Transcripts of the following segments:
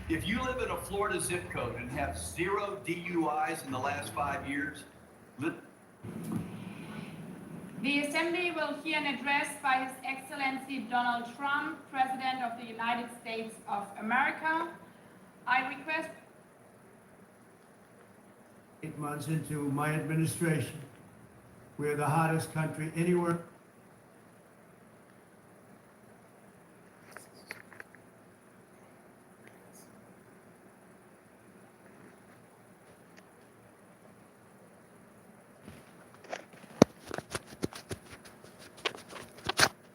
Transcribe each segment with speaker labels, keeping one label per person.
Speaker 1: If you live in a Florida zip code and have 0 DUIs in the last 5 years,
Speaker 2: the Assembly will hear an address by His Excellency Donald Trump, President of the United States of America. I request
Speaker 3: 8 months into my administration, we're the hottest country anywhere.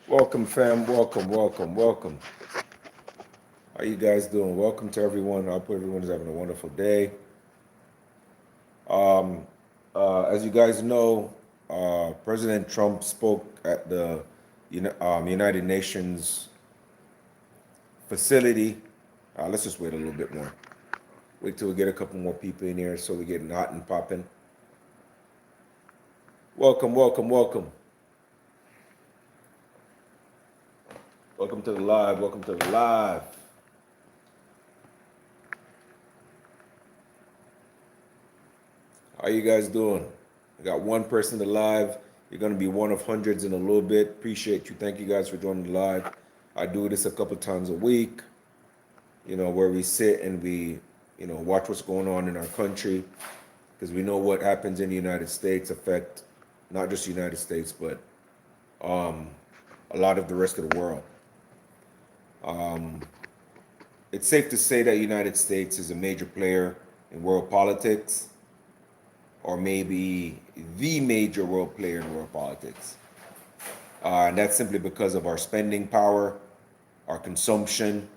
Speaker 4: Welcome, fam. Welcome. How you guys doing? Welcome to everyone. I hope everyone is having a wonderful day. As you guys know, President Trump spoke at the United Nations facility. Let's just wait a little bit more. Wait till we get a couple more people in here so we get hot and popping. Welcome. Welcome to the live. How you guys doing? I got one person to live. You're going to be one of hundreds in a little bit. Appreciate you. Thank you guys for joining the live. I do this a couple times a week, where we sit and we, watch what's going on in our country, because we know what happens in the United States affect not just the United States, but a lot of the rest of the world. It's safe to say that the United States is a major player in world politics, or maybe the major world player in world politics. And that's simply because of our spending power, our consumption.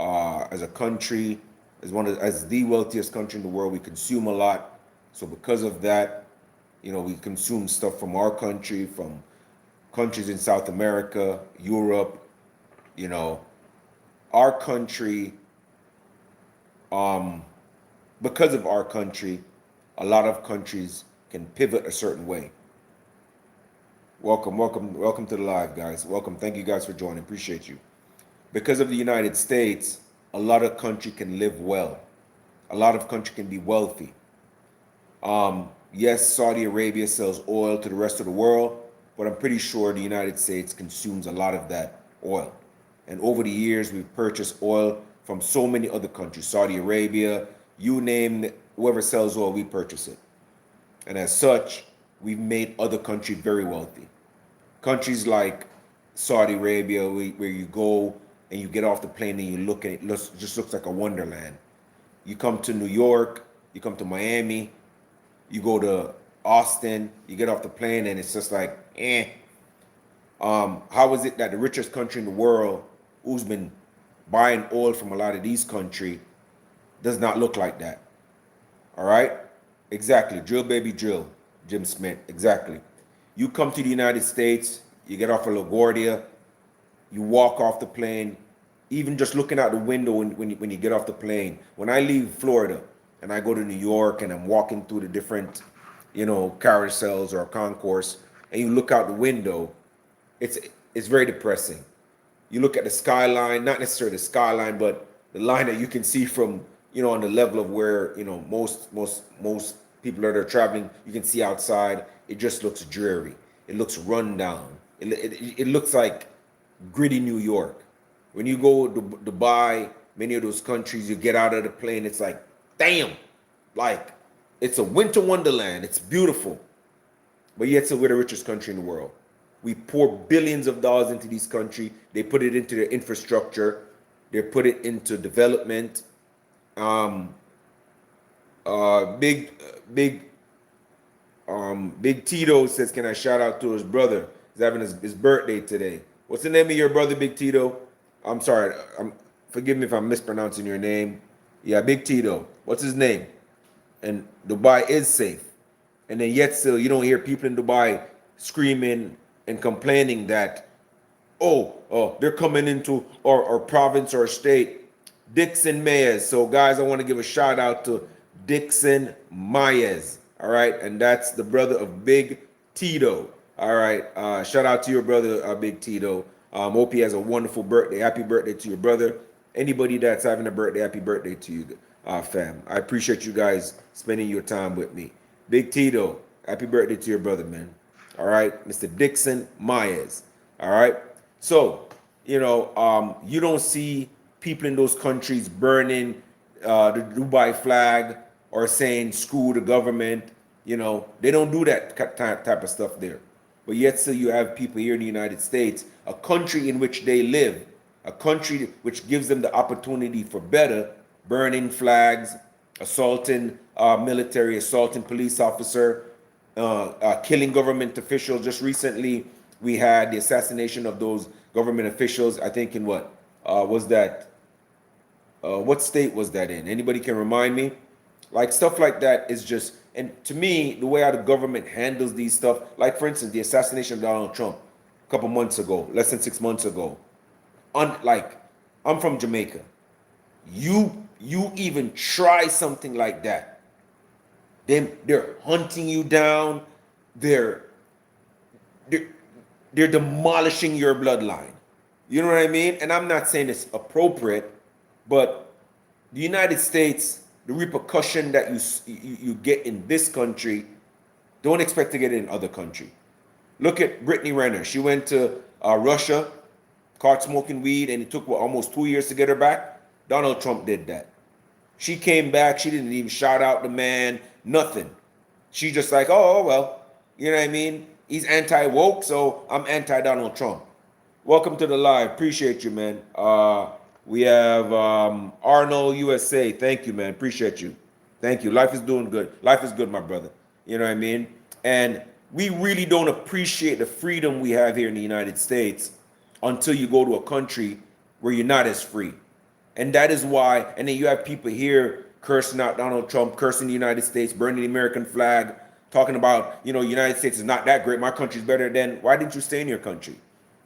Speaker 4: As a country, as the wealthiest country in the world, we consume a lot. So because of that, we consume stuff from our country, from countries in South America, Europe. Our country, because of our country, a lot of countries can pivot a certain way. Welcome to the live, guys. Welcome. Thank you guys for joining. Appreciate you. Because of the United States, a lot of country can live well. A lot of country can be wealthy. Yes, Saudi Arabia sells oil to the rest of the world, but I'm pretty sure the United States consumes a lot of that oil. And over the years, we've purchased oil from so many other countries. Saudi Arabia, you name it, whoever sells oil, we purchase it. And as such, we've made other countries very wealthy. Countries like Saudi Arabia, where you go and you get off the plane and you look at it, just looks like a wonderland. You come to New York, you come to Miami, you go to Austin, you get off the plane and it's just like, How is it that the richest country in the world, who's been buying oil from a lot of these countries, does not look like that? All right? Exactly. Drill, baby, drill. Jim Smith. Exactly. You come to the United States, you get off of LaGuardia, you walk off the plane, even just looking out the window when you get off the plane. When I leave Florida and I go to New York and I'm walking through the different, carousels or concourse, and you look out the window, it's very depressing. You look at the skyline, not necessarily the skyline, but the line that you can see from, on the level of where, most people that are traveling, you can see outside. It just looks dreary. It looks run down. It looks like gritty New York. When you go to Dubai, many of those countries, you get out of the plane, it's like, damn, like it's a winter wonderland. It's beautiful. But yet we're the richest country in the world. We pour billions of dollars into this country. They put it into their infrastructure. They put it into development. Big Tito says, can I shout out to his brother? He's having his birthday today. What's the name of your brother, Big Tito? I'm sorry. Forgive me if I'm mispronouncing your name. Yeah, Big Tito. What's his name? And Dubai is safe. And then yet still, you don't hear people in Dubai screaming and complaining that, they're coming into our province or state. Dixon Mayes. So guys, I want to give a shout out to Dixon Mayes. All right. And that's the brother of Big Tito. All right. Shout out to your brother, Big Tito. Hope he has a wonderful birthday. Happy birthday to your brother. Anybody that's having a birthday, happy birthday to you, fam. I appreciate you guys spending your time with me. Big Tito, happy birthday to your brother, man. All right, Mr. Dixon Myers. All right. So, you don't see people in those countries burning the Dubai flag or saying screw the government. They don't do that type of stuff there. But yet still you have people here in the United States, a country in which they live, a country which gives them the opportunity for better, burning flags, assaulting military, assaulting police officer, killing government officials. Just recently, we had the assassination of those government officials. I think in what was that? What state was that in? Anybody can remind me? Like stuff like that is just, and to me, the way how the government handles these stuff, like for instance, the assassination of Donald Trump a couple months ago, less than 6 months ago. I'm from Jamaica. You even try something like that, they're hunting you down. They're demolishing your bloodline. You know what I mean? And I'm not saying it's appropriate, but the United States, the repercussion that you get in this country, don't expect to get it in other country. Look at Brittany Renner. She went to Russia, caught smoking weed, and it took almost 2 years to get her back. Donald Trump did that. She came back. She didn't even shout out the man, nothing. She just like, oh, well, you know what I mean? He's anti-woke, so I'm anti-Donald Trump. Welcome to the live. Appreciate you, man. We have Arnold USA. Thank you, man. Appreciate you. Thank you. Life is doing good. Life is good, my brother. You know what I mean? And we really don't appreciate the freedom we have here in the United States until you go to a country where you're not as free. And that is why, and then you have people here cursing out Donald Trump, cursing the United States, burning the American flag, talking about, United States is not that great. My country's better than, why didn't you stay in your country?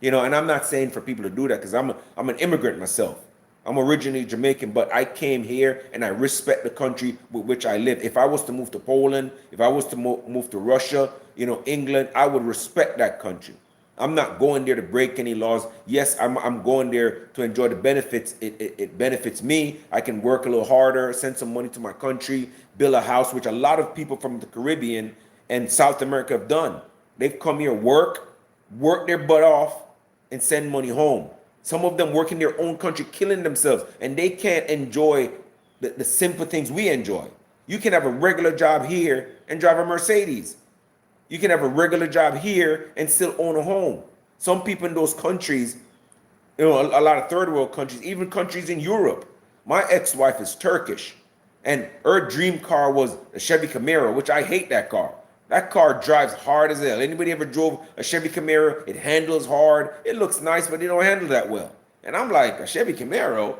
Speaker 4: And I'm not saying for people to do that because I'm an immigrant myself. I'm originally Jamaican, but I came here and I respect the country with which I live. If I was to move to Poland, if I was to move to Russia, England, I would respect that country. I'm not going there to break any laws. Yes, I'm going there to enjoy the benefits. It benefits me. I can work a little harder, send some money to my country, build a house, which a lot of people from the Caribbean and South America have done. They've come here, work their butt off, and send money home. Some of them work in their own country, killing themselves, and they can't enjoy the simple things we enjoy. You can have a regular job here and drive a Mercedes. You can have a regular job here and still own a home. Some people in those countries, a lot of third world countries, even countries in Europe. My ex-wife is Turkish, and her dream car was a Chevy Camaro, which I hate that car. That car drives hard as hell. Anybody ever drove a Chevy Camaro? It handles hard. It looks nice, but it don't handle that well. And I'm like, a Chevy Camaro?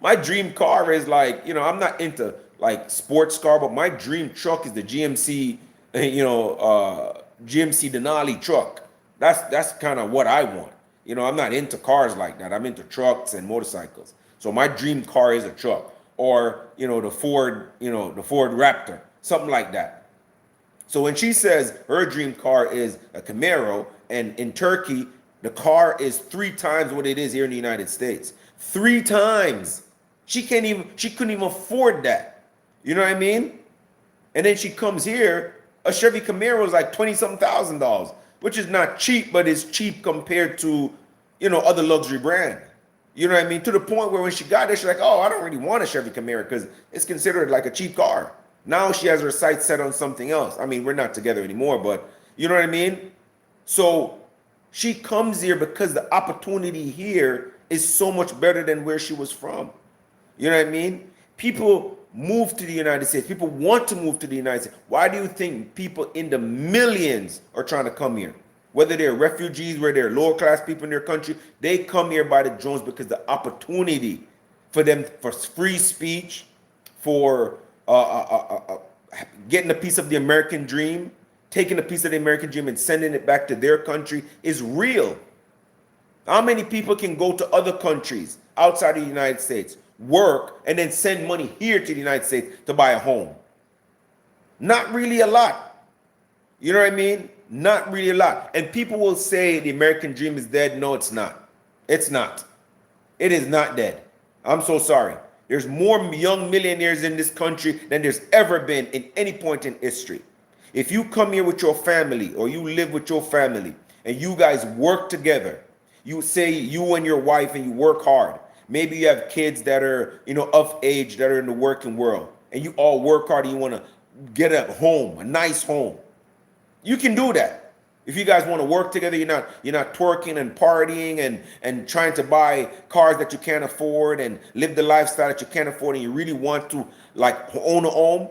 Speaker 4: My dream car is like, I'm not into like sports car, but my dream truck is the GMC, GMC Denali truck. That's kind of what I want. I'm not into cars like that. I'm into trucks and motorcycles. So my dream car is a truck, or the Ford Raptor, something like that. So when she says her dream car is a Camaro, and in Turkey, the car is 3 times what it is here in the United States. 3 times. She couldn't even afford that. You know what I mean? And then she comes here, a Chevy Camaro is like $20-something thousand, which is not cheap, but it's cheap compared to, other luxury brand. You know what I mean? To the point where when she got there, she's like, oh, I don't really want a Chevy Camaro because it's considered like a cheap car. Now she has her sights set on something else. I mean, we're not together anymore, but you know what I mean? So she comes here because the opportunity here is so much better than where she was from. You know what I mean? People move to the United States. People want to move to the United States. Why do you think people in the millions are trying to come here? Whether they're refugees, whether they're lower class people in their country, they come here by the drones because the opportunity for them, for free speech, for getting a piece of the American dream, taking a piece of the American dream and sending it back to their country is real. How many people can go to other countries outside of the United States, work, and then send money here to the United States to buy a home? Not really a lot. You know what I mean? Not really a lot. And people will say the American dream is dead. No, it's not. It's not. It is not dead. I'm so sorry. There's more young millionaires in this country than there's ever been in any point in history. If you come here with your family or you live with your family and you guys work together, you say you and your wife and you work hard. Maybe you have kids that are, of age that are in the working world and you all work hard and you want to get a home, a nice home. You can do that. If you guys want to work together, you're not twerking and partying and trying to buy cars that you can't afford and live the lifestyle that you can't afford, and you really want to like own a home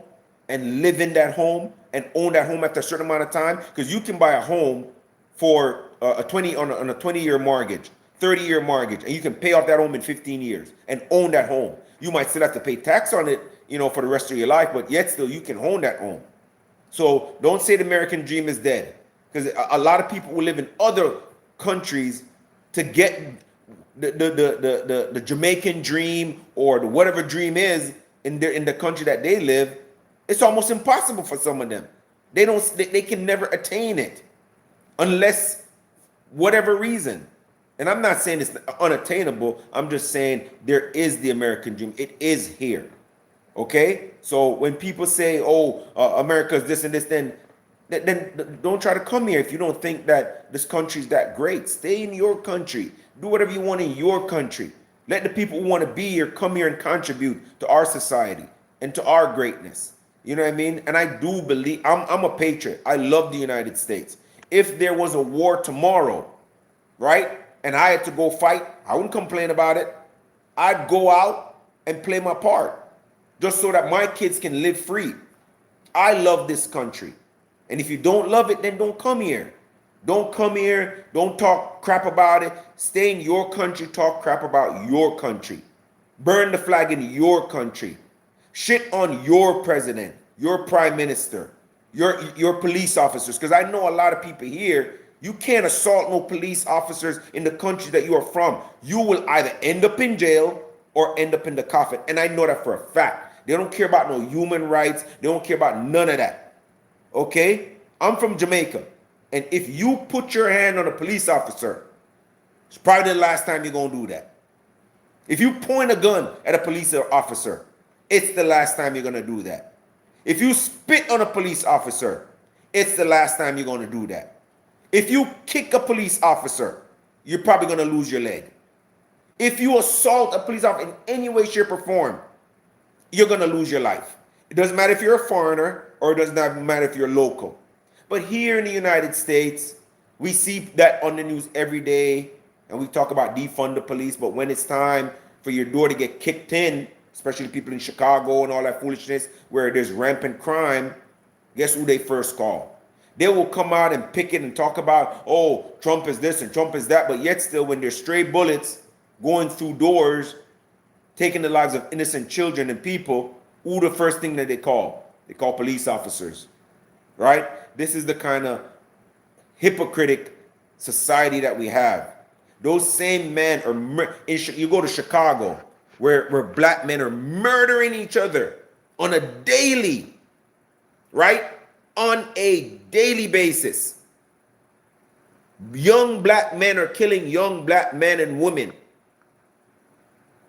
Speaker 4: and live in that home and own that home after a certain amount of time, because you can buy a home for on a 20-year mortgage, 30-year mortgage, and you can pay off that home in 15 years and own that home. You might still have to pay tax on it, for the rest of your life, but yet still you can own that home. So don't say the American dream is dead, because a lot of people will live in other countries to get the Jamaican dream or the whatever dream is in the country that they live. It's almost impossible for some of them. They can never attain it unless whatever reason. And I'm not saying it's unattainable. I'm just saying there is the American dream. It is here. Okay? So when people say, America's this and this, then don't try to come here if you don't think that this country is that great. Stay in your country. Do whatever you want in your country. Let the people who want to be here come here and contribute to our society and to our greatness. You know what I mean? And I do believe, I'm a patriot. I love the United States. If there was a war tomorrow, right, and I had to go fight, I wouldn't complain about it. I'd go out and play my part just so that my kids can live free. I love this country. And if you don't love it, then don't come here. Don't come here. Don't talk crap about it. Stay in your country. Talk crap about your country. Burn the flag in your country. Shit on your president, your prime minister, your police officers. Because I know a lot of people here, you can't assault no police officers in the country that you are from. You will either end up in jail or end up in the coffin. And I know that for a fact. They don't care about no human rights. They don't care about none of that. Okay? I'm from Jamaica. And if you put your hand on a police officer, it's probably the last time you're going to do that. If you point a gun at a police officer, it's the last time you're going to do that. If you spit on a police officer, it's the last time you're going to do that. If you kick a police officer, you're probably going to lose your leg. If you assault a police officer in any way, shape, or form, you're going to lose your life. It doesn't matter if you're a foreigner or it does not matter if you're local. But here in the United States, we see that on the news every day, and we talk about defund the police, but when it's time for your door to get kicked in, especially people in Chicago and all that foolishness where there's rampant crime, guess who they first call? They will come out and pick it and talk about, Trump is this and Trump is that, but yet still when there's stray bullets going through doors, taking the lives of innocent children and people, who the first thing that they call? They call police officers, right? This is the kind of hypocritic society that we have. Those same men are, you go to Chicago, where black men are murdering each other on a daily, right? On a daily basis. Young black men are killing young black men and women.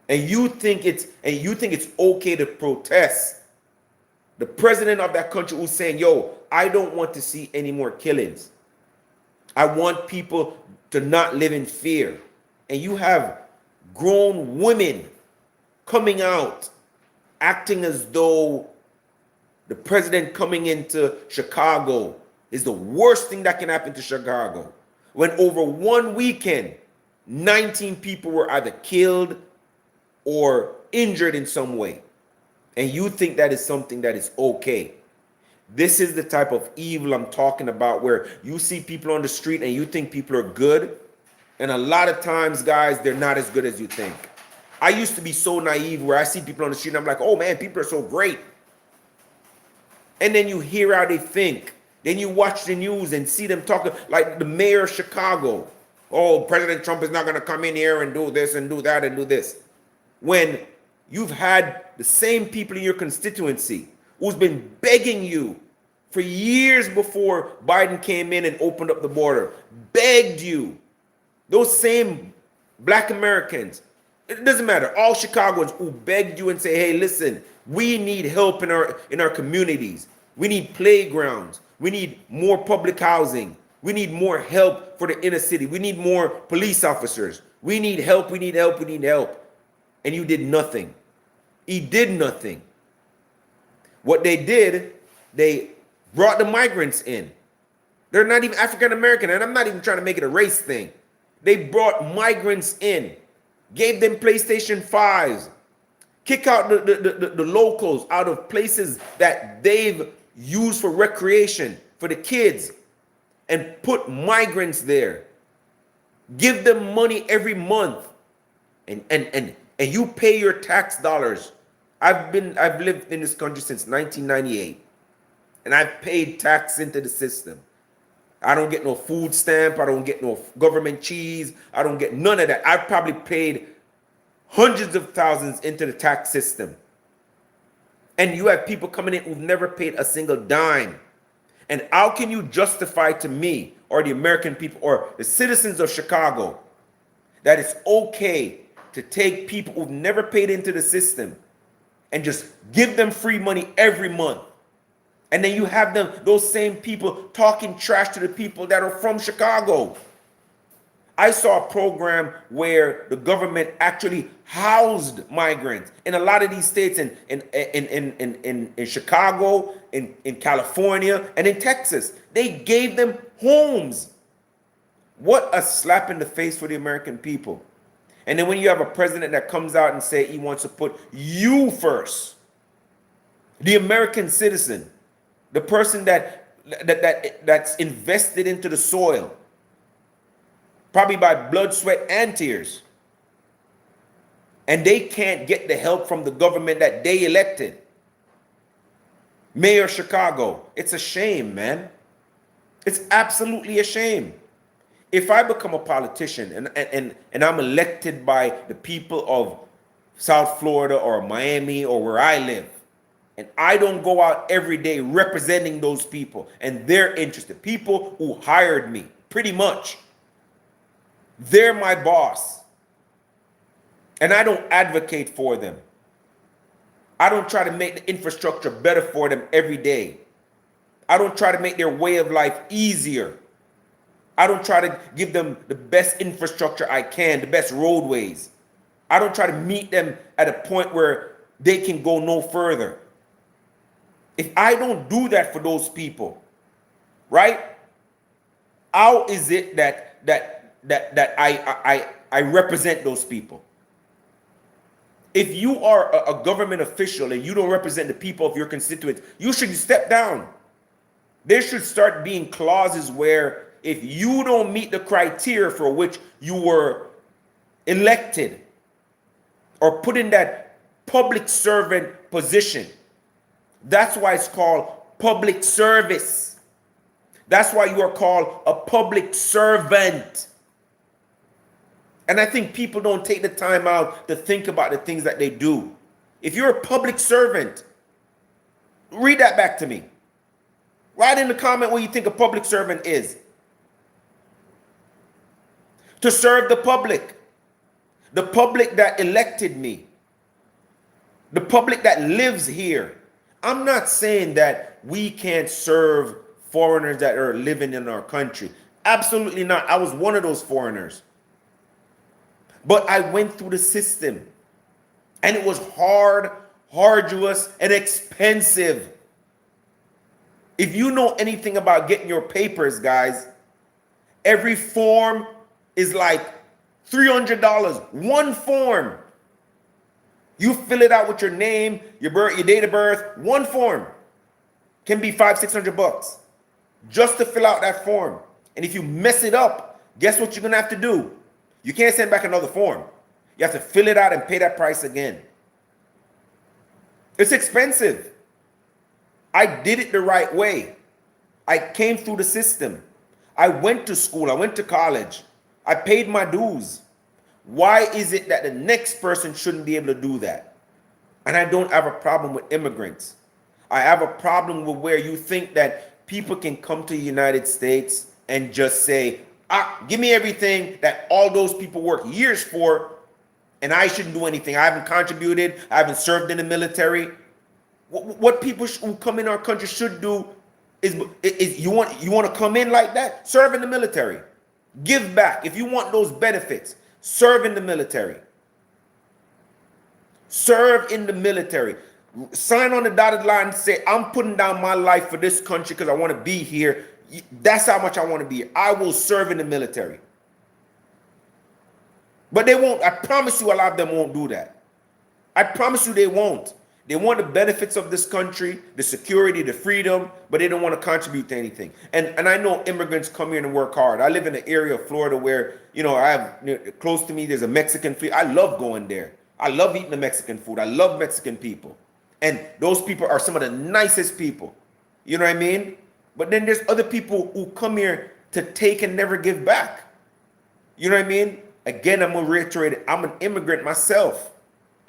Speaker 4: And you think it's okay to protest. The president of that country who's saying, I don't want to see any more killings. I want people to not live in fear. And you have grown women coming out acting as though the president coming into Chicago is the worst thing that can happen to Chicago. When over one weekend, 19 people were either killed or injured in some way. And you think that is something that is okay. This is the type of evil I'm talking about, where you see people on the street and you think people are good. And a lot of times, guys, they're not as good as you think. I used to be so naive where I see people on the street and I'm like, oh man, people are so great. And then you hear how they think. Then you watch the news and see them talking like the mayor of Chicago. President Trump is not going to come in here and do this and do that and do this. When you've had the same people in your constituency who's been begging you for years before Biden came in and opened up the border, begged you, those same black Americans, It doesn't matter. All Chicagoans who begged you and say, hey, listen, we need help in our communities. We need playgrounds. We need more public housing. We need more help for the inner city. We need more police officers. We need help. We need help. We need help. And you did nothing. He did nothing. What they did, they brought the migrants in. They're not even African American, and I'm not even trying to make it a race thing. They brought migrants in, gave them PlayStation 5s, kick out the locals out of places that they've used for recreation for the kids, and put migrants there. Give them money every month, and you pay your tax dollars. I've lived in this country since 1998, and I've paid tax into the system. I don't get no food stamp. I don't get no government cheese. I don't get none of that. I've probably paid hundreds of thousands into the tax system. And you have people coming in who've never paid a single dime. And how can you justify to me or the American people or the citizens of Chicago that it's okay to take people who've never paid into the system and just give them free money every month? And then you have those same people talking trash to the people that are from Chicago. I saw a program where the government actually housed migrants in a lot of these states, in Chicago, in California, and in Texas. They gave them homes. What a slap in the face for the American people. And then when you have a president that comes out and say he wants to put you first, the American citizen, the person that's invested into the soil, probably by blood, sweat, and tears, and they can't get the help from the government that they elected. Mayor of Chicago, it's a shame, man. It's absolutely a shame. If I become a politician and I'm elected by the people of South Florida or Miami or where I live, and I don't go out every day representing those people and their interests, the people who hired me, pretty much, they're my boss. And I don't advocate for them. I don't try to make the infrastructure better for them every day. I don't try to make their way of life easier. I don't try to give them the best infrastructure I can, the best roadways. I don't try to meet them at a point where they can go no further. If I don't do that for those people, right? How is it that I represent those people? If you are a government official and you don't represent the people of your constituents, you should step down. There should start being clauses where if you don't meet the criteria for which you were elected or put in that public servant position, that's why it's called public service. That's why you are called a public servant. And I think people don't take the time out to think about the things that they do. If you're a public servant, read that back to me. Write in the comment what you think a public servant is. To serve the public that elected me, the public that lives here. I'm not saying that we can't serve foreigners that are living in our country. Absolutely not. I was one of those foreigners. But I went through the system, and it was hard, arduous, and expensive. If you know anything about getting your papers, guys, every form is like $300. One form. You fill it out with your name, your date of birth. One form can be $500-600 just to fill out that form. And if you mess it up, guess what you're gonna have to do? You can't send back another form. You have to fill it out and pay that price again. It's expensive. I did it the right way. I came through the system. I went to school. I went to college. I paid my dues. Why is it that the next person shouldn't be able to do that? And I don't have a problem with immigrants. I have a problem with where you think that people can come to the United States and just say, give me everything that all those people work years for, and I shouldn't do anything. I haven't contributed. I haven't served in the military. What people who come in our country should do is you want to come in like that? Serve in the military. Give back. If you want those benefits, serve in the military. Serve in the military. Sign on the dotted line and say, I'm putting down my life for this country because I want to be here. That's how much I want to be here. I will serve in the military. But they won't. I promise you a lot of them won't do that. I promise you they won't. They want the benefits of this country, the security, the freedom, but they don't want to contribute to anything. And I know immigrants come here and work hard. I live in an area of Florida where, I have close to me, there's a Mexican fleet. I love going there. I love eating the Mexican food. I love Mexican people. And those people are some of the nicest people. You know what I mean? But then there's other people who come here to take and never give back. You know what I mean? Again, I'm going to reiterate it. I'm an immigrant myself.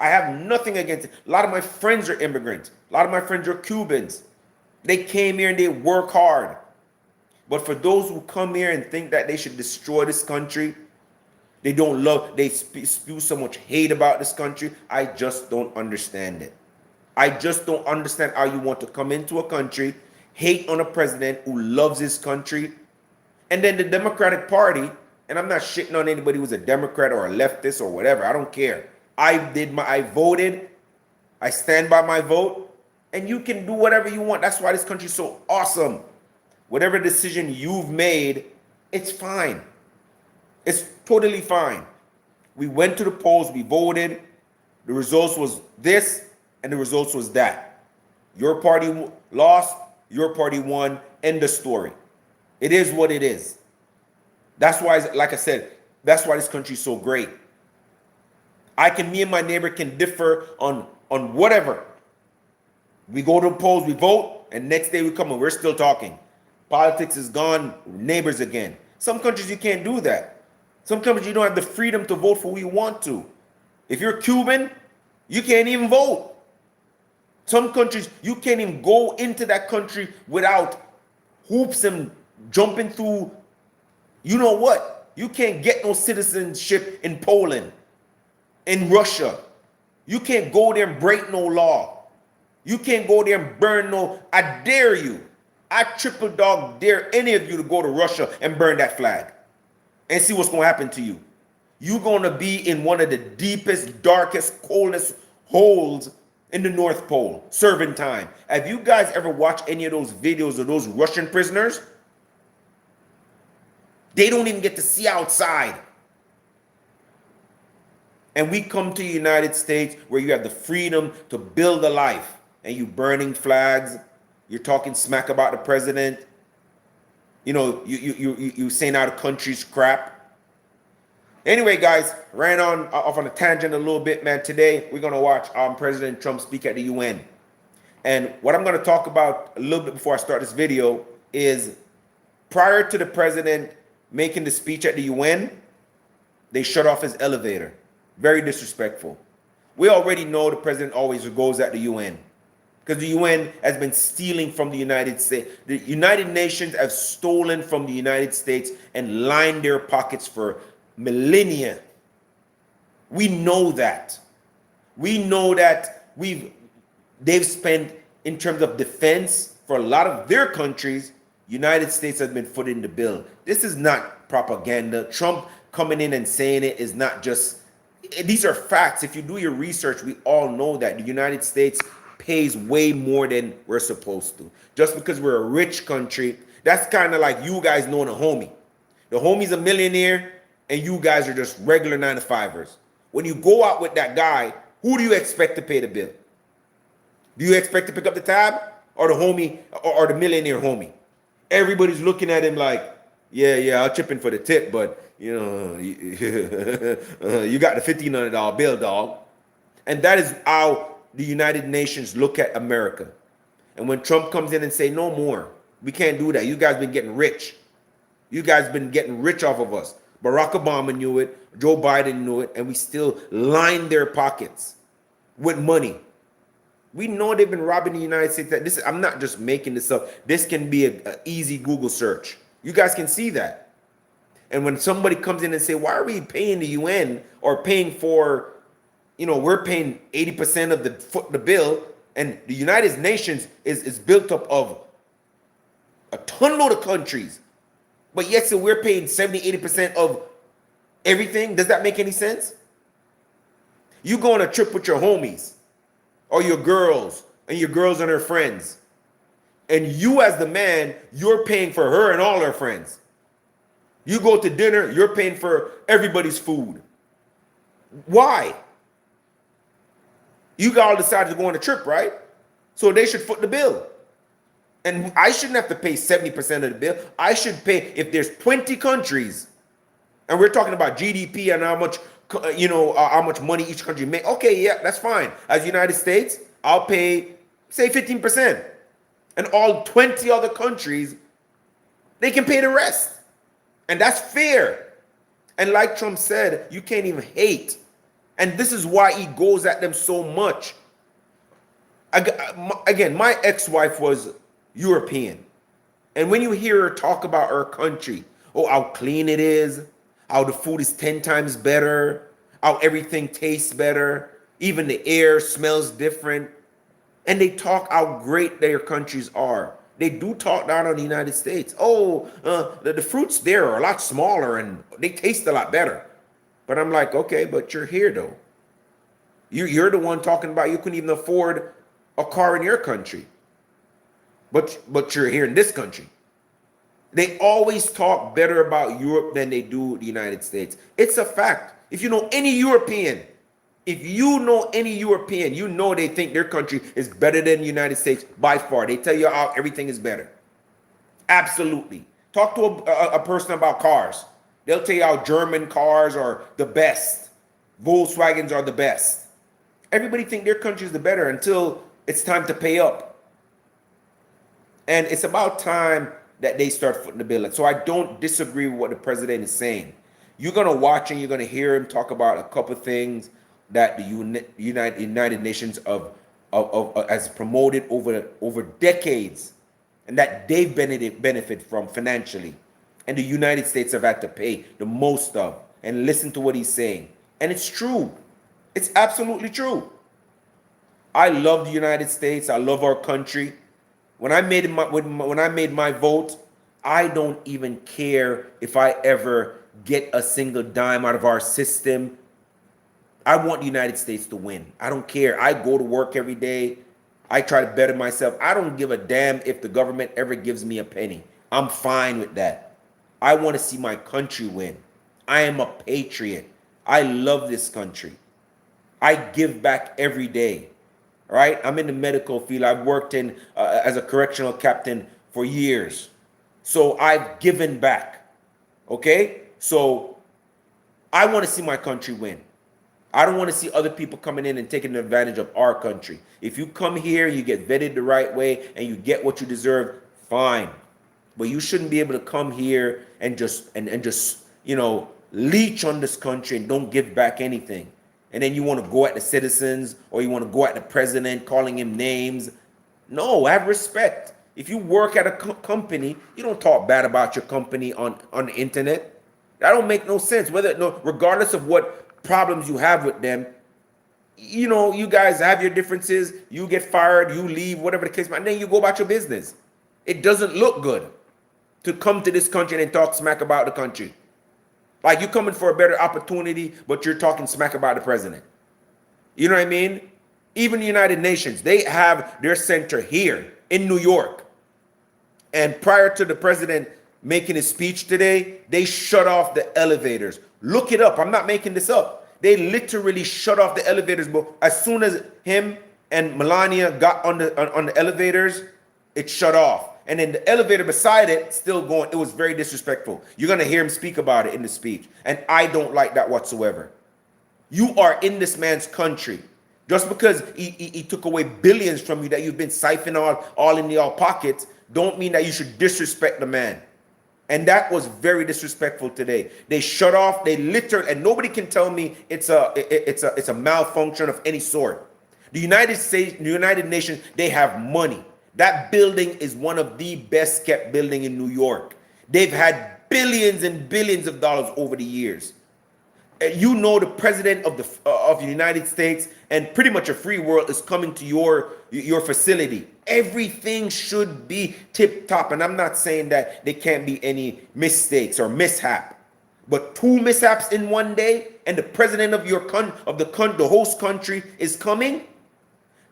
Speaker 4: I have nothing against it. A lot of my friends are immigrants. A lot of my friends are Cubans. They came here and they work hard. But for those who come here and think that they should destroy this country, they spew so much hate about this country, I just don't understand it. I just don't understand how you want to come into a country, hate on a president who loves his country, and then the Democratic Party, and I'm not shitting on anybody who's a Democrat or a leftist or whatever, I don't care. I voted, I stand by my vote, and you can do whatever you want. That's why this country is so awesome. Whatever decision you've made, it's fine. It's totally fine. We went to the polls, we voted, the results was this, and the results was that. Your party lost, your party won, end the story. It is what it is. That's why, like I said, that's why this country is so great. Me and my neighbor can differ on whatever. We go to the polls, we vote, and next day we come and we're still talking. Politics is gone, neighbors again. Some countries you can't do that. Some countries you don't have the freedom to vote for who you want to. If you're Cuban, you can't even vote. Some countries, you can't even go into that country without hoops and jumping through, you know what? You can't get no citizenship in Poland, in Russia. You can't go there and break no law. You can't go there and burn no, I dare you. I triple dog dare any of you to go to Russia and burn that flag and see what's going to happen to you. You're going to be in one of the deepest, darkest, coldest holes in the North Pole, serving time. Have you guys ever watched any of those videos of those Russian prisoners? They don't even get to see outside. And we come to the United States where you have the freedom to build a life, and you burning flags, you're talking smack about the president, you saying how the country's crap. Anyway, guys, ran off on a tangent a little bit, man. Today, we're going to watch President Trump speak at the UN. And what I'm going to talk about a little bit before I start this video is prior to the president making the speech at the UN, they shut off his elevator. Very disrespectful. We already know the president always goes at the UN because the UN has been stealing from the United States. The United Nations have stolen from the United States and lined their pockets for millennia. We know that. We know that they've spent, in terms of defense, for a lot of their countries, United States has been footing the bill. This is not propaganda. Trump coming in and saying it is not just, these are facts. If you do your research, we all know that the United States pays way more than we're supposed to. Just because we're a rich country, that's kind of like you guys knowing a homie. The homie's a millionaire, and you guys are just regular 9-to-5ers. When you go out with that guy, who do you expect to pay the bill? Do you expect to pick up the tab or the homie or the millionaire homie? Everybody's looking at him like, yeah, I'll chip in for the tip, but you got the $1,500 bill, dog. And that is how the United Nations look at America. And when Trump comes in and say, no more, we can't do that. You guys been getting rich. You guys been getting rich off of us. Barack Obama knew it, Joe Biden knew it, and we still line their pockets with money. We know they've been robbing the United States. I'm not just making this up. This can be an easy Google search. You guys can see that. And when somebody comes in and say, why are we paying the UN or paying for we're paying 80% of the bill, and the United Nations is built up of a ton load of countries, but yet so we're paying 70-80% of everything. Does that make any sense? You go on a trip with your homies or your girls and her friends, and you as the man, you're paying for her and all her friends. You go to dinner, you're paying for everybody's food. Why? You all decided to go on a trip, right? So they should foot the bill. And I shouldn't have to pay 70% of the bill. I should pay, if there's 20 countries, and we're talking about GDP and how much money each country make. Okay, yeah, that's fine. As the United States, I'll pay, say, 15%. And all 20 other countries, they can pay the rest. And that's fair. And like Trump said, you can't even hate. And this is why he goes at them so much. Again, my ex-wife was European. And when you hear her talk about her country, oh, how clean it is, how the food is 10 times better, how everything tastes better, even the air smells different. And they talk how great their countries are. They do talk down on the United States. Oh, the fruits there are a lot smaller and they taste a lot better. But I'm like, okay, but you're here though. You're the one talking about you couldn't even afford a car in your country. But you're here in this country. They always talk better about Europe than they do the United States. It's a fact. If you know any European, you know they think their country is better than the United States by far. They tell you how everything is better. Absolutely. Talk to a person about cars. They'll tell you how German cars are the best. Volkswagens are the best. Everybody think their country is the better until it's time to pay up. And it's about time that they start footing the bill. So I don't disagree with what the president is saying. You're going to watch and you're going to hear him talk about a couple things that the United Nations has promoted over decades, and that they've benefit from financially, and the United States have had to pay the most of. And listen to what he's saying, and it's true. It's absolutely true. I love the United States. I love our country. When I made my vote, I don't even care if I ever get a single dime out of our system. I want the United States to win. I don't care. I go to work every day. I try to better myself. I don't give a damn if the government ever gives me a penny. I'm fine with that. I want to see my country win. I am a patriot. I love this country. I give back every day. All right? I'm in the medical field. I've worked as a correctional captain for years. So I've given back. Okay? So I want to see my country win. I don't want to see other people coming in and taking advantage of our country. If you come here, you get vetted the right way, and you get what you deserve, fine. But you shouldn't be able to come here and just leech on this country and don't give back anything. And then you want to go at the citizens, or you want to go at the president, calling him names. No, have respect. If you work at a company, you don't talk bad about your company on the internet. That don't make no sense. Regardless of what problems you have with them, you guys have your differences. You get fired, you leave, whatever the case, and then you go about your business. It doesn't look good to come to this country and talk smack about the country. Like you're coming for a better opportunity, but you're talking smack about the president. You know what I mean? Even the United Nations, they have their center here in New York. And prior to the president making his speech today, they shut off the elevators. Look it up. I'm not making this up. They literally shut off the elevators. But as soon as him and Melania got on the elevators, it shut off. And then the elevator beside it still going. It was very disrespectful. You're going to hear him speak about it in the speech. And I don't like that whatsoever. You are in this man's country. Just because he took away billions from you that you've been siphoning all in your pockets, don't mean that you should disrespect the man. And that was very disrespectful today. They shut off, they literally, and nobody can tell me it's a malfunction of any sort. The United States, the United Nations, they have money. That building is one of the best kept buildings in New York. They've had billions and billions of dollars over the years. you know the president of the United States and pretty much a free world is coming to your facility. Everything should be tip top, and I'm not saying that there can't be any mistakes or mishap, but 2 mishaps in one day, and the president of the host country is coming.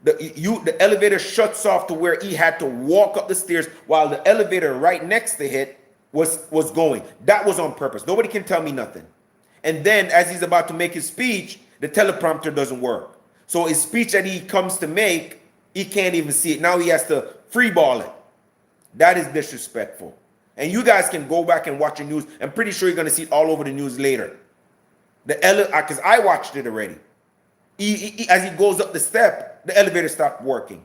Speaker 4: The elevator shuts off to where he had to walk up the stairs while the elevator right next to it was going. That was on purpose. Nobody can tell me nothing. And then as he's about to make his speech, the teleprompter doesn't work. So his speech that he comes to make, he can't even see it. Now he has to freeball it. That is disrespectful. And you guys can go back and watch the news. I'm pretty sure you're going to see it all over the news later. Because I watched it already. As he goes up the step, the elevator stopped working.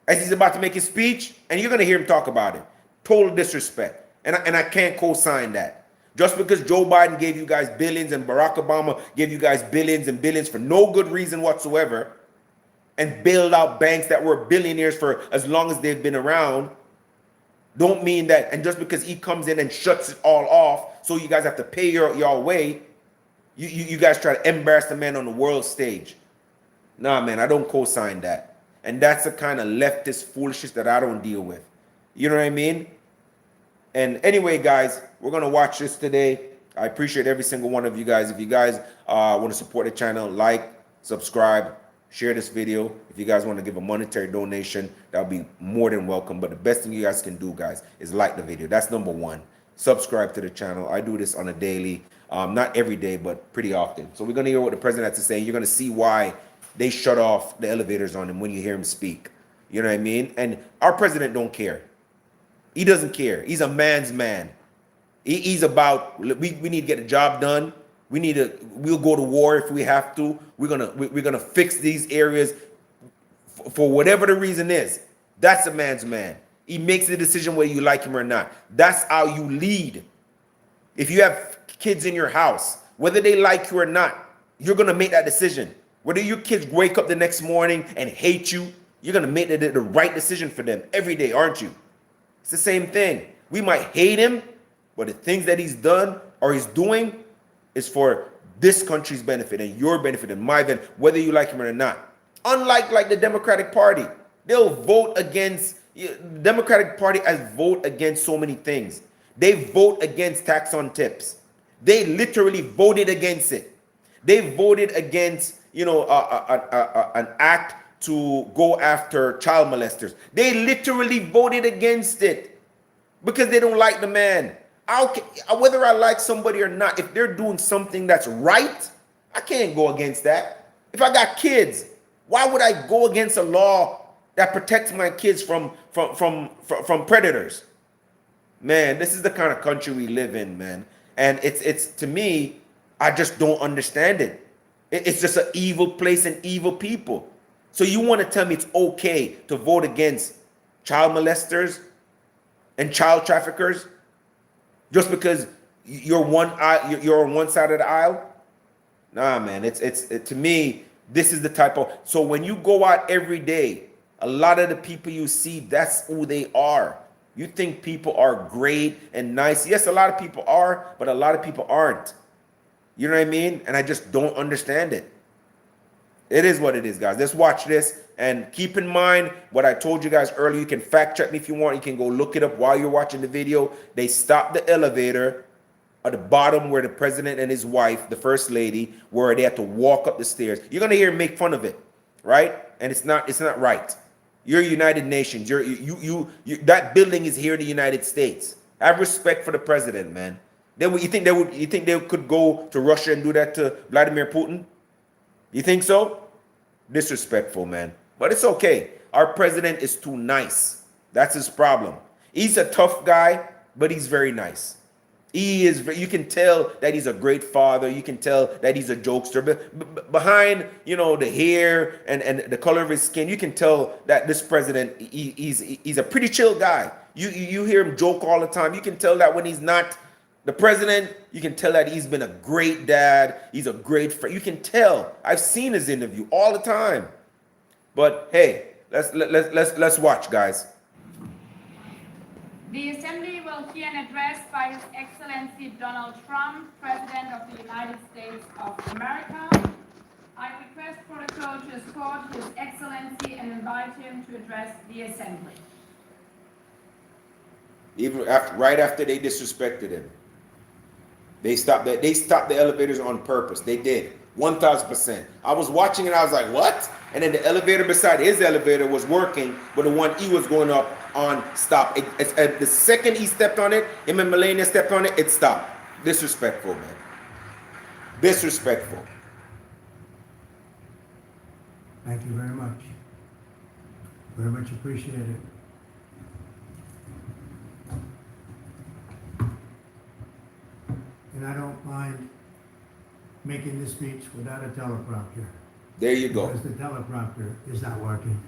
Speaker 4: As he's about to make his speech, and you're going to hear him talk about it. Total disrespect. And I can't co-sign that. Just because Joe Biden gave you guys billions and Barack Obama gave you guys billions and billions for no good reason whatsoever and bailed out banks that were billionaires for as long as they've been around, don't mean that. And just because he comes in and shuts it all off so you guys have to pay your way, you guys try to embarrass the man on the world stage. Nah, man, I don't co-sign that. And that's the kind of leftist foolishness that I don't deal with. You know what I mean? And anyway, guys, we're going to watch this today. I appreciate every single one of you guys. If you guys want to support the channel, like, subscribe, share this video. If you guys want to give a monetary donation, that would be more than welcome. But the best thing you guys can do, guys, is like the video. That's number 1. Subscribe to the channel. I do this on a daily, not every day, but pretty often. So we're going to hear what the president has to say. You're going to see why they shut off the elevators on him when you hear him speak. You know what I mean? And our president don't care. He doesn't care. He's a man's man. He's about, we need to get the job done. We'll go to war if we have to. We're gonna fix these areas for whatever the reason is. That's a man's man. He makes the decision whether you like him or not. That's how you lead. If you have kids in your house, whether they like you or not, you're gonna make that decision. Whether your kids wake up the next morning and hate you, you're gonna make the right decision for them every day, aren't you? It's the same thing. We might hate him, but the things that he's done or he's doing is for this country's benefit and your benefit and my benefit, whether you like him or not. Unlike the Democratic Party, they'll vote against, the Democratic Party has voted against so many things. They vote against tax on tips. They literally voted against it. They voted against, an act to go after child molesters. They literally voted against it because they don't like the man. Whether I like somebody or not, if they're doing something that's right, I can't go against that. If I got kids, why would I go against a law that protects my kids from predators? Man, this is the kind of country we live in, man. And it's to me, I just don't understand it. It's just an evil place and evil people. So you want to tell me it's okay to vote against child molesters and child traffickers just because you're on one side of the aisle? Nah, man. To me, this is the type of. So when you go out every day, a lot of the people you see, that's who they are. You think people are great and nice. Yes, a lot of people are, but a lot of people aren't. You know what I mean? And I just don't understand it. It is what it is, guys. Let's watch this and keep in mind what I told you guys earlier. You can fact check me if you want. You can go look it up while you're watching the video. They stopped the elevator at the bottom where the president and his wife, the first lady, where they had to walk up the stairs. You're gonna hear him make fun of it, right? And it's not right. You're United Nations. That building is here in the United States. Have respect for the president, man. You think they could go to Russia and do that to Vladimir Putin? You think so? Disrespectful, man. But it's okay. Our president is too nice. That's his problem. He's a tough guy, but he's very nice. You can tell that he's a great father. You can tell that he's a jokester. But behind, the hair and the color of his skin, you can tell that this president, he's a pretty chill guy. You hear him joke all the time. You can tell that when he's not the president, you can tell that he's been a great dad. He's a great friend. You can tell. I've seen his interview all the time. But hey, let's watch, guys.
Speaker 2: The assembly will will hear an address by His Excellency Donald Trump, President of the United States of America. I request protocol to escort His Excellency and invite him to address the Assembly.
Speaker 4: Even after, right after they disrespected him, they stopped the elevators on purpose. They did 1,000%. I was watching it. I was like, what? And then the elevator beside his elevator was working, but the one he was going up on stopped. The second he stepped on it, him and Melania stepped on it, it stopped. Disrespectful, man. Disrespectful.
Speaker 3: Thank you very much. Very much appreciate it. And I don't mind making this speech without a teleprompter.
Speaker 4: There you go.
Speaker 3: Because the teleprompter is not working.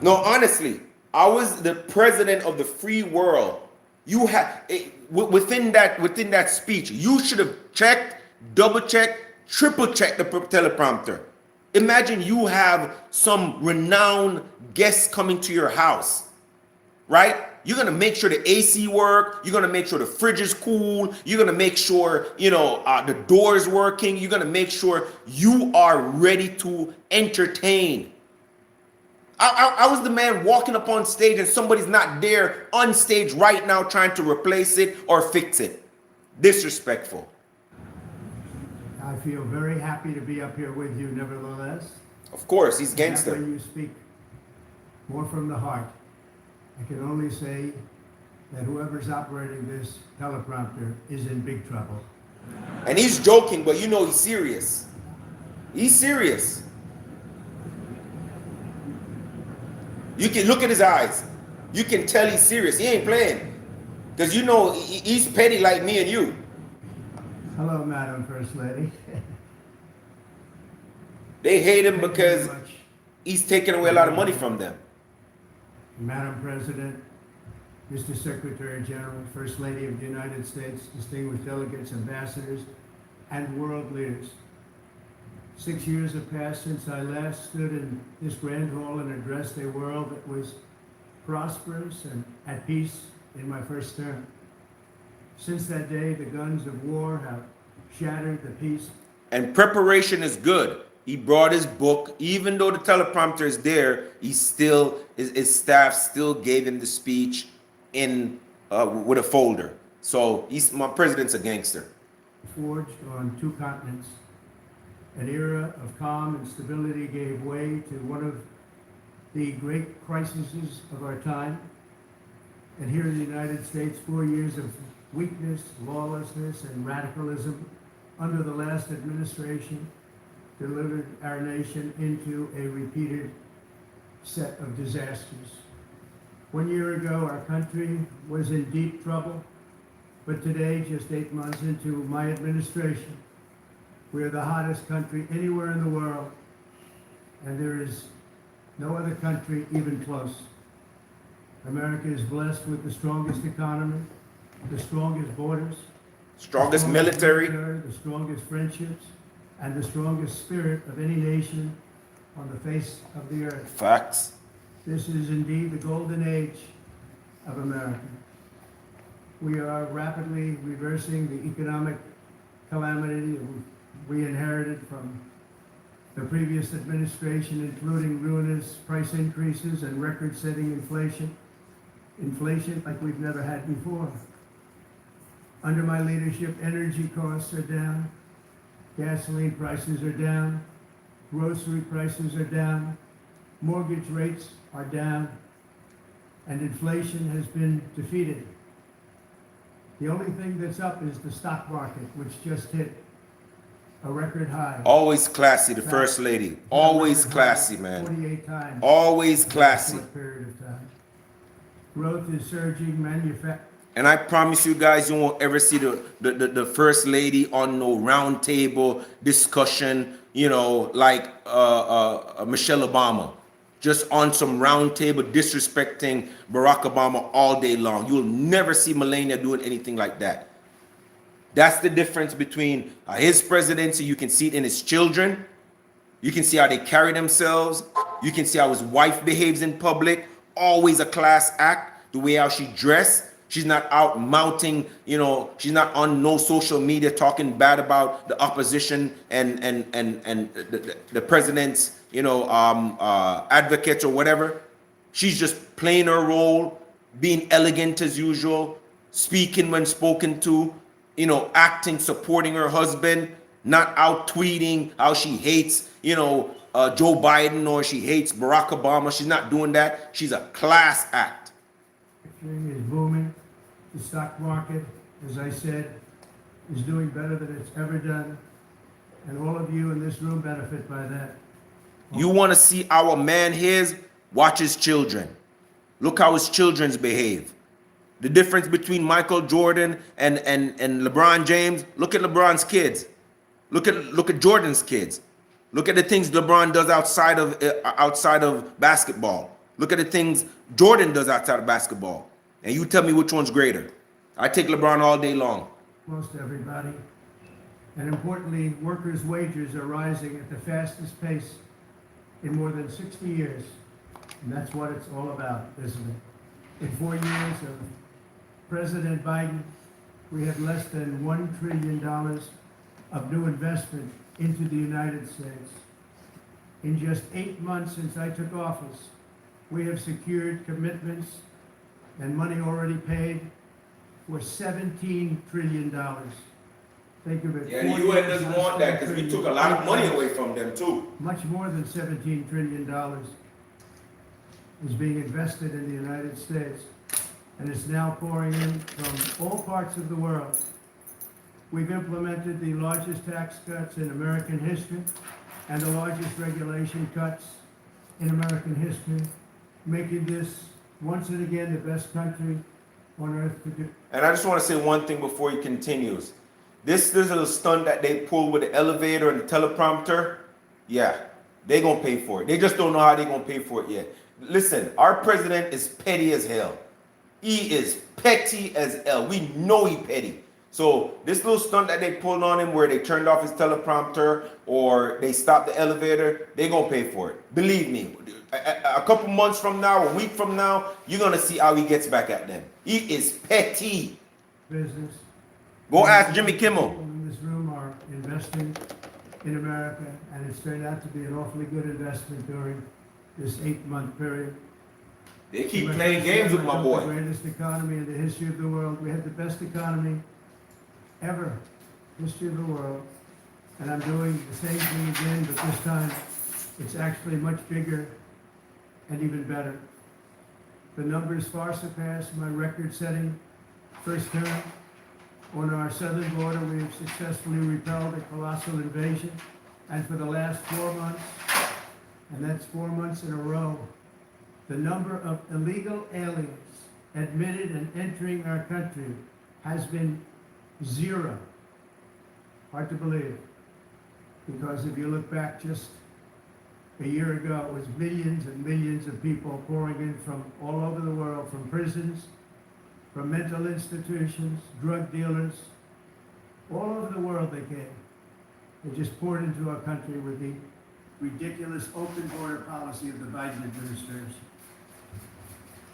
Speaker 4: No, honestly, I was the president of the free world. You had within that speech, you should have checked, double checked, triple checked the teleprompter. Imagine you have some renowned guests coming to your house, right? You're gonna make sure the AC work. You're gonna make sure the fridge is cool. You're gonna make sure the door is working. You're gonna make sure you are ready to entertain. I was the man walking up on stage and somebody's not there on stage right now trying to replace it or fix it. Disrespectful.
Speaker 3: I feel very happy to be up here with you nevertheless.
Speaker 4: Of course, he's
Speaker 3: That
Speaker 4: gangster.
Speaker 3: when you speak more from the heart, I can only say that whoever's operating this teleprompter is in big trouble.
Speaker 4: And he's joking, but you know he's serious. He's serious. You can look at his eyes. You can tell he's serious. He ain't playing. Because you know he's petty like me and you.
Speaker 3: Hello, Madam First Lady.
Speaker 4: They hate him
Speaker 3: Thank you
Speaker 4: because
Speaker 3: very much.
Speaker 4: he's taking away a lot of money from them.
Speaker 3: Madam President, Mr. Secretary General, First Lady of the United States, distinguished delegates, ambassadors, and world leaders. 6 years have passed since I last stood in this grand hall and addressed a world that was prosperous and at peace in my first term. Since that day, the guns of war have shattered the peace.
Speaker 4: And preparation is good. He brought his book, even though the teleprompter is there. He still his staff still gave him the speech in with a folder. So my president's a gangster.
Speaker 3: Forged on two continents. An era of calm and stability gave way to one of the great crises of our time. And here in the United States, 4 years of weakness, lawlessness, and radicalism under the last administration delivered our nation into a repeated set of disasters. 1 year ago, our country was in deep trouble, but today, just 8 months into my administration, we are the hottest country anywhere in the world, and there is no other country even close. America is blessed with the strongest economy, the strongest borders,
Speaker 4: Strongest
Speaker 3: the
Speaker 4: military.
Speaker 3: the strongest friendships, and the strongest spirit of any nation on the face of the earth.
Speaker 4: Facts.
Speaker 3: This is indeed the golden age of America. We are rapidly reversing the economic calamity that we inherited from the previous administration, including ruinous price increases and record-setting inflation. Inflation like we've never had before. Under my leadership, energy costs are down, gasoline prices are down, grocery prices are down, mortgage rates are down, and inflation has been defeated. The only thing that's up is the stock market, which just hit a record high.
Speaker 4: Always classy, the first lady. Always classy, man.
Speaker 3: 48 times.
Speaker 4: Always
Speaker 3: in a
Speaker 4: classy.
Speaker 3: short period of time. Growth is surging, manufacturing.
Speaker 4: And I promise you guys, you won't ever see the first lady on no round table discussion, like Michelle Obama. Just on some round table disrespecting Barack Obama all day long. You'll never see Melania doing anything like that. That's the difference between his presidency. You can see it in his children. You can see how they carry themselves. You can see how his wife behaves in public. Always a class act. the way how she dressed. She's not out mouting, you know, she's not on no social media talking bad about the opposition and the president's, you know, advocates or whatever. She's just playing her role, being elegant as usual, speaking when spoken to, you know, acting, supporting her husband, not out tweeting how she hates, you know, Joe Biden or she hates Barack Obama. She's not doing that. She's a class act.
Speaker 3: Manufacturing is booming. The stock market, as I said, is doing better than it's ever done. And all of you in this room benefit by that.
Speaker 4: You want to see our man his? Watch his children. Look how his children's behave. The difference between Michael Jordan and LeBron James. Look at LeBron's kids. Look at Jordan's kids. Look at the things LeBron does outside of basketball. Look at the things Jordan does outside of basketball. And you tell me which one's greater. I take LeBron all day long.
Speaker 3: Most everybody. And importantly, workers' wages are rising at the fastest pace in more than 60 years. And that's what it's all about, isn't it? In 4 years of President Biden, we have less than $1 trillion of new investment into the United States. In just 8 months since I took office, we have secured commitments and money already paid for $17 trillion. Think of it.
Speaker 4: Yeah, the UN doesn't want that because we took a lot of money away from them too.
Speaker 3: Much more than $17 trillion is being invested in the United States, and it's now pouring in from all parts of the world. We've implemented the largest tax cuts in American history and the largest regulation cuts in American history, making this once and again the best country on earth to do.
Speaker 4: And I just want to say one thing before he continues. This little stunt that they pulled with the elevator and the teleprompter, yeah, they're going to pay for it. They just don't know how they're going to pay for it yet. Listen, our president is petty as hell. He is petty as hell. We know he petty. So this little stunt that they pulled on him where they turned off his teleprompter or they stopped the elevator, they're going to pay for it. Believe me, a couple months from now, a week from now, you're going to see how he gets back at them. He is petty.
Speaker 3: Business.
Speaker 4: Go ask Jimmy Kimmel.
Speaker 3: People in this room are investing in America, and it's turned out to be an awfully good investment during this 8-month period.
Speaker 4: They keep playing games with my boy.
Speaker 3: The greatest economy in the history of the world. We had the best economy ever, history of the world. And I'm doing the same thing again, but this time it's actually much bigger and even better. The numbers far surpass my record-setting first term. On our southern border, we have successfully repelled a colossal invasion. And for the last 4 months, and that's 4 months in a row, the number of illegal aliens admitted and entering our country has been 0. Hard to believe. Because if you look back just a year ago, it was millions and millions of people pouring in from all over the world, from prisons, from mental institutions, drug dealers, all over the world they came. They just poured into our country with the ridiculous open border policy of the Biden administration.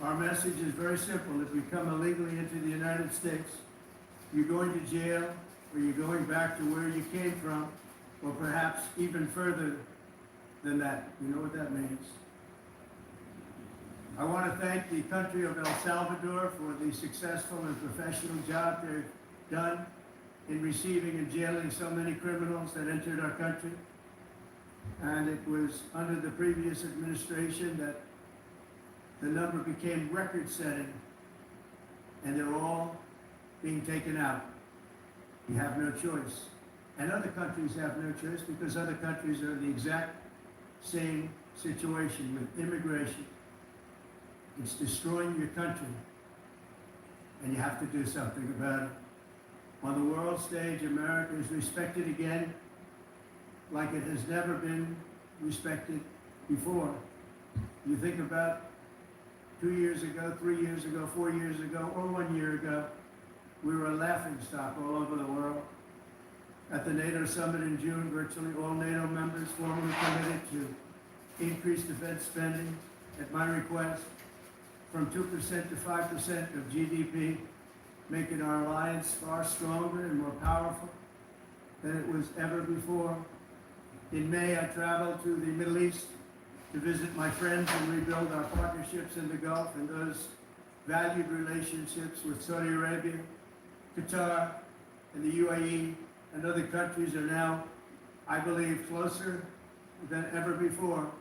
Speaker 3: Our message is very simple. If you come illegally into the United States, you're going to jail, or you're going back to where you came from, or perhaps even further than that. You know what that means. I want to thank the country of El Salvador for the successful and professional job they've done in receiving and jailing so many criminals that entered our country. And it was under the previous administration that the number became record-setting, and they're all being taken out. We have no choice. And other countries have no choice because other countries are in the exact same situation with immigration. It's destroying your country, and you have to do something about it. On the world stage, America is respected again like it has never been respected before. You think about 2 years ago, 3 years ago, 4 years ago, or 1 year ago, we were a laughingstock all over the world. At the NATO summit in June, virtually all NATO members formally committed to increase defense spending at my request from 2% to 5% of GDP, making our alliance far stronger and more powerful than it was ever before. In May, I traveled to the Middle East to visit my friends and rebuild our partnerships in the Gulf, and those valued relationships with Saudi Arabia, Qatar, and the UAE and other countries are now, I believe, closer than ever before.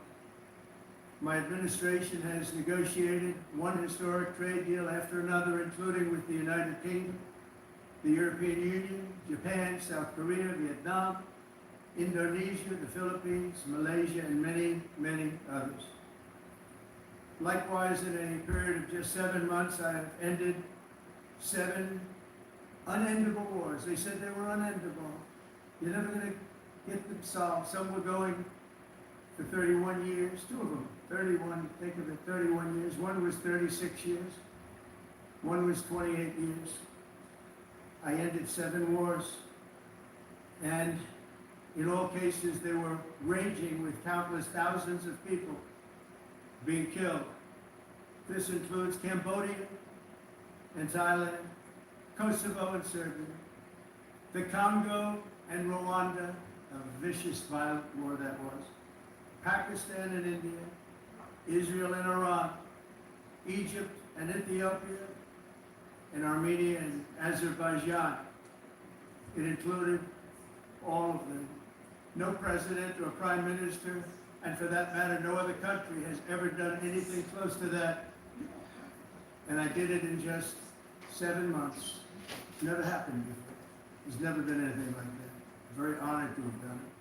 Speaker 3: My administration has negotiated one historic trade deal after another, including with the United Kingdom, the European Union, Japan, South Korea, Vietnam, Indonesia, the Philippines, Malaysia, and many, many others. Likewise, in a period of just 7 months, I have ended 7 unendable wars. They said they were unendable. You're never going to get them solved. Some were going for 31 years, 2 of them, 31, think of it, 31 years. One was 36 years. One was 28 years. I ended 7 wars. And in all cases, they were raging with countless thousands of people being killed. This includes Cambodia and Thailand, Kosovo and Serbia, the Congo and Rwanda, a vicious, violent war that was, Pakistan and India, Israel and Iran, Egypt and Ethiopia, and Armenia and Azerbaijan. It included all of them. No president or prime minister, and for that matter, no other country has ever done anything close to that. And I did it in just 7 months. Never happened before. There's never been anything like that. I'm very honored to have done it.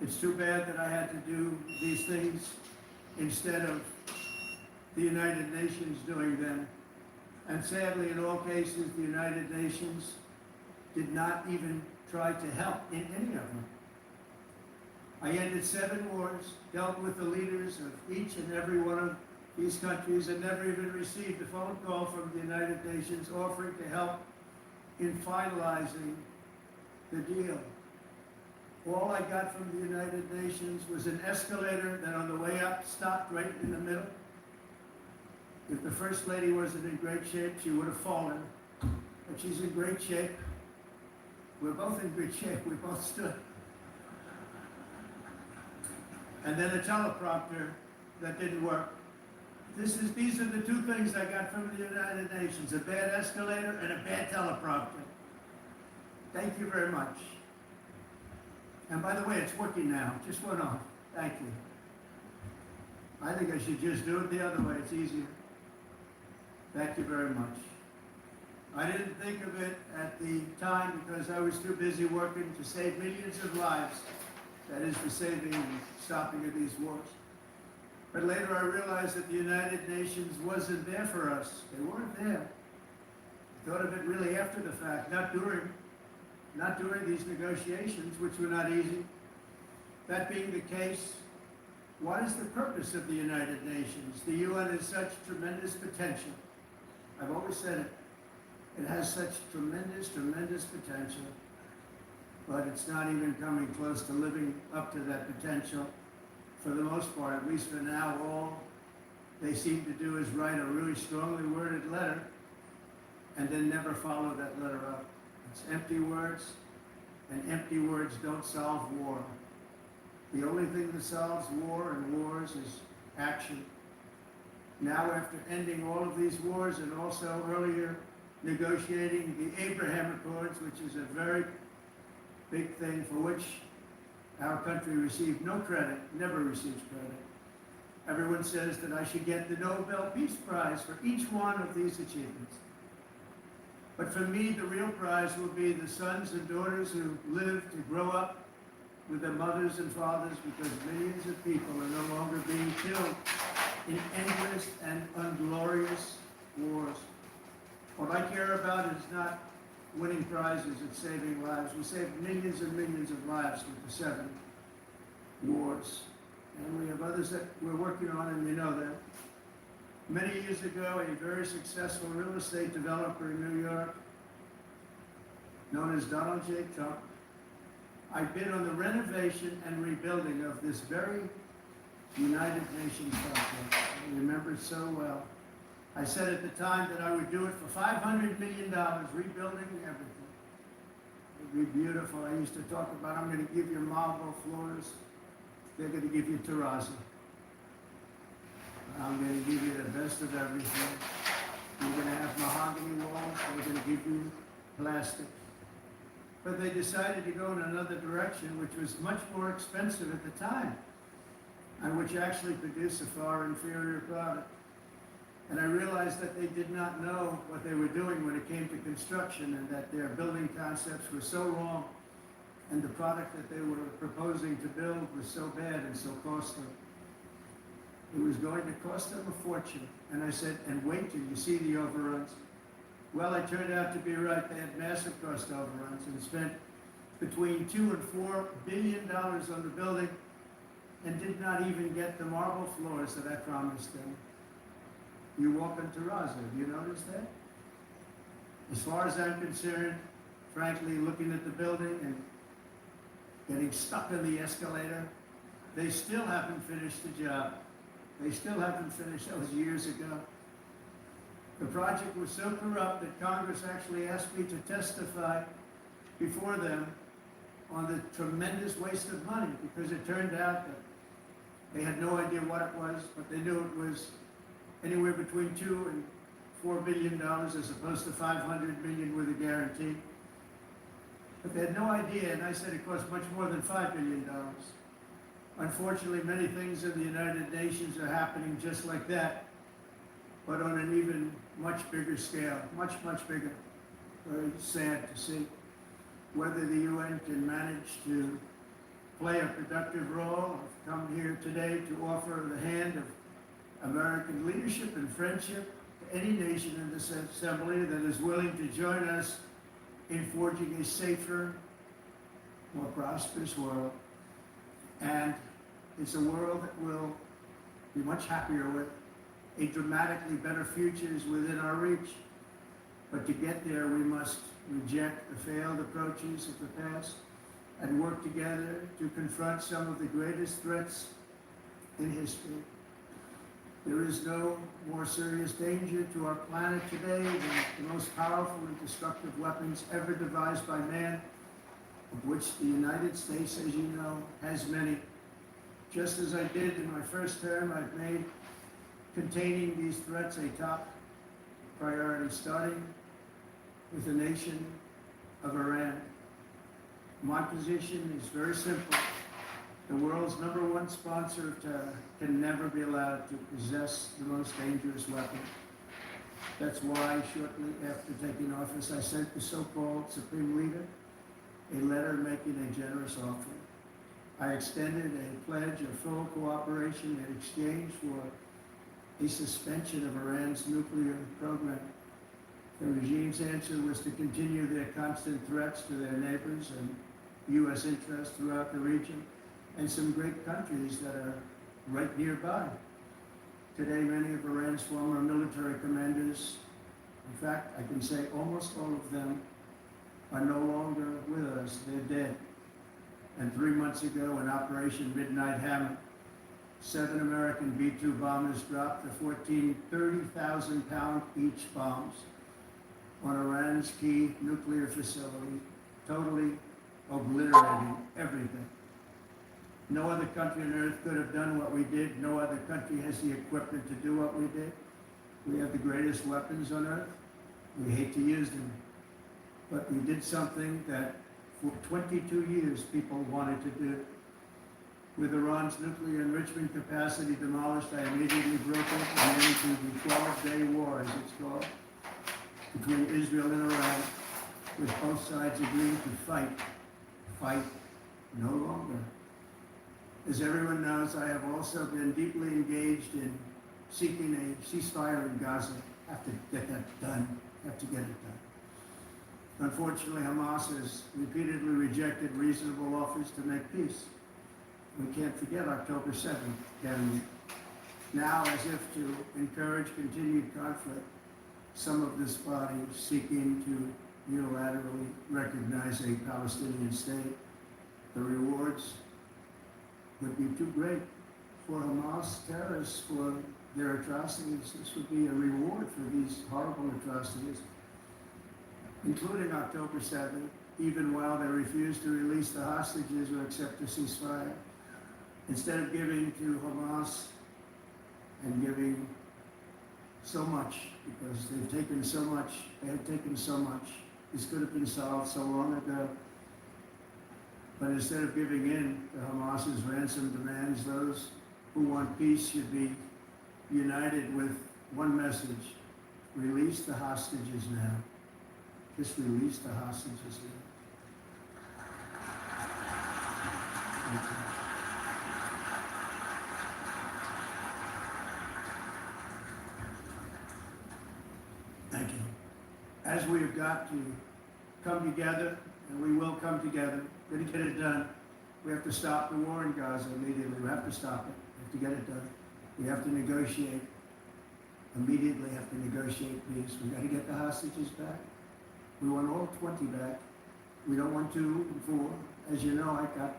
Speaker 3: It's too bad that I had to do these things instead of the United Nations doing them. And sadly, in all cases, the United Nations did not even try to help in any of them. I ended 7 wars, dealt with the leaders of each and every one of these countries, and never even received a phone call from the United Nations offering to help in finalizing the deal. All I got from the United Nations was an escalator that on the way up stopped right in the middle. If the First Lady wasn't in great shape, she would have fallen. But she's in great shape. We're both in good shape. We both stood. And then a teleprompter that didn't work. These are the 2 things I got from the United Nations, a bad escalator and a bad teleprompter. Thank you very much. And by the way, it's working now. Just went on. Thank you. I think I should just do it the other way. It's easier. Thank you very much. I didn't think of it at the time because I was too busy working to save millions of lives. That is, the saving and stopping of these wars. But later I realized that the United Nations wasn't there for us. They weren't there. I thought of it really after the fact, not during these negotiations, which were not easy. That being the case, what is the purpose of the United Nations? The UN has such tremendous potential. I've always said it. It has such tremendous, tremendous potential, but it's not even coming close to living up to that potential. For the most part, at least for now, all they seem to do is write a really strongly worded letter and then never follow that letter up. It's empty words, and empty words don't solve war. The only thing that solves war and wars is action. Now, after ending all of these wars and also earlier negotiating the Abraham Accords, which is a very big thing for which our country received no credit, never receives credit. Everyone says that I should get the Nobel Peace Prize for each one of these achievements. But for me, the real prize will be the sons and daughters who live to grow up with their mothers and fathers, because millions of people are no longer being killed in endless and unglorious wars. What I care about is not winning prizes, it's saving lives. We saved millions and millions of lives with the 7 wars. And we have others that we're working on, and you know that. Many years ago, a very successful real estate developer in New York, known as Donald J. Trump, I bid on the renovation and rebuilding of this very United Nations project. I remember it so well. I said at the time that I would do it for $500 million, rebuilding everything. It'd be beautiful. I used to talk about, I'm going to give you marble floors. They're going to give you terrazzo. I'm going to give you the best of everything. You're going to have mahogany walls. They're going to give you plastic. But they decided to go in another direction, which was much more expensive at the time, and which actually produced a far inferior product. And I realized that they did not know what they were doing when it came to construction, and that their building concepts were so wrong, and the product that they were proposing to build was so bad and so costly. It was going to cost them a fortune. And I said, and wait till you see the overruns. Well, I turned out to be right. They had massive cost overruns and spent between $2 and $4 billion on the building and did not even get the marble floors that I promised them. You walk in terrazzo, have you noticed that? As far as I'm concerned, frankly, looking at the building and getting stuck in the escalator, they still haven't finished the job. They still haven't finished. That was years ago. The project was so corrupt that Congress actually asked me to testify before them on the tremendous waste of money, because it turned out that they had no idea what it was, but they knew it was anywhere between $2 and $4 billion as opposed to $500 million with a guarantee. But they had no idea, and I said it cost much more than $5 billion. Unfortunately, many things in the United Nations are happening just like that, but on an even much bigger scale, much, much bigger. Very sad to see. Whether the UN can manage to play a productive role, I've come here today to offer the hand of American leadership and friendship to any nation in this assembly that is willing to join us in forging a safer, more prosperous world. And it's a world that we'll be much happier with. A dramatically better future is within our reach. But to get there, we must reject the failed approaches of the past and work together to confront some of the greatest threats in history. There is no more serious danger to our planet today than the most powerful and destructive weapons ever devised by man, of which the United States, as you know, has many. Just as I did in my first term, I've made containing these threats a top priority, starting with the nation of Iran. My position is very simple. The world's #1 sponsor of terror can never be allowed to possess the most dangerous weapon. That's why shortly after taking office, I sent the so-called Supreme Leader a letter making a generous offering. I extended a pledge of full cooperation in exchange for a suspension of Iran's nuclear program. The regime's answer was to continue their constant threats to their neighbors and U.S. interests throughout the region, and some great countries that are right nearby. Today, many of Iran's former military commanders, in fact, I can say almost all of them, are no longer with us. They're dead. And 3 months ago, in Operation Midnight Hammer, 7 American B-2 bombers dropped the 14 30,000-pound each bombs on Iran's key nuclear facility, totally obliterating everything. No other country on earth could have done what we did. No other country has the equipment to do what we did. We have the greatest weapons on earth. We hate to use them. But we did something that for 22 years people wanted to do. With Iran's nuclear enrichment capacity demolished, I immediately broke up and into the 12-day war, as it's called, between Israel and Iran, with both sides agreeing to fight no longer. As everyone knows, I have also been deeply engaged in seeking a ceasefire in Gaza. Have to get that done. Have to get it done. Unfortunately, Hamas has repeatedly rejected reasonable offers to make peace. We can't forget October 7th, can we? Now, as if to encourage continued conflict, some of this body is seeking to unilaterally recognize a Palestinian state. The rewards would be too great for Hamas terrorists for their atrocities. This would be a reward for these horrible atrocities, including October 7th, even while they refuse to release the hostages or accept a ceasefire. Instead of giving to Hamas and giving so much, because they've taken so much, they had taken so much. This could have been solved so long ago. But instead of giving in to Hamas's ransom demands, those who want peace should be united with one message: release the hostages now. Just release the hostages now. Thank you. Thank you. As we have got to come together, and we will come together, we're going to get it done. We have to stop the war in Gaza immediately. We have to stop it. We have to get it done. We have to negotiate. Immediately have to negotiate peace. We got to get the hostages back. We want all 20 back. We don't want 2 and 4. As you know, I got,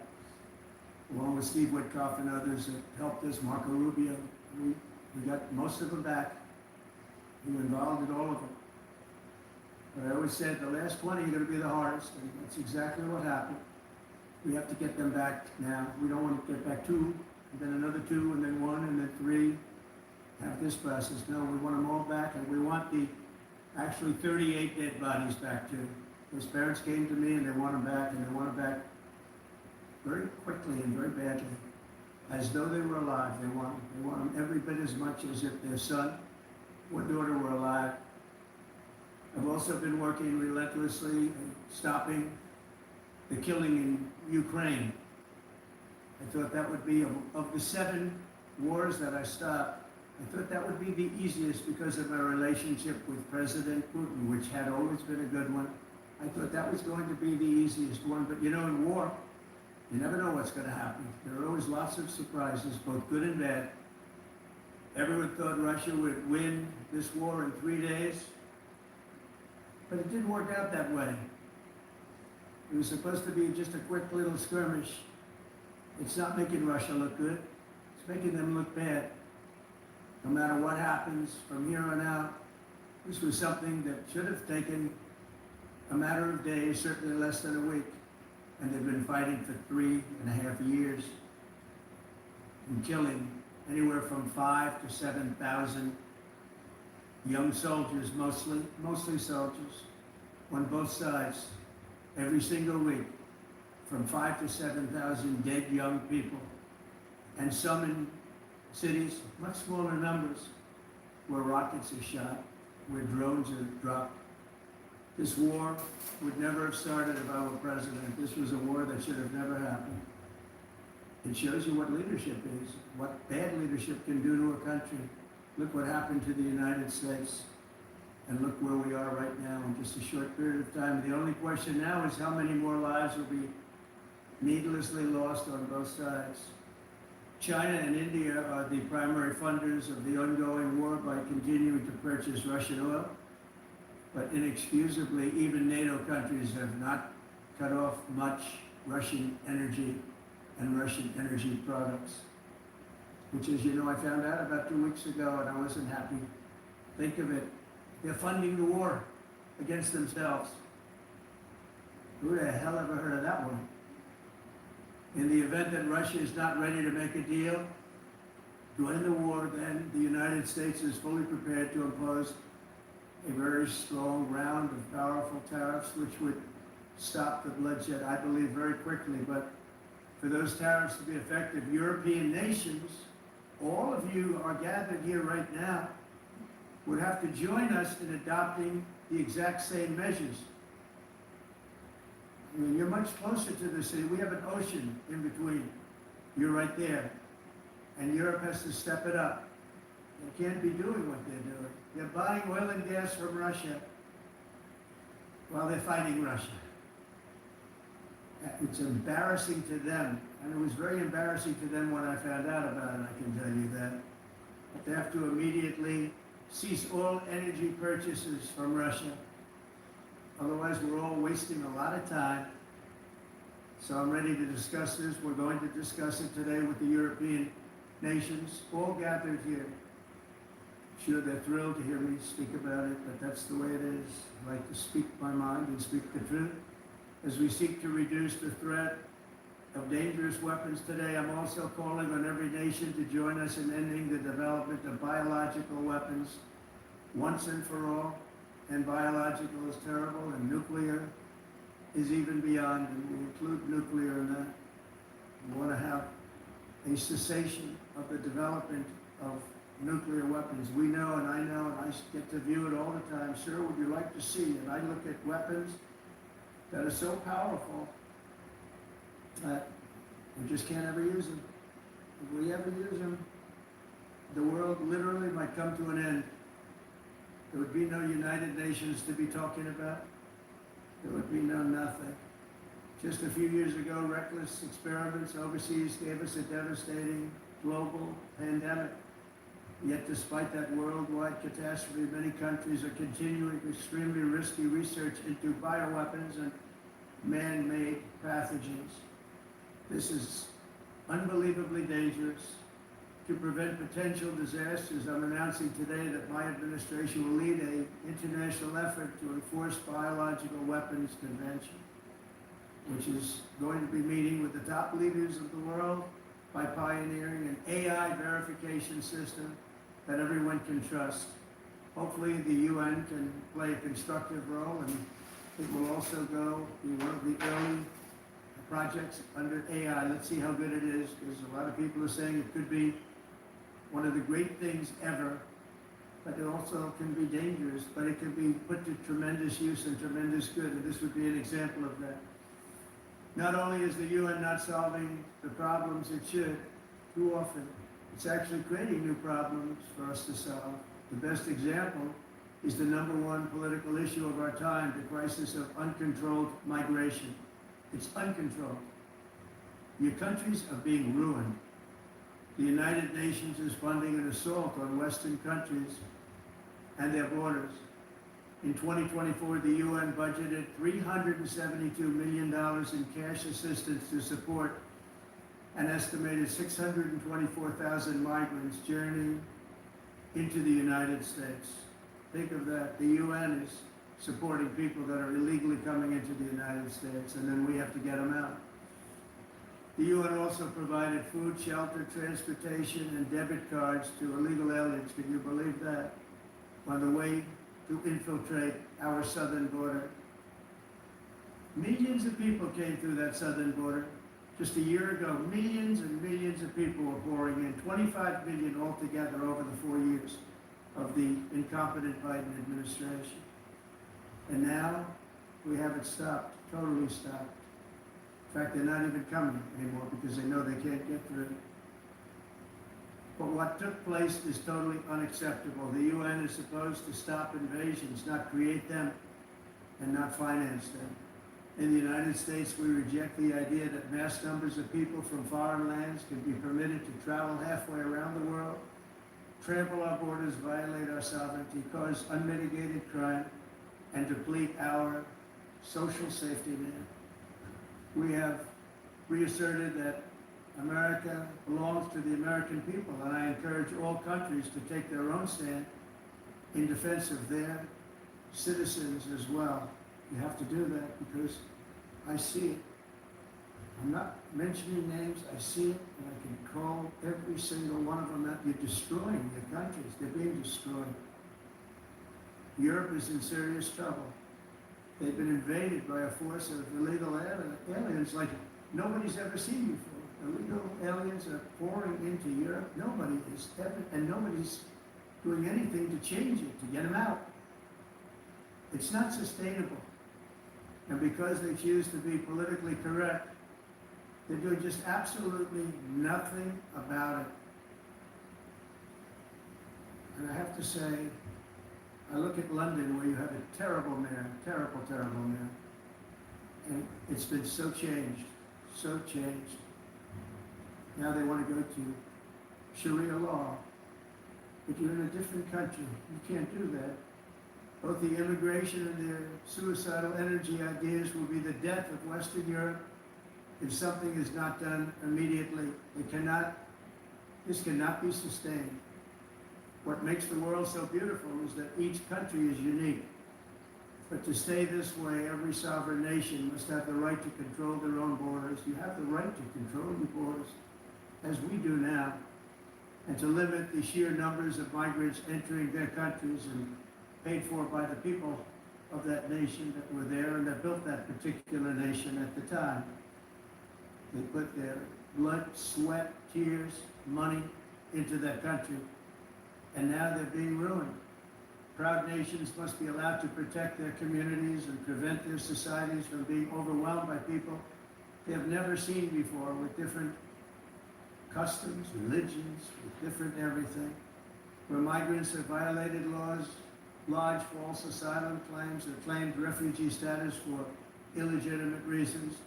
Speaker 3: along with Steve Witkoff and others that helped us, Marco Rubio, we got most of them back. We were involved in all of them. But I always said the last 20 are going to be the hardest, and that's exactly what happened. We have to get them back now. We don't want to get back 2, and then another 2, and then 1, and then 3. Have this process. No, we want them all back, and we want the actually 38 dead bodies back too. His parents came to me and they want them back, and they want them back very quickly and very badly, as though they were alive. They want them every bit as much as if their son or daughter were alive. I've also been working relentlessly stopping the killing in Ukraine. I thought that would be, of the 7 wars that I stopped, I thought that would be the easiest because of my relationship with President Putin, which had always been a good one. I thought that was going to be the easiest one, but you know, in war, you never know what's going to happen. There are always lots of surprises, both good and bad. Everyone thought Russia would win this war in 3 days, but it didn't work out that way. It was supposed to be just a quick little skirmish. It's not making Russia look good. It's making them look bad. No matter what happens from here on out, this was something that should have taken a matter of days, certainly less than a week. And they've been fighting for 3.5 years and killing anywhere from 5,000 to 7,000 young soldiers, mostly soldiers, on both sides, every single week, from 5,000 to 7,000 dead young people, and some in cities, much smaller numbers, where rockets are shot, where drones are dropped. This war would never have started if I were president. This was a war that should have never happened. It shows you what leadership is, what bad leadership can do to a country. Look what happened to the United States, and look where we are right now in just a short period of time. The only question now is how many more lives will be needlessly lost on both sides. China and India are the primary funders of the ongoing war by continuing to purchase Russian oil. But inexcusably, even NATO countries have not cut off much Russian energy and Russian energy products, which, as you know, I found out about 2 weeks ago, and I wasn't happy. Think of it. They're funding the war against themselves. Who the hell ever heard of that one? In the event that Russia is not ready to make a deal to end the war, then the United States is fully prepared to impose a very strong round of powerful tariffs, which would stop the bloodshed, I believe, very quickly. But for those tariffs to be effective, European nations, all of you are gathered here right now, would have to join us in adopting the exact same measures. I mean, you're much closer to the city. We have an ocean in between. You're right there. And Europe has to step it up. They can't be doing what they're doing. They're buying oil and gas from Russia while they're fighting Russia. It's embarrassing to them. And it was very embarrassing to them when I found out about it, I can tell you that. But they have to immediately cease all energy purchases from Russia. Otherwise, we're all wasting a lot of time. So I'm ready to discuss this. We're going to discuss it today with the European nations, all gathered here. Sure, they're thrilled to hear me speak about it, but that's the way it is. I like to speak my mind and speak the truth. As we seek to reduce the threat of dangerous weapons today, I'm also calling on every nation to join us in ending the development of biological weapons once and for all. And biological is terrible, and nuclear is even beyond, and we include nuclear in that. We want to have a cessation of the development of nuclear weapons. We know, and I get to view it all the time. Sir, would you like to see? And I look at weapons that are so powerful that we just can't ever use them. If we ever use them, the world literally might come to an end. There would be no United Nations to be talking about. There would be no nothing. Just a few years ago, reckless experiments overseas gave us a devastating global pandemic. Yet despite that worldwide catastrophe, many countries are continuing extremely risky research into bioweapons and man-made pathogens. This is unbelievably dangerous. To prevent potential disasters, I'm announcing today that my administration will lead an international effort to enforce biological weapons convention, which is going to be meeting with the top leaders of the world by pioneering an AI verification system that everyone can trust. Hopefully the UN can play a constructive role, and it will also be one of the early projects under AI. Let's see how good it is, because a lot of people are saying it could be one of the great things ever, but it also can be dangerous, but it can be put to tremendous use and tremendous good, and this would be an example of that. Not only is the UN not solving the problems it should, too often, it's actually creating new problems for us to solve. The best example is the #1 political issue of our time, the crisis of uncontrolled migration. It's uncontrolled. Your countries are being ruined. The United Nations is funding an assault on Western countries and their borders. In 2024, the UN budgeted $372 million in cash assistance to support an estimated 624,000 migrants journeying into the United States. Think of that. The UN is supporting people that are illegally coming into the United States, and then we have to get them out. The UN also provided food, shelter, transportation, and debit cards to illegal aliens. Can you believe that? On the way to infiltrate our southern border. Millions of people came through that southern border. Just a year ago, millions and millions of people were pouring in, 25 million altogether over the 4 years of the incompetent Biden administration. And now we have it stopped, totally stopped. In fact, they're not even coming anymore because they know they can't get through. But what took place is totally unacceptable. The UN is supposed to stop invasions, not create them and not finance them. In the United States, we reject the idea that mass numbers of people from foreign lands can be permitted to travel halfway around the world, trample our borders, violate our sovereignty, cause unmitigated crime, and deplete our social safety net. We have reasserted that America belongs to the American people, and I encourage all countries to take their own stand in defense of their citizens as well. You have to do that because I see it. I'm not mentioning names, I see it, and I can call every single one of them out. You're destroying your countries. They're being destroyed. Europe is in serious trouble. They've been invaded by a force of illegal aliens like nobody's ever seen before. Illegal aliens are pouring into Europe. Nobody is ever, and nobody's doing anything to change it, to get them out. It's not sustainable. And because they choose to be politically correct, they're doing just absolutely nothing about it. And I have to say, I look at London where you have a terrible mayor, terrible mayor. And it's been so changed, so changed. Now they want to go to Sharia law. But you're in a different country. You can't do that. Both the immigration and their suicidal energy ideas will be the death of Western Europe if something is not done immediately. They cannot This cannot be sustained. What makes the world so beautiful is that each country is unique. But to stay this way, every sovereign nation must have the right to control their own borders. You have the right to control your borders, as we do now, and to limit the sheer numbers of migrants entering their countries and paid for by the people of that nation that were there and that built that particular nation at the time. They put their blood, sweat, tears, money into that country, and now they're being ruined. Proud nations must be allowed to protect their communities and prevent their societies from being overwhelmed by people they have never seen before, with different customs, religions, with different everything. Where migrants have violated laws, lodged false asylum claims, or claimed refugee status for illegitimate reasons,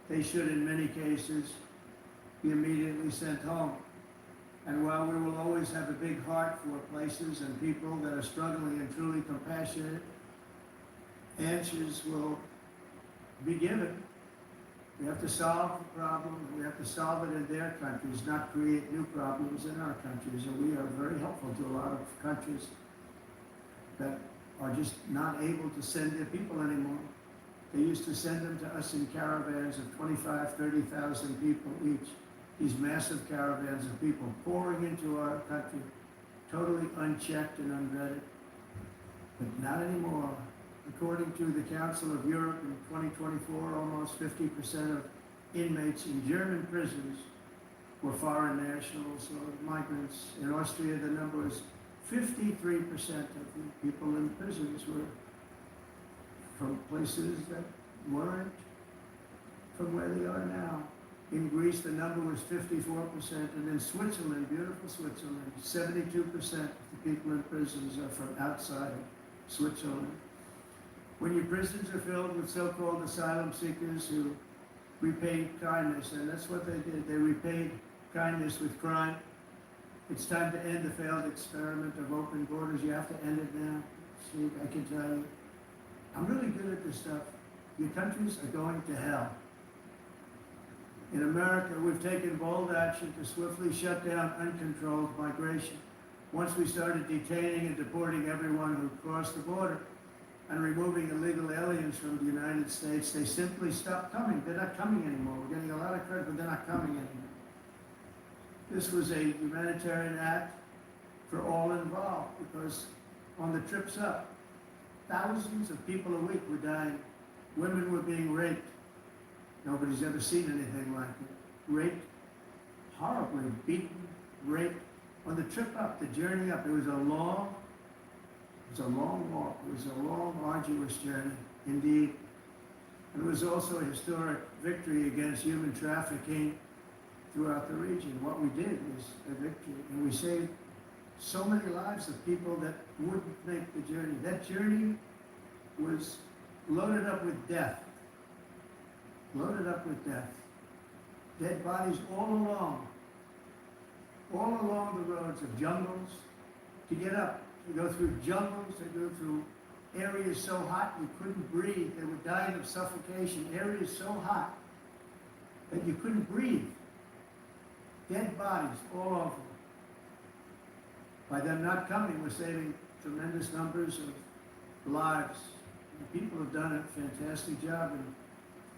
Speaker 3: they should, in many cases, be immediately sent home. And while we will always have a big heart for places and people that are struggling and truly compassionate, answers will be given. We have to solve the problem, and we have to solve it in their countries, not create new problems in our countries. And we are very helpful to a lot of countries that are just not able to send their people anymore. They used to send them to us in caravans of 25, 30,000 people each. These massive caravans of people pouring into our country, totally unchecked and unvetted. But not anymore. According to the Council of Europe in 2024, almost 50% of inmates in German prisons were foreign nationals or migrants. In Austria, the number is 53% of the people in prisons were from places that weren't from where they are now. In Greece, the number was 54%, and in Switzerland, beautiful Switzerland, 72% of the people in prisons are from outside of Switzerland. When your prisons are filled with so-called asylum seekers who repaid kindness, and that's what they did, they repaid kindness with crime. It's time to end the failed experiment of open borders. You have to end it now. See, I can tell you, I'm really good at this stuff. Your countries are going to hell. In America, we've taken bold action to swiftly shut down uncontrolled migration. Once we started detaining and deporting everyone who crossed the border and removing illegal aliens from the United States, they simply stopped coming. They're not coming anymore. We're getting a lot of credit, but they're not coming anymore. This was a humanitarian act for all involved, because on the trips up, thousands of people a week were dying. Women were being raped. Nobody's ever seen anything like it. Raped, horribly beaten, raped. On the trip up, the journey up, it was a long walk. It was a long, arduous journey, indeed. And it was also a historic victory against human trafficking throughout the region. What we did was a victory, and we saved so many lives of people that wouldn't make the journey. That journey was loaded up with death. Loaded up with death. Dead bodies all along the roads of jungles. To get up, to go through jungles, to go through areas so hot you couldn't breathe. They were dying of suffocation. Areas so hot that you couldn't breathe. Dead bodies all over. By them not coming, we're saving tremendous numbers of lives. And people have done a fantastic job in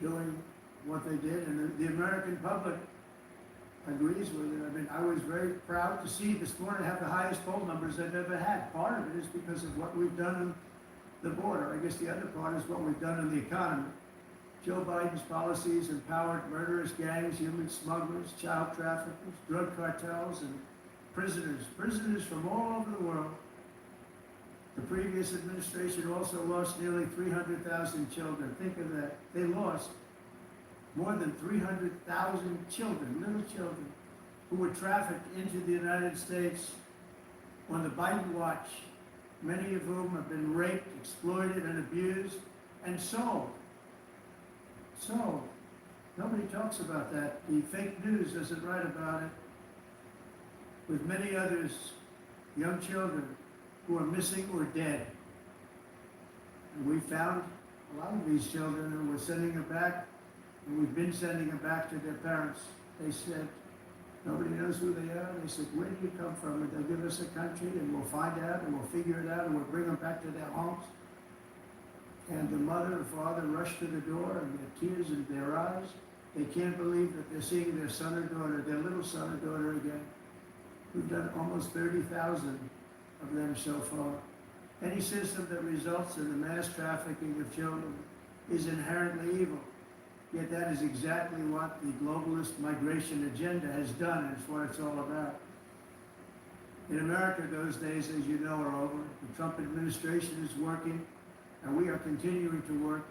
Speaker 3: doing what they did, and the American public agrees with it. I mean, I was very proud to see this morning have the highest poll numbers I've ever had. Part of it is because of what we've done on the border. I guess the other part is what we've done in the economy. Joe Biden's policies empowered murderous gangs, human smugglers, child traffickers, drug cartels, and prisoners from all over the world. The previous administration also lost nearly 300,000 children. Think of that. They lost more than 300,000 children, little children, who were trafficked into the United States on the Biden watch, many of whom have been raped, exploited, and abused, and sold. Sold. Nobody talks about that. The fake news doesn't write about it. With many others, young children who are missing or dead. And we found a lot of these children, and we're sending them back, and we've been sending them back to their parents. They said, Nobody knows who they are. They said, where do you come from? And they'll give us a country and we'll find out and we'll figure it out and we'll bring them back to their homes. And the mother and father rush to the door and there are tears in their eyes. They can't believe that they're seeing their son or daughter, their little son or daughter again. We've done almost 30,000 of them so far. Any system that results in the mass trafficking of children is inherently evil. Yet that is exactly what the globalist migration agenda has done, and it's what it's all about. In America, those days, as you know, are over. The Trump administration is working, and we are continuing to work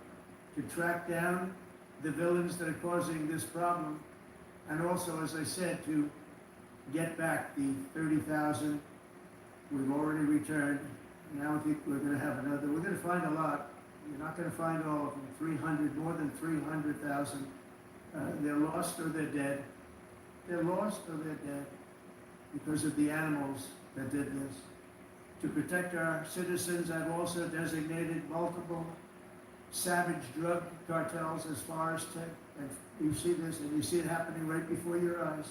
Speaker 3: to track down the villains that are causing this problem, and also, as I said, to get back the 30,000 we've already returned. Now I think we're going to have another. We're going to find a lot. You're not going to find all of them. 300, more than 300,000. They're lost or they're dead. They're lost or they're dead because of the animals that did this. To protect our citizens, I've also designated multiple savage drug cartels as far as tech. And you see this, and you see it happening right before your eyes.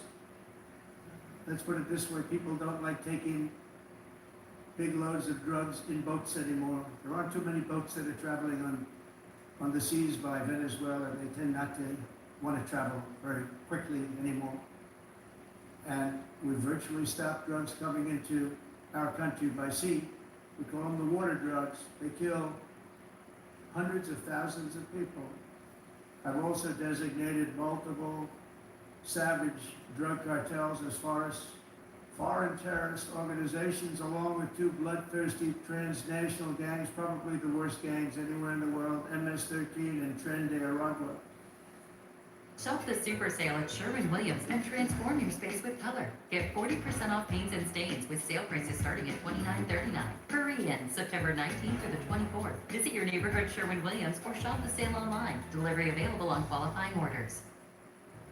Speaker 3: Let's put it this way, people don't like taking big loads of drugs in boats anymore. There aren't too many boats that are traveling on the seas by Venezuela. They tend not to want to travel very quickly anymore. And we virtually stopped drugs coming into our country by sea. We call them the water drugs. They kill hundreds of thousands of people. I've also designated multiple savage drug cartels as far as foreign terrorist organizations, along with two bloodthirsty transnational gangs, probably the worst gangs anywhere in the world, MS-13 and Tren de Aragua.
Speaker 5: Shop the super sale at Sherwin-Williams and transform your space with color. Get 40% off paints and stains with sale prices starting at $29.39. Hurry in September 19th through the 24th. Visit your neighborhood Sherwin-Williams or shop the sale online. Delivery available on qualifying orders.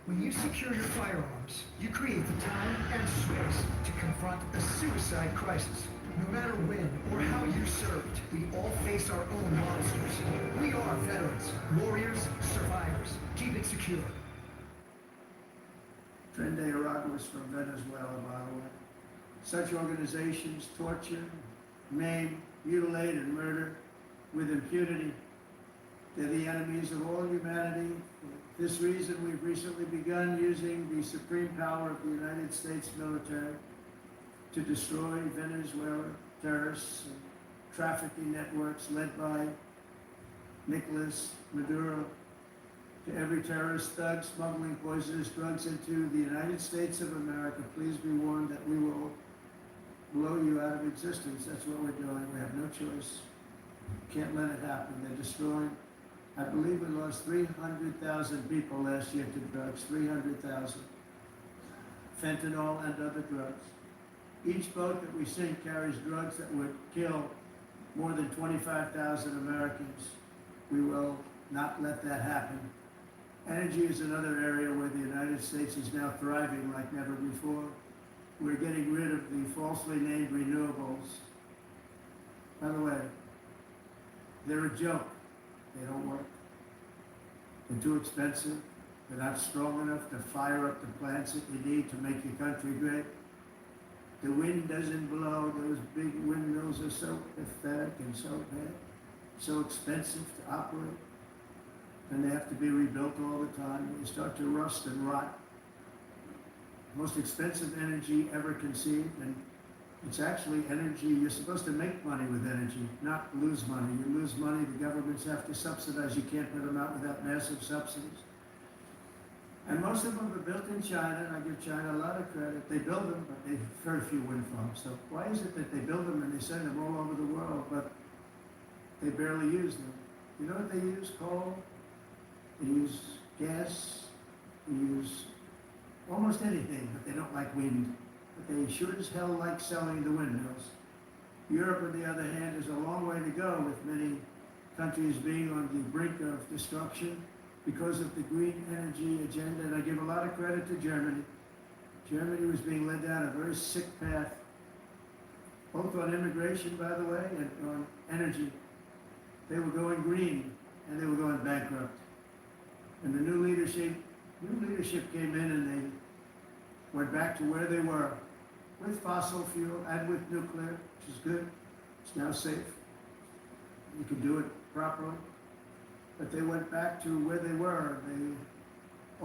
Speaker 6: When you secure your firearms, you create the time and space to confront a suicide crisis. No matter when or how you served, we all face our own monsters. We are veterans, warriors, survivors. Keep it secure.
Speaker 3: Tren de Aragua was from Venezuela, by the way. Such organizations torture, maim, mutilate, and murder with impunity. They're the enemies of all humanity. For this reason, we've recently begun using the supreme power of the United States military to destroy Venezuela terrorists and trafficking networks led by Nicolas Maduro. To every terrorist thug smuggling poisonous drugs into the United States of America, please be warned that we will blow you out of existence. That's what we're doing. We have no choice. Can't let it happen. They're destroying. I believe we lost 300,000 people last year to drugs, 300,000. Fentanyl and other drugs. Each boat that we sink carries drugs that would kill more than 25,000 Americans. We will not let that happen. Energy is another area where the United States is now thriving like never before. We're getting rid of the falsely named renewables. By the way, they're a joke. They don't work. They're too expensive. They're not strong enough to fire up the plants that you need to make your country great. The wind doesn't blow. Those big windmills are so pathetic and so bad, so expensive to operate. And they have to be rebuilt all the time. They start to rust and rot. Most expensive energy ever conceived, and it's actually energy. You're supposed to make money with energy, not lose money. You lose money, the governments have to subsidize. You can't put them out without massive subsidies. And most of them are built in China, and I give China a lot of credit. They build them, but they have very few wind farms. So why is it that they build them and they send them all over the world, but they barely use them? You know what they use? Coal. They use gas. They use almost anything, but they don't like wind. But they sure as hell like selling the windmills. Europe, on the other hand, is a long way to go, with many countries being on the brink of destruction because of the green energy agenda. And I give a lot of credit to Germany. Germany was being led down a very sick path, both on immigration, by the way, and on energy. They were going green, and they were going bankrupt. And the new leadership came in, and they went back to where they were with fossil fuel and with nuclear, which is good. It's now safe. You can do it properly. But they went back to where they were. They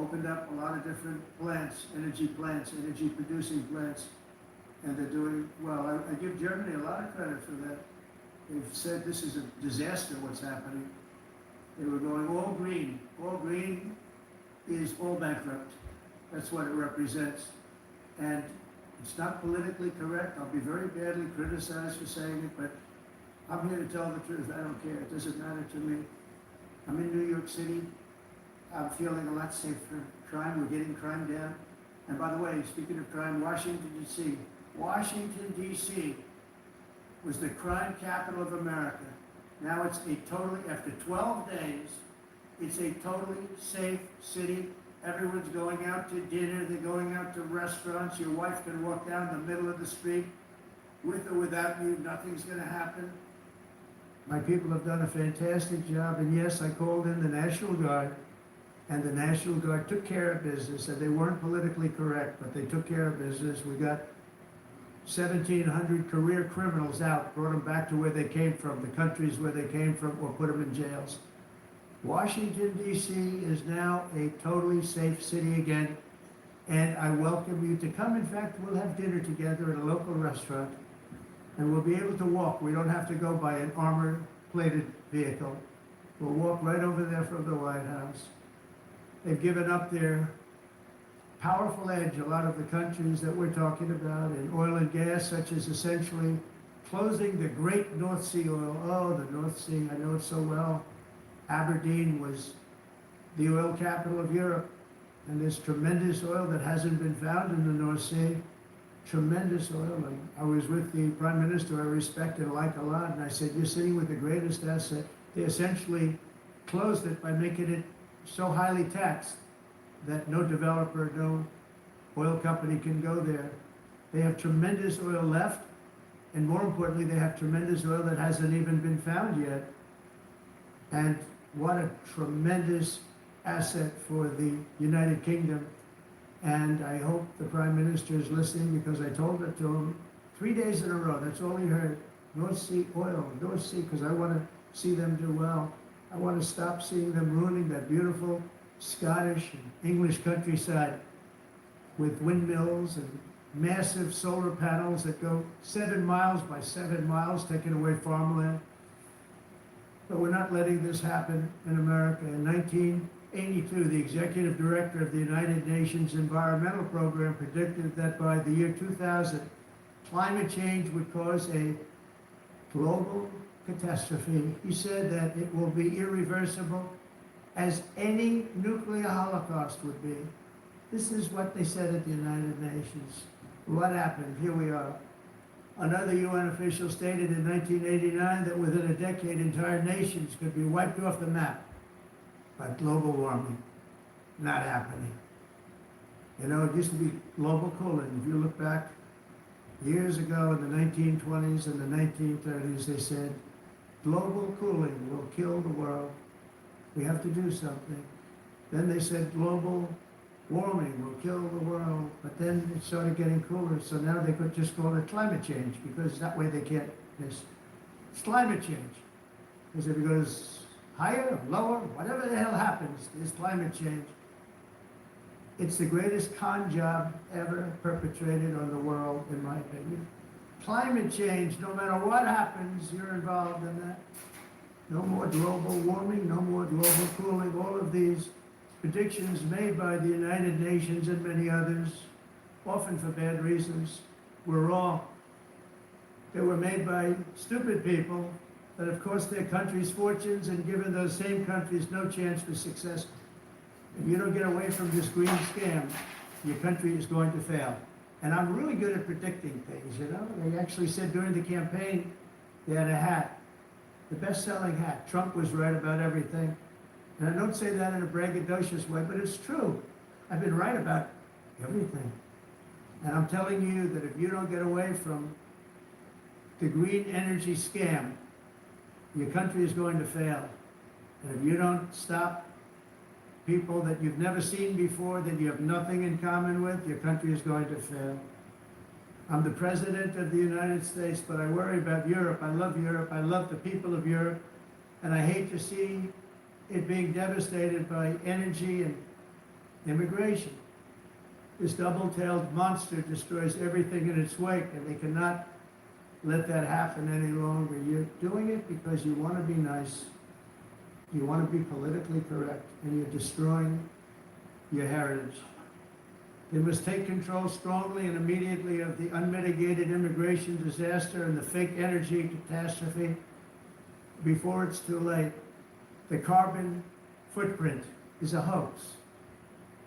Speaker 3: opened up a lot of different plants, energy producing plants, and they're doing well. I give Germany a lot of credit for that. They've said this is a disaster what's happening. They were going all green. All green is all bankrupt. That's what it represents. And it's not politically correct. I'll be very badly criticized for saying it, but I'm here to tell the truth. I don't care. It doesn't matter to me. I'm in New York City. I'm feeling a lot safer. Crime, we're getting crime down. And by the way, speaking of crime, Washington, D.C. Washington, D.C. was the crime capital of America. Now it's a totally, after 12 days, it's a totally safe city. Everyone's going out to dinner, they're going out to restaurants. Your wife can walk down the middle of the street with or without you, nothing's gonna happen. My people have done a fantastic job, and yes, I called in the National Guard, and the National Guard took care of business, and they weren't politically correct, but they took care of business. We got 1,700 career criminals out, brought them back to where they came from, the countries where they came from, or put them in jails. Washington, D.C. is now a totally safe city again, and I welcome you to come. In fact, we'll have dinner together at a local restaurant, and we'll be able to walk. We don't have to go by an armor-plated vehicle. We'll walk right over there from the White House. They've given up their powerful edge, a lot of the countries that we're talking about, in oil and gas, such as essentially closing the great North Sea oil. Oh, the North Sea, I know it so well. Aberdeen was the oil capital of Europe, and there's tremendous oil that hasn't been found in the North Sea. Tremendous oil. And I was with the Prime Minister I respect and like a lot, and I said, you're sitting with the greatest asset. They essentially closed it by making it so highly taxed that no developer, no oil company can go there. They have tremendous oil left, and more importantly, they have tremendous oil that hasn't even been found yet. And what a tremendous asset for the United Kingdom. And I hope the Prime Minister is listening, because I told it to him 3 days in a row. That's all he heard. North Sea oil, North Sea, because I want to see them do well. I want to stop seeing them ruining that beautiful Scottish and English countryside with windmills and massive solar panels that go 7 miles by 7 miles, taking away farmland. But we're not letting this happen in America. In 1982, the executive director of the United Nations Environmental Program predicted that by the year 2000, climate change would cause a global catastrophe. He said that it will be irreversible, as any nuclear holocaust would be. This is what they said at the United Nations. What happened? Here we are. Another UN official stated in 1989 that within a decade, entire nations could be wiped off the map by global warming. Not happening. You know, it used to be global cooling. If you look back years ago in the 1920s and the 1930s, they said, global cooling will kill the world. We have to do something. Then they said global warming will kill the world, but then it started getting cooler, so now they could just call it climate change, because that way they can't miss. It's climate change. Because if it goes higher, lower, whatever the hell happens, is climate change. It's the greatest con job ever perpetrated on the world, in my opinion. Climate change, no matter what happens, you're involved in that. No more global warming, no more global cooling. All of these predictions made by the United Nations and many others, often for bad reasons, were wrong. They were made by stupid people that have cost their countries fortunes and given those same countries no chance for success. If you don't get away from this green scam, your country is going to fail. And I'm really good at predicting things, you know. They actually said during the campaign, they had a hat, the best-selling hat. Trump was right about everything. And I don't say that in a braggadocious way, but it's true. I've been right about everything. And I'm telling you that if you don't get away from the green energy scam, your country is going to fail. And if you don't stop people that you've never seen before, that you have nothing in common with, your country is going to fail. I'm the president of the United States, but I worry about Europe. I love Europe. I love the people of Europe. And I hate to see it being devastated by energy and immigration. This double-tailed monster destroys everything in its wake, and they cannot let that happen any longer. You're doing it because you want to be nice. You want to be politically correct, and you're destroying your heritage. They must take control strongly and immediately of the unmitigated immigration disaster and the fake energy catastrophe before it's too late. The carbon footprint is a hoax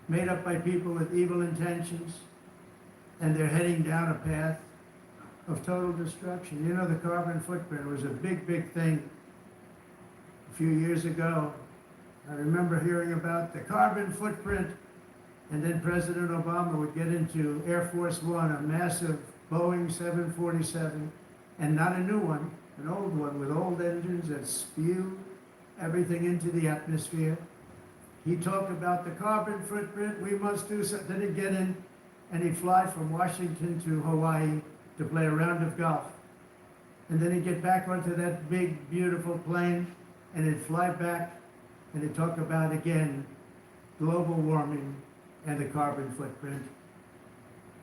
Speaker 3: made up by people with evil intentions, and they're heading down a path of total destruction. You know, the carbon footprint was a big, big thing a few years ago. I remember hearing about the carbon footprint, and then President Obama would get into Air Force One, a massive Boeing 747, and not a new one, an old one with old engines that spew everything into the atmosphere. He talked about the carbon footprint, we must do something. Then he'd get in and he'd fly from Washington to Hawaii to play a round of golf. And then he'd get back onto that big, beautiful plane and he'd fly back and he'd talk about, again, global warming and the carbon footprint.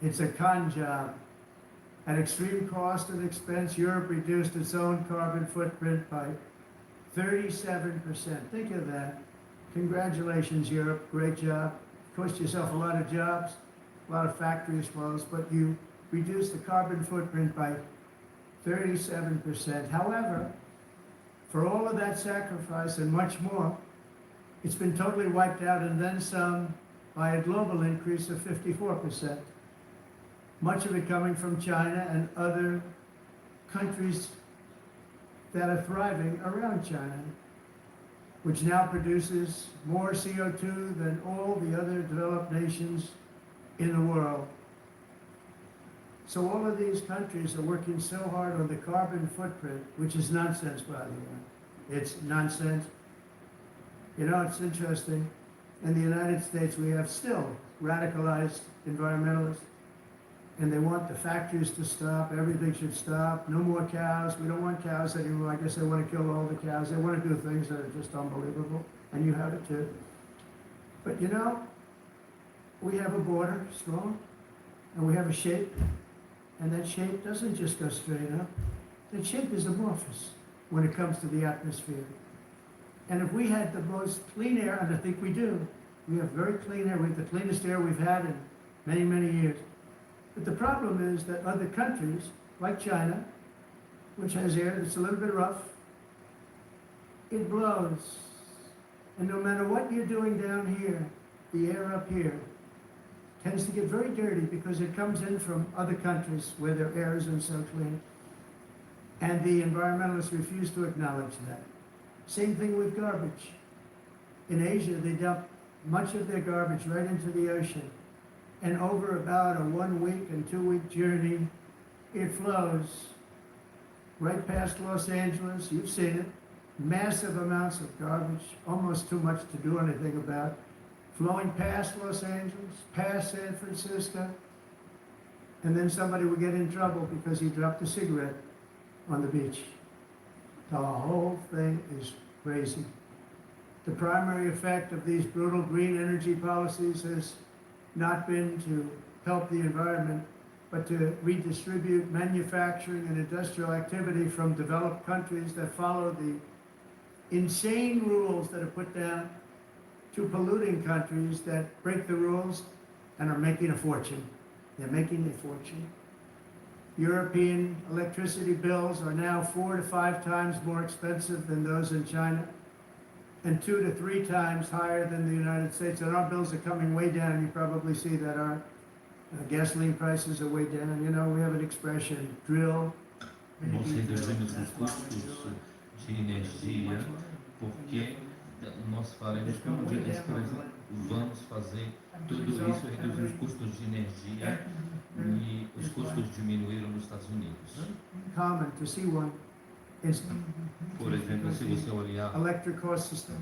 Speaker 3: It's a con job. At extreme cost and expense, Europe reduced its own carbon footprint by 37%. Think of that. Congratulations, Europe. Great job. Cost yourself a lot of jobs, a lot of factories closed, but you reduced the carbon footprint by 37%. However, for all of that sacrifice and much more, it's been totally wiped out and then some by a global increase of 54%. Much of it coming from China and other countries that are thriving around China, which now produces more CO2 than all the other developed nations in the world. So all of these countries are working so hard on the carbon footprint, which is nonsense, by the way. It's nonsense. You know, it's interesting. In the United States, we have still radicalized environmentalists, and they want the factories to stop, everything should stop, no more cows, we don't want cows anymore. I guess they want to kill all the cows. They want to do things that are just unbelievable, and you have it too. But you know, we have a border, strong, and we have a shape, and that shape doesn't just go straight up. That shape is amorphous when it comes to the atmosphere. And if we had the most clean air, and I think we do, we have very clean air, we have the cleanest air we've had in many, many years. But the problem is that other countries, like China, which has air that's a little bit rough, it blows. And no matter what you're doing down here, the air up here tends to get very dirty because it comes in from other countries where their air isn't so clean. And the environmentalists refuse to acknowledge that. Same thing with garbage. In Asia, they dump much of their garbage right into the ocean. And over about a 1 week and 2 week journey, it flows right past Los Angeles. You've seen it. Massive amounts of garbage, almost too much to do anything about. Flowing past Los Angeles, past San Francisco. And then somebody will get in trouble because he dropped a cigarette on the beach. The whole thing is crazy. The primary effect of these brutal green energy policies has not been to help the environment, but to redistribute manufacturing and industrial activity from developed countries that follow the insane rules that are put down to polluting countries that break the rules and are making a fortune. They're making a fortune. European electricity bills are now 4 to 5 times more expensive than those in China, and 2 to 3 times higher than the United States. And our bills are coming way down. You probably see that our gasoline prices are way down. You know, we have an expression, drill.
Speaker 7: Nós reduzimos os custos de energia porque nós faremos, como eles, por exemplo, vamos fazer tudo isso, reduzir os custos de energia e os custos diminuíram nos Estados Unidos.
Speaker 3: Common to see one is
Speaker 7: Por exemplo, se você olhar
Speaker 3: electric cost system.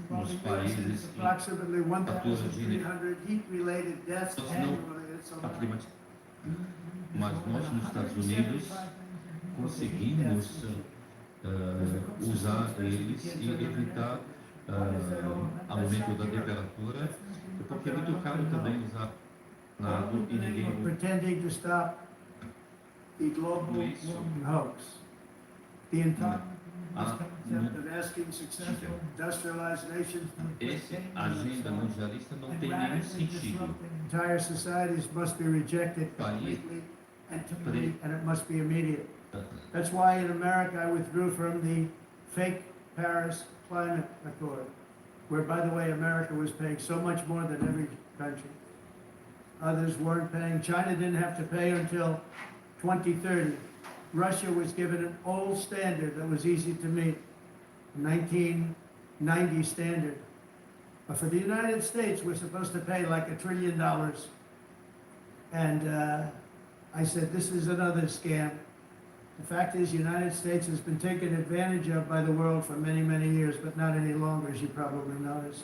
Speaker 7: nos países em
Speaker 3: approximately
Speaker 7: fatores de
Speaker 3: 1,300 heat-related deaths
Speaker 7: Nós não
Speaker 3: annually. It's a
Speaker 7: a
Speaker 3: lot.
Speaker 7: climática. Mas nós nos Estados Unidos conseguimos usar eles e evitar aumento da temperatura, porque é muito caro também usar nado e ninguém
Speaker 3: Pretending to stop the global
Speaker 7: Isso.
Speaker 3: warming hoax. The entire
Speaker 7: Ah,
Speaker 3: concept of asking successful industrialized nations
Speaker 7: essa agenda mundialista não tem nenhum sentido.
Speaker 3: entire societies must be rejected completely and totally, and it must be immediate. That's why in America I withdrew from the fake Paris Climate Accord, where, by the way, America was paying so much more than every country. Others weren't paying. China didn't have to pay until 2030. Russia was given an old standard that was easy to meet, 1990 standard. But for the United States, we're supposed to pay like $1 trillion. And I said, this is another scam. The fact is, the United States has been taken advantage of by the world for many, many years, but not any longer, as you probably noticed.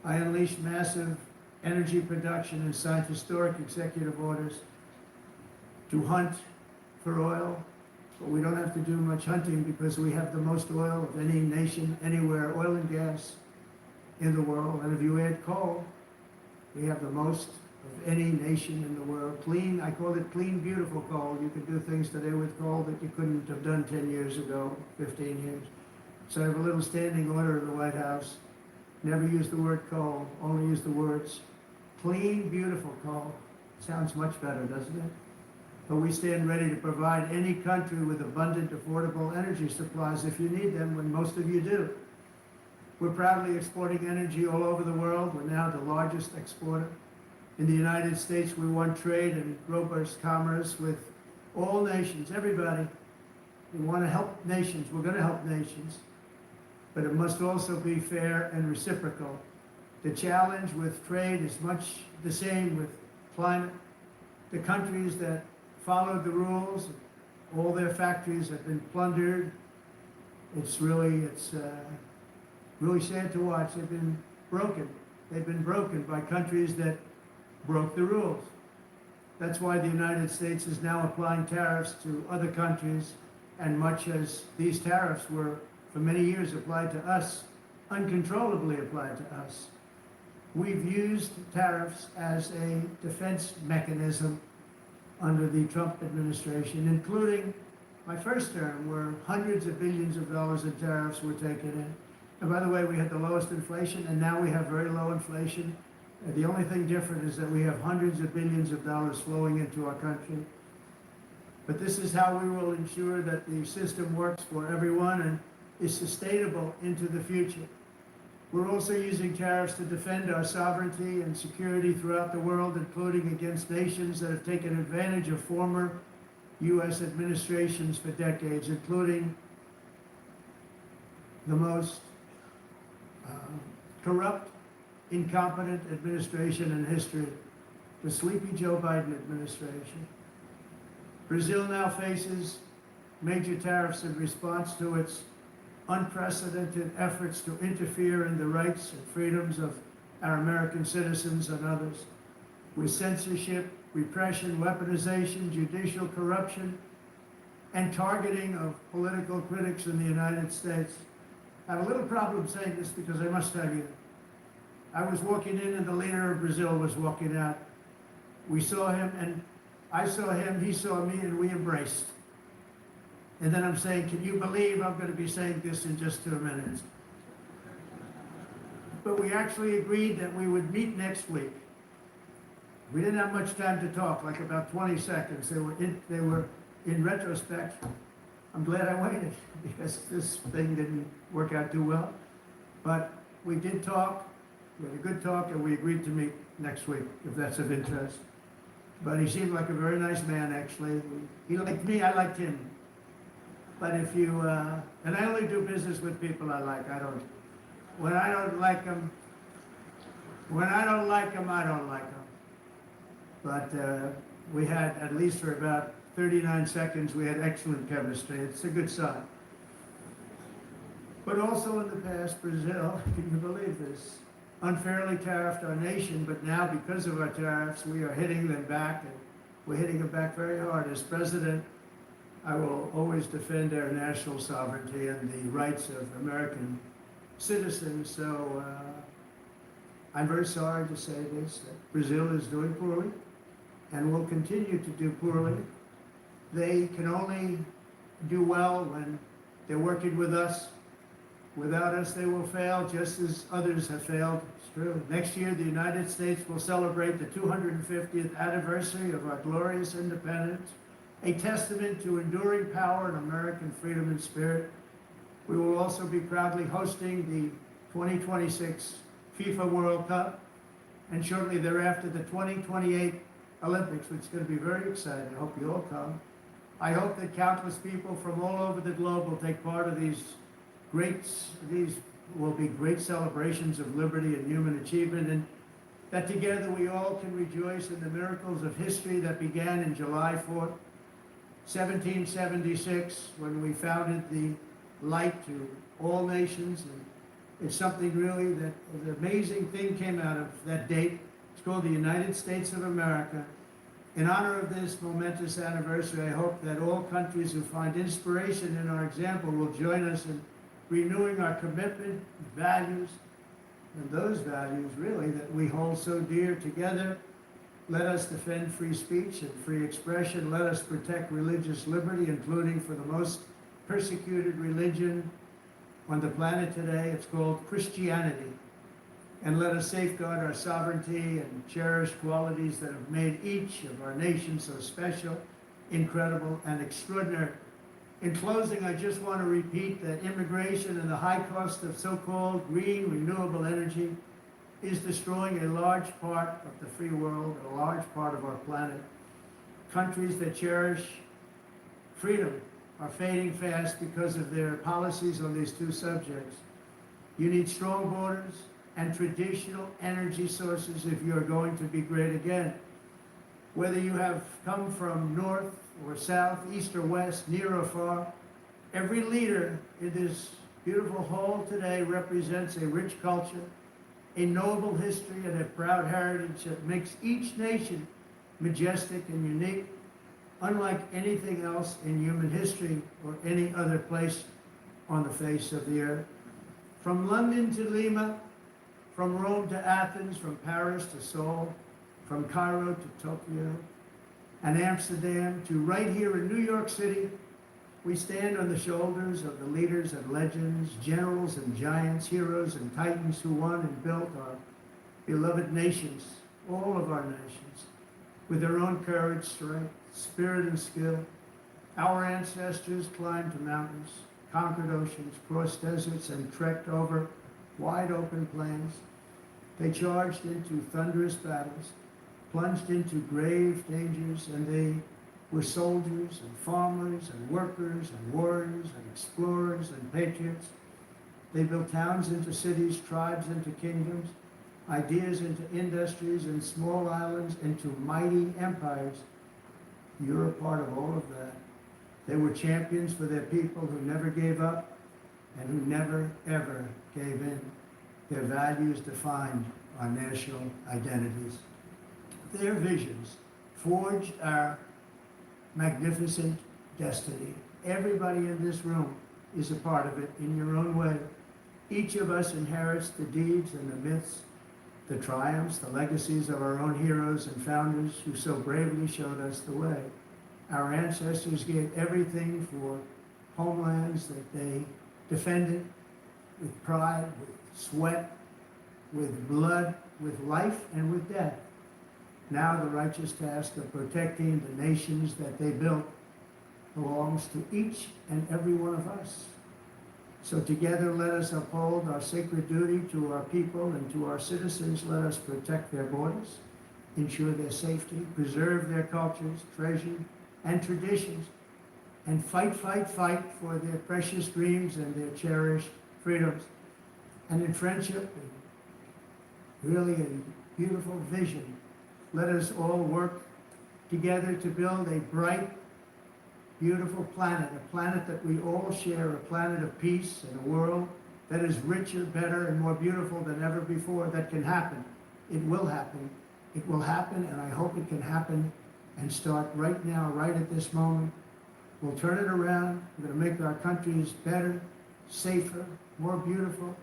Speaker 3: I unleashed massive energy production and signed historic executive orders to hunt for oil, but we don't have to do much hunting because we have the most oil of any nation anywhere, oil and gas in the world. And if you add coal, we have the most of any nation in the world. Clean, I call it clean, beautiful coal. You can do things today with coal that you couldn't have done 10 years ago, 15 years. So I have a little standing order in the White House. Never use the word coal, only use the words clean, beautiful coal. Sounds much better, doesn't it? But we stand ready to provide any country with abundant, affordable energy supplies if you need them, when most of you do. We're proudly exporting energy all over the world. We're now the largest exporter. In the United States, we want trade and robust commerce with all nations, everybody. We want to help nations. We're going to help nations. But it must also be fair and reciprocal. The challenge with trade is much the same with climate. The countries that followed the rules, all their factories have been plundered. It's really sad to watch. They've been broken. They've been broken by countries that broke the rules. That's why the United States is now applying tariffs to other countries, and much as these tariffs were for many years applied to us, uncontrollably applied to us. We've used tariffs as a defense mechanism under the Trump administration, including my first term, where hundreds of billions of dollars in tariffs were taken in. And by the way, we had the lowest inflation, and now we have very low inflation. The only thing different is that we have hundreds of billions of dollars flowing into our country. But this is how we will ensure that the system works for everyone and is sustainable into the future. We're also using tariffs to defend our sovereignty and security throughout the world, including against nations that have taken advantage of former U.S. administrations for decades, including the most corrupt, incompetent administration in history, the sleepy Joe Biden administration. Brazil now faces major tariffs in response to its unprecedented efforts to interfere in the rights and freedoms of our American citizens and others, with censorship, repression, weaponization, judicial corruption, and targeting of political critics in the United States. I have a little problem saying this because I must tell you, I was walking in and the leader of Brazil was walking out. We saw him and I saw him, he saw me, and we embraced. And then I'm saying, can you believe I'm going to be saying this in just 2 minutes? But we actually agreed that we would meet next week. We didn't have much time to talk, like about 20 seconds. They were in retrospect, I'm glad I waited because this thing didn't work out too well. But we did talk, we had a good talk, and we agreed to meet next week, if that's of interest. But he seemed like a very nice man, actually. He liked me, I liked him. But if you, and I only do business with people I like, when I don't like them, I don't like them. But we had, at least for about 39 seconds, we had excellent chemistry. It's a good sign. But also in the past, Brazil, can you believe this, unfairly tariffed our nation, but now because of our tariffs, we are hitting them back, and we're hitting them back very hard. As president, I will always defend our national sovereignty and the rights of American citizens. So I'm very sorry to say this, that Brazil is doing poorly and will continue to do poorly. They can only do well when they're working with us. Without us, they will fail, just as others have failed. It's true. Next year, the United States will celebrate the 250th anniversary of our glorious independence, a testament to enduring power and American freedom and spirit. We will also be proudly hosting the 2026 FIFA World Cup, and shortly thereafter, the 2028 Olympics, which is going to be very exciting. I hope you all come. I hope that countless people from all over the globe will take part of these will be great celebrations of liberty and human achievement, and that together we all can rejoice in the miracles of history that began in July 4th, 1776, when we founded the light to all nations. And it's something really that an amazing thing came out of that date. It's called the United States of America. In honor of this momentous anniversary, I hope that all countries who find inspiration in our example will join us in renewing our commitment, values, and those values really that we hold so dear together. Let us defend free speech and free expression. Let us protect religious liberty, including for the most persecuted religion on the planet today. It's called Christianity. And let us safeguard our sovereignty and cherish qualities that have made each of our nations so special, incredible, and extraordinary. In closing, I just want to repeat that immigration and the high cost of so-called green renewable energy is destroying a large part of the free world and a large part of our planet. Countries that cherish freedom are fading fast because of their policies on these two subjects. You need strong borders and traditional energy sources if you're going to be great again. Whether you have come from north or south, east or west, near or far, every leader in this beautiful hall today represents a rich culture, a noble history, and a proud heritage that makes each nation majestic and unique, unlike anything else in human history or any other place on the face of the earth. From London to Lima, from Rome to Athens, from Paris to Seoul, from Cairo to Tokyo and Amsterdam to right here in New York City, we stand on the shoulders of the leaders and legends, generals and giants, heroes and titans who won and built our beloved nations, all of our nations, with their own courage, strength, spirit, and skill. Our ancestors climbed to mountains, conquered oceans, crossed deserts, and trekked over wide open plains. They charged into thunderous battles, plunged into grave dangers, and they were soldiers and farmers and workers and warriors and explorers and patriots. They built towns into cities, tribes into kingdoms, ideas into industries, and small islands into mighty empires. You're a part of all of that. They were champions for their people who never gave up and who never, ever gave in. Their values defined our national identities. Their visions forged our magnificent destiny. Everybody in this room is a part of it in your own way. Each of us inherits the deeds and the myths, the triumphs, the legacies of our own heroes and founders who so bravely showed us the way. Our ancestors gave everything for homelands that they defended with pride, with sweat, with blood, with life, and with death. Now the righteous task of protecting the nations that they built belongs to each and every one of us. So together let us uphold our sacred duty to our people and to our citizens. Let us protect their borders, ensure their safety, preserve their cultures, treasure, and traditions, and fight for their precious dreams and their cherished freedoms. And in friendship, and really a beautiful vision, let us all work together to build a bright, beautiful planet, a planet that we all share, a planet of peace and a world that is richer, better, and more beautiful than ever before. That can happen. It will happen. It will happen, and I hope it can happen and start right now, right at this moment. We'll turn it around. We're going to make our countries better, safer, more beautiful.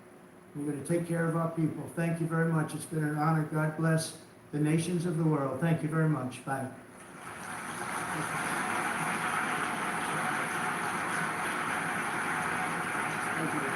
Speaker 3: We're going to take care of our people. Thank you very much. It's been an honor. God bless the nations of the world. Thank you very much. Bye. Thank you.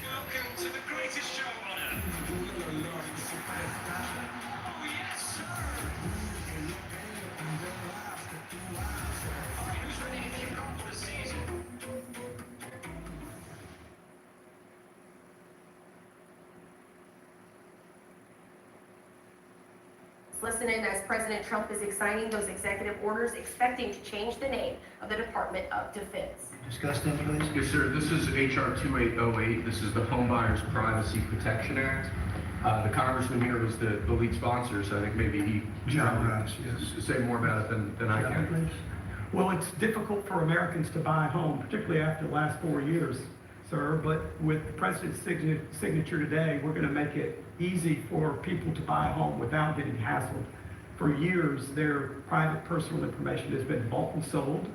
Speaker 8: Welcome to the greatest show on earth. Oh, yes, sir. All right, who's ready to kick off the season?
Speaker 9: Listen in as President Trump is signing those executive orders expecting to change the name of the Department of Defense.
Speaker 3: Discuss that, please.
Speaker 10: Yes, sir. This is H.R. 2808. This is the Home Buyers Privacy Protection Act. The congressman here was the lead sponsor, so I think maybe he
Speaker 3: John Ross, yes.
Speaker 10: say more about it than I
Speaker 3: John,
Speaker 10: can.
Speaker 3: please.
Speaker 11: Well, it's difficult for Americans to buy a home, particularly after the last 4 years, sir. But with the president's signature today, we're going to make it easy for people to buy a home without getting hassled. For years, their private personal information has been bought and sold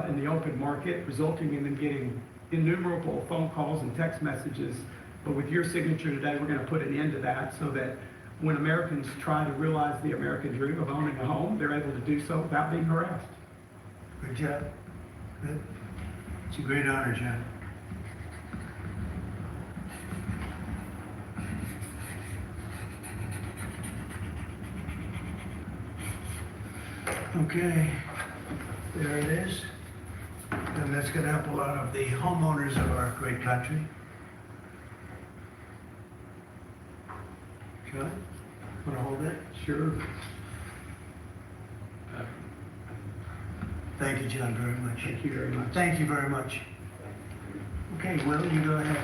Speaker 11: in the open market, resulting in them getting innumerable phone calls and text messages. But with your signature today, we're going to put an end to that so that when Americans try to realize the American dream of owning a home, they're able to do so without being harassed.
Speaker 3: Good job. Good. It's a great honor, John. Okay, there it is. And that's going to help a lot of the homeowners of our great country. John, want to hold it?
Speaker 11: Sure.
Speaker 3: Thank you, John, very much.
Speaker 11: Thank you very much.
Speaker 3: Thank you very much. Okay, Will, you go ahead.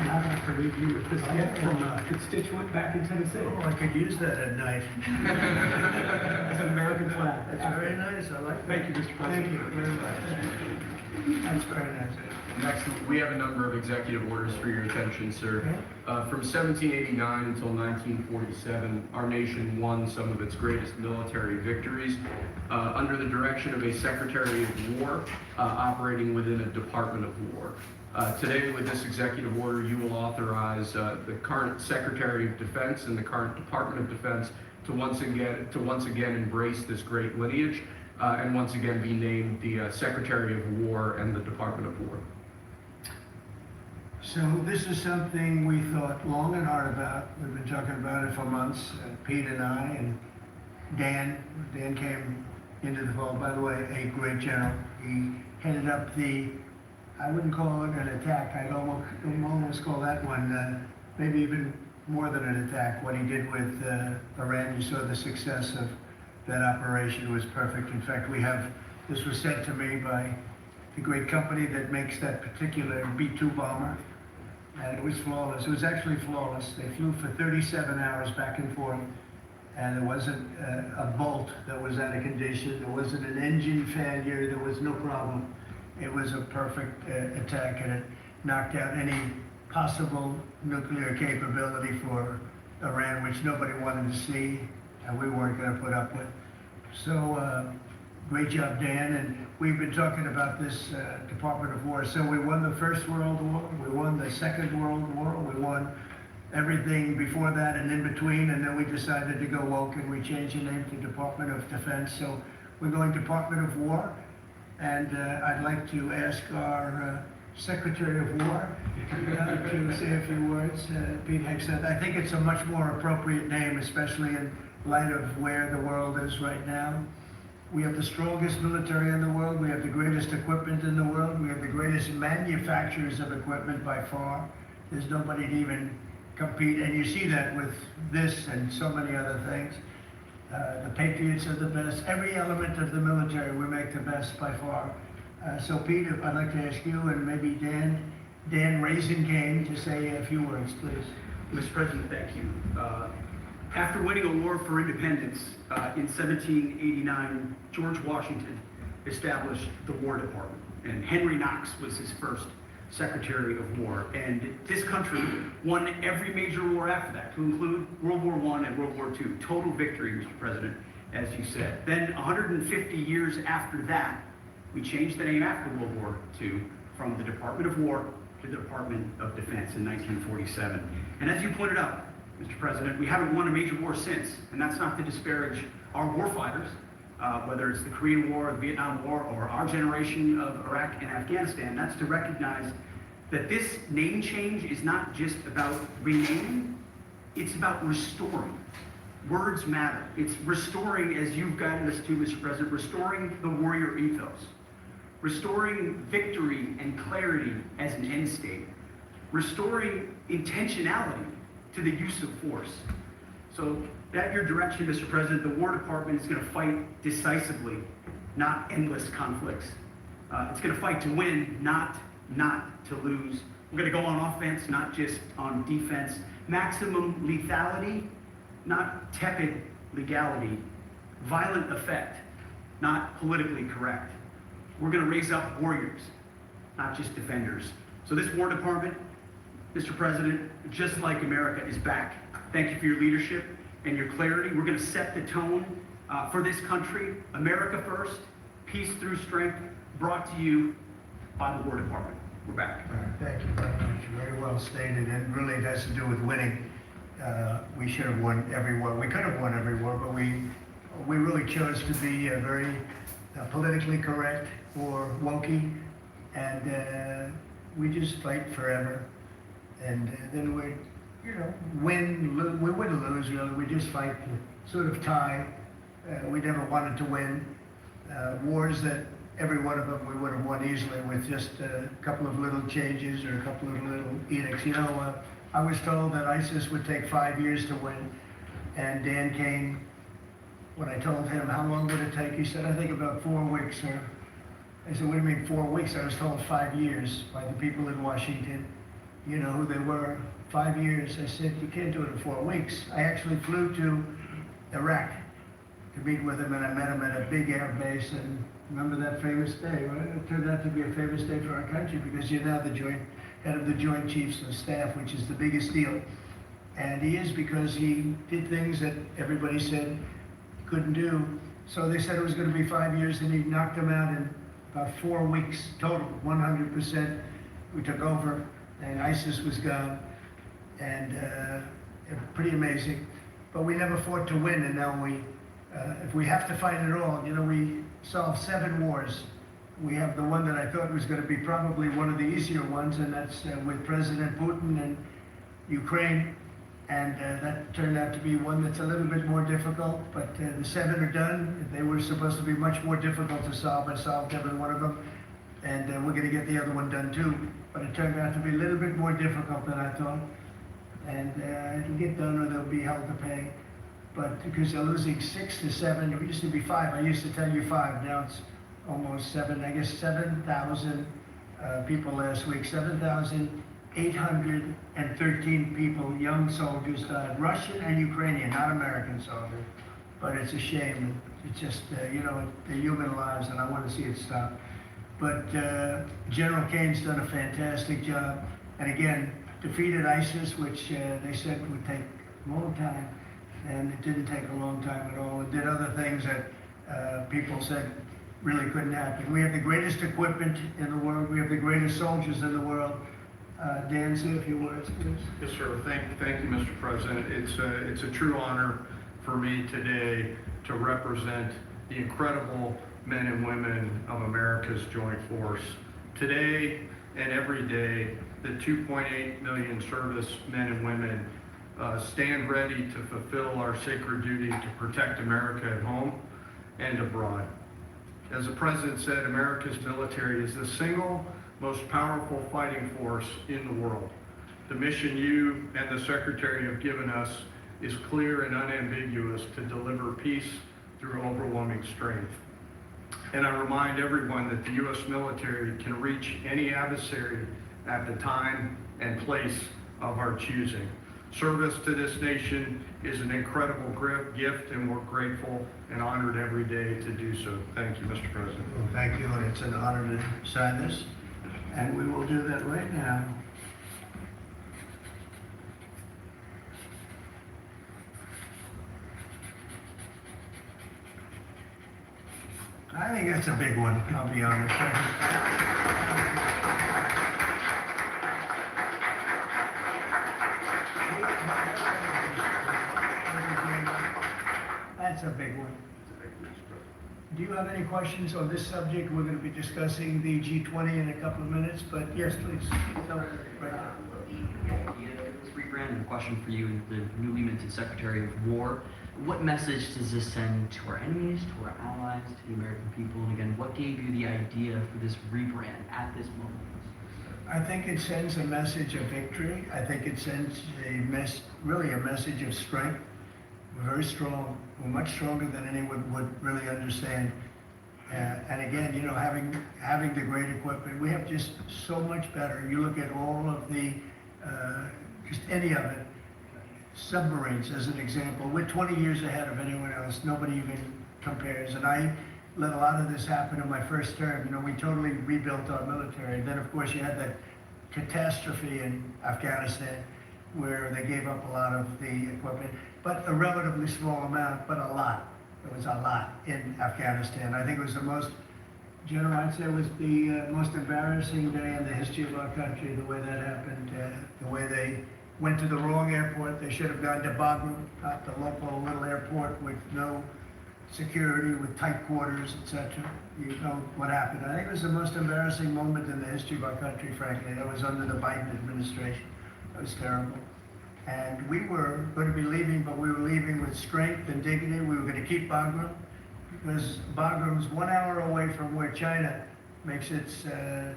Speaker 11: And I'd like to read you this gift from a constituent back in Tennessee.
Speaker 3: Oh, I could use that at night.
Speaker 11: It's an American flag.
Speaker 3: That's very nice, I like that.
Speaker 11: Thank you, Mr. President.
Speaker 3: Thank you very much. That's very nice.
Speaker 10: Next, we have a number of executive orders for your attention, sir. From 1789 until 1947, our nation won some of its greatest military victories under the direction of a Secretary of War operating within a Department of War. Today, with this executive order, you will authorize the current Secretary of Defense and the current Department of Defense to once again embrace this great lineage and once again be named the Secretary of War and the Department of War.
Speaker 3: So this is something we thought long and hard about. We've been talking about it for months. Pete and I and Dan. Dan came into the fold, by the way, a great general. He headed up the, I wouldn't call it an attack. I'd almost call that one maybe even more than an attack. What he did with Iran, you saw the success of that operation was perfect. In fact, this was sent to me by the great company that makes that particular B-2 bomber. And it was flawless. It was actually flawless. They flew for 37 hours back and forth, and there wasn't a bolt that was out of condition. There wasn't an engine failure. There was no problem. It was a perfect attack, and it knocked out any possible nuclear capability for Iran, which nobody wanted to see, and we weren't going to put up with. Great job, Dan, and we've been talking about this Department of War. So we won the First World War, we won the Second World War, we won everything before that and in between, and then we decided to go woke and we changed the name to Department of Defense. So we're going Department of War, and I'd like to ask our Secretary of War to say a few words. Pete Hegseth. I think it's a much more appropriate name, especially in light of where the world is right now. We have the strongest military in the world. We have the greatest equipment in the world. We have the greatest manufacturers of equipment by far. There's nobody to even compete. And you see that with this and so many other things. The Patriots are the best. Every element of the military, we make the best by far. So Pete, I'd like to ask you and maybe Dan Raisin-Kane to say a few words, please.
Speaker 12: Mr. President, thank you. After winning a war for independence in 1789, George Washington established the War Department, and Henry Knox was his first Secretary of War. And this country won every major war after that, to include World War I and World War II. Total victory, Mr. President, as you said. Then 150 years after that, we changed the name after World War II from the Department of War to the Department of Defense in 1947. And as you pointed out, Mr. President, we haven't won a major war since, and that's not to disparage our warfighters, whether it's the Korean War, the Vietnam War, or our generation of Iraq and Afghanistan. That's to recognize that this name change is not just about renaming, it's about restoring. Words matter. It's restoring, as you've guided us to, Mr. President, restoring the warrior ethos, restoring victory and clarity as an end state, restoring intentionality to the use of force. So at your direction, Mr. President, the War Department is going to fight decisively, not endless conflicts. It's going to fight to win, not to lose. We're going to go on offense, not just on defense. Maximum lethality, not tepid legality. Violent effect, not politically correct. We're going to raise up warriors, not just defenders. So this War Department, Mr. President, just like America, is back. Thank you for your leadership and your clarity. We're going to set the tone for this country. America first, peace through strength, brought to you by the War Department. We're back.
Speaker 3: All right, thank you very much. Very well stated, and really it has to do with winning. We should have won every war. We could have won every war, but we really chose to be very politically correct or wokey, and we just fight forever. And then we, win or lose, really. We just fight to sort of tie. We never wanted to win. Wars that every one of them we would have won easily with just a couple of little changes or a couple of little edicts. I was told that ISIS would take 5 years to win. And Dan Kane, when I told him how long would it take, he said, I think about 4 weeks, sir. I said, what do you mean 4 weeks? I was told 5 years by the people in Washington. You know who they were. 5 years. I said, you can't do it in 4 weeks. I actually flew to Iraq to meet with him, and I met him at a big air base. And remember that famous day? Well, it turned out to be a famous day for our country because you're now the head of the Joint Chiefs of Staff, which is the biggest deal. And he is because he did things that everybody said he couldn't do. So they said it was going to be 5 years, and he knocked them out in about 4 weeks total, 100%. We took over, and ISIS was gone, and pretty amazing. But we never fought to win, and now if we have to fight at all, we solved 7 wars. We have the one that I thought was going to be probably one of the easier ones, and that's with President Putin and Ukraine. And that turned out to be one that's a little bit more difficult, but the 7 are done. They were supposed to be much more difficult to solve. I solved every one of them, and we're going to get the other one done too. But it turned out to be a little bit more difficult than I thought. And it'll get done or they'll be held to pay. But because they're losing 6 to 7, it used to be 5. I used to tell you 5. Now it's almost 7. I guess 7,000 people last week. 7,813 people, young soldiers died. Russian and Ukrainian, not American soldiers. But it's a shame. It's just, they're human lives, and I want to see it stop. But General Kane's done a fantastic job. And again, defeated ISIS, which they said would take a long time. And it didn't take a long time at all. It did other things that people said really couldn't happen. We have the greatest equipment in the world. We have the greatest soldiers in the world. Dan, say a few words, please.
Speaker 10: Yes, sir. Thank you, Mr. President. It's a true honor for me today to represent the incredible men and women of America's joint force. Today and every day, the 2.8 million service men and women stand ready to fulfill our sacred duty to protect America at home and abroad. As the President said, America's military is the single most powerful fighting force in the world. The mission you and the Secretary have given us is clear and unambiguous to deliver peace through overwhelming strength. And I remind everyone that the U.S. military can reach any adversary at the time and place of our choosing. Service to this nation is an incredible gift, and we're grateful and honored every day to do so. Thank you, Mr. President.
Speaker 3: Well, thank you, and it's an honor to sign this, and we will do that right now. I think that's a big one, I'll be honest. That's a big one. Do you have any questions on this subject? We're going to be discussing the G20 in a couple of minutes, but yes, please. So, right now.
Speaker 13: This rebrand, and a question for you, the newly minted Secretary of War. What message does this send to our enemies, to our allies, to the American people? And again, what gave you the idea for this rebrand at this moment?
Speaker 3: I think it sends a message of victory. I think it sends really a message of strength. We're very strong. We're much stronger than anyone would really understand. And again, you know, having the great equipment, we have just so much better. You look at all of the, just any of it, submarines as an example. We're 20 years ahead of anyone else. Nobody even compares. And I let a lot of this happen in my first term. You know, we totally rebuilt our military. Then, of course, you had that catastrophe in Afghanistan where they gave up a lot of the equipment, but a relatively small amount, but a lot. It was a lot in Afghanistan. I think it was the most, General, I'd say it was the most embarrassing day in the history of our country, the way that happened, the way they went to the wrong airport. They should have gone to Bagram, not the local little airport with no security, with tight quarters, etc. You know what happened. I think it was the most embarrassing moment in the history of our country, frankly. That was under the Biden administration. It was terrible. And we were going to be leaving, but we were leaving with strength and dignity. We were going to keep Bagram because Bagram's 1 hour away from where China makes its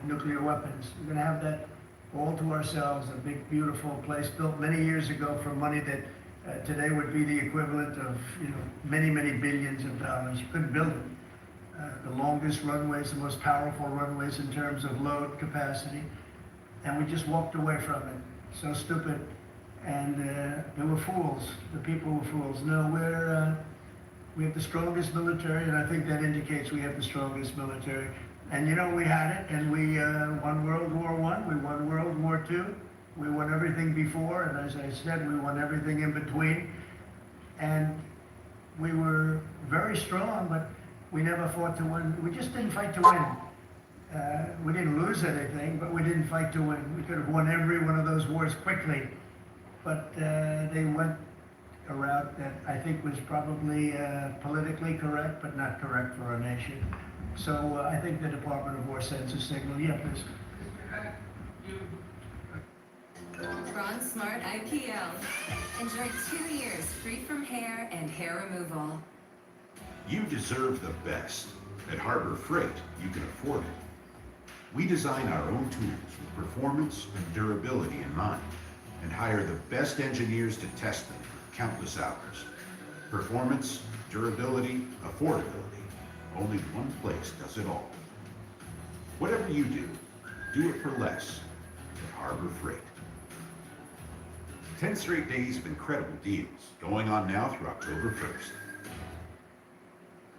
Speaker 3: nuclear weapons. We're going to have that all to ourselves, a big, beautiful place built many years ago for money that today would be the equivalent of, you know, many, many billions of dollars. You couldn't build it. The longest runways, the most powerful runways in terms of load capacity. And we just walked away from it. So stupid. And they were fools. The people were fools. No, we have the strongest military, and I think that indicates we have the strongest military. And you know, we had it, and we won World War I, we won World War II, we won everything before, and as I said, we won everything in between. And we were very strong, but we never fought to win. We just didn't fight to win. We didn't lose anything, but we didn't fight to win. We could have won every one of those wars quickly. But they went a route that I think was probably politically correct, but not correct for our nation. So I think the Department of War sends a signal. Yeah, please.
Speaker 14: Ron Smart IPL. Enjoy 2 years free from hair and hair removal.
Speaker 15: You deserve the best. At Harbor Freight, you can afford it. We design our own tools with performance and durability in mind, and hire the best engineers to test them for countless hours. Performance, durability, affordability. Only one place does it all. Whatever you do it for less at Harbor Freight. 10 straight days of incredible deals going on now through October 1st.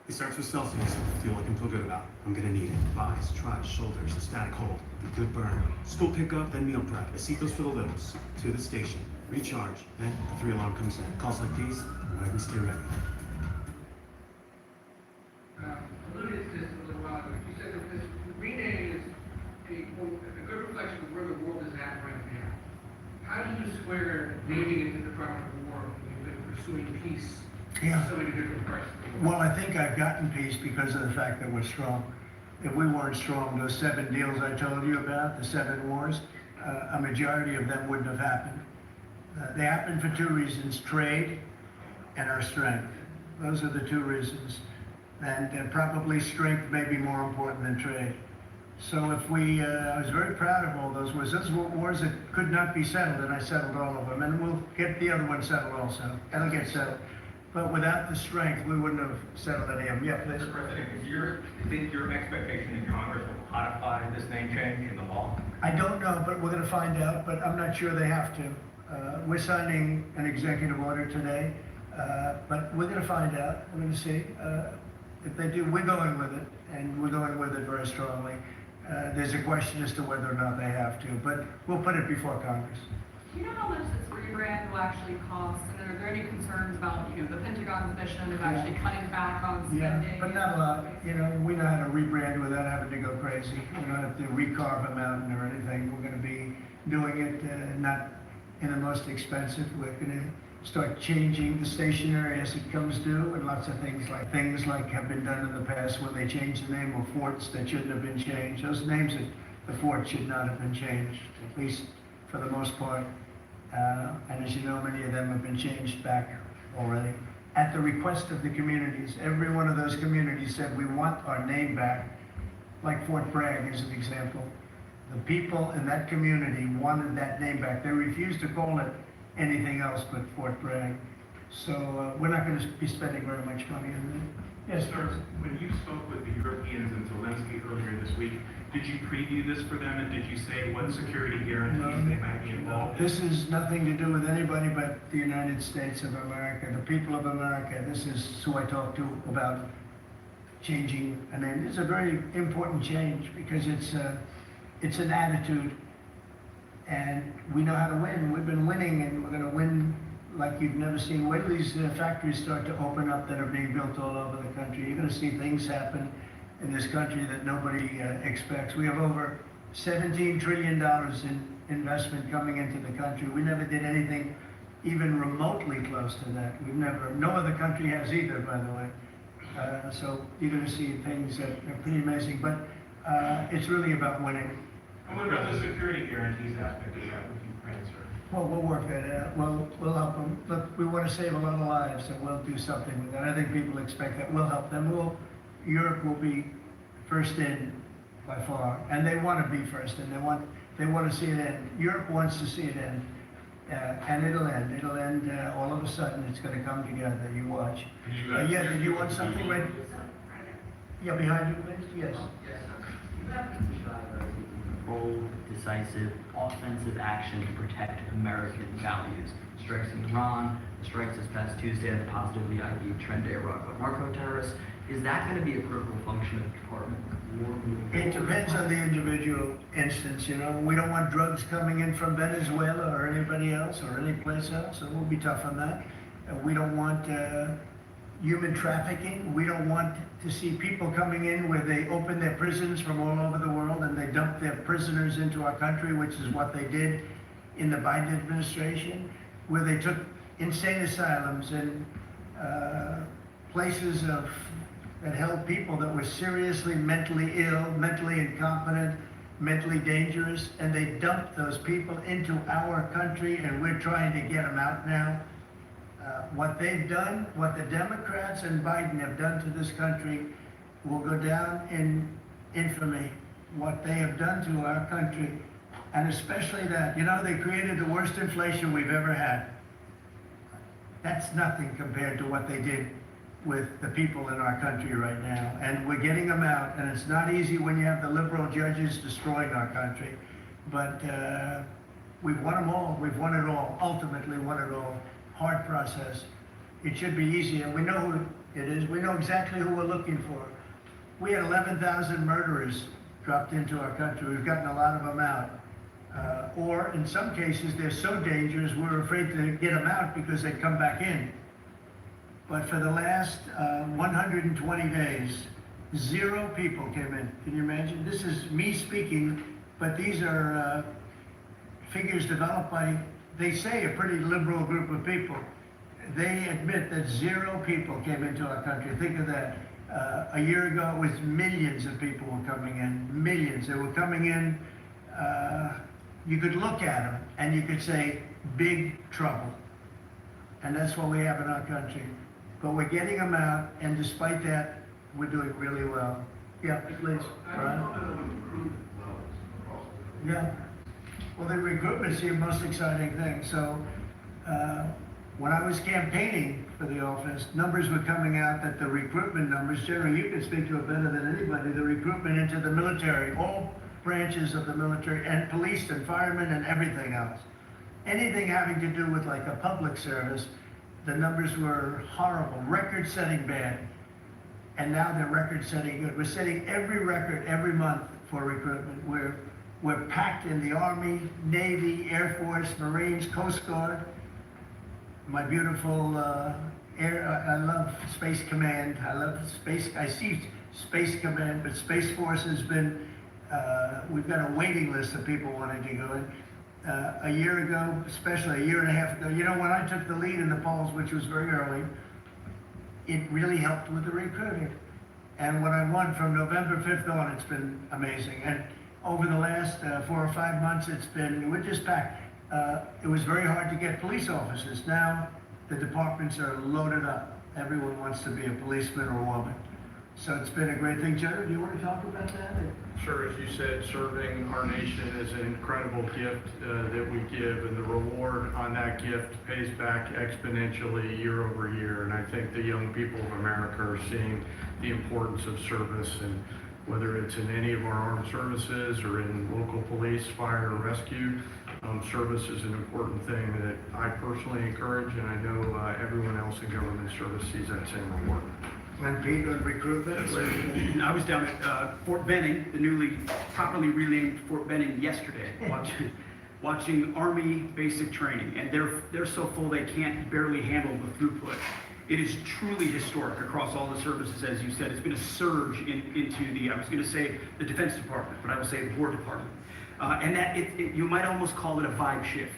Speaker 16: It starts with Celsius. Feel what I can feel good about. I'm gonna need it. Thighs, tries, shoulders, a static hold, a good burn. School pickup, then meal prep. Besitos for the littles. To the station. Recharge. Then the 3 alarm comes in. Calls like these, I can stay ready. pursuing peace
Speaker 3: Yeah.
Speaker 16: in so many different parts of the world?
Speaker 3: Well, I think I've gotten peace because of the fact that we're strong. If we weren't strong, those 7 deals I told you about, the 7 wars, a majority of them wouldn't have happened. They happened for 2 reasons: trade and our strength. Those are the 2 reasons. And probably strength may be more important than trade. So if we, I was very proud of all those wars. Those were wars that could not be settled, and I settled all of them. And we'll get the other one settled also. That'll get settled. But without the strength, we wouldn't have settled any of them. Yeah, please.
Speaker 17: Mr. President, is your expectation that Congress will codify this name change in the law?
Speaker 3: I don't know, but we're going to find out, but I'm not sure they have to. We're signing an executive order today, but we're going to find out. We're going to see. If they do, we're going with it, and we're going with it very strongly. There's a question as to whether or not they have to, but we'll put it before Congress.
Speaker 2: Do you know how much this rebrand will actually cost? And are there any concerns about, the Pentagon's mission of actually cutting back on
Speaker 3: Yeah,
Speaker 2: spending?
Speaker 3: but not a lot. We know how to rebrand without having to go crazy. We don't have to recarve a mountain or anything. We're going to be doing it not in the most expensive. We're going to start changing the stationery as it comes due, and lots of things like have been done in the past when they changed the name of forts that shouldn't have been changed. Those names of the forts should not have been changed, at least for the most part. And as you know, many of them have been changed back already. At the request of the communities, every one of those communities said, we want our name back, like Fort Bragg is an example. The people in that community wanted that name back. They refused to call it anything else but Fort Bragg. So we're not going to be spending very much money on that. Yes,
Speaker 16: Sir, when you spoke with the Europeans and Zelensky earlier this week, did you preview this for them, and did you say what security guarantees they might be involved in?
Speaker 3: This is nothing to do with anybody but the United States of America, the people of America. This is who I talk to about changing a name. It's a very important change because it's an attitude, and we know how to win. We've been winning, and we're going to win like you've never seen. Wait till these factories start to open up that are being built all over the country. You're going to see things happen in this country that nobody expects. We have over $17 trillion in investment coming into the country. We never did anything even remotely close to that. No other country has either, by the way. So you're going to see things that are pretty amazing, but it's really about winning.
Speaker 16: And what about the security guarantees aspect of that with Ukraine, sir?
Speaker 3: Well, we'll work that out. We'll help them. Look, we want to save a lot of lives, and we'll do something with that. I think people expect that. We'll help them. Europe will be first in by far, and they want to be first in. They want to see it end. Europe wants to see it end, and it'll end. It'll end all of a sudden. It's going to come together. You watch. Yeah. Did you want something right? Yeah, behind you, please. Yes.
Speaker 13: Bold, decisive, offensive action to protect American values. Strikes in Iran, strikes this past Tuesday at the positively ID'd Trend Iraq of narco-terrorists. Is that going to be a critical function of the Department of War?
Speaker 3: It depends on the individual instance. We don't want drugs coming in from Venezuela or anybody else or any place else, so we'll be tough on that. We don't want human trafficking. We don't want to see people coming in where they open their prisons from all over the world and they dump their prisoners into our country, which is what they did in the Biden administration, where they took insane asylums and places that held people that were seriously mentally ill, mentally incompetent, mentally dangerous, and they dumped those people into our country, and we're trying to get them out now. What they've done, what the Democrats and Biden have done to this country will go down in infamy. What they have done to our country, and especially that, they created the worst inflation we've ever had. That's nothing compared to what they did with the people in our country right now. And we're getting them out, and it's not easy when you have the liberal judges destroying our country. But we've won them all. We've won it all. Ultimately won it all. Hard process. It should be easy, and we know who it is. We know exactly who we're looking for. We had 11,000 murderers dropped into our country. We've gotten a lot of them out. Or in some cases, they're so dangerous, we're afraid to get them out because they come back in. But for the last 120 days, 0 people came in. Can you imagine? This is me speaking, but these are figures developed by, they say, a pretty liberal group of people. they admit that 0 people came into our country. Think of that. A year ago, it was millions of people were coming in, millions. They were coming in, you could look at them and you could say, big trouble. And that's what we have in our country. But we're getting them out, and despite that, we're doing really well. Yeah, please, Brian. Yeah. Well, the recruitment's the most exciting thing. So, when I was campaigning for the office, numbers were coming out that the recruitment numbers, generally, you can speak to it better than anybody, the recruitment into the military, all branches of the military, and police and firemen and everything else. Anything having to do with like a public service, the numbers were horrible, record-setting bad. And now they're record-setting good. We're setting every record every month for recruitment. We're packed in the Army, Navy, Air Force, Marines, Coast Guard. My beautiful I love Space Command. I see Space Command, but Space Force has been, we've got a waiting list of people wanting to go in. A year ago, especially a year and a half ago, you know, when I took the lead in the polls, which was very early, it really helped with the recruiting. And when I won from November 5th on, it's been amazing. And over the last 4 or 5 months, we're just packed. It was very hard to get police officers. Now, the departments are loaded up. Everyone wants to be a policeman or woman. So it's been a great thing. Jared, do you want to talk about that?
Speaker 10: Sure, as you said, serving our nation is an incredible gift that we give, and the reward on that gift pays back exponentially year over year. And I think the young people of America are seeing the importance of service, and whether it's in any of our armed services or in local police, fire, or rescue, service is an important thing that I personally encourage, and I know everyone else in government service sees that same reward.
Speaker 3: And Pete, on recruitment?
Speaker 12: I was down at Fort Benning, the newly properly renamed Fort Benning, yesterday, watching Army basic training, and they're so full they can't barely handle the throughput. It is truly historic across all the services, as you said. It's been a surge into the, I was going to say the Defense Department, but I would say the War Department. And that you might almost call it a vibe shift,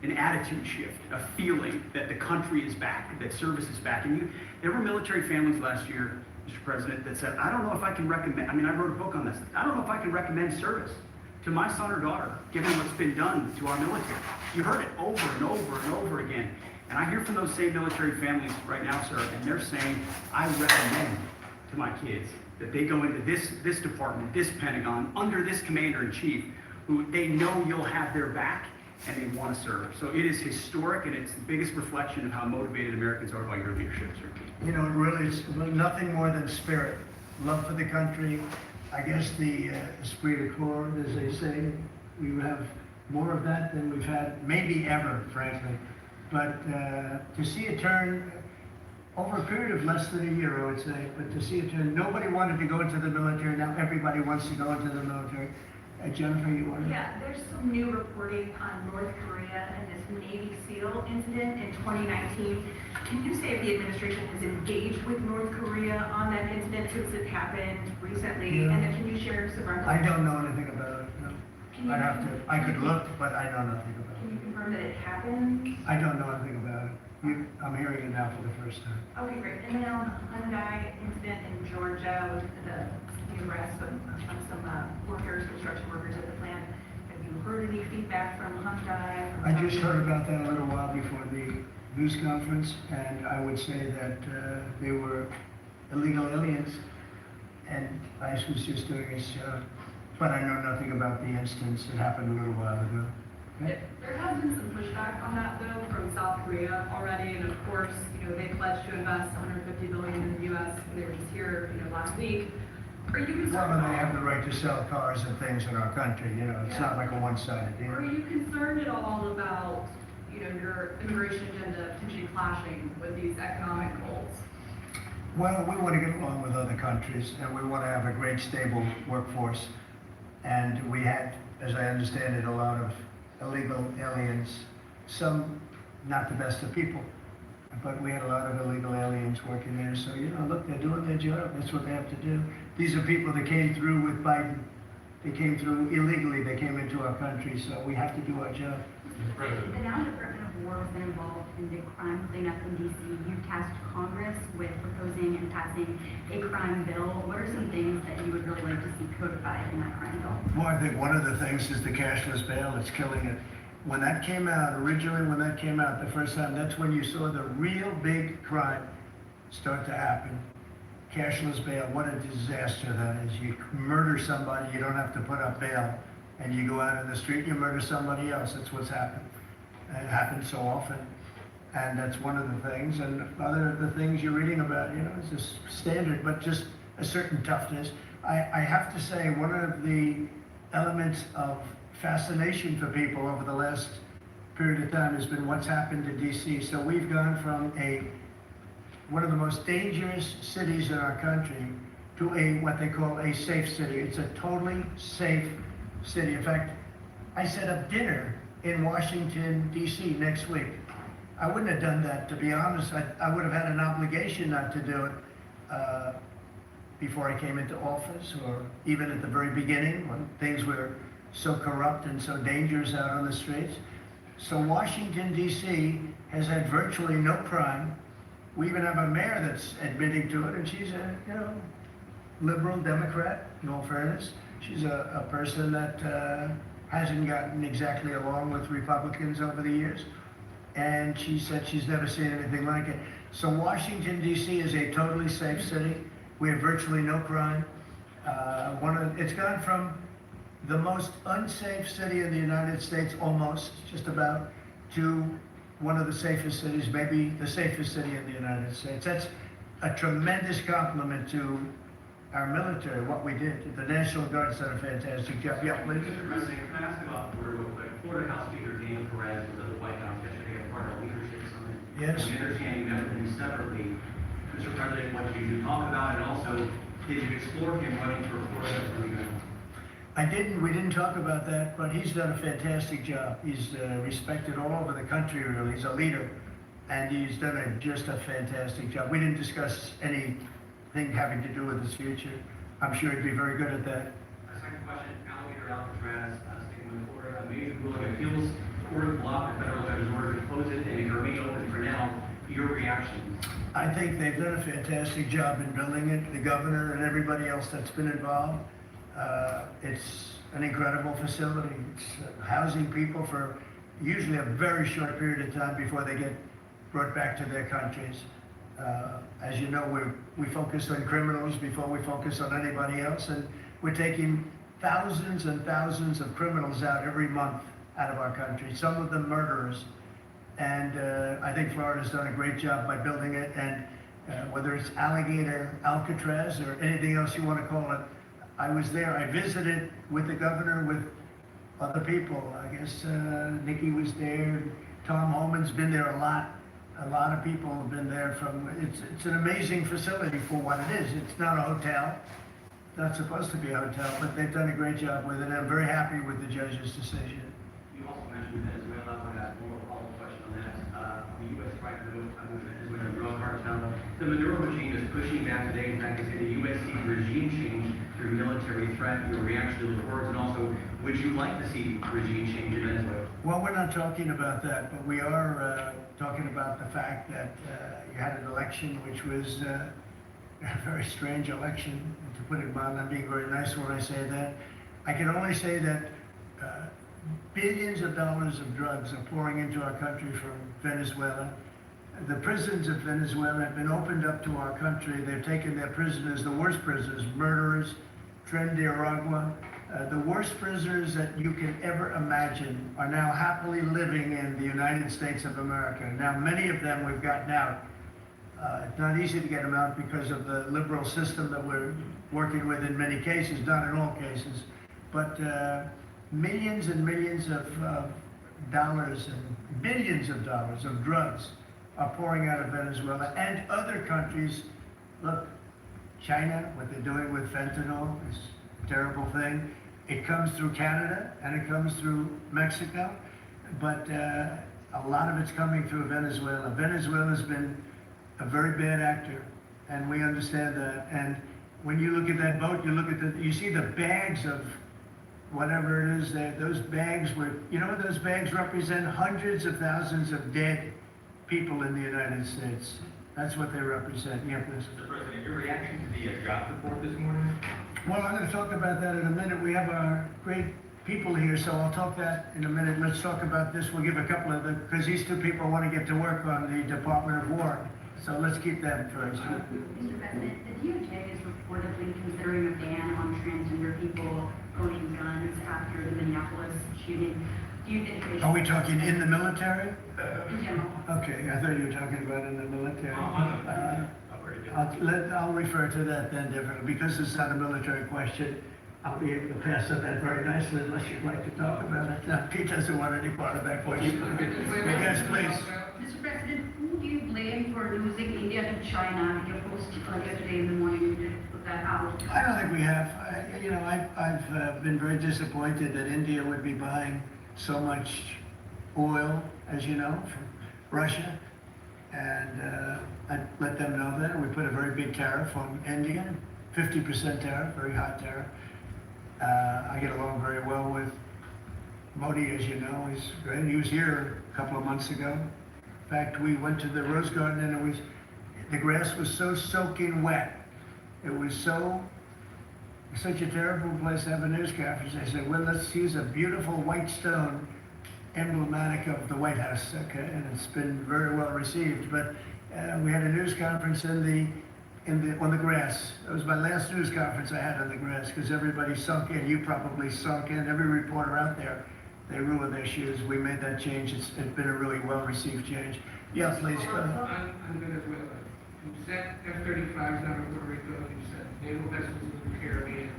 Speaker 12: an attitude shift, a feeling that the country is back, that service is back. And there were military families last year, Mr. President, that said, I don't know if I can recommend, I wrote a book on this, I don't know if I can recommend service to my son or daughter, given what's been done to our military. You heard it over and over and over again. And I hear from those same military families right now, sir, and they're saying, I recommend to my kids that they go into this department, this Pentagon, under this commander-in-chief, who they know you'll have their back and they want to serve. So it is historic, and it's the biggest reflection of how motivated Americans are by your leadership, sir.
Speaker 3: You know, it really is nothing more than spirit, love for the country. I guess the esprit de corps, as they say, we have more of that than we've had maybe ever, frankly. But to see it turn over a period of less than a year, I would say, but to see it turn, nobody wanted to go into the military. Now everybody wants to go into the military. Jennifer, you want to?
Speaker 18: Yeah, there's some new reporting on North Korea and this Navy SEAL incident in 2019. Can you say if the administration has engaged with North Korea on that incident since it happened recently?
Speaker 3: Yeah.
Speaker 18: And then can you share some records?
Speaker 3: I don't know anything about it, no. I'd have to, I could look, but I know nothing about it.
Speaker 18: Can you confirm that it happened?
Speaker 3: I don't know anything about it. I'm hearing it now for the first time.
Speaker 18: Okay, great. And then on the Hyundai incident in Georgia with the arrest of some workers, construction workers at the plant, have you heard any feedback from Hyundai?
Speaker 3: I just heard about that a little while before the news conference, and I would say that they were illegal aliens, and ICE was just doing its job. But I know nothing about the instance that happened a little while ago. Okay?
Speaker 2: There has been some pushback on that, though, from South Korea already, and of course, they pledged to invest $150 billion in the U.S. They were just here, last week. Are you concerned?
Speaker 3: Well, and they have the right to sell cars and things in our country. It's not like a one-sided deal.
Speaker 2: Are you concerned at all about, your immigration agenda potentially clashing with these economic goals?
Speaker 3: Well, we want to get along with other countries, and we want to have a great, stable workforce. And we had, as I understand it, a lot of illegal aliens, some not the best of people, but we had a lot of illegal aliens working there. So, look, they're doing their job. That's what they have to do. These are people that came through with Biden. They came through illegally, they came into our country, so we have to do our job.
Speaker 18: The now Department of War has been involved in big crime cleanup in DC. You've tasked Congress with proposing and passing a crime bill. What are some things that you would really like to see codified in that crime bill?
Speaker 3: Well, I think one of the things is the cashless bail. It's killing it. When that came out, originally when that came out the first time, that's when you saw the real big crime start to happen. Cashless bail, what a disaster that is. You murder somebody, you don't have to put up bail, and you go out in the street, you murder somebody else. That's what's happened. It happens so often. And that's one of the things. And other of the things you're reading about, you know, is just standard, but just a certain toughness. I have to say, one of the elements of fascination for people over the last period of time has been what's happened to DC. So we've gone from one of the most dangerous cities in our country to what they call a safe city. It's a totally safe city. In fact, I set up dinner in Washington, D.C. next week. I wouldn't have done that, to be honest. I would have had an obligation not to do it before I came into office, or even at the very beginning when things were so corrupt and so dangerous out on the streets. So Washington, D.C. has had virtually no crime. We even have a mayor that's admitting to it, and she's a, you know, liberal Democrat, in all fairness. She's a person that hasn't gotten exactly along with Republicans over the years. And she said she's never seen anything like it. So Washington, D.C. is a totally safe city. We have virtually no crime. It's gone from the most unsafe city in the United States, almost, just about, to one of the safest cities, maybe the safest city in the United States. That's a tremendous compliment to our military, what we did. The National Guard's done a fantastic job. Yeah, please.
Speaker 17: Mr. President, can I ask about border real quick? Florida House Speaker Daniel Perez was at the White House yesterday as part of a leadership summit.
Speaker 3: Yes.
Speaker 17: And understanding that with him separately, Mr. President, what did you talk about, and also, did you explore him running for Florida Attorney General?
Speaker 3: We didn't talk about that, but he's done a fantastic job. He's respected all over the country, really. He's a leader, and he's done just a fantastic job. We didn't discuss anything having to do with his future. I'm sure he'd be very good at that.
Speaker 17: Second question, Alligator Alcatraz, sticking with Florida, a major ruling appeals court blocked the federal judge's order to close it, and it remains open for now. Your reaction?
Speaker 3: I think they've done a fantastic job in building it, the governor and everybody else that's been involved. It's an incredible facility. It's housing people for usually a very short period of time before they get brought back to their countries. As you know, we focus on criminals before we focus on anybody else, and we're taking thousands and thousands of criminals out every month out of our country, some of them murderers. And I think Florida's done a great job by building it, and whether it's Alligator Alcatraz or anything else you want to call it, I was there. I visited with the governor, with other people. I guess Nikki was there. Tom Homan's been there a lot. A lot of people have been there. It's an amazing facility for what it is. It's not a hotel. It's not supposed to be a hotel, but they've done a great job with it. I'm very happy with the judge's decision.
Speaker 17: You also mentioned Venezuela. I want to ask one more follow-up question on that. The U.S. right to vote Venezuela drug cartel. The Maduro regime is pushing back today. In fact, they say the U.S. seeks regime change through military threat. Your reaction to those words, and also, would you like to see regime change in Venezuela?
Speaker 3: Well, we're not talking about that, but we are talking about the fact that you had an election which was a very strange election, to put it mildly. I'm being very nice when I say that. I can only say that billions of dollars of drugs are pouring into our country from Venezuela. The prisons of Venezuela have been opened up to our country. They've taken their prisoners, the worst prisoners, murderers, Tren de Aragua. The worst prisoners that you can ever imagine are now happily living in the United States of America. Now, many of them we've gotten out. It's not easy to get them out because of the liberal system that we're working with in many cases, not in all cases. But millions and millions of dollars and billions of dollars of drugs are pouring out of Venezuela and other countries. Look, China, what they're doing with fentanyl is a terrible thing. It comes through Canada and it comes through Mexico, but a lot of it's coming through Venezuela. Venezuela's been a very bad actor, and we understand that. And when you look at that boat, you see the bags of whatever it is, those bags were, those bags represent hundreds of thousands of dead people in the United States. That's what they represent. Yeah, please.
Speaker 17: Mr. President, your reaction to the jobs report this morning?
Speaker 3: Well, I'm going to talk about that in a minute. We have our great people here, so I'll talk that in a minute. Let's talk about this. We'll give a couple of them, because these two people want to get to work on the Department of War. So let's keep them first.
Speaker 18: Mr. President, the DOJ is reportedly considering a ban on transgender people owning guns after the Minneapolis shooting. Do you think they
Speaker 3: Are we talking in the military?
Speaker 18: in general?
Speaker 3: Okay, I thought you were talking about in the military. I'll refer to that then differently, because it's not a military question. I'll be able to pass on that very nicely unless you'd like to talk about it. No, Pete doesn't want any part of that question. Yes, please.
Speaker 18: Mr. President, who do you blame for losing India to China? Your post earlier today in the morning, you did put that out.
Speaker 3: I don't think we have. I've been very disappointed that India would be buying so much oil, as you know, from Russia. And I let them know that. We put a very big tariff on India, 50% tariff, very high tariff. I get along very well with Modi, as you know. He's great. He was here a couple of months ago. In fact, we went to the Rose Garden and the grass was so soaking wet. It was such a terrible place to have a news conference. I said, well, let's use a beautiful white stone emblematic of the White House, okay? And it's been very well received. But we had a news conference on the grass. It was my last news conference I had on the grass, because everybody sunk in. You probably sunk in. Every reporter out there, they ruined their shoes. We made that change. It's been a really well-received change. Yeah, please go ahead.
Speaker 19: On Venezuela, you said F-35s out of Puerto Rico. You said naval vessels in the Caribbean.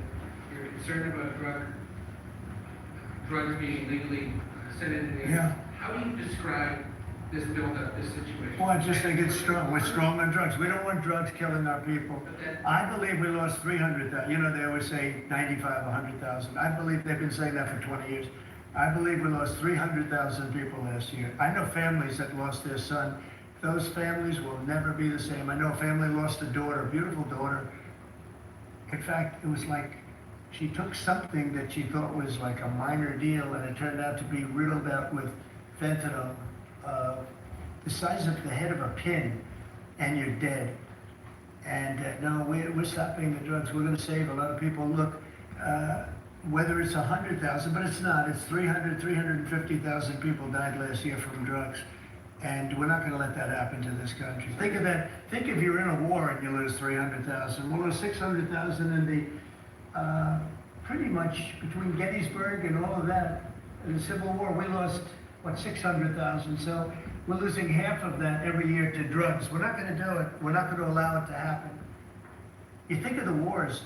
Speaker 19: You're concerned about drugs being legally sent in there.
Speaker 3: Yeah.
Speaker 19: How do you describe this build-up, this situation?
Speaker 3: Well, I just think it's strong. We're strong on drugs. We don't want drugs killing our people. I believe we lost 300,000. You know, they always say 95, 100,000. I believe they've been saying that for 20 years. I believe we lost 300,000 people last year. I know families that lost their son. Those families will never be the same. I know a family lost a daughter, a beautiful daughter. In fact, it was like she took something that she thought was like a minor deal, and it turned out to be riddled out with fentanyl, the size of the head of a pin, and you're dead. And no, we're stopping the drugs. We're going to save a lot of people. Look, whether it's 100,000, but it's not. It's 350,000 people died last year from drugs. And we're not going to let that happen to this country. Think of that. Think if you're in a war and you lose 300,000. We'll lose 600,000 in the, pretty much between Gettysburg and all of that, in the Civil War, we lost, 600,000. So we're losing half of that every year to drugs. We're not going to do it. We're not going to allow it to happen. You think of the wars.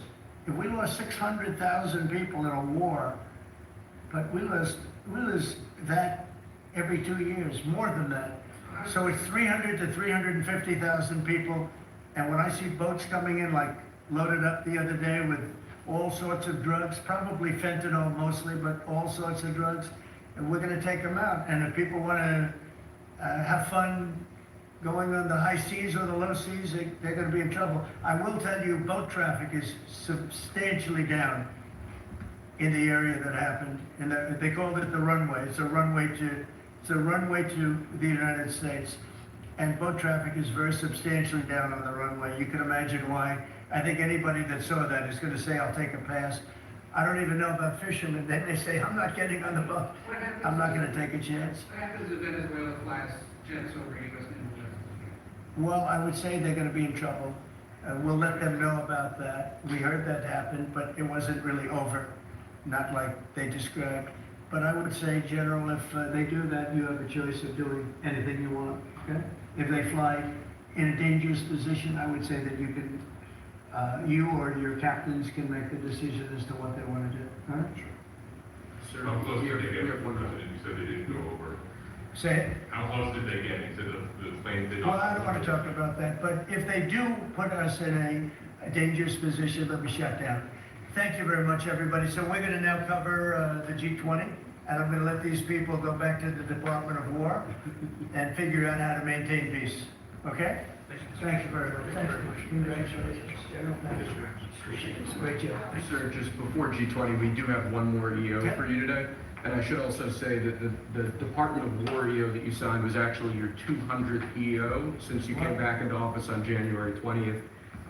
Speaker 3: If we lost 600,000 people in a war, but we lose that every 2 years, more than that. So it's 300 to 350,000 people. And when I see boats coming in, like loaded up the other day with all sorts of drugs, probably fentanyl mostly, but all sorts of drugs, and we're going to take them out. And if people want to have fun going on the high seas or the low seas, they're going to be in trouble. I will tell you, boat traffic is substantially down in the area that happened. And they called it the runway. It's a runway to the United States. And boat traffic is very substantially down on the runway. You can imagine why. I think anybody that saw that is going to say, I'll take a pass. I don't even know about fishermen. Then they say, I'm not getting on the boat. I'm not going to take a chance.
Speaker 19: What happens if Venezuela flies jets over U.S. naval?
Speaker 3: Well, I would say they're going to be in trouble. We'll let them know about that. We heard that happen, but it wasn't really over. Not like they described. But I would say, General, if they do that, you have a choice of doing anything you want, okay? If they fly in a dangerous position, I would say that you can, you or your captains can make the decision as to what they want to do, all right?
Speaker 20: Sir, how close did they get, President? You said they didn't go over.
Speaker 3: Say it?
Speaker 20: How close did they get? You said the planes did.
Speaker 3: Well, I don't want to talk about that, but if they do put us in a dangerous position, they'll be shut down. Thank you very much, everybody. So we're going to now cover the G20, and I'm going to let these people go back to the Department of War and figure out how to maintain peace. Okay? Thank you very much. Thank you very much. Congratulations, General. Thank you. Appreciate it. Great job.
Speaker 10: Sir, just before G20, we do have one more EO for you today. And I should also say that the Department of War EO that you signed was actually your 200th EO since you came back into office on January 20th.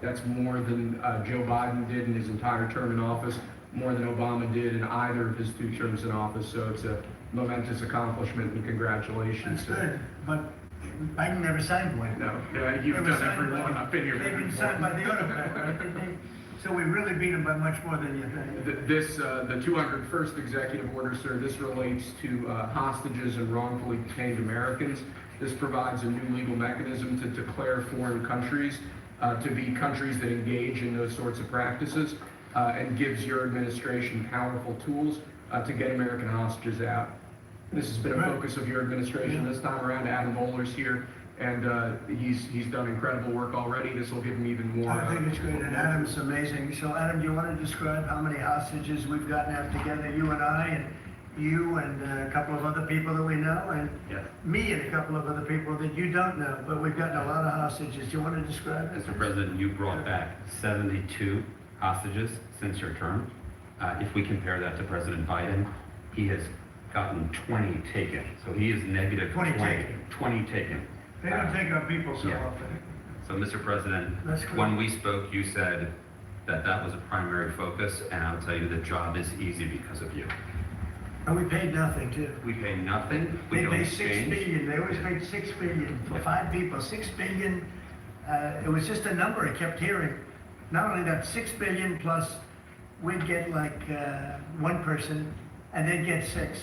Speaker 10: That's more than Joe Biden did in his entire term in office, more than Obama did in either of his 2 terms in office. So it's a momentous accomplishment and congratulations.
Speaker 3: That's good, but Biden never signed one.
Speaker 10: No, yeah, you've done every one. I've been here.
Speaker 3: They've been signed by the autocrat, right? So we really beat them by much more than you think.
Speaker 10: The 201st executive order, sir, this relates to hostages and wrongfully detained Americans. This provides a new legal mechanism to declare foreign countries to be countries that engage in those sorts of practices and gives your administration powerful tools to get American hostages out. This has been a focus of your administration this time around. Adam Moeller's here, and he's done incredible work already. This will give him even more.
Speaker 3: I think it's great, and Adam's amazing. So Adam, do you want to describe how many hostages we've gotten out together, you and I, and you and a couple of other people that we know, and me and a couple of other people that you don't know, but we've gotten a lot of hostages. Do you want to describe it?
Speaker 21: Mr. President, you brought back 72 hostages since your term. If we compare that to President Biden, he has gotten 20 taken. So he is negative 20 taken. 20 taken.
Speaker 3: They don't take our people so often.
Speaker 21: So, Mr. President,
Speaker 3: Cool.
Speaker 21: when we spoke, you said that that was a primary focus, and I'll tell you the job is easy because of you.
Speaker 3: And we paid nothing, too.
Speaker 21: We pay nothing. We
Speaker 3: They
Speaker 21: don't
Speaker 3: pay
Speaker 21: exchange.
Speaker 3: $6 billion. They always paid $6 billion for 5 people. $6 billion. It was just a number I kept hearing. Not only that, $6 billion plus we'd get like 1 person, and they'd get 6.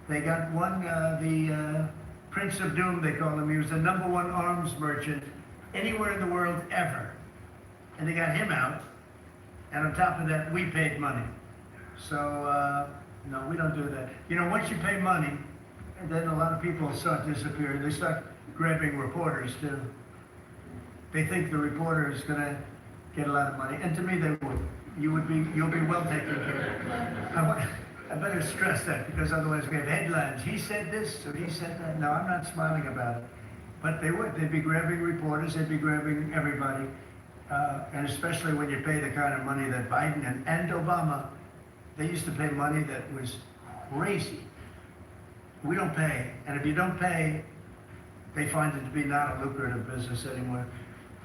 Speaker 3: They got one, the Prince of Doom, they call him. He was the #1 arms merchant anywhere in the world ever. And they got him out. And on top of that, we paid money. So, no, we don't do that. You know, once you pay money, and then a lot of people start disappearing. They start grabbing reporters, too. They think the reporter is going to get a lot of money. And to me, they would. You'll be well taken care of. I better stress that, because otherwise we have headlines. He said this, or he said that. No, I'm not smiling about it. But they would. They'd be grabbing reporters. They'd be grabbing everybody. And especially when you pay the kind of money that Biden and Obama, they used to pay money that was crazy. We don't pay. And if you don't pay, they find it to be not a lucrative business anymore.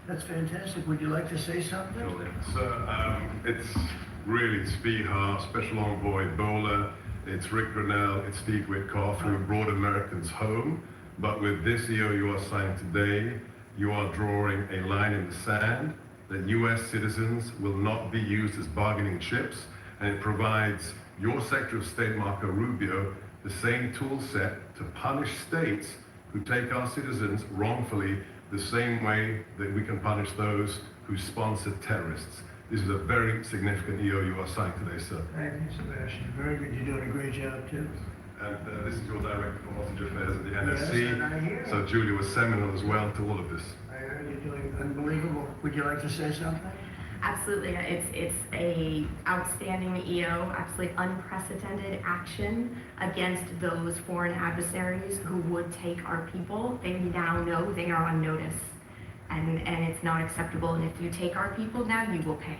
Speaker 3: That's fantastic. Would you like to say something?
Speaker 20: So, it's really Spihar, Special Envoy Bowler, it's Rick Grinnell, it's Steve Witkoff, who brought Americans home. But with this EO you are signing today, you are drawing a line in the sand that U.S. citizens will not be used as bargaining chips, and it provides your Secretary of State, Marco Rubio, the same tool set to punish states who take our citizens wrongfully, the same way that we can punish those who sponsor terrorists. This is a very significant EO you are signing today, sir.
Speaker 3: Thank you, Sebastian. Very good. You're doing a great job, too.
Speaker 20: And this is your Director for Hostage Affairs at the
Speaker 3: Yes, and I hear
Speaker 20: NSC. So Julie was seminal as well to all of this.
Speaker 3: I heard you're doing unbelievable. Would you like to say something?
Speaker 9: Absolutely. It's a outstanding EO, absolutely unprecedented action against those foreign adversaries who would take our people. They now know they are on notice, and it's not acceptable. And if you take our people now, you will pay.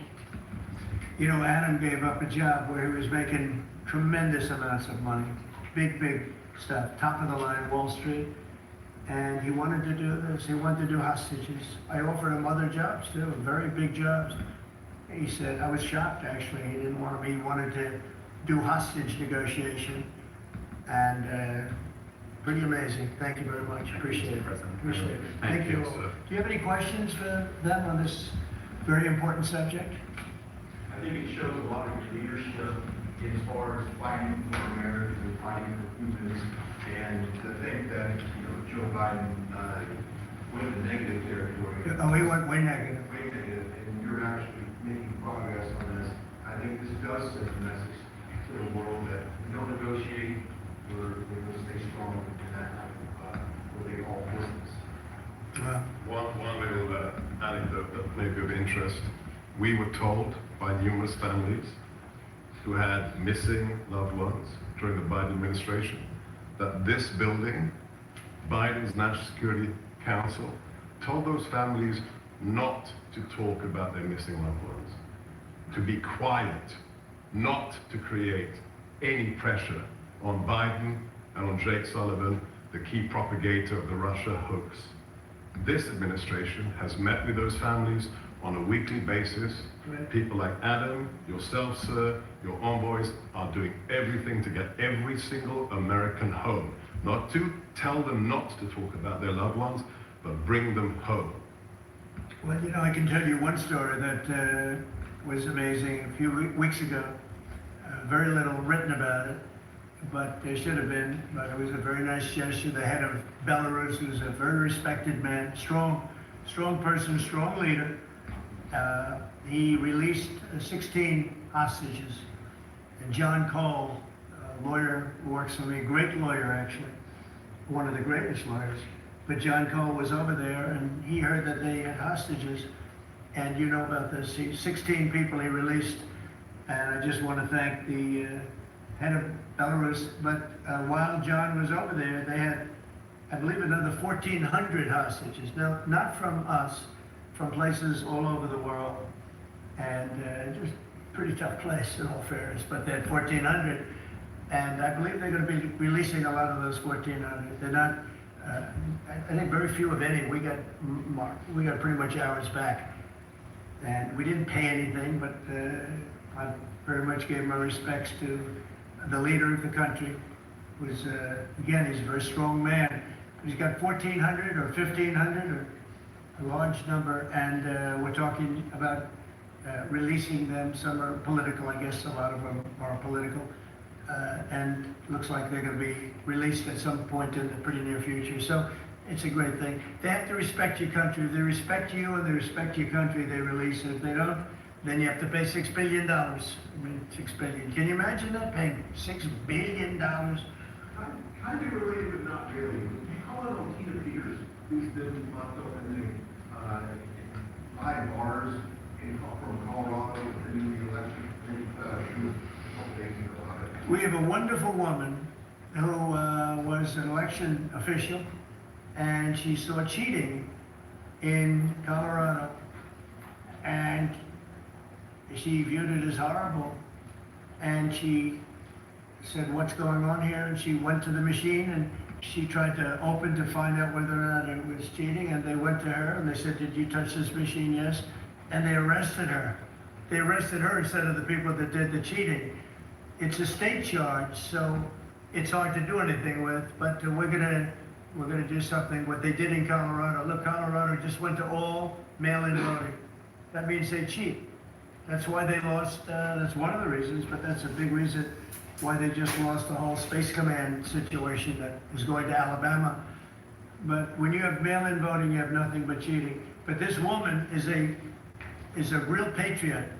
Speaker 3: You know, Adam gave up a job where he was making tremendous amounts of money, big stuff, top of the line, Wall Street. And he wanted to do this. He wanted to do hostages. I offered him other jobs too, very big jobs. He said, I was shocked actually. He didn't want them. He wanted to do hostage negotiation. And pretty amazing. Thank you very much. Appreciate it. Appreciate it. Thank you.
Speaker 20: Sir.
Speaker 3: Do you have any questions for them on this very important subject?
Speaker 22: I think it shows a lot of leadership as far as fighting for Americans and fighting for humans. And to think that, Joe Biden went in negative territory.
Speaker 3: Oh, he went way negative.
Speaker 22: Way negative, and you're actually making progress on this. I think this does send a message to the world that we don't negotiate, we're going to stay strong in that type of what they call business.
Speaker 20: One little anecdote that may be of interest. We were told by numerous families who had missing loved ones during the Biden administration that this building, Biden's National Security Council, told those families not to talk about their missing loved ones, to be quiet, not to create any pressure on Biden and on Jake Sullivan, the key propagator of the Russia hoax. This administration has met with those families on a weekly basis. People like Adam, yourself, sir, your envoys are doing everything to get every single American home. Not to tell them not to talk about their loved ones, but bring them home.
Speaker 3: Well, you know, I can tell you one story that was amazing. A few weeks ago, very little written about it, but there should have been. But it was a very nice gesture. The head of Belarus, who's a very respected man, strong person, strong leader. He released 16 hostages. And John Cole, a lawyer who works for me, great lawyer actually, one of the greatest lawyers. But John Cole was over there and he heard that they had hostages. And you know about this, 16 people he released. And I just want to thank the head of Belarus. But while John was over there, they had, I believe, another 1,400 hostages. Now, not from us, from places all over the world. And just pretty tough place in all fairness, but they had 1,400. And I believe they're going to be releasing a lot of those 1,400. They're not, I think very few of any. We got pretty much ours back. And we didn't pay anything, but I very much gave my respects to the leader of the country. Was again, he's a very strong man. He's got 1,400 or 1,500 or a large number, and we're talking about releasing them. Some are political, I guess a lot of them are political, and looks like they're going to be released at some point in the pretty near future. So it's a great thing. They have to respect your country. If they respect you and they respect your country, they release it. If they don't, then you have to pay $6 billion. I mean, $6 billion. Can you imagine that, paying $6 billion?
Speaker 22: Kind of related, but not really. You call it on Tina Peters, who's been locked up in high bars from Colorado in the election. She was a couple days ago.
Speaker 3: We have a wonderful woman who was an election official, and she saw cheating in Colorado, and she viewed it as horrible, and she said, "What's going on here?" And she went to the machine and she tried to open to find out whether or not it was cheating, and they went to her and they said, "Did you touch this machine?" "Yes." And they arrested her. They arrested her instead of the people that did the cheating. It's a state charge, so it's hard to do anything with, but we're gonna do something. What they did in Colorado, look, Colorado just went to all mail-in voting. That means they cheat. That's why they lost, that's one of the reasons, but that's a big reason why they just lost the whole Space Command situation that was going to Alabama. But when you have mail-in voting, you have nothing but cheating. But this woman is a real patriot,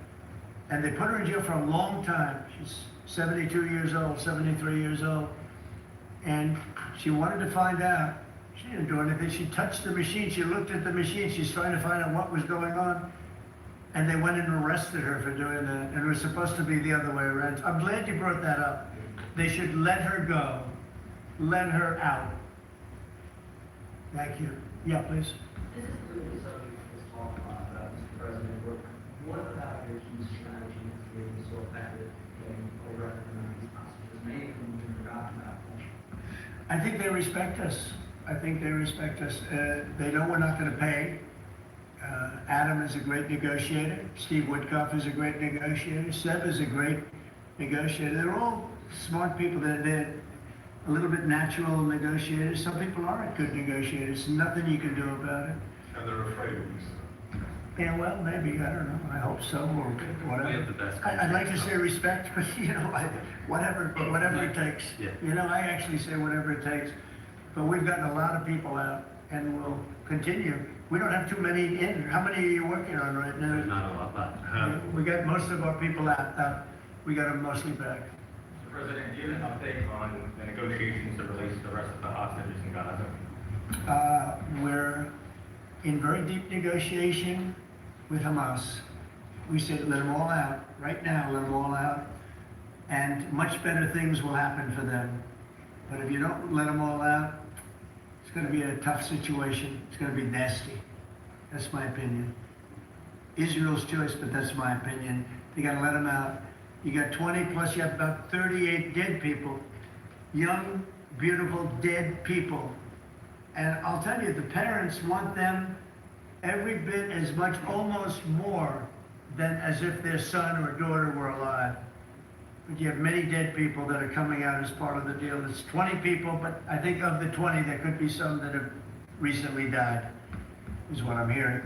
Speaker 3: and they put her in jail for a long time. She's 72 years old, 73 years old, and she wanted to find out. She didn't do anything. She touched the machine. She looked at the machine. She's trying to find out what was going on. And they went and arrested her for doing that. And it was supposed to be the other way around. I'm glad you brought that up. They should let her go. Let her out. Thank you. Yeah, please.
Speaker 1: This is really the subject of this talk, Mr. President. But what about your key strategies to be so effective in recognizing these hostages? Many of them we forgotten about.
Speaker 3: I think they respect us. I think they respect us. They know we're not going to pay. Adam is a great negotiator. Steve Witkoff is a great negotiator. Seb is a great negotiator. They're all smart people. They're a little bit natural negotiators. Some people aren't good negotiators. Nothing you can do about it.
Speaker 20: And they're afraid of you.
Speaker 3: Yeah, well, maybe. I don't know. I hope so, or whatever.
Speaker 21: We have the best
Speaker 3: I'd like to say respect, but whatever it takes.
Speaker 21: Yeah.
Speaker 3: I actually say whatever it takes. But we've gotten a lot of people out, and we'll continue. We don't have too many in. How many are you working on right now?
Speaker 21: There's not a lot left.
Speaker 3: We got most of our people out. We got them mostly back.
Speaker 4: Mr. President, do you have an update on the negotiations to release the rest of the hostages in Gaza?
Speaker 3: We're in very deep negotiation with Hamas. We said let them all out. Right now, let them all out. And much better things will happen for them. But if you don't let them all out, it's going to be a tough situation. It's going to be nasty. That's my opinion. Israel's choice, but that's my opinion. They gotta let them out. You got 20 plus you have about 38 dead people. Young, beautiful, dead people. And I'll tell you, the parents want them every bit as much, almost more, than as if their son or daughter were alive. But you have many dead people that are coming out as part of the deal. It's 20 people, but I think of the 20, there could be some that have recently died, is what I'm hearing.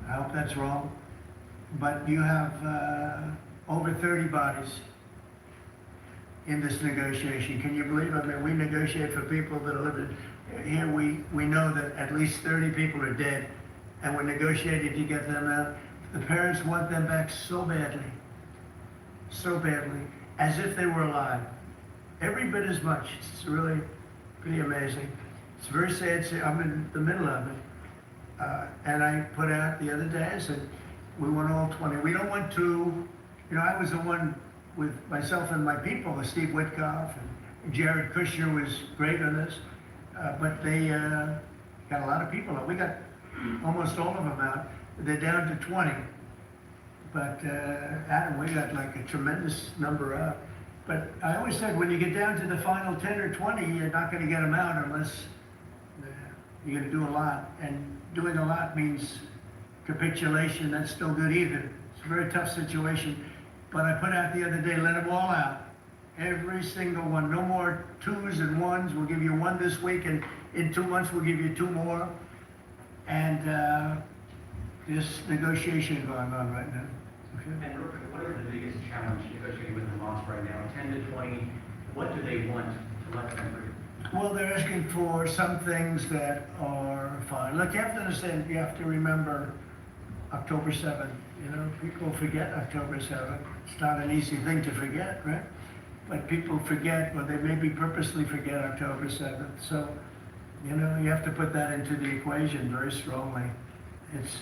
Speaker 3: I hope that's wrong. But you have over 30 bodies in this negotiation. Can you believe? I mean, we negotiate for people that are living here. We know that at least 30 people are dead, and we're negotiating to get them out. The parents want them back so badly, as if they were alive. Every bit as much. It's really pretty amazing. It's very sad. I'm in the middle of it. And I put out the other day, I said, we want all 20. We don't want two. You know, I was the one with myself and my people, Steve Witkoff and Jared Kushner was great on this. But they got a lot of people out. We got almost all of them out. They're down to 20. But Adam, we got like a tremendous number out. But I always said, when you get down to the final 10 or 20, you're not going to get them out unless you're going to do a lot. And doing a lot means capitulation. That's still good either. It's a very tough situation. But I put out the other day, let them all out. Every single one. No more twos and ones. We'll give you one this week, and in 2 months we'll give you two more. And this negotiation going on right now. Okay.
Speaker 17: And real quick, what is the biggest challenge negotiating with Hamas right now? 10 to 20, what do they want to let them free?
Speaker 3: Well, they're asking for some things that are fine. Look, you have to understand, you have to remember October 7th. You know, people forget October 7th. It's not an easy thing to forget, right? But people forget, or they maybe purposely forget October 7th. So, you know, you have to put that into the equation very strongly. It's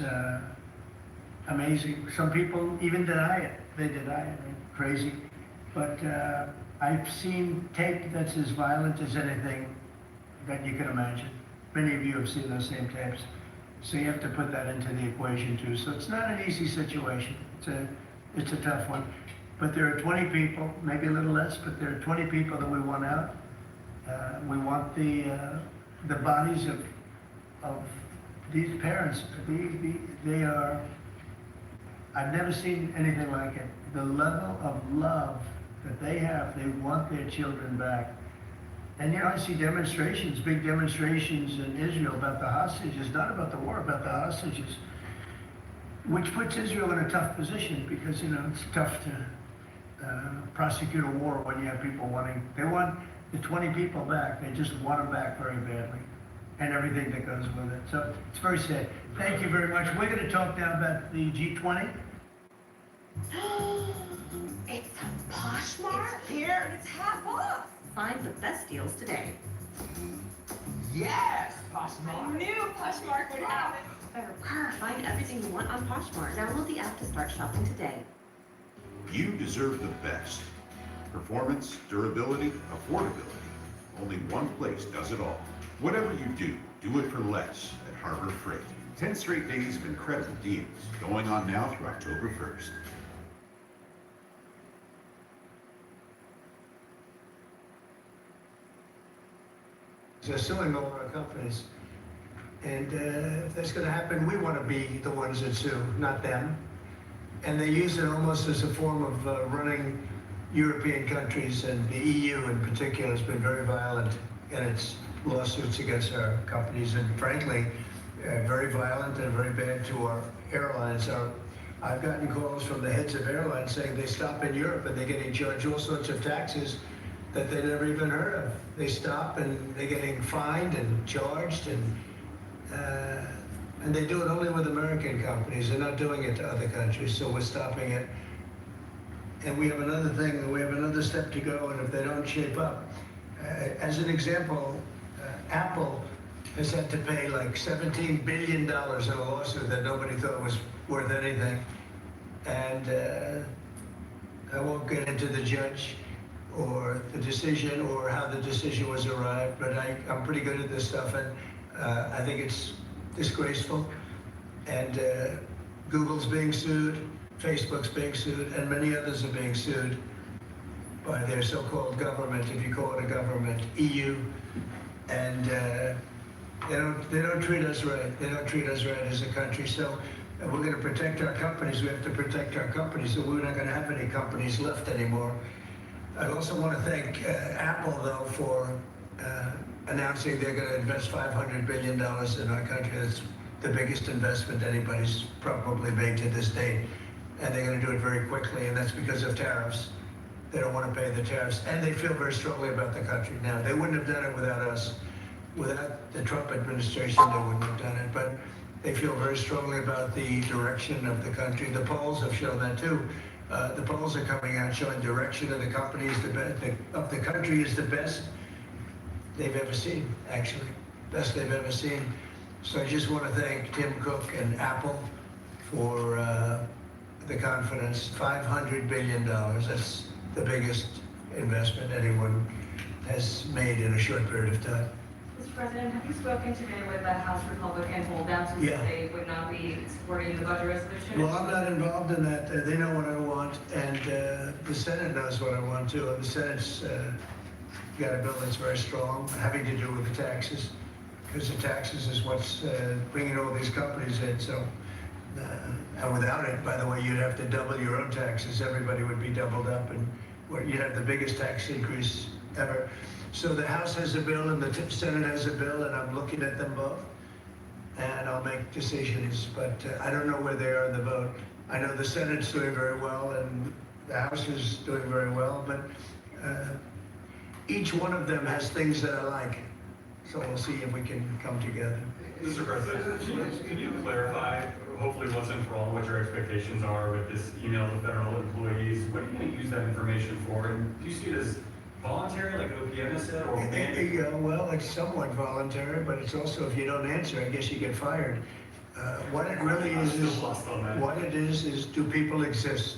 Speaker 3: amazing. Some people even deny it. They deny it. They're crazy. But I've seen tape that's as violent as anything that you can imagine. Many of you have seen those same tapes. So you have to put that into the equation too. So it's not an easy situation. It's a tough one. But there are 20 people, maybe a little less, but there are 20 people that we want out. We want the bodies of these parents. They are, I've never seen anything like it. The level of love that they have, they want their children back. And you know, I see demonstrations, big demonstrations in Israel about the hostages, not about the war, about the hostages, which puts Israel in a tough position because, you know, it's tough to prosecute a war when you have people they want the 20 people back. They just want them back very badly and everything that goes with it. So it's very sad. Thank you very much. We're going to talk now about the G20.
Speaker 9: It's a Poshmark here, and it's half off. Find the best deals today.
Speaker 5: Yes, Poshmark.
Speaker 9: I knew Poshmark would have it. Find everything you want on Poshmark. Download the app to start shopping today.
Speaker 15: You deserve the best. Performance, durability, affordability. Only one place does it all. Whatever you do it for less at Harbor Freight. 10 straight days of incredible deals going on now through October 1st.
Speaker 3: They're suing all our companies. And if that's going to happen, we want to be the ones that sue, not them. And they use it almost as a form of running European countries, and the EU in particular has been very violent in its lawsuits against our companies, and frankly, very violent and very bad to our airlines. I've gotten calls from the heads of airlines saying they stop in Europe and they're getting charged all sorts of taxes that they never even heard of. They stop and they're getting fined and charged, and they do it only with American companies. They're not doing it to other countries, so we're stopping it. And we have another thing, we have another step to go, and if they don't shape up. As an example, Apple has had to pay like $17 billion in a lawsuit that nobody thought was worth anything. And I won't get into the judge or the decision or how the decision was arrived, but I'm pretty good at this stuff, and I think it's disgraceful. And Google's being sued, Facebook's being sued, and many others are being sued by their so-called government, if you call it a government, EU. And they don't treat us right. They don't treat us right as a country. So we're going to protect our companies. We have to protect our companies. So we're not going to have any companies left anymore. I also want to thank Apple, though, for announcing they're going to invest $500 billion in our country. That's the biggest investment anybody's probably made to this date. And they're going to do it very quickly, and that's because of tariffs. They don't want to pay the tariffs, and they feel very strongly about the country now. They wouldn't have done it without us. Without the Trump administration, they wouldn't have done it. But they feel very strongly about the direction of the country. The polls have shown that too. The polls are coming out showing direction of the company is of the country is the best they've ever seen, actually. Best they've ever seen. So I just want to thank Tim Cook and Apple for the confidence. $500 billion. That's the biggest investment anyone has made in a short period of time.
Speaker 18: Mr. President, have you spoken today with the House Republican holdouts who said they would not be supporting the budget resolution?
Speaker 3: Well, I'm not involved in that. They know what I want, and the Senate knows what I want too. And the Senate's got a bill that's very strong, having to do with the taxes, because the taxes is what's bringing all these companies in. So, and without it, by the way, you'd have to double your own taxes. Everybody would be doubled up, and you'd have the biggest tax increase ever. So the House has a bill and the Senate has a bill, and I'm looking at them both, and I'll make decisions, but I don't know where they are in the vote. I know the Senate's doing very well, and the House is doing very well, but each one of them has things that I like, so we'll see if we can come together.
Speaker 5: Mr. President, can you clarify, hopefully once and for all, what your expectations are with this email to federal employees? What are you going to use that information for? And do you see it as voluntary, like OPM said, or mandatory?
Speaker 3: Well, it's somewhat voluntary, but it's also, if you don't answer, I guess you get fired. What it really is what it is do people exist?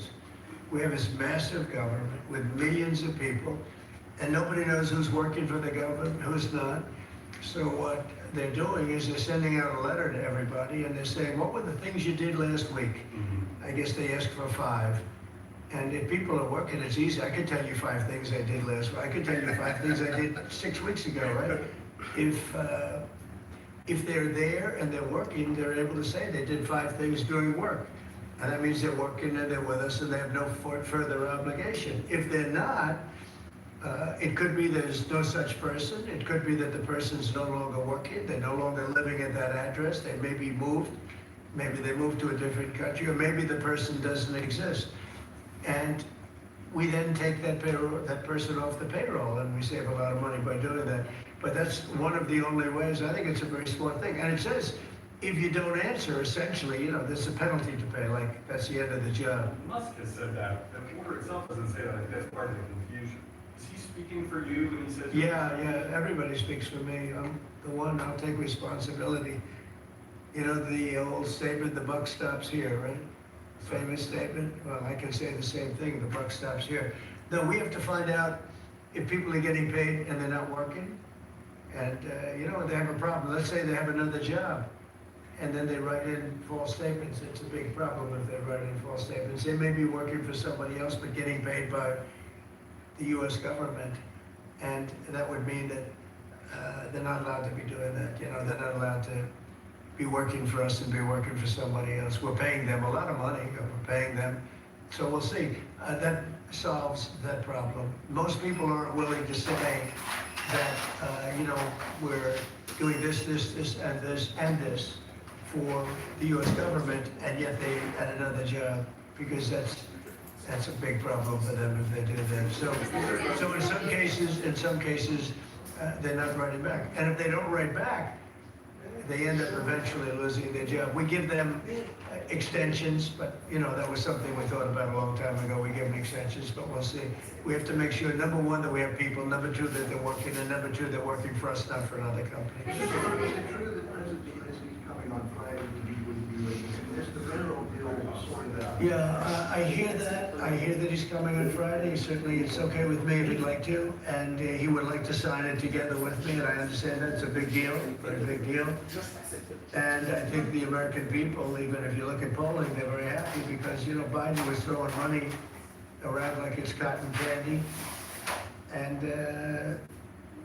Speaker 3: We have this massive government with millions of people, and nobody knows who's working for the government, who's not. So what they're doing is they're sending out a letter to everybody, and they're saying, what were the things you did last week? I guess they asked for 5. And if people are working, it's easy. I could tell you 5 things I did last week. I could tell you 5 things I did 6 weeks ago, right? If they're there and they're working, they're able to say they did 5 things during work. And that means they're working and they're with us and they have no further obligation. If they're not, it could be there's no such person. It could be that the person's no longer working. They're no longer living at that address. They may be moved. Maybe they moved to a different country, or maybe the person doesn't exist. And we then take that person off the payroll, and we save a lot of money by doing that. But that's one of the only ways. I think it's a very smart thing. And it says, if you don't answer, essentially, there's a penalty to pay. Like, that's the end of the job.
Speaker 5: Musk has said that. The order itself doesn't say that. I think that's part of the confusion. Is he speaking for you when he says?
Speaker 3: Yeah, everybody speaks for me. I'm the one, I'll take responsibility. The old statement, the buck stops here, right? Famous statement. Well, I can say the same thing, the buck stops here. No, we have to find out if people are getting paid and they're not working. And, they have a problem. Let's say they have another job, and then they write in false statements. It's a big problem if they write in false statements. They may be working for somebody else, but getting paid by the U.S. government. And that would mean that they're not allowed to be doing that. They're not allowed to be working for us and be working for somebody else. We're paying them a lot of money. We're paying them. So we'll see. That solves that problem. Most people aren't willing to say that, we're doing this, and this, and this for the U.S. government, and yet they at another job, because that's a big problem for them if they do that. So in some cases, they're not writing back. And if they don't write back, they end up eventually losing their job. We give them extensions, but that was something we thought about a long time ago. We give them extensions, but we'll see. We have to make sure, number one, that we have people, number two, that they're working, and number two, they're working for us, not for another company.
Speaker 22: Is it true that President Zelensky's coming on Friday to meet with you Is the mineral deal sorted out?
Speaker 3: Yeah, I hear that. I hear that he's coming on Friday. Certainly, it's okay with me if he'd like to, and he would like to sign it together with me, and I understand that's a big deal, very big deal. And I think the American people, even if you look at polling, they're very happy because, you know, Biden was throwing money around like it's cotton candy. And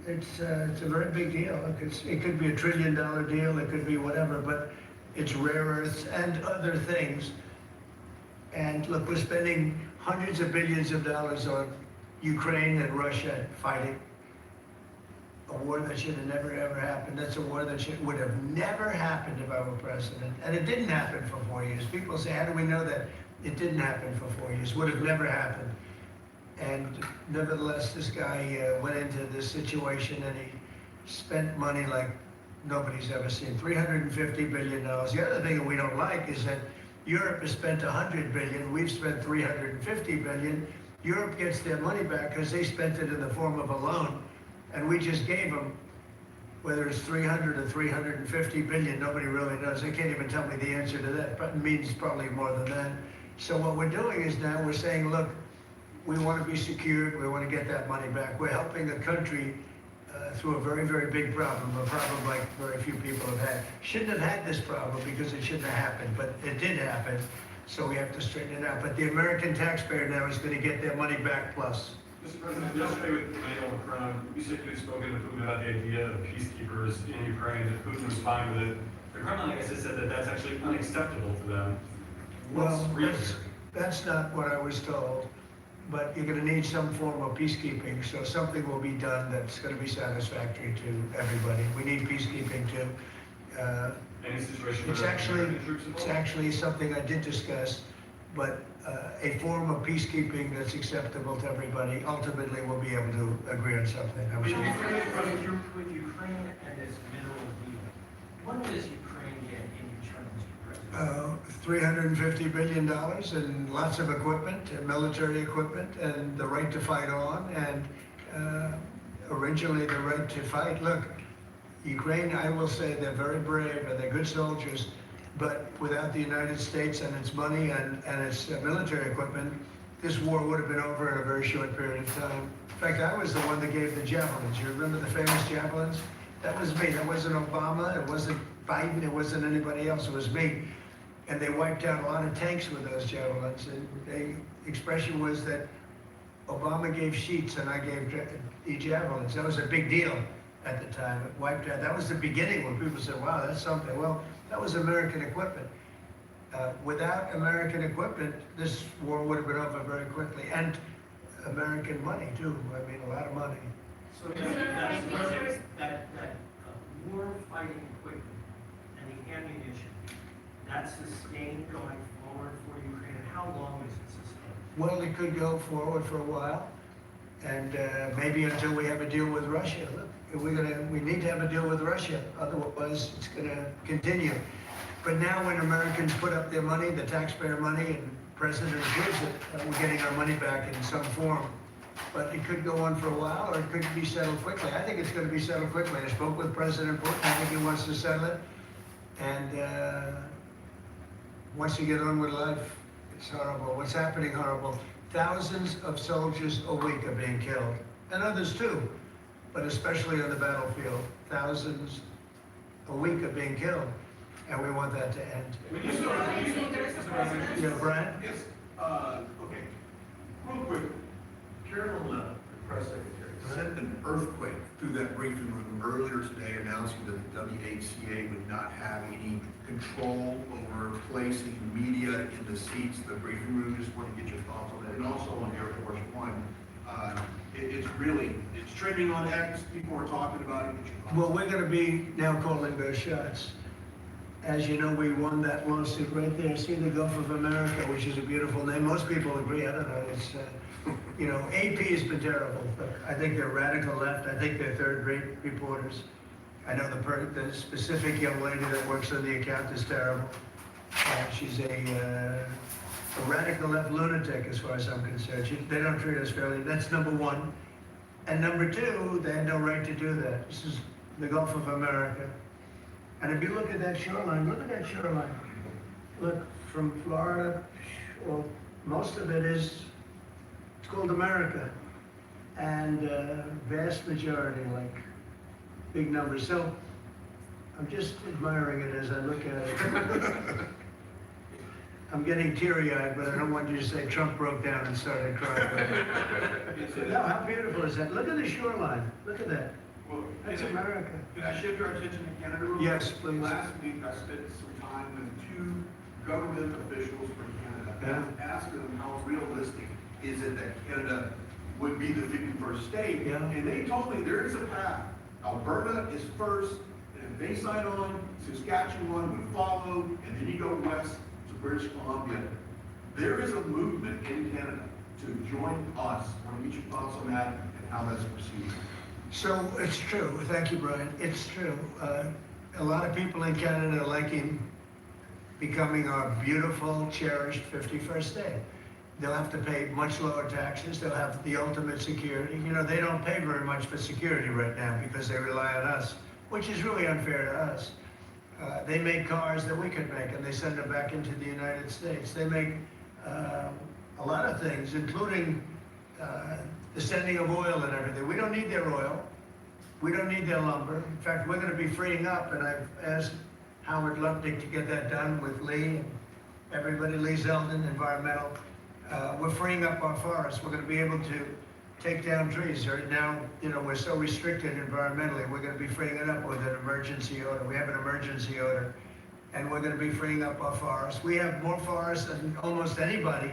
Speaker 3: it's a very big deal. It could be $1 trillion deal, it could be whatever, but it's rare earths and other things. And look, we're spending hundreds of billions of dollars on Ukraine and Russia fighting a war that should have never ever happened. That's a war that would have never happened if I were president. And it didn't happen for 4 years. People say, how do we know that? It didn't happen for 4 years. Would have never happened. And nevertheless, this guy went into this situation and he spent money like nobody's ever seen. $350 billion. The other thing that we don't like is that Europe has spent $100 billion. We've spent $350 billion. Europe gets their money back because they spent it in the form of a loan. And we just gave them, whether it's 300 or 350 billion, nobody really knows. They can't even tell me the answer to that, but it means probably more than that. So what we're doing is now we're saying, look, we want to be secured, we want to get that money back. We're helping a country through a very, very big problem, a problem like very few people have had. Shouldn't have had this problem because it shouldn't have happened, but it did happen, so we have to straighten it out. But the American taxpayer now is going to get their money back plus.
Speaker 5: Mr. President, yesterday with Emmanuel Macron, you said you had spoken to Putin about the idea of peacekeepers in Ukraine, that Putin was fine with it. The Kremlin, I guess, has said that that's actually unacceptable to them.
Speaker 3: Well, that's not what I was told, but you're going to need some form of peacekeeping, so something will be done that's going to be satisfactory to everybody. We need peacekeeping too.
Speaker 5: Any situation
Speaker 3: It's actually something I did discuss, but a form of peacekeeping that's acceptable to everybody. Ultimately, we'll be able to agree on something. I'm sure.
Speaker 1: With Ukraine and this mineral deal, what does Ukraine get in return, Mr. President?
Speaker 3: $350 billion and lots of equipment, military equipment, and the right to fight on, and originally the right to fight. Look, Ukraine, I will say they're very brave and they're good soldiers, but without the United States and its money and its military equipment, this war would have been over in a very short period of time. In fact, I was the one that gave the javelins. You remember the famous javelins? That was me. That wasn't Obama. It wasn't Biden. It wasn't anybody else. It was me. And they wiped out a lot of tanks with those javelins. And the expression was that Obama gave sheets and I gave the javelins. That was a big deal at the time. It wiped out. That was the beginning when people said, wow, that's something. Well, that was American equipment. Without American equipment, this war would have been over very quickly. And American money, too. I mean, a lot of money.
Speaker 1: So that war fighting equipment and the ammunition, that's sustained going forward for Ukraine. How long is it sustained?
Speaker 3: Well, it could go forward for a while, and maybe until we have a deal with Russia. Look, we need to have a deal with Russia, otherwise it's going to continue. But now when Americans put up their money, the taxpayer money, and President gives it, we're getting our money back in some form. But it could go on for a while, or it could be settled quickly. I think it's going to be settled quickly. I spoke with President Putin. I think he wants to settle it. And once you get on with life, it's horrible. What's happening horrible. Thousands of soldiers a week are being killed, and others too, but especially on the battlefield. Thousands a week are being killed, and we want that to end. Yeah, Brian?
Speaker 22: Yes, okay. Real quick, Carolyn, the press secretary, sent an earthquake through that briefing room earlier today announcing that the WHCA would not have any control over placing media in the seats of the briefing room. Just want to get your thoughts on that. And also on Air Force One, it's trending on X. People are talking about it.
Speaker 3: Well, we're going to be now calling those shots. As you know, we won that lawsuit right there. See the Gulf of America, which is a beautiful name. Most people agree. I don't know. It's, AP has been terrible. I think they're radical left. I think they're third-rate reporters. I know the specific young lady that works on the account is terrible. She's a radical left lunatic, as far as I'm concerned. They don't treat us fairly. That's number one. And number two, they had no right to do that. This is the Gulf of America. And if you look at that shoreline, look at that shoreline. Look, from Florida, well, most of it is, it's called America. And vast majority, like big numbers. So I'm just admiring it as I look at it. I'm getting teary-eyed, but I don't want you to say Trump broke down and started crying. No, how beautiful is that? Look at the shoreline. Look at that.
Speaker 22: Well,
Speaker 3: That's America.
Speaker 22: Can I shift our attention to Canada real quick?
Speaker 3: Yes, please.
Speaker 22: Last week, I spent some time with 2 government officials from Canada. And I asked them how realistic is it that Canada would be the 51st state?
Speaker 3: Yeah.
Speaker 22: And they told me there is a path. Alberta is first, and if they sign on, Saskatchewan would follow, and then you go west to British Columbia. There is a movement in Canada to join us. I want to get your thoughts on that and how that's proceeding.
Speaker 3: So it's true. Thank you, Brian. It's true. A lot of people in Canada are liking becoming our beautiful, cherished 51st state. They'll have to pay much lower taxes. They'll have the ultimate security. You know, they don't pay very much for security right now because they rely on us, which is really unfair to us. They make cars that we could make, and they send them back into the United States. They make a lot of things, including the sending of oil and everything. We don't need their oil. We don't need their lumber. In fact, we're going to be freeing up, and I've asked Howard Lutnick to get that done with Lee and everybody, Lee Zeldin, environmental. We're freeing up our forests. We're going to be able to take down trees. Right now, you know, we're so restricted environmentally. We're going to be freeing it up with an emergency order. We have an emergency order, and we're going to be freeing up our forests. We have more forests than almost anybody,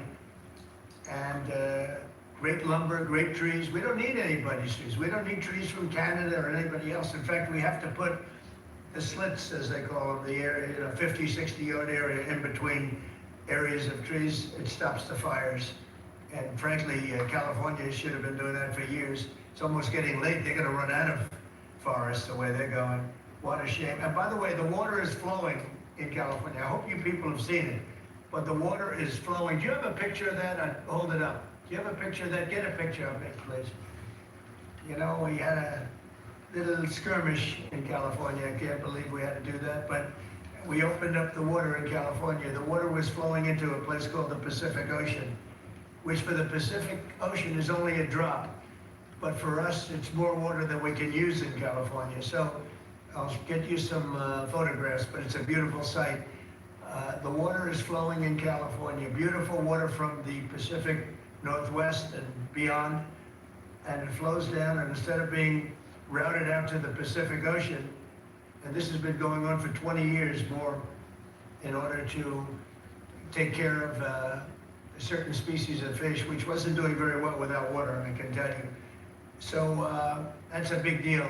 Speaker 3: and great lumber, great trees. We don't need anybody's trees. We don't need trees from Canada or anybody else. In fact, we have to put the slits, as they call them, the area, you know, 50, 60-yard area in between areas of trees. It stops the fires. And frankly, California should have been doing that for years. It's almost getting late. They're going to run out of forests the way they're going. What a shame. And by the way, the water is flowing in California. I hope you people have seen it. But the water is flowing. Do you have a picture of that? Hold it up. Do you have a picture of that? Get a picture of it, please. You know, we had a little skirmish in California. I can't believe we had to do that. But we opened up the water in California. The water was flowing into a place called the Pacific Ocean, which for the Pacific Ocean is only a drop. But for us, it's more water than we can use in California. So I'll get you some photographs, but it's a beautiful sight. The water is flowing in California. Beautiful water from the Pacific Northwest and beyond. And it flows down, and instead of being routed out to the Pacific Ocean, and this has been going on for 20 years more, in order to take care of a certain species of fish, which wasn't doing very well without water, I can tell you. So that's a big deal.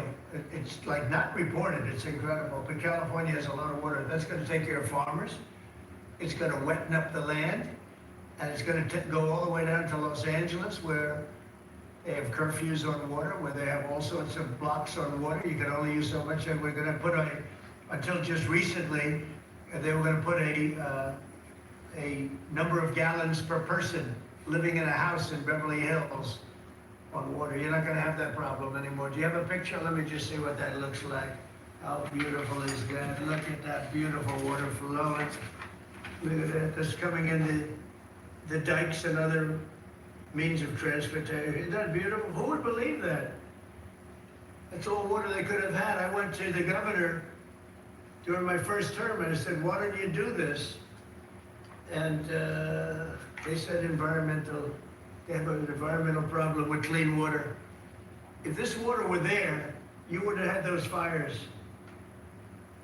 Speaker 3: It's like not reported, it's incredible, but California has a lot of water. That's going to take care of farmers. It's going to wetten up the land, and it's going to go all the way down to Los Angeles, where they have curfews on water, where they have all sorts of blocks on water. You can only use so much, and we're going to put until just recently, they were going to put a number of gallons per person living in a house in Beverly Hills on water. You're not going to have that problem anymore. Do you have a picture? Let me just see what that looks like. How beautiful is that? Look at that beautiful water flowing. Look at that. That's coming in the dikes and other means of transportation. Isn't that beautiful? Who would believe that? That's all water they could have had. I went to the governor during my first term and I said, why don't you do this? And they said they have an environmental problem with clean water. If this water were there, you would have had those fires.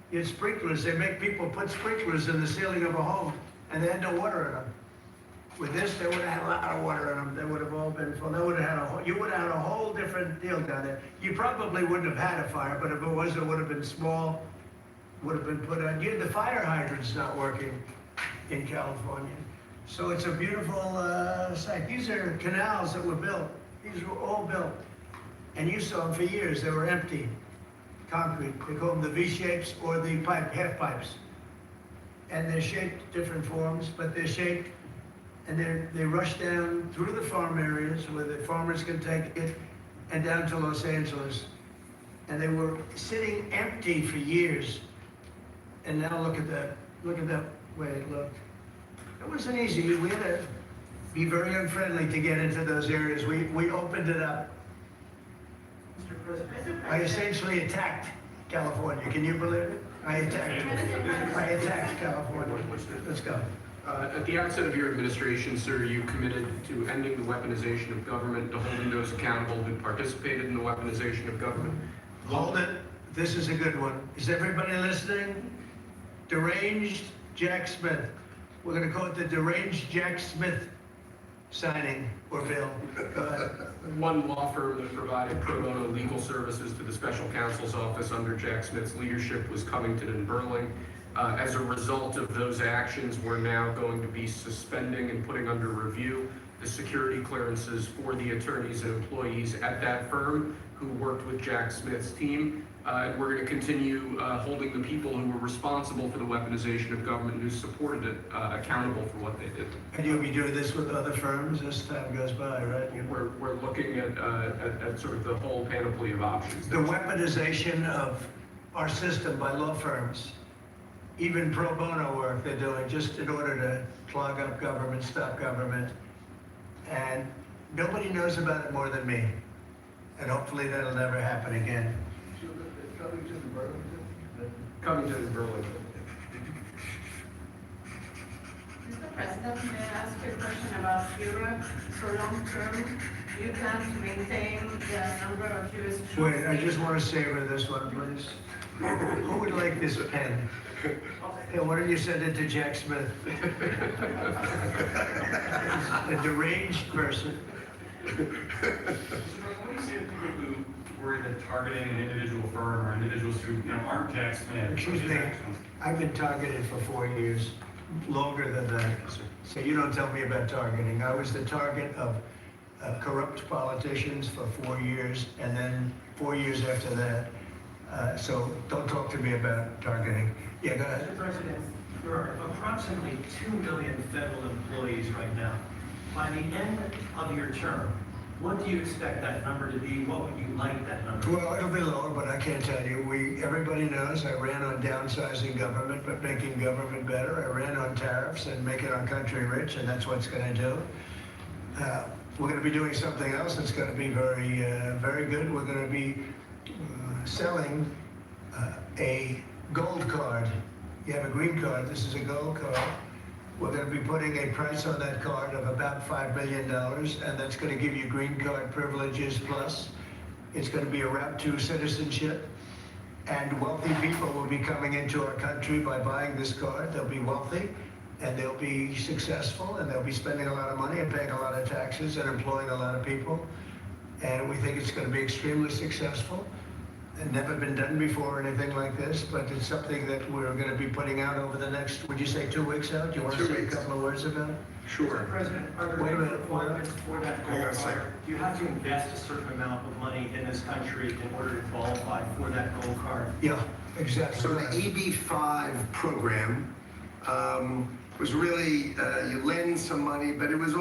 Speaker 3: You had sprinklers. They make people put sprinklers in the ceiling of a home, and they had no water in them. With this, they would have had a lot of water in them. They would have all been full. They would have had you would have had a whole different deal down there. You probably wouldn't have had a fire, but if it was, it would have been small, would have been put on. The fire hydrant's not working in California. So it's a beautiful site. These are canals that were built. These were all built. And you saw them for years. They were empty, concrete. They call them the V-shapes or the half pipes. And they're shaped different forms, but they're shaped, and they rush down through the farm areas where the farmers can take it, and down to Los Angeles. And they were sitting empty for years. And now look at that. Look at that way it looked. It wasn't easy. We had to be very unfriendly to get into those areas. We opened it up.
Speaker 1: Mr. President.
Speaker 3: I essentially attacked California. Can you believe it? I attacked California. Let's go.
Speaker 10: At the outset of your administration, sir, you committed to ending the weaponization of government, to holding those accountable who participated in the weaponization of government.
Speaker 3: Hold it. This is a good one. Is everybody listening? Deranged Jack Smith. We're going to call it the Deranged Jack Smith signing or bill. Go ahead.
Speaker 10: One law firm that provided pro bono legal services to the special counsel's office under Jack Smith's leadership was Covington and Burling. As a result of those actions, we're now going to be suspending and putting under review the security clearances for the attorneys and employees at that firm who worked with Jack Smith's team. And we're going to continue holding the people who were responsible for the weaponization of government and who supported it accountable for what they did.
Speaker 3: And you'll be doing this with other firms as time goes by, right?
Speaker 10: And we're looking at sort of the whole panoply of options.
Speaker 3: The weaponization of our system by law firms, even pro bono work they're doing just in order to clog up government, stop government. And nobody knows about it more than me. And hopefully that'll never happen again.
Speaker 10: Covington and Burling.
Speaker 2: Mr. President, may I ask you a question about Europe? For long term, do you plan to maintain the number of Jewish troops?
Speaker 3: Wait, I just want to savor this one, please. Who would like this pen? Hey, why don't you send it to Jack Smith? A deranged person.
Speaker 5: What do you say to people who worry that targeting an individual firm or individuals who aren't Jack Smith?
Speaker 3: Excuse me, I've been targeted for 4 years, longer than that. So you don't tell me about targeting. I was the target of corrupt politicians for 4 years, and then 4 years after that. So don't talk to me about targeting. Yeah, go ahead.
Speaker 1: Mr. President, there are approximately 2 million federal employees right now. By the end of your term, what do you expect that number to be? What would you like that number to be?
Speaker 3: Well, it'll be lower, but I can't tell you. Everybody knows I ran on downsizing government, but making government better. I ran on tariffs and making our country rich, and that's what it's going to do. We're going to be doing something else that's going to be very, very good. We're going to be selling a gold card. You have a green card. This is a gold card. We're going to be putting a price on that card of about $5 million, and that's going to give you green card privileges plus. It's going to be a route to citizenship, and wealthy people will be coming into our country by buying this card. They'll be wealthy, and they'll be successful, and they'll be spending a lot of money and paying a lot of taxes and employing a lot of people. And we think it's going to be extremely successful. And never been done before or anything like this, but it's something that we're going to be putting out over the next, would you say 2 weeks out? Do you want to say a couple of words about it?
Speaker 1: Sure. Mr. President, are there
Speaker 3: Wait a
Speaker 1: any
Speaker 3: minute.
Speaker 1: requirements for that gold card? Do you have to invest a certain amount of money in this country in order to qualify for that gold card?
Speaker 3: Yeah, exactly.
Speaker 6: So the EB-5 program was really, you lend some money, but it was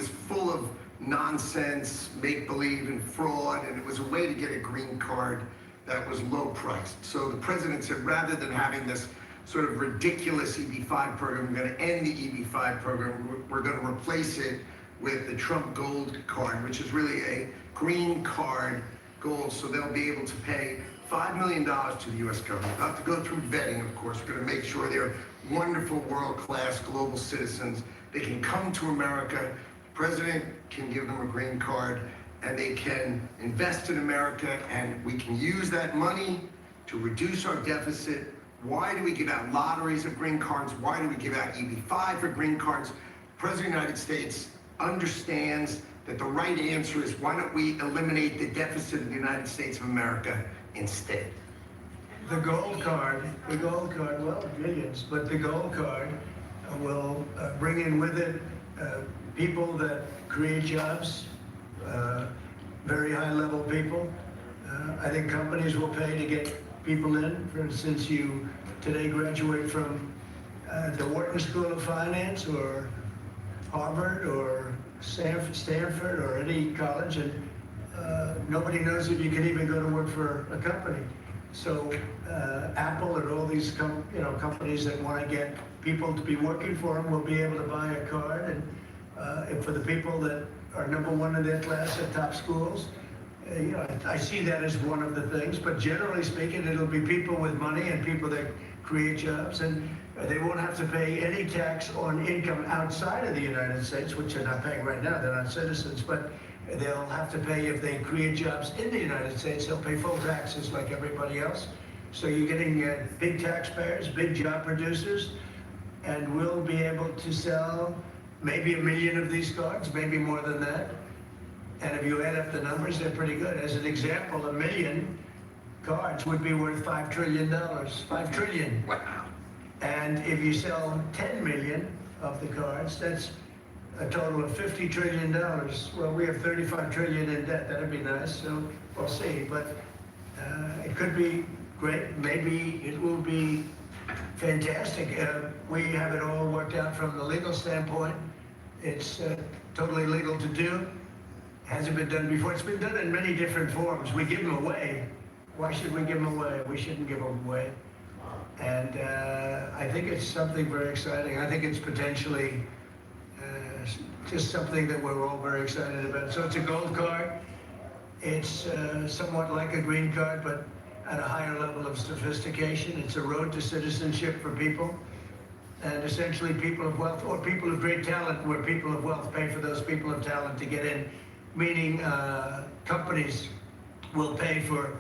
Speaker 6: full of nonsense, make-believe and fraud, and it was a way to get a green card that was low priced. So the president said, rather than having this sort of ridiculous EB-5 program, we're going to end the EB-5 program. We're going to replace it with the Trump Gold Card, which is really a green card gold. So they'll be able to pay $5 million to the U.S. government. They'll have to go through vetting, of course. We're going to make sure they're wonderful, world-class global citizens. They can come to America. The president can give them a green card, and they can invest in America, and we can use that money to reduce our deficit. Why do we give out lotteries of green cards? Why do we give out EB-5 for green cards? The President of the United States understands that the right answer is, why don't we eliminate the deficit of the United States of America instead?
Speaker 3: The gold card, well, millions, but the gold card will bring in with it people that create jobs, very high-level people. I think companies will pay to get people in. For instance, you today graduate from the Wharton School of Finance or Harvard or Stanford or any college, and nobody knows if you can even go to work for a company. So Apple and all these companies that want to get people to be working for them will be able to buy a card, and for the people that are number one in their class at top schools, I see that as one of the things. But generally speaking, it'll be people with money and people that create jobs, and they won't have to pay any tax on income outside of the United States, which they're not paying right now. They're not citizens, but they'll have to pay if they create jobs in the United States. They'll pay full taxes like everybody else. So you're getting big taxpayers, big job producers, and we'll be able to sell maybe 1 million of these cards, maybe more than that. And if you add up the numbers, they're pretty good. As an example, 1 million cards would be worth $5 trillion. $5 trillion.
Speaker 15: Wow.
Speaker 3: And if you sell 10 million of the cards, that's a total of $50 trillion. Well, we have 35 trillion in debt. That'd be nice. So we'll see. But it could be great. Maybe it will be fantastic. We have it all worked out from the legal standpoint. It's totally legal to do. Hasn't been done before. It's been done in many different forms. We give them away. Why should we give them away? We shouldn't give them away. And I think it's something very exciting. I think it's potentially just something that we're all very excited about. So it's a gold card. It's somewhat like a green card, but at a higher level of sophistication. It's a road to citizenship for people. And essentially people of wealth, or people of great talent, where people of wealth pay for those people of talent to get in. Meaning companies will pay for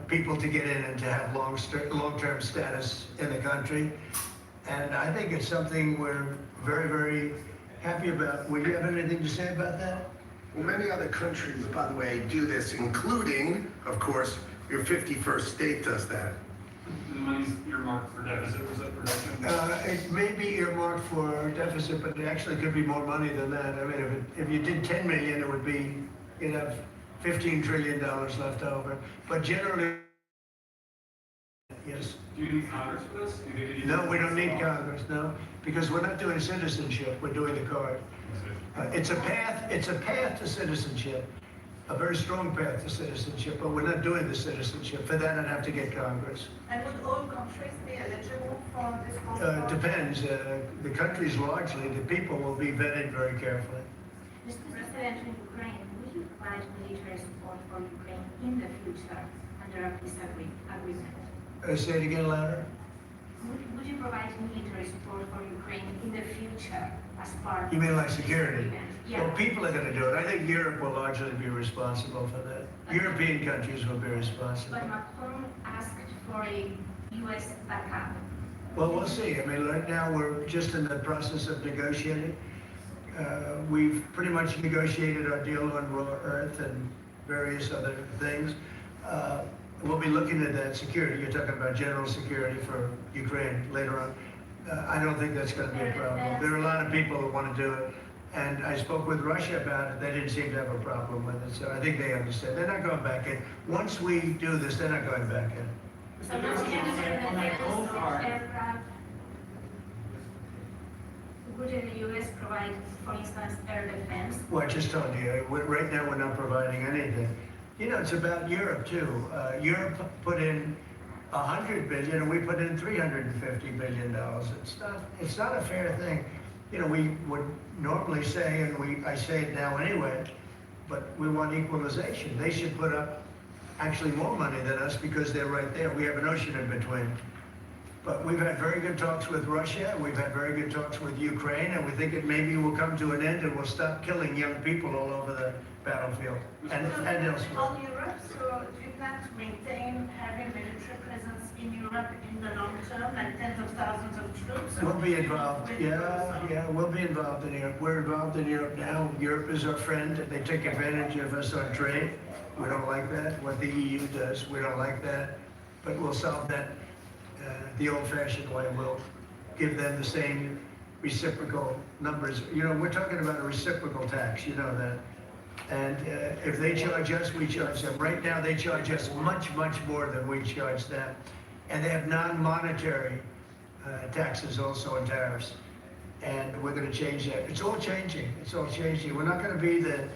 Speaker 3: people to get in and to have long-term status in the country. And I think it's something we're very, very happy about. Would you have anything to say about that?
Speaker 6: Well, many other countries, by the way, do this, including, of course, your 51st state does that.
Speaker 5: The money's earmarked for deficit reduction?
Speaker 3: It may be earmarked for deficit, but it actually could be more money than that. I mean, if you did 10 million, it would be, you'd have $15 trillion left over. But generally, yes.
Speaker 5: Do you need Congress for this?
Speaker 3: No, we don't need Congress, no, because we're not doing citizenship, we're doing the card. It's a path to citizenship, a very strong path to citizenship, but we're not doing the citizenship. For that, I'd have to get Congress.
Speaker 18: And would all countries be eligible for this program?
Speaker 3: Depends. The countries largely, the people will be vetted very carefully.
Speaker 7: Mr. President, in Ukraine, would you provide military support for Ukraine in the future under a peace agreement?
Speaker 3: Say it again louder.
Speaker 7: Would you provide military support for Ukraine in the future as part?
Speaker 3: You mean like security?
Speaker 7: Yeah.
Speaker 3: Well, people are going to do it. I think Europe will largely be responsible for that. European countries will be responsible.
Speaker 7: But Macron asked for a U.S. backup.
Speaker 3: Well, we'll see. I mean, right now we're just in the process of negotiating. We've pretty much negotiated our deal on raw earth and various other things. We'll be looking at that security. You're talking about general security for Ukraine later on. I don't think that's going to be a problem. There are a lot of people who want to do it. And I spoke with Russia about it. They didn't seem to have a problem with it. So I think they understand. They're not going back in. Once we do this, they're not going back in.
Speaker 7: So no aircraft. Wouldn't the U.S. provide, for instance, air defense?
Speaker 3: Well, I just told you, right now we're not providing anything. You know, it's about Europe too. Europe put in $100 billion, and we put in $350 billion. It's not a fair thing. You know, we would normally say, and I say it now anyway, but we want equalization. They should put up actually more money than us because they're right there. We have an ocean in between. But we've had very good talks with Russia. We've had very good talks with Ukraine, and we think it maybe will come to an end and we'll stop killing young people all over the battlefield and elsewhere.
Speaker 18: On Europe, so do you plan to maintain having military presence in Europe in the long term, like tens of thousands of troops?
Speaker 3: We'll be involved. Yeah, we'll be involved in Europe. We're involved in Europe now. Europe is our friend. They take advantage of us on trade. We don't like that. What the EU does, we don't like that. But we'll solve that the old-fashioned way. We'll give them the same reciprocal numbers. You know, we're talking about a reciprocal tax. You know that. And if they charge us, we charge them. Right now, they charge us much, much more than we charge them. And they have non-monetary taxes also and tariffs. And we're going to change that. It's all changing. It's all changing. We're not going to be the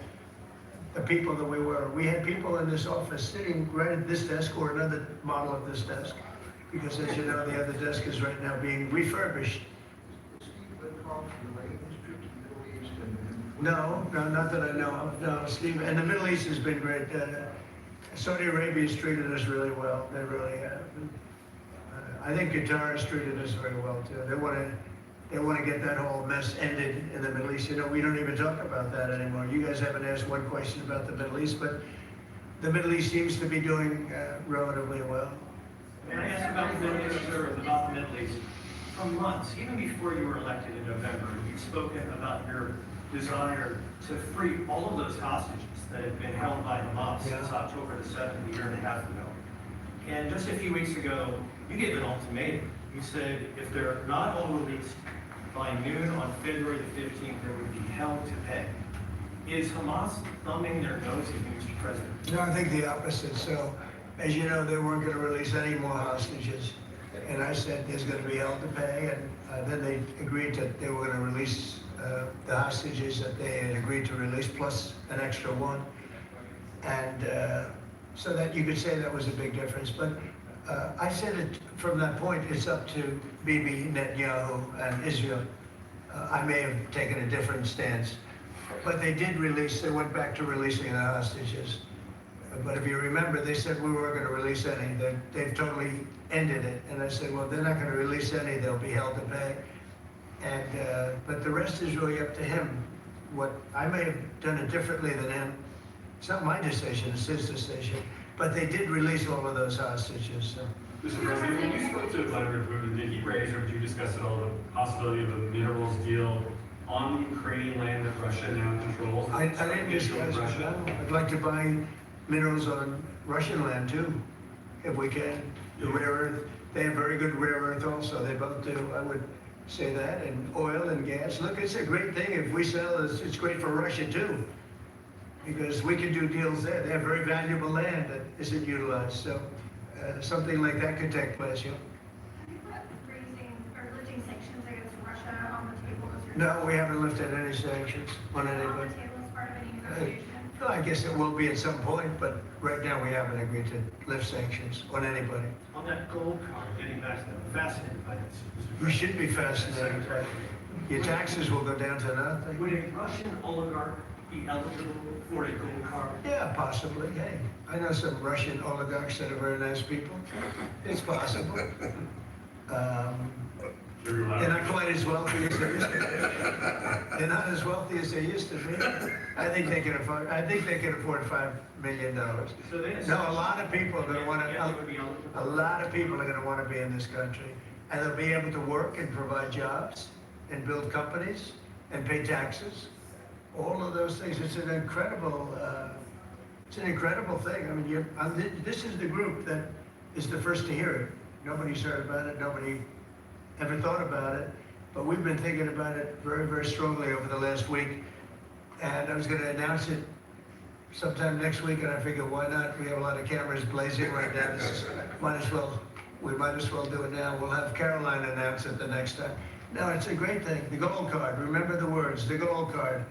Speaker 3: the people that we were. We had people in this office sitting right at this desk or another model of this desk, because as you know, the other desk is right now being refurbished. No, not that I know of. No, Steve, and the Middle East has been great. Saudi Arabia has treated us really well. They really have. I think Qatar has treated us very well too. They want to get that whole mess ended in the Middle East. You know, we don't even talk about that anymore. You guys haven't asked one question about the Middle East, but the Middle East seems to be doing relatively well.
Speaker 1: May I ask about the Middle East, or about the Middle East? For months, even before you were elected in November, you've spoken about your desire to free all of those hostages that have been held by Hamas since October the 7th, a year and a half ago. And just a few weeks ago, you gave an ultimatum. You said if they're not all released by noon on February the 15th, they would be held to pay. Is Hamas thumbing their nose at you, Mr. President?
Speaker 3: No, I think the opposite. So, as you know, they weren't going to release any more hostages. And I said there's going to be hell to pay. And then they agreed that they were going to release the hostages that they had agreed to release, plus an extra one. And so that you could say that was a big difference. But I said it from that point, it's up to Bibi, Netanyahu, and Israel. I may have taken a different stance. But they did release, they went back to releasing the hostages. But if you remember, they said we weren't going to release any. They've totally ended it. And I said, well, they're not going to release any. They'll be held to pay. And but the rest is really up to him. What I may have done it differently than him. It's not my decision. It's his decision. But they did release all of those hostages. So.
Speaker 5: Mr. President, when you spoke to Vladimir Putin, did he raise or did you discuss at all the possibility of a minerals deal on the Ukrainian land that Russia now controls?
Speaker 3: I didn't discuss Russia. I'd like to buy minerals on Russian land too, if we can. The rare earth, they have very good rare earth also. They both do. I would say that, and oil and gas. Look, it's a great thing. If we sell, it's great for Russia too, because we can do deals there. They have very valuable land that isn't utilized. So something like that could take place. Yeah.
Speaker 7: Have you put raising or lifting sanctions against Russia on the table?
Speaker 3: No, we haven't lifted any sanctions on anybody.
Speaker 7: On the table as part of any negotiation?
Speaker 3: Well, I guess it will be at some point, but right now we haven't agreed to lift sanctions on anybody.
Speaker 1: On that gold card, getting back to that, I'm fascinated by this.
Speaker 3: You should be fascinated. Your taxes will go down to nothing.
Speaker 1: Would a Russian oligarch be eligible for a gold card?
Speaker 3: Yeah, possibly. Hey, I know some Russian oligarchs that are very nice people. It's possible. They're not quite as wealthy as they used to be. They're not as wealthy as they used to be. I think they can afford. I think they can afford $5 million.
Speaker 1: So
Speaker 3: No, a lot of people are going to want to. A lot of people are going to want to be in this country, and they'll be able to work and provide jobs, and build companies, and pay taxes. All of those things. It's an incredible. It's an incredible thing. I mean, this is the group that is the first to hear it. Nobody's heard about it. Nobody ever thought about it, but we've been thinking about it very, very strongly over the last week. And I was going to announce it sometime next week, and I figured, why not? We have a lot of cameras blazing right now. We might as well do it now. We'll have Caroline announce it the next time. No, it's a great thing. The gold card. Remember the words, the gold card.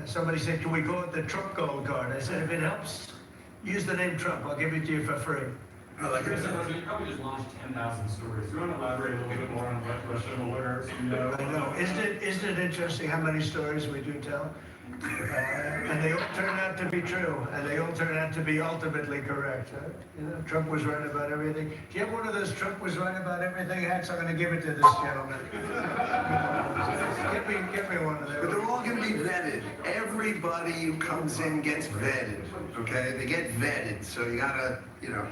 Speaker 3: Somebody said, can we call it the Trump gold card? I said, if it helps, use the name Trump. I'll give it to you for free.
Speaker 5: You probably just launched 10,000 stories. Do you want to elaborate a little bit more on what Russian oligarchs you know?
Speaker 3: I know. Isn't it interesting how many stories we do tell? And they all turn out to be true, and they all turn out to be ultimately correct. You know, Trump was right about everything. Do you have one of those Trump was right about everything hats? I'm going to give it to this gentleman. Get me one of those.
Speaker 6: But they're all going to be vetted. Everybody who comes in gets vetted, okay? They get vetted, so you got to, you know.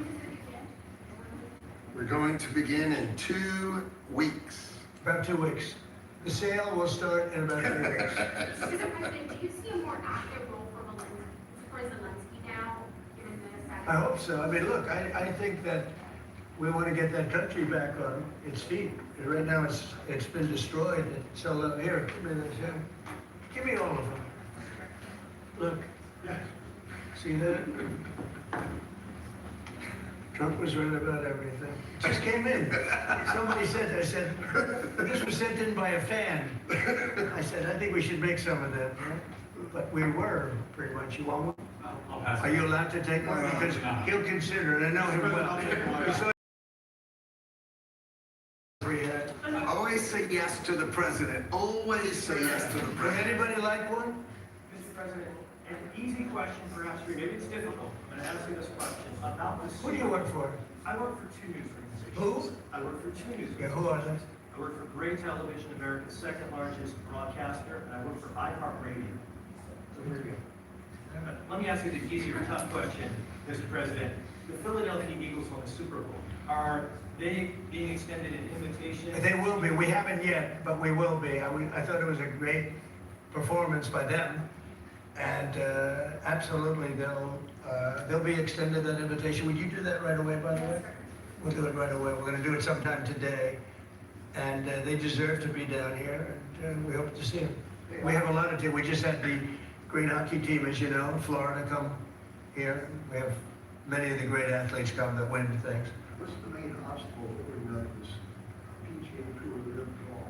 Speaker 6: We're going to begin in 2 weeks.
Speaker 3: About 2 weeks. The sale will start in about 2 weeks.
Speaker 7: Mr. President, do you see a more active role for Zelensky now, given the
Speaker 3: I hope so. I mean, look, I think that we want to get that country back on its feet. Right now, it's been destroyed. So here, give me this. Give me all of them. Look, see that? Trump was right about everything. It just came in. Somebody said, I said, this was sent in by a fan. I said, I think we should make some of that. But we were, pretty much. You want one?
Speaker 5: I'll pass it.
Speaker 3: Are you allowed to take one? Because he'll consider it, I know him well.
Speaker 6: Always say yes to the president. Always say yes to the
Speaker 3: Would
Speaker 6: president.
Speaker 3: anybody like one?
Speaker 1: Mr. President, an easy question perhaps for you, maybe it's difficult, I'm gonna ask you this question about this.
Speaker 3: Who do you work for?
Speaker 1: I work for two news organizations.
Speaker 3: Who?
Speaker 1: I work for two news
Speaker 3: Yeah,
Speaker 1: organizations.
Speaker 3: who are they?
Speaker 1: I work for Gray Television, America's second largest broadcaster, and I work for iHeartRadio. So here we go. Let me ask you the easier, tough question, Mr. President. The Philadelphia Eagles won the Super Bowl. Are they being extended an invitation?
Speaker 3: They will be. We haven't yet, but we will be. I thought it was a great performance by them, and absolutely they'll be extended that invitation. Would you do that right away, by the way? We'll do it right away. We're going to do it sometime today, and they deserve to be down here, and we hope to see them. We have a lot of team. We just had the great hockey team, as you know, Florida come here. We have many of the great athletes come that win things.
Speaker 8: What's the main obstacle that we're going to this PGA Tour with golf?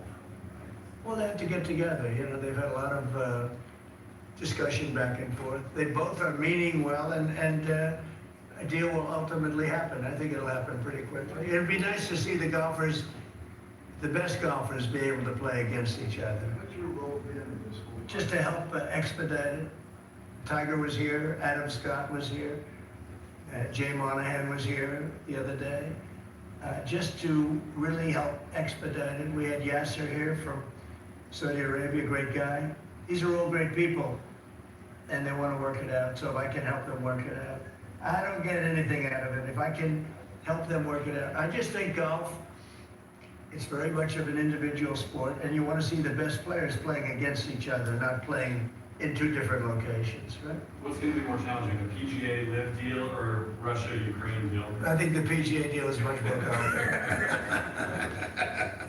Speaker 3: Well, they have to get together. You know, they've had a lot of discussion back and forth. They both are meaning well, and a deal will ultimately happen. I think it'll happen pretty quickly. It'd be nice to see the golfers, the best golfers, be able to play against each other.
Speaker 8: What's your role been in this whole?
Speaker 3: Just to help expedite it. Tiger was here, Adam Scott was here, Jay Monahan was here the other day, just to really help expedite it. We had Yasser here from Saudi Arabia, great guy. These are all great people, and they want to work it out, so if I can help them work it out. I don't get anything out of it. If I can help them work it out. I just think golf, it's very much of an individual sport, and you want to see the best players playing against each other, not playing in two different locations, right?
Speaker 5: What's going to be more challenging, the PGA Live deal or Russia-Ukraine deal?
Speaker 3: I think the PGA deal is much more complicated.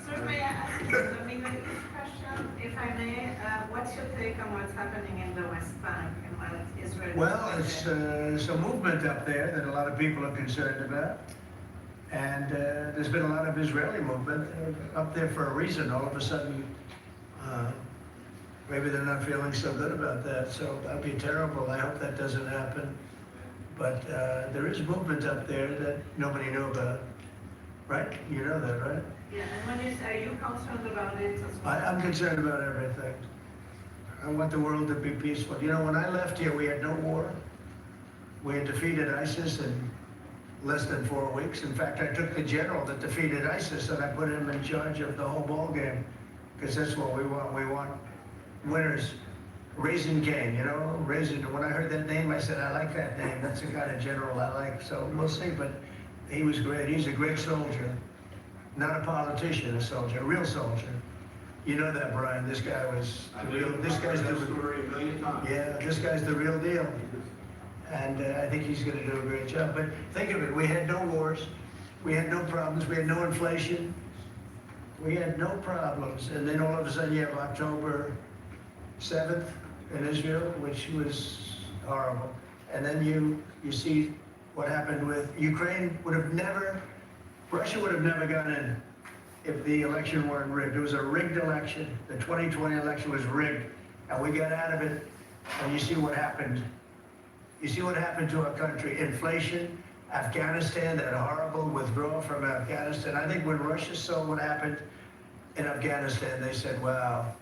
Speaker 11: Sir, may I ask you a Middle East question, if I may? What's your take on what's happening in the West Bank and what Israel?
Speaker 3: Well, it's a movement up there that a lot of people are concerned about. And there's been a lot of Israeli movement up there for a reason. All of a sudden, maybe they're not feeling so good about that. So that'd be terrible. I hope that doesn't happen. But there is movement up there that nobody knew about. Right? You know that, right?
Speaker 11: Yeah, and when are you concerned about it as well?
Speaker 3: I'm concerned about everything. I want the world to be peaceful. You know, when I left here, we had no war. We had defeated ISIS in less than 4 weeks. In fact, I took the general that defeated ISIS and I put him in charge of the whole ball game, because that's what we want. We want winners. Raising Cane, you know, Raising. When I heard that name, I said, I like that name. That's the kind of general I like. So we'll see. But he was great. He's a great soldier. Not a politician, a soldier, a real soldier. You know that, Brian. This guy was the real. This guy's the
Speaker 8: story a million times.
Speaker 3: Yeah, this guy's the real deal. And I think he's going to do a great job. But think of it, we had no wars, we had no problems, we had no inflation, we had no problems. And then all of a sudden you have October 7th in Israel, which was horrible. And then you see what happened with Ukraine. Russia would have never gone in if the election weren't rigged. It was a rigged election. The 2020 election was rigged, and we got out of it. And you see what happened. You see what happened to our country. Inflation, Afghanistan, that horrible withdrawal from Afghanistan. I think when Russia saw what happened in Afghanistan, they said, wow,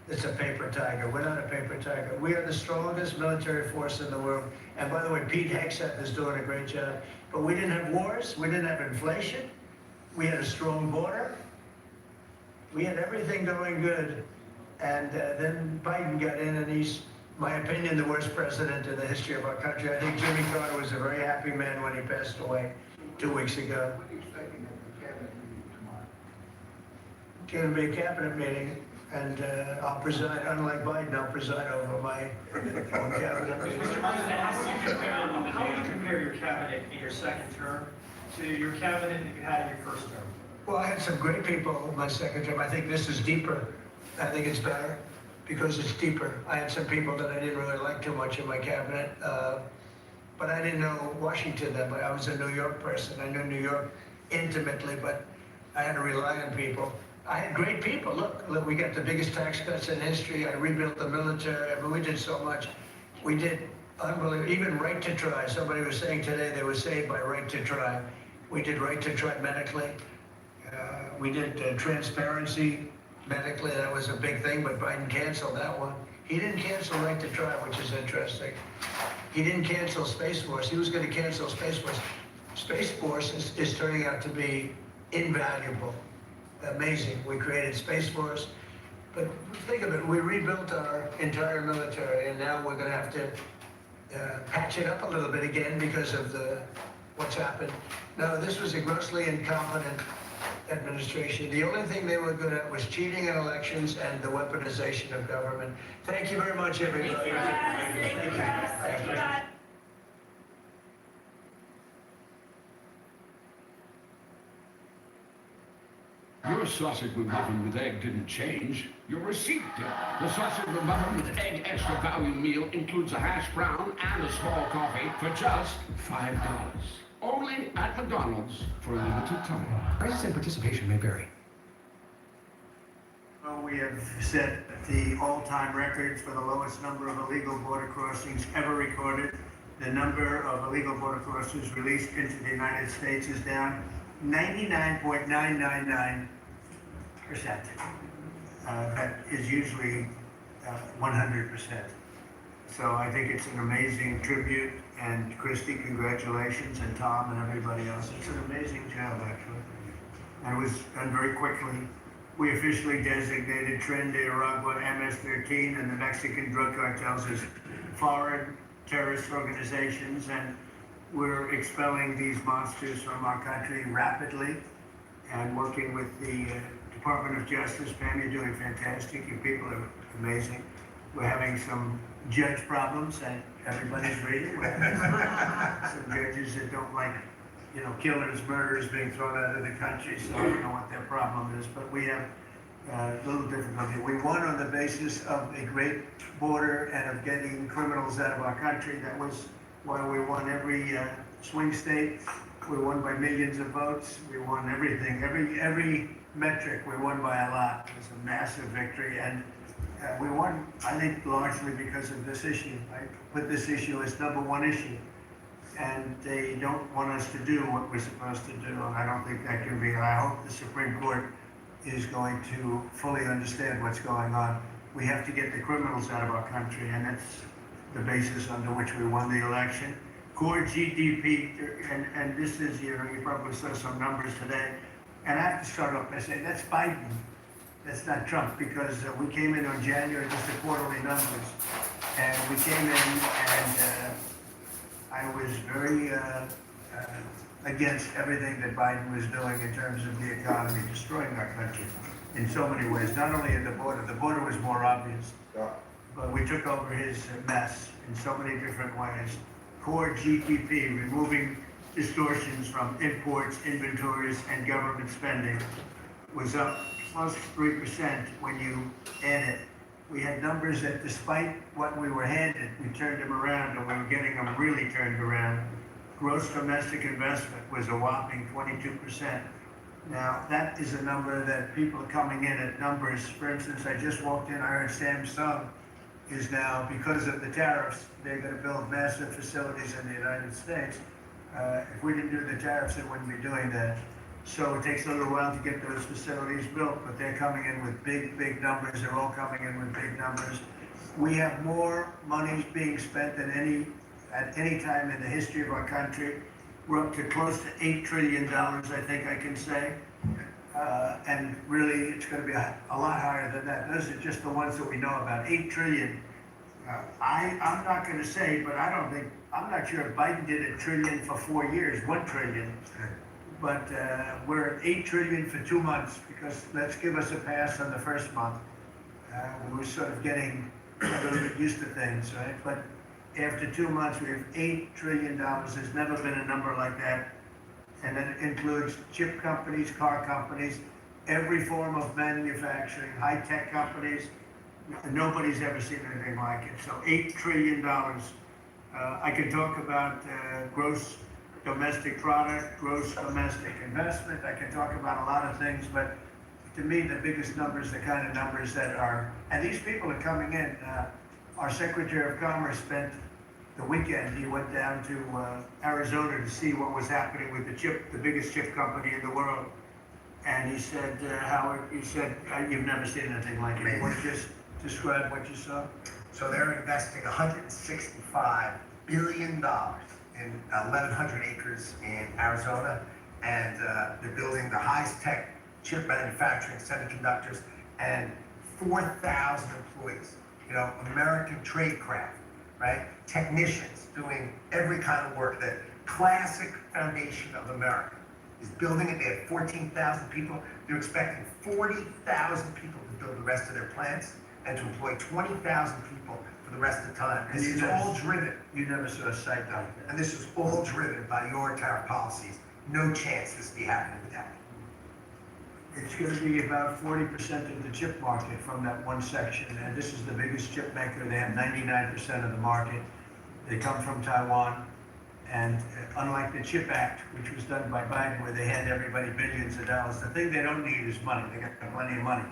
Speaker 3: it's a paper tiger. We're not a paper tiger. We are the strongest military force in the world. And by the way, Pete Hegseth is doing a great job. But we didn't have wars. We didn't have inflation. We had a strong border. We had everything going good. And then Biden got in, and he's, my opinion, the worst president in the history of our country. I think Jimmy Carter was a very happy man when he passed away 2 weeks ago.
Speaker 8: What are you expecting at the cabinet meeting tomorrow?
Speaker 3: It's going to be a cabinet meeting, and I'll preside, unlike Biden, I'll preside over my own cabinet meeting.
Speaker 1: Mr. President, how would you compare your cabinet in your second term to your cabinet that you had in your first term?
Speaker 3: Well, I had some great people in my second term. I think this is deeper. I think it's better because it's deeper. I had some people that I didn't really like too much in my cabinet, but I didn't know Washington then. But I was a New York person. I knew New York intimately, but I had to rely on people. I had great people. Look, we got the biggest tax cuts in history. I rebuilt the military. I mean, we did so much. We did Unbelievable. Even right to try. Somebody was saying today they were saved by right to try. We did right to try medically. We did transparency medically. That was a big thing, but Biden canceled that one. He didn't cancel right to try, which is interesting. He didn't cancel Space Force. He was going to cancel Space Force. Space Force is turning out to be invaluable. Amazing. We created Space Force. But think of it, we rebuilt our entire military, and now we're going to have to patch it up a little bit again because of what's happened. Now, this was a grossly incompetent administration. The only thing they were good at was cheating in elections and the weaponization of government. Thank you very much, everybody. Thank you.
Speaker 14: Your sausage McMuffin with egg didn't change. Your receipt did. The sausage McMuffin with egg extra value meal includes a hash brown and a small coffee for just $5. Only at McDonald's for a limited time. Prices and participation may vary.
Speaker 3: Well, we have set the all-time records for the lowest number of illegal border crossings ever recorded. The number of illegal border crossings released into the United States is down 99.999%. That is usually 100%. So I think it's an amazing tribute, and Christy, congratulations, and Tom and everybody else. It's an amazing job, actually. And it was done very quickly. We officially designated Tren de Aragua MS-13 and the Mexican drug cartels as foreign terrorist organizations, and we're expelling these monsters from our country rapidly and working with the Department of Justice. Pam, you're doing fantastic. You people are amazing. We're having some judge problems that everybody's reading. We're having some judges that don't like, killers, murderers being thrown out of the country, so I don't know what their problem is, but we have a little difficulty. We won on the basis of a great border and of getting criminals out of our country. That was why we won every swing state. We won by millions of votes. We won everything. Every metric we won by a lot. It was a massive victory, and we won, I think, largely because of this issue. I put this issue as #1 issue, and they don't want us to do what we're supposed to do, and I don't think that can be. I hope the Supreme Court is going to fully understand what's going on. We have to get the criminals out of our country, and that's the basis under which we won the election. Core GDP, and this is, you probably saw some numbers today, and I have to start off by saying that's Biden. That's not Trump, because we came in on January, just the quarterly numbers, and we came in and I was very against everything that Biden was doing in terms of the economy, destroying our country in so many ways, not only at the border was more obvious, but we took over his mess in so many different ways. Core GDP, removing distortions from imports, inventories, and government spending, was up plus 3% when you add it. We had numbers that despite what we were handed, we turned them around, and we were getting them really turned around. Gross domestic investment was a whopping 22%. Now, that is a number that people are coming in at numbers. For instance, I just walked in, I heard Samsung is now, because of the tariffs, they're going to build massive facilities in the United States. If we didn't do the tariffs, they wouldn't be doing that. So it takes a little while to get those facilities built, but they're coming in with big numbers. They're all coming in with big numbers. We have more money being spent than at any time in the history of our country. We're up to close to $8 trillion, I think I can say. And really, it's going to be a lot higher than that. Those are just the ones that we know about. 8 trillion. I'm not going to say, but I'm not sure if Biden did $1 trillion for 4 years, 1 trillion. But we're at 8 trillion for 2 months, because let's give us a pass on the first month. We were sort of getting a little bit used to things, right? But after 2 months, we have $8 trillion. There's never been a number like that. And that includes chip companies, car companies, every form of manufacturing, high-tech companies. Nobody's ever seen anything like it. So $8 trillion. I could talk about gross domestic product, gross domestic investment. I can talk about a lot of things, but to me, the biggest numbers, the kind of numbers that are, and these people are coming in. Our Secretary of Commerce spent the weekend, he went down to Arizona to see what was happening with the biggest chip company in the world. And he said, Howard, he said, you've never seen anything like it. You want to just describe what you saw?
Speaker 6: So they're investing $165 billion in 1,100 acres in Arizona, and they're building the highest tech chip manufacturing, semiconductors, and 4,000 employees. You know, American trade craft, right? Technicians doing every kind of work. The classic foundation of America is building it. They have 14,000 people. They're expecting 40,000 people to build the rest of their plants and to employ 20,000 people for the rest of the time. This is all driven.
Speaker 3: You never saw a site like that.
Speaker 6: And this is all driven by your tariff policies. No chance this be happening without it.
Speaker 3: It's going to be about 40% of the chip market from that one section, and this is the biggest chip maker. They have 99% of the market. They come from Taiwan, and unlike the CHIP Act, which was done by Biden, where they hand everybody billions of dollars, the thing they don't need is money. They got plenty of money.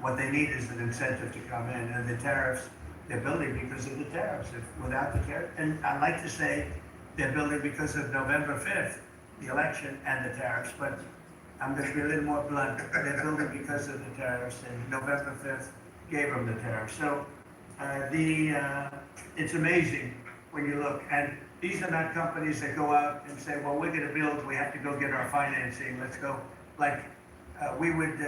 Speaker 3: What they need is an incentive to come in, and the tariffs, they're building because of the tariffs. If without the tariffs, and I like to say they're building because of November 5th, the election, and the tariffs, but I'm going to be a little more blunt. They're building because of the tariffs, and November 5th gave them the tariffs. So it's amazing when you look, and these are not companies that go out and say, well, we're going to build, we have to go get our financing, let's go. Like we would,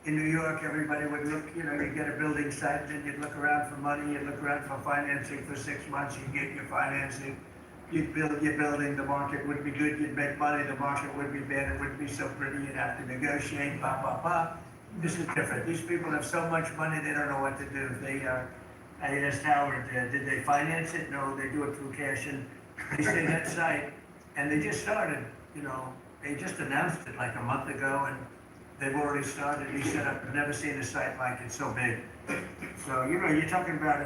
Speaker 3: in New York, everybody would look, you know, you get a building site, then you'd look around for money, you'd look around for financing for 6 months, you'd get your financing. You'd build your building, the market would be good, you'd make money, the market would be bad, it wouldn't be so pretty, you'd have to negotiate, blah, blah, blah. This is different. These people have so much money, they don't know what to do. I asked Howard, did they finance it? No, they do it through cash, and they stay that site, and they just started, you know, they just announced it like a month ago, and they've already started. He said, I've never seen a site like it so big. So, you know, you're talking about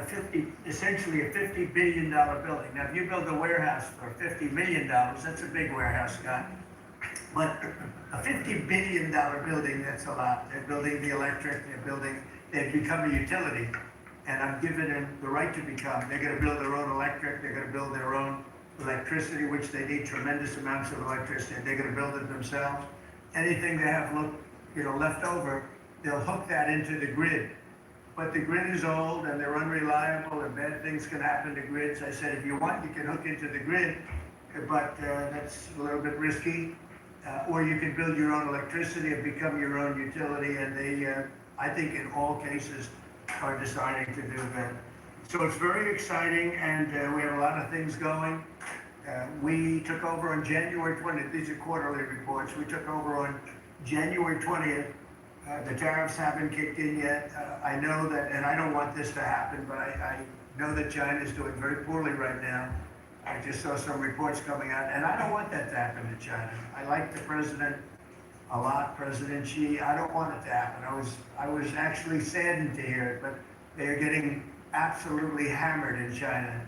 Speaker 3: essentially a $50 billion building. Now, if you build a warehouse for $50 million, that's a big warehouse, Scott. But a $50 billion building, that's a lot. They're building the electric, they've become a utility, and I'm giving them the right to become. They're gonna build their own electric, they're gonna build their own electricity, which they need tremendous amounts of electricity. They're gonna build it themselves. Anything they have left over, they'll hook that into the grid. But the grid is old and they're unreliable and bad things can happen to grids. I said, if you want, you can hook into the grid, but that's a little bit risky. Or you can build your own electricity and become your own utility. And they, I think in all cases, are deciding to do that. So it's very exciting, and we have a lot of things going. We took over on January 20th. These are quarterly reports. We took over on January 20th. The tariffs haven't kicked in yet. I know that, and I don't want this to happen, but I know that China is doing very poorly right now. I just saw some reports coming out, and I don't want that to happen to China. I like the president a lot, President Xi. I don't want it to happen. I was actually saddened to hear it, but they are getting absolutely hammered in China.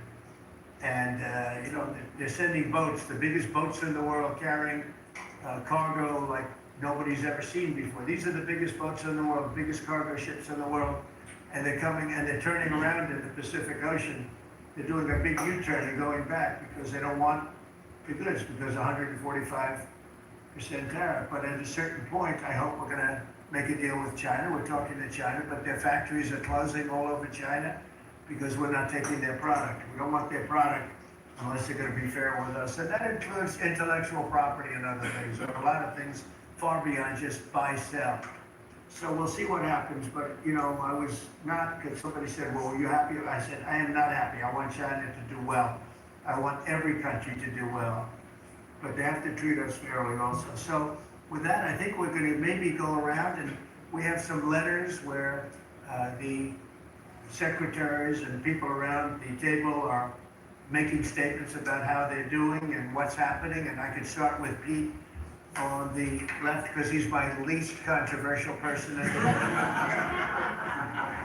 Speaker 3: And, you know, they're sending boats, the biggest boats in the world, carrying cargo like nobody's ever seen before. These are the biggest boats in the world, biggest cargo ships in the world, and they're coming and they're turning around in the Pacific Ocean. They're doing a big U-turn and going back because they don't want the goods, because 145% tariff. But at a certain point, I hope we're going to make a deal with China. We're talking to China, but their factories are closing all over China because we're not taking their product. We don't want their product unless they're going to be fair with us. And that includes intellectual property and other things. There are a lot of things far beyond just buy, sell. So we'll see what happens, but you know, I was not, because somebody said, well, are you happy? I said, I am not happy. I want China to do well. I want every country to do well, but they have to treat us fairly also. So with that, I think we're going to maybe go around, and we have some letters where the secretaries and people around the table are making statements about how they're doing and what's happening, and I could start with Pete on the left, because he's my least controversial person in the room.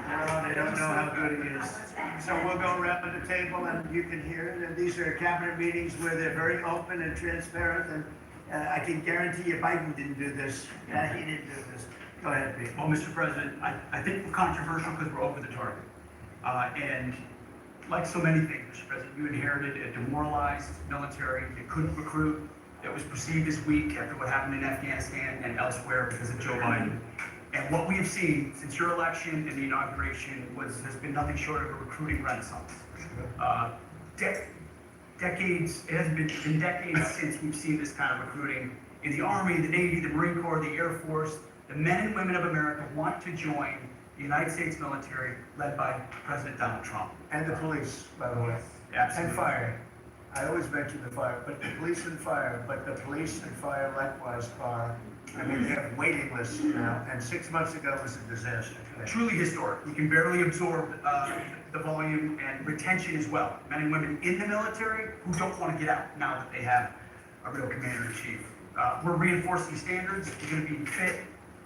Speaker 3: Well, they don't know how good he is. So we'll go around the table and you can hear it. And these are cabinet meetings where they're very open and transparent. And I can guarantee you Biden didn't do this. He didn't do this. Go ahead, Pete.
Speaker 12: Well, Mr. President, I think we're controversial because we're over the target. And like so many things, Mr. President, you inherited a demoralized military that couldn't recruit, that was perceived as weak after what happened in Afghanistan and elsewhere because of Joe Biden. And what we have seen since your election and the inauguration has been nothing short of a recruiting renaissance. Decades, it hasn't been decades since we've seen this kind of recruiting in the Army, the Navy, the Marine Corps, the Air Force. The men and women of America want to join the United States military led by President Donald Trump.
Speaker 8: And the police, by the way.
Speaker 12: Absolutely.
Speaker 8: And fire. I always mention the fire, but the police and fire, likewise they have waiting lists now, and 6 months ago was a disaster.
Speaker 12: Truly historic. We can barely absorb the volume and retention as well. Men and women in the military who don't want to get out now that they have a real commander-in-chief. We're reinforcing standards. We're going to be fit,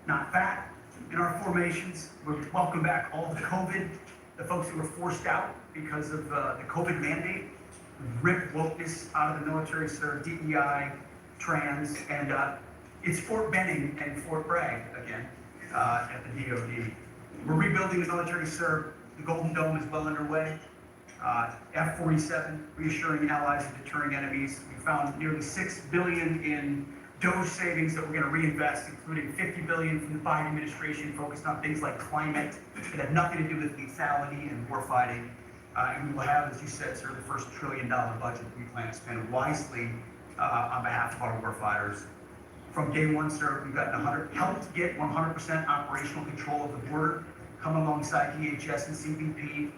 Speaker 12: not fat, in our formations. We're welcome back all the folks who were forced out because of the COVID mandate. Rip wokeness out of the military, sir, DEI, trans, and it's Fort Benning and Fort Bragg again at the DoD. We're rebuilding the military, sir. The Golden Dome is well underway. F-47, reassuring allies and deterring enemies. We found nearly $6 billion in DOGE savings that we're going to reinvest, including $50 billion from the Biden administration focused on things like climate that have nothing to do with lethality and warfighting. And we will have, as you said, sir, the first $1 trillion budget we plan to spend wisely on behalf of our warfighters. From day one, sir, we've helped get 100% operational control of the border, come alongside DHS and CBP.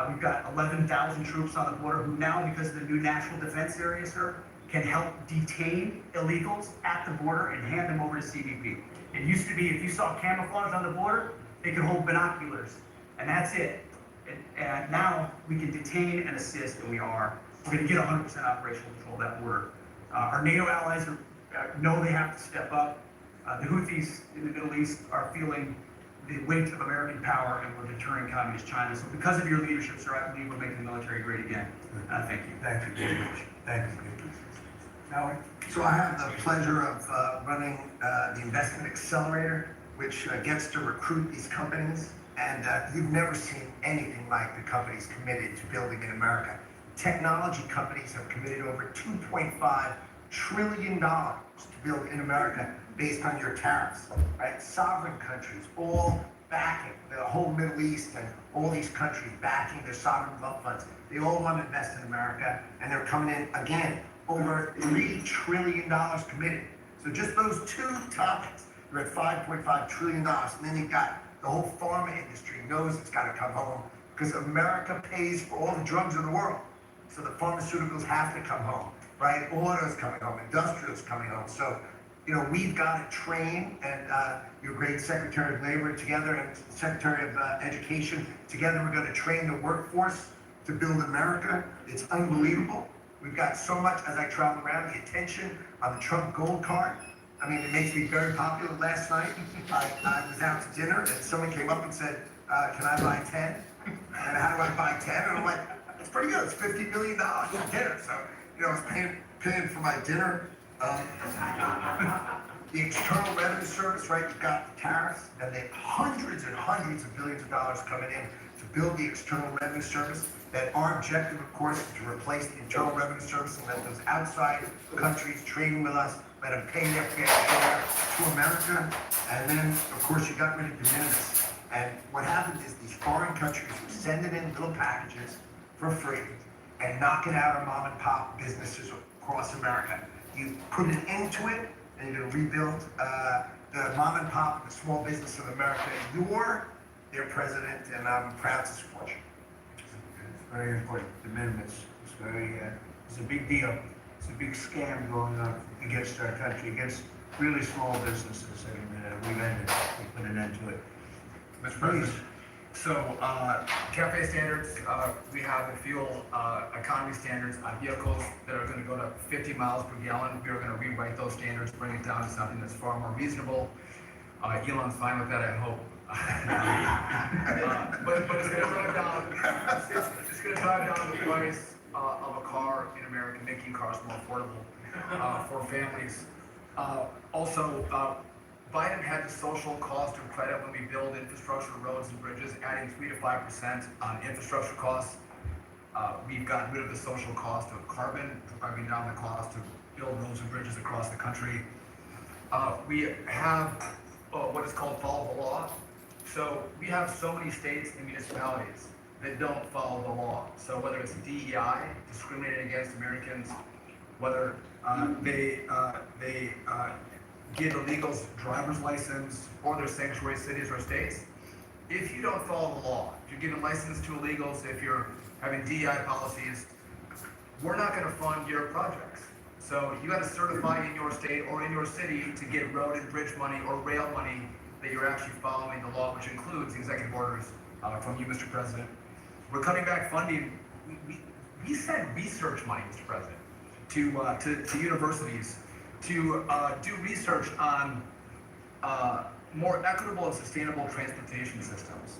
Speaker 12: We've got 11,000 troops on the border who now, because of the new national defense area, sir, can help detain illegals at the border and hand them over to CBP. It used to be if you saw camouflage on the border, they could hold binoculars, and that's it. And now we can detain and assist, and we're going to get 100% operational control of that border. Our NATO allies know they have to step up. The Houthis in the Middle East are feeling the weight of American power, and we're deterring communist China. So because of your leadership, sir, I believe we're making the military great again. Thank you.
Speaker 6: Thank you very much. Thank you. Howard? So I have the pleasure of running the Investment Accelerator, which gets to recruit these companies. And you've never seen anything like the companies committed to building in America. Technology companies have committed over $2.5 trillion to build in America based on your tariffs, right? Sovereign countries all backing, the whole Middle East and all these countries backing their sovereign wealth funds. They all want to invest in America, and they're coming in, again, over $3 trillion committed. So just those two topics, you're at $5.5 trillion, and then you've got the whole pharma industry knows it's got to come home because America pays for all the drugs in the world. So the pharmaceuticals have to come home, right? Auto's coming home, industrial's coming home. So, we've got to train, and your great Secretary of Labor together and Secretary of Education together, we're going to train the workforce to build America. It's unbelievable. We've got so much, as I travel around, the attention on the Trump Gold Card. I mean, it makes me very popular. Last night, I was out to dinner, and someone came up and said, can I buy 10? And how do I buy 10? And I'm like, it's pretty good. It's $50 million for dinner. So, I was paying for my dinner. The External Revenue Service, right? You've got the tariffs, and then hundreds and hundreds of billions of dollars coming in to build the External Revenue Service. That our objective, of course, is to replace the Internal Revenue Service and let those outside countries trading with us, let them pay their fair share to America. And then, of course, you got rid of de minimis. And what happened is these foreign countries were sending in little packages for free and knocking out our mom and pop businesses across America. You put an end to it, and you're going to rebuild the mom and pop, the small business of America. You're their president, and I'm proud to support you.
Speaker 3: It's very important. De minimis. It's a big deal. It's a big scam going on against our country, against really small businesses, and we've ended it. We put an end to it.
Speaker 13: Mr. President, so CAFE standards, we have the fuel economy standards on vehicles that are going to go to 50 miles per gallon. We are going to rewrite those standards, bring it down to something that's far more reasonable. Elon's fine with that, I hope. But it's going to drive down. It's going to drive down the price of a car in America, making cars more affordable for families. Also, Biden had the social cost of credit when we build infrastructure, roads and bridges, adding 3 to 5% on infrastructure costs. We've gotten rid of the social cost of carbon, driving down the cost to build roads and bridges across the country. We have what is called follow the law. So we have so many states and municipalities that don't follow the law. So whether it's DEI, discriminating against Americans, whether they give illegals driver's license, or they're sanctuary cities or states, if you don't follow the law, if you're giving license to illegals, if you're having DEI policies, we're not going to fund your projects. So you got to certify in your state or in your city to get road and bridge money or rail money that you're actually following the law, which includes executive orders from you, Mr. President. We're cutting back funding. We send research money, Mr. President, to universities to do research on more equitable and sustainable transportation systems.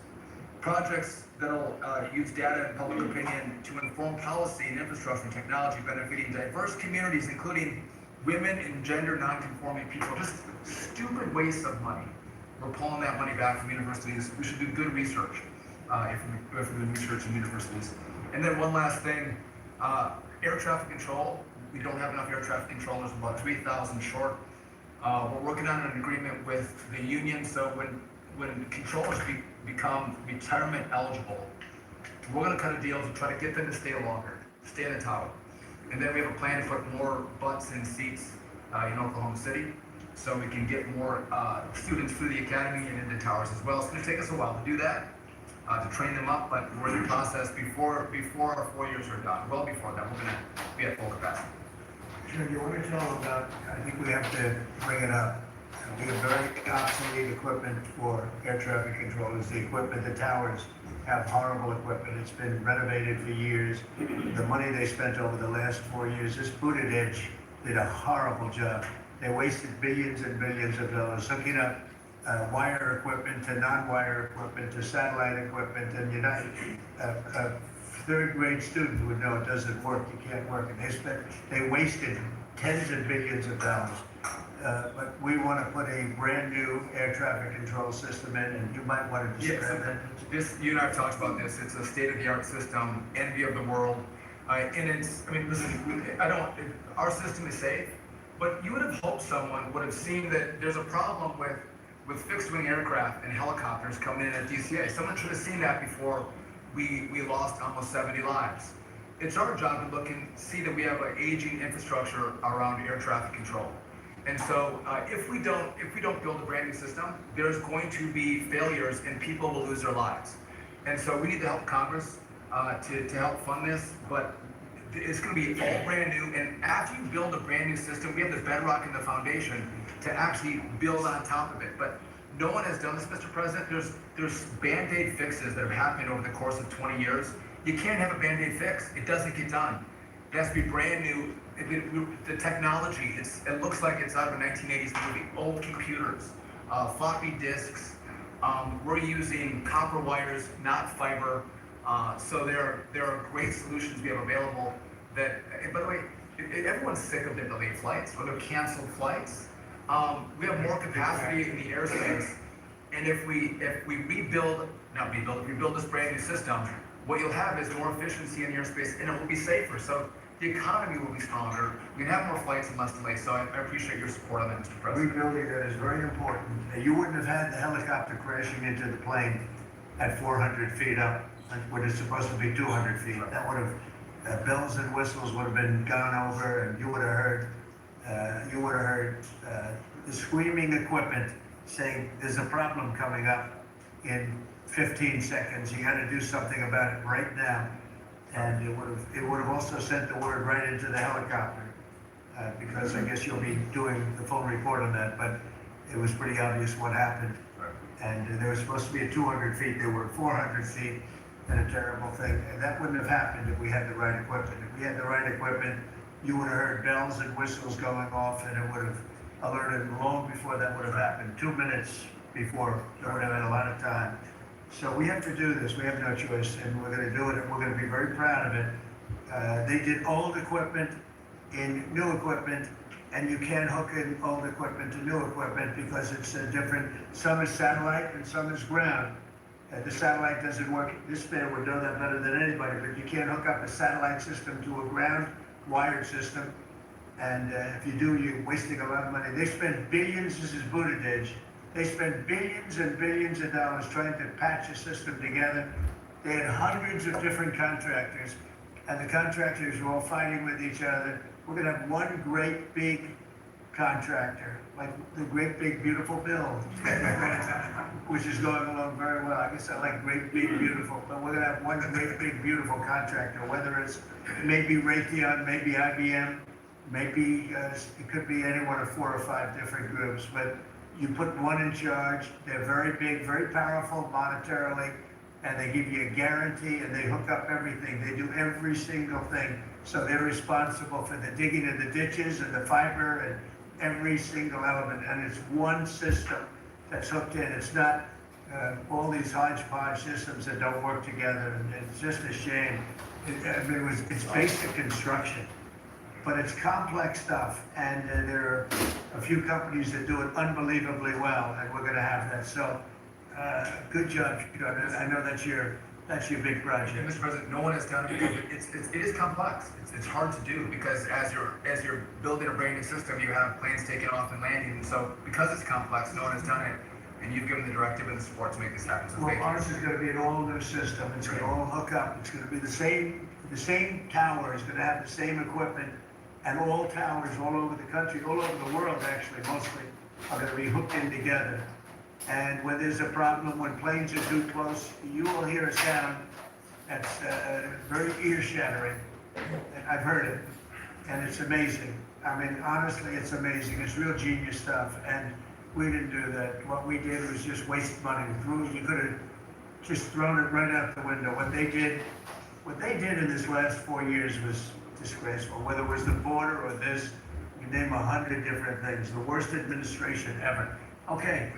Speaker 13: Projects that'll use data and public opinion to inform policy and infrastructure and technology benefiting diverse communities, including women and gender non-conforming people. Just stupid waste of money. We're pulling that money back from universities. We should do good research if we're doing research in universities. And then one last thing, air traffic control. We don't have enough air traffic controllers, about 3,000 short. We're working on an agreement with the union, so when controllers become retirement eligible, we're going to cut a deal to try to get them to stay longer, stay in the tower. And then we have a plan to put more butts in seats in Oklahoma City, so we can get more students through the academy and into towers as well. It's going to take us a while to do that, to train them up, but we're in the process before our 4 years are done. Well before that, we're going to be at full capacity.
Speaker 8: Sure, you want to tell them about, I think we have to bring it up. We have very obsolete equipment for air traffic controllers. The equipment, the towers have horrible equipment. It's been renovated for years. The money they spent over the last 4 years, this Booted Edge did a horrible job. They wasted billions and billions of dollars hooking up wire equipment to non-wire equipment to satellite equipment, and a third-grade student would know it doesn't work. You can't work, and they wasted tens of billions of dollars. But we want to put a brand new air traffic control system in, and you might want to describe that.
Speaker 13: You and I have talked about this. It's a state-of-the-art system, envy of the world, and it's. I mean, listen. Our system is safe, but you would have hoped someone would have seen that there's a problem with fixed-wing aircraft and helicopters coming in at DCA. Someone should have seen that before we lost almost 70 lives. It's our job to look and see that we have an aging infrastructure around air traffic control. And so if we don't build a brand new system, there's going to be failures and people will lose their lives. And so we need to help Congress to help fund this, but it's going to be all brand new. And after you build a brand new system, we have the bedrock and the foundation to actually build on top of it. But no one has done this, Mr. President. There's Band-Aid fixes that have happened over the course of 20 years. You can't have a Band-Aid fix. It doesn't get done. It has to be brand new. The technology, it looks like it's out of a 1980s movie. Old computers, floppy disks. We're using copper wires, not fiber. So there are great solutions we have available that, and by the way, everyone's sick of the delayed flights or the canceled flights. We have more capacity in the airspace, and if we rebuild this brand new system, what you'll have is more efficiency in the airspace, and it will be safer. So the economy will be stronger. We can have more flights and less delays. So I appreciate your support on that, Mr. President.
Speaker 8: Rebuilding that is very important. You wouldn't have had the helicopter crashing into the plane at 400 feet up when it's supposed to be 200 feet. That would have, bells and whistles would have been gone over, and you would have heard the screaming equipment saying, there's a problem coming up in 15 seconds. You got to do something about it right now. And it would have also sent the word right into the helicopter, because I guess you'll be doing the full report on that, but it was pretty obvious what happened. And they were supposed to be at 200 feet, they were at 400 feet, and a terrible thing. And that wouldn't have happened if we had the right equipment. If we had the right equipment, you would have heard bells and whistles going off, and it would have alerted long before that would have happened. 2 minutes before, they would have had a lot of time. So we have to do this. We have no choice, and we're going to do it, and we're going to be very proud of it. They did old equipment in new equipment, and you can't hook in old equipment to new equipment because it's different. Some is satellite and some is ground. The satellite doesn't work. This man would know that better than anybody, but you can't hook up a satellite system to a ground wired system. And if you do, you're wasting a lot of money. They spend billions, this is Buttigieg, they spend billions and billions of dollars trying to patch a system together. They had hundreds of different contractors, and the contractors were all fighting with each other. We're gonna have one great big contractor, like the great big beautiful bill, which is going along very well. I guess I like great big beautiful, but we're gonna have one great big beautiful contractor, whether it's maybe Raytheon, maybe IBM, maybe it could be any one of 4 or 5 different groups, but you put one in charge. They're very big, very powerful monetarily, and they give you a guarantee, and they hook up everything. They do every single thing. So they're responsible for the digging of the ditches and the fiber and every single element, and it's one system that's hooked in. It's not all these hodgepodge systems that don't work together, and it's just a shame. It's basic construction, but it's complex stuff, and there are a few companies that do it unbelievably well, and we're going to have that. So, good job. I know that's your big project.
Speaker 13: Mr. President, no one has done it because it is complex. It's hard to do because as you're building a brand new system, you have planes taking off and landing, and so because it's complex, no one has done it, and you've given the directive and the support to make this happen. So
Speaker 8: Well,
Speaker 13: thank you.
Speaker 8: ours is going to be an all-new system. It's going to all hook up. It's going to be the same tower is going to have the same equipment, and all towers all over the country, all over the world actually, mostly, are going to be hooked in together. And when there's a problem, when planes are too close, you will hear a sound that's very ear-shattering. I've heard it, and it's amazing. I mean, honestly, it's amazing. It's real genius stuff, and we didn't do that. What we did was just waste money. You could have just thrown it right out the window. What they did in this last 4 years was disgraceful. Whether it was the border or this, you name 100 different things. The worst administration ever. Okay.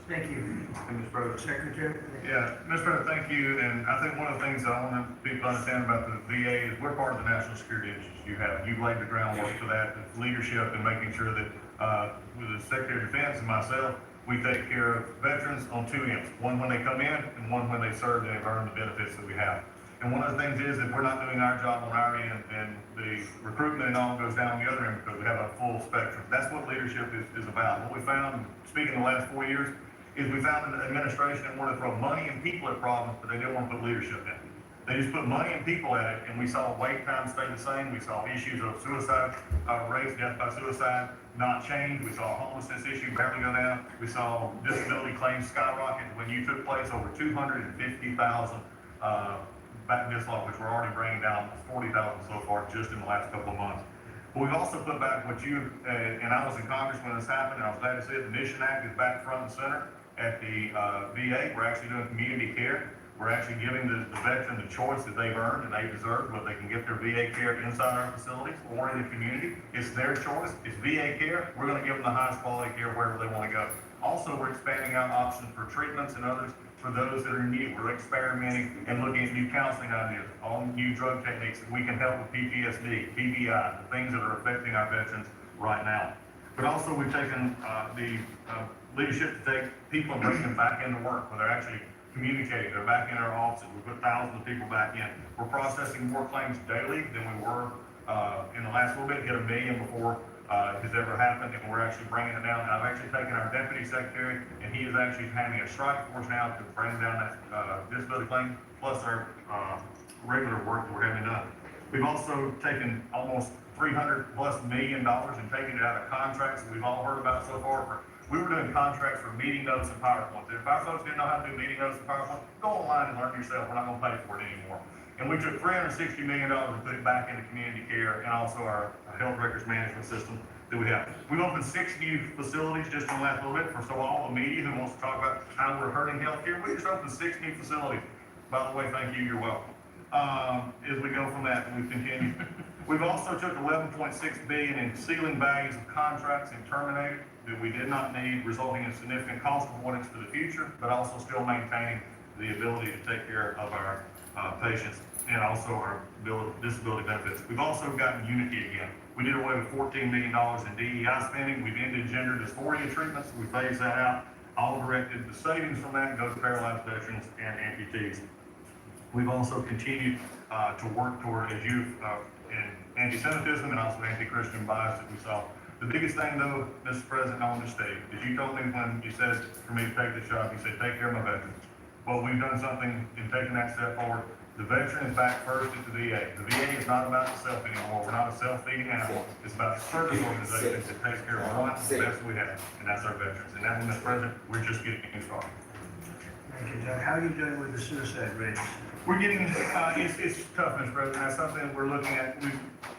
Speaker 8: Thank you.
Speaker 16: Mr. President.
Speaker 8: Secretary?
Speaker 16: Yeah, Mr. President, thank you. And I think one of the things that I want people to understand about the VA is we're part of the national security interests you have. You've laid the groundwork for that, it's leadership and making sure that with the Secretary of Defense and myself, we take care of veterans on 2 ends. One when they come in and one when they serve and they've earned the benefits that we have. And one of the things is if we're not doing our job on our end, then the recruitment and all goes down the other end because we have a full spectrum. That's what leadership is about. What we found, speaking the last 4 years, is we found an administration that wanted to throw money and people at problems, but they didn't want to put leadership in. They just put money and people at it, and we saw wait time stay the same. We saw issues of suicide rates, death by suicide, not change. We saw homelessness issue barely go down. We saw disability claims skyrocket. When you took place, over 250,000 back this law, which we're already bringing down 40,000 so far just in the last couple of months. But we've also put back what you, and I was in Congress when this happened, and I was glad to see it, the Mission Act is back front and center. At the VA, we're actually doing community care. We're actually giving the veteran the choice that they've earned and they deserve, whether they can get their VA care inside our facilities or in the community. It's their choice. It's VA care. We're going to give them the highest quality care wherever they want to go. Also, we're expanding out options for treatments and others for those that are in need. We're experimenting and looking at new counseling ideas, all new drug techniques that we can help with PTSD, TBI, the things that are affecting our veterans right now. But also, we've taken the leadership to take people and bring them back into work where they're actually communicating. They're back in our offices. We put thousands of people back in. We're processing more claims daily than we were in the last little bit. Hit 1 million before has ever happened, and we're actually bringing it down. And I've actually taken our deputy secretary, and he is actually having a strike force now to bring down that disability claim, plus our regular work that we're having done. We've also taken almost $300+ million and taken it out of contracts that we've all heard about so far. We were doing contracts for meeting notes and PowerPoints. If our folks didn't know how to do meeting notes and PowerPoint, go online and learn yourself. We're not going to pay for it anymore. And we took $360 million and put it back into community care and also our health records management system that we have. We've opened 6 new facilities just in the last little bit for so all the media who wants to talk about how we're hurting healthcare. We just opened 6 new facilities. By the way, thank you. You're welcome. As we go from that, we continue. We've also took $11.6 billion in ceiling values of contracts and terminated that we did not need, resulting in significant cost avoidance for the future, but also still maintaining the ability to take care of our patients and also our disability benefits. We've also gotten unity again. We did away with $14 million in DEI spending. We've ended gender dysphoria treatments. We phased that out. all directed, the savings from that go to paralyzed veterans and amputees. We've also continued to work toward, as you, in anti-Semitism and also anti-Christian bias that we saw. The biggest thing though, Mr. President, I want to state, is you told me when you said for me to take this job, you said, take care of my veterans. Well, we've done something in taking that step forward. The veteran is back first at the VA. The VA is not about itself anymore. We're not a self-feeding animal. It's about a service organization that takes care of one of the best we have, and that's our veterans. And that, Mr. President, we're just getting started.
Speaker 8: Thank you, Doug. How are you doing with the suicide rates?
Speaker 16: We're getting, it's tough, Mr. President. That's something that we're looking at.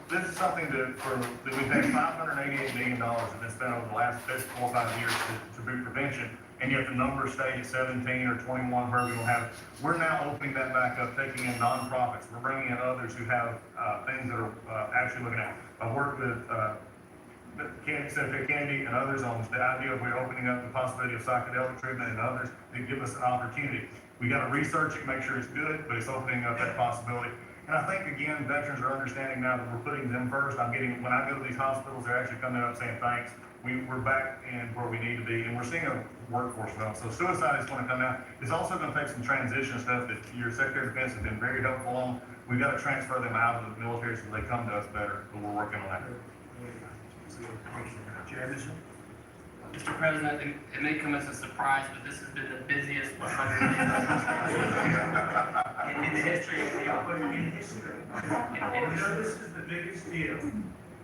Speaker 16: This is something that we've had $588 million that been spent over the last 4 or 5 years to do prevention. And yet the numbers stay at 17 or 21, where we don't have it. We're now opening that back up, taking in nonprofits. We're bringing in others who have things that are actually looking at. I worked with Candy and others on the idea of we're opening up the possibility of psychedelic treatment and others that give us an opportunity. We got to research it, make sure it's good, but it's opening up that possibility. And I think, again, veterans are understanding now that we're putting them first. When I go to these hospitals, they're actually coming up saying thanks. We're back in where we need to be, and we're seeing a workforce develop. So suicide is going to come out. It's also going to take some transition stuff that your Secretary of Defense has been very helpful on. We've got to transfer them out of the military so they come to us better, but we're working on that.
Speaker 8: Jameson?
Speaker 19: Mr. President, it may come as a surprise, but this has been the busiest 100 in the history of the operation.
Speaker 8: This is the biggest deal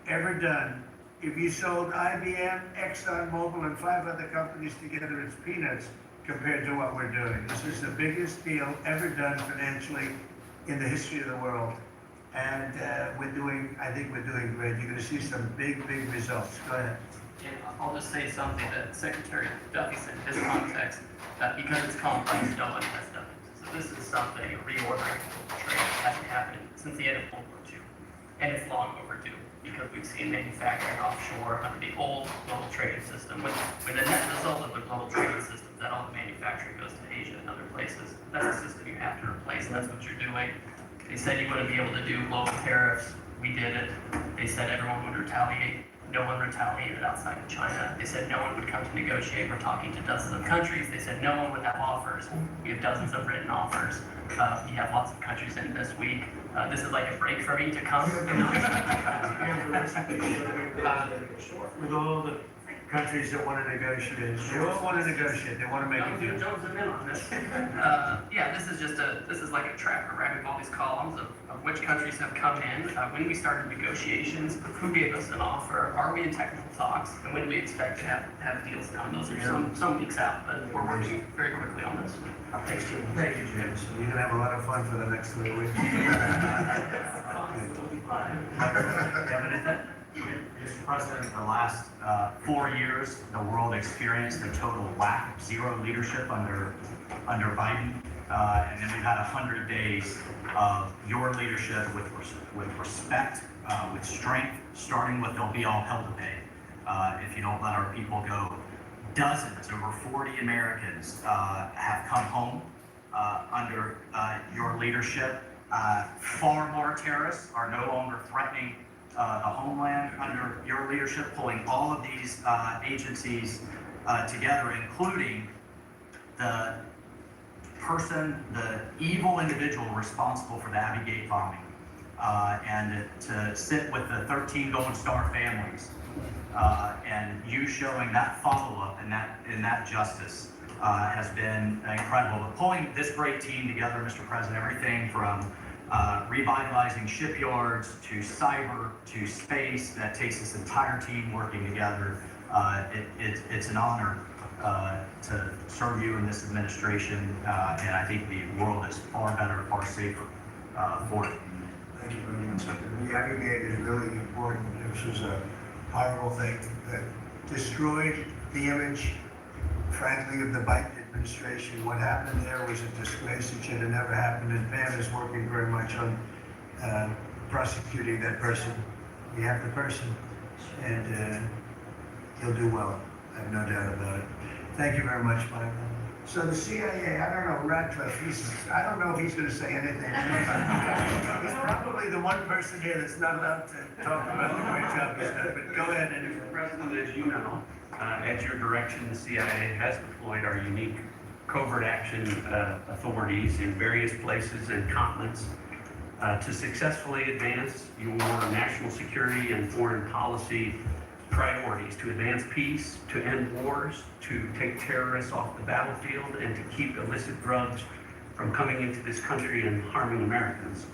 Speaker 8: ever done. If you sold IBM, ExxonMobil, and 5 other companies together, it's peanuts compared to what we're doing. This is the biggest deal ever done financially in the history of the world. And I think we're doing great. You're going to see some big results. Go ahead.
Speaker 19: And I'll just say something that Secretary Duffy said in his context, that because it's complex, no one has done it. So this is something, a reordering of trade that hasn't happened since the end of World War II. And it's long overdue, because we've seen manufacturing offshore under the old global trading system, with the net result of the global trading system that all the manufacturing goes to Asia and other places. That's a system you have to replace, and that's what you're doing. They said you wouldn't be able to do global tariffs. We did it. They said everyone would retaliate. No one retaliated outside of China. They said no one would come to negotiate. We're talking to dozens of countries. They said no one would have offers. We have dozens of written offers. We have lots of countries in this week. This is like a break for me to come.
Speaker 8: With all the countries that want to negotiate, they all want to negotiate. They want to make a deal.
Speaker 19: Don't zoom in on this. Yeah, this is like a tracker, right? With all these columns of which countries have come in, when we started negotiations, who gave us an offer, are we in technical talks, and when do we expect to have deals done? Those are some weeks out, but we're working very quickly on this. Thanks, Jim.
Speaker 8: Thank you, James. You're going to have a lot of fun for the next 3 weeks.
Speaker 20: Mr. President, the last 4 years, the world experienced a total lack of zero leadership under Biden. And then we've had 100 days of your leadership with respect, with strength, starting with they'll be all hell to pay if you don't let our people go. Dozens, over 40 Americans have come home under your leadership. Far more terrorists are no longer threatening the homeland under your leadership, pulling all of these agencies together, including the evil individual responsible for the Abbey Gate bombing, and to sit with the 13 Golden Star families, and you showing that follow-up and that justice has been incredible. But pulling this great team together, Mr. President, everything from revitalizing shipyards to cyber to space, that takes this entire team working together. It's an honor to serve you in this administration, and I think the world is far better, far safer for it.
Speaker 8: Thank you very much. The Abbey Gate is really important. This was a horrible thing that destroyed the image, frankly, of the Biden administration. What happened there was a disgrace. It should have never happened, and Pam is working very much on prosecuting that person. We have the person, and he'll do well. I have no doubt about it. Thank you very much, Michael. So the CIA, I don't know, Radcliffe, I don't know if he's gonna say anything. He's probably the one person here that's not allowed to talk about the great job he's done, but go ahead.
Speaker 4: Mr. President, as you know, at your direction, the CIA has deployed our unique covert action authorities in various places and continents to successfully advance your national security and foreign policy priorities, to advance peace, to end wars, to take terrorists off the battlefield, and to keep illicit drugs from coming into this country and harming Americans.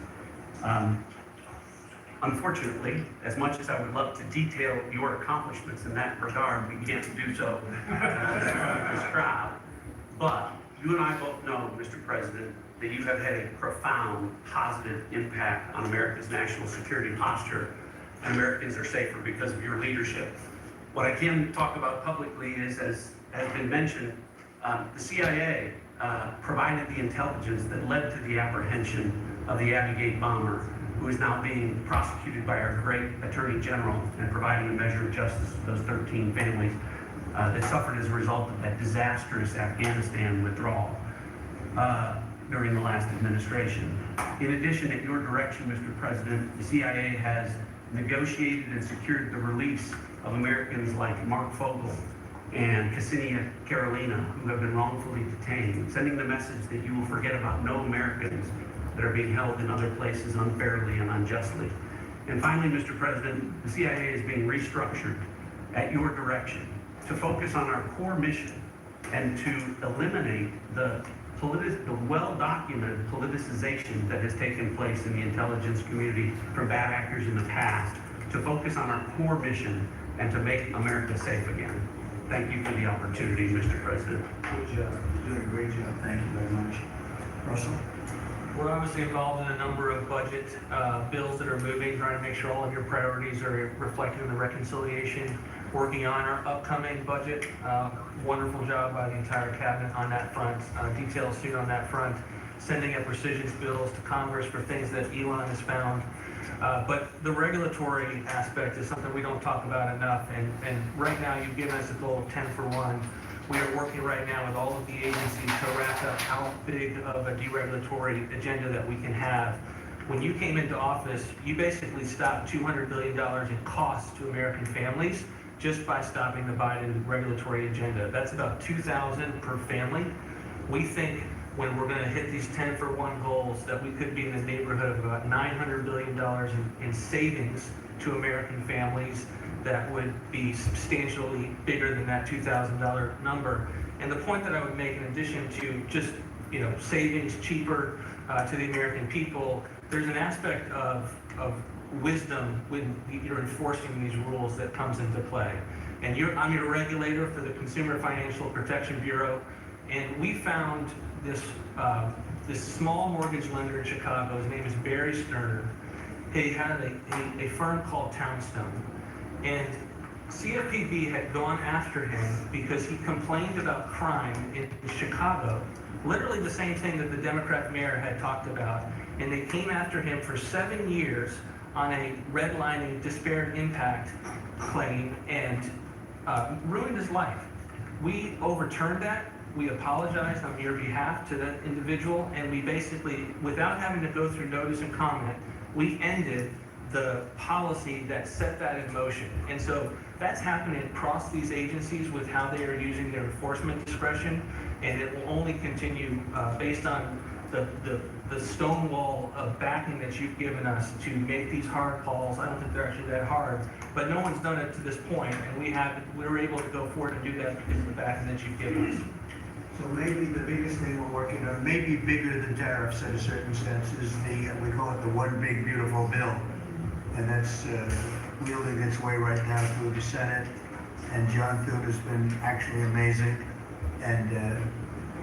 Speaker 4: Unfortunately, as much as I would love to detail your accomplishments in that regard, we can't do so in this crowd. But you and I both know, Mr. President, that you have had a profound positive impact on America's national security posture, and Americans are safer because of your leadership. What I can talk about publicly is, as has been mentioned, the CIA provided the intelligence that led to the apprehension of the Abbey Gate bomber, who is now being prosecuted by our great Attorney General and providing a measure of justice to those 13 families that suffered as a result of that disastrous Afghanistan withdrawal during the last administration. In addition, at your direction, Mr. President, the CIA has negotiated and secured the release of Americans like Mark Fogel and Ksenia Carolina, who have been wrongfully detained, sending the message that you will forget about no Americans that are being held in other places unfairly and unjustly. And finally, Mr. President, the CIA is being restructured at your direction to focus on our core mission and to eliminate the well-documented politicization that has taken place in the intelligence community from bad actors in the past, to focus on our core mission and to make America safe again. Thank you for the opportunity, Mr. President.
Speaker 8: Good job. You're doing a great job. Thank you very much. Russell?
Speaker 21: We're obviously involved in a number of budget bills that are moving, trying to make sure all of your priorities are reflected in the reconciliation, working on our upcoming budget. Wonderful job by the entire cabinet on that front. Details soon on that front. Sending up precision bills to Congress for things that Elon has found. But the regulatory aspect is something we don't talk about enough. And right now, you've given us a goal of 10 for 1. We are working right now with all of the agencies to wrap up how big of a deregulatory agenda that we can have. When you came into office, you basically stopped $200 billion in costs to American families just by stopping the Biden regulatory agenda. That's about $2,000 per family. We think when we're going to hit these 10 for 1 goals that we could be in the neighborhood of about $900 billion in savings to American families that would be substantially bigger than that $2,000 number. And the point that I would make, in addition to just savings cheaper to the American people, there's an aspect of wisdom when you're enforcing these rules that comes into play. And I'm your regulator for the Consumer Financial Protection Bureau, and we found this small mortgage lender in Chicago. His name is Barry Sterner. He had a firm called Townstone, and CFPB had gone after him because he complained about crime in Chicago, literally the same thing that the Democrat mayor had talked about. And they came after him for 7 years on a redlining disparate impact claim and ruined his life. We overturned that. We apologized on your behalf to that individual, and we basically, without having to go through notice and comment, we ended the policy that set that in motion. And so that's happening across these agencies with how they are using their enforcement discretion, and it will only continue based on the stonewall of backing that you've given us to make these hard calls. I don't think they're actually that hard, but no one's done it to this point, and we were able to go forward and do that because of the backing that you've given us.
Speaker 8: So maybe the biggest thing we're working on, maybe bigger than tariffs in a certain sense, is we call it the one big beautiful bill. And that's wielding its way right now through the Senate. And John Thune has been actually amazing. And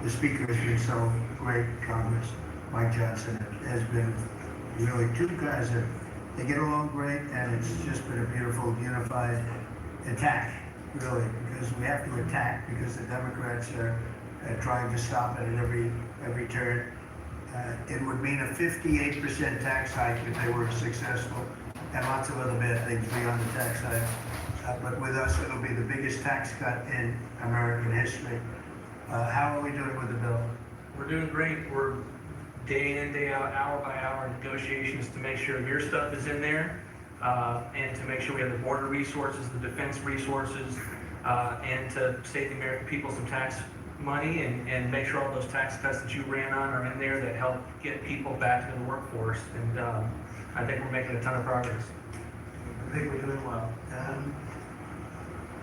Speaker 8: the speaker has been so great, Congress. Mike Johnson has been really two guys that they get along great, and it's just been a beautiful, unified attack, really, because we have to attack because the Democrats are trying to stop it at every turn. It would mean a 58% tax hike if they were successful, and lots of other bad things beyond the tax hike. But with us, it'll be the biggest tax cut in American history. How are we doing with the bill?
Speaker 21: We're doing great. We're day in, day out, hour by hour negotiations to make sure your stuff is in there, and to make sure we have the border resources, the defense resources, and to save the American people some tax money and make sure all those tax cuts that you ran on are in there that help get people back into the workforce. And I think we're making a ton of progress.
Speaker 8: I think we're doing well.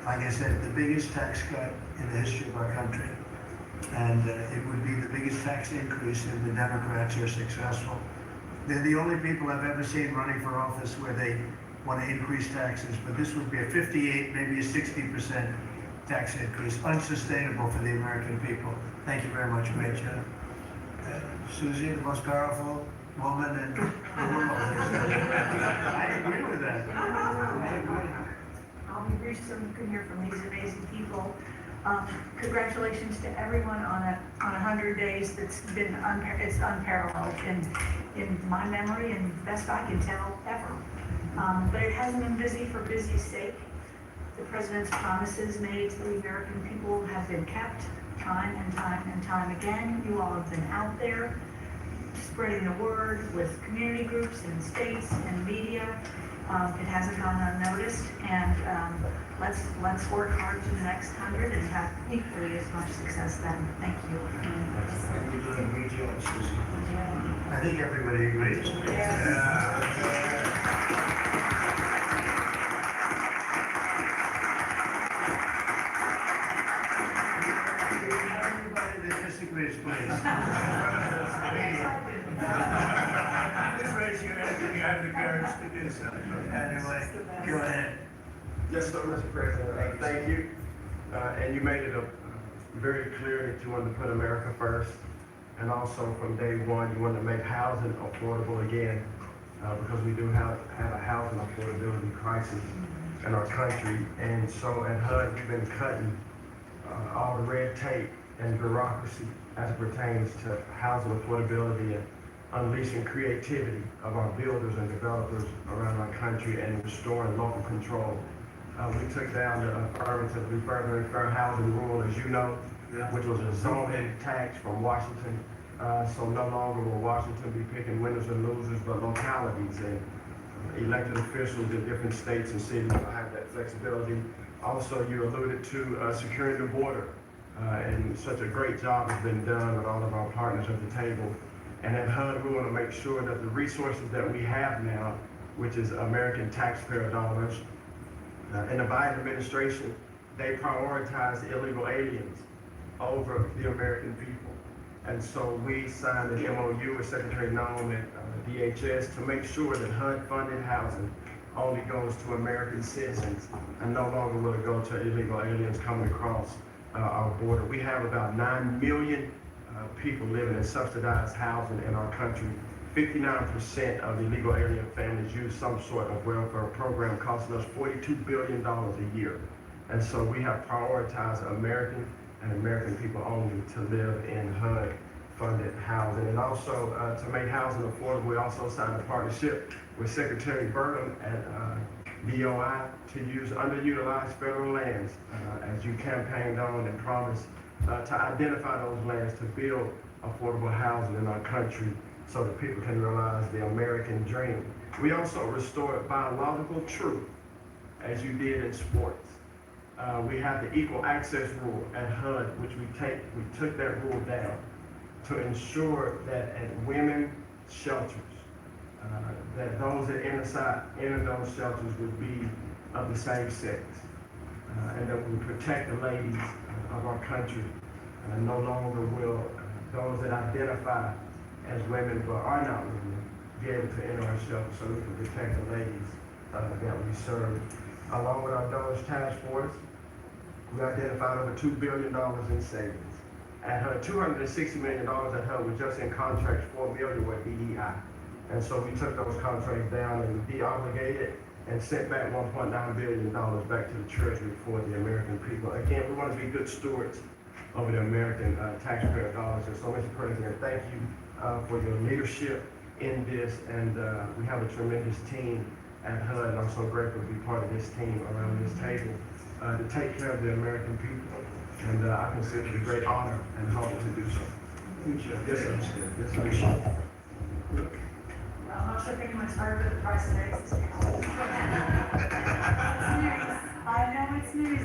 Speaker 8: Like I said, the biggest tax cut in the history of our country. And it would be the biggest tax increase if the Democrats are successful. They're the only people I've ever seen running for office where they want to increase taxes, but this would be a 58, maybe a 60% tax increase, unsustainable for the American people. Thank you very much, Rachel. Susie, the most powerful woman in the world. I agree with that. I agree.
Speaker 9: I'll be brief so you can hear from these amazing people. Congratulations to everyone on 100 days. That's been it's unparalleled in my memory and best I can tell ever. But it hasn't been busy for busy's sake. The president's promises made to the American people have been kept time and time and time again. You all have been out there spreading the word with community groups and states and media. It hasn't gone unnoticed, and let's work hard to the next 100 and have equally as much success then. Thank you.
Speaker 8: You're doing a great job, Susie. I think everybody agrees. Everybody that disagrees, please. Just raise your hand if you have the courage to do so. Anyway, go ahead.
Speaker 17: Yes, sir, Mr. President. Thank you. And you made it very clear that you wanted to put America first. And also from day one, you wanted to make housing affordable again, because we do have a housing affordability crisis in our country. And so at HUD, we've been cutting all the red tape and bureaucracy as it pertains to housing affordability and unleashing creativity of our builders and developers around our country and restoring local control. We took down the affirmatively further and fair housing rule, as you know, which was a zoning tax from Washington. So no longer will Washington be picking winners and losers, but localities and elected officials in different states and cities will have that flexibility. Also, you alluded to securing the border, and such a great job has been done with all of our partners at the table. And at HUD, we want to make sure that the resources that we have now, which is American taxpayer dollars, in the Biden administration, they prioritize illegal aliens over the American people. And so we signed an MOU with Secretary Noem at DHS to make sure that HUD-funded housing only goes to American citizens and no longer will it go to illegal aliens coming across our border. We have about 9 million people living in subsidized housing in our country. 59% of illegal alien families use some sort of welfare program, costing us $42 billion a year. And so we have prioritized American and American people only to live in HUD-funded housing. And also, to make housing affordable, we also signed a partnership with Secretary Burgum at DOI to use underutilized federal lands, as you campaigned on and promised, to identify those lands to build affordable housing in our country so that people can realize the American dream. We also restored biological truth, as you did in sports. We have the equal access rule at HUD, which we took that rule down to ensure that at women's shelters, that those that enter those shelters would be of the same sex, and that we would protect the ladies of our country. No longer will those that identify as women but are not women be able to enter our shelter, so we can protect the ladies that we serve. Along with our donors task force, we identified over $2 billion in savings. At HUD, $260 million at HUD was just in contracts, $4 million with DEI. And so we took those contracts down and de-obligated and sent back $1.9 billion back to the Treasury for the American people. Again, we want to be good stewards over the American taxpayer dollars. And so, Mr. President, thank you for your leadership in this. And we have a tremendous team at HUD, and I'm so grateful to be part of this team around this table. to take care of the American people. And I consider it a great honor and humble to do so. Yes, sir. Yes, sir.
Speaker 9: Well, I'm not sure if anyone's heard of the price of eggs. It's news. I know it's news.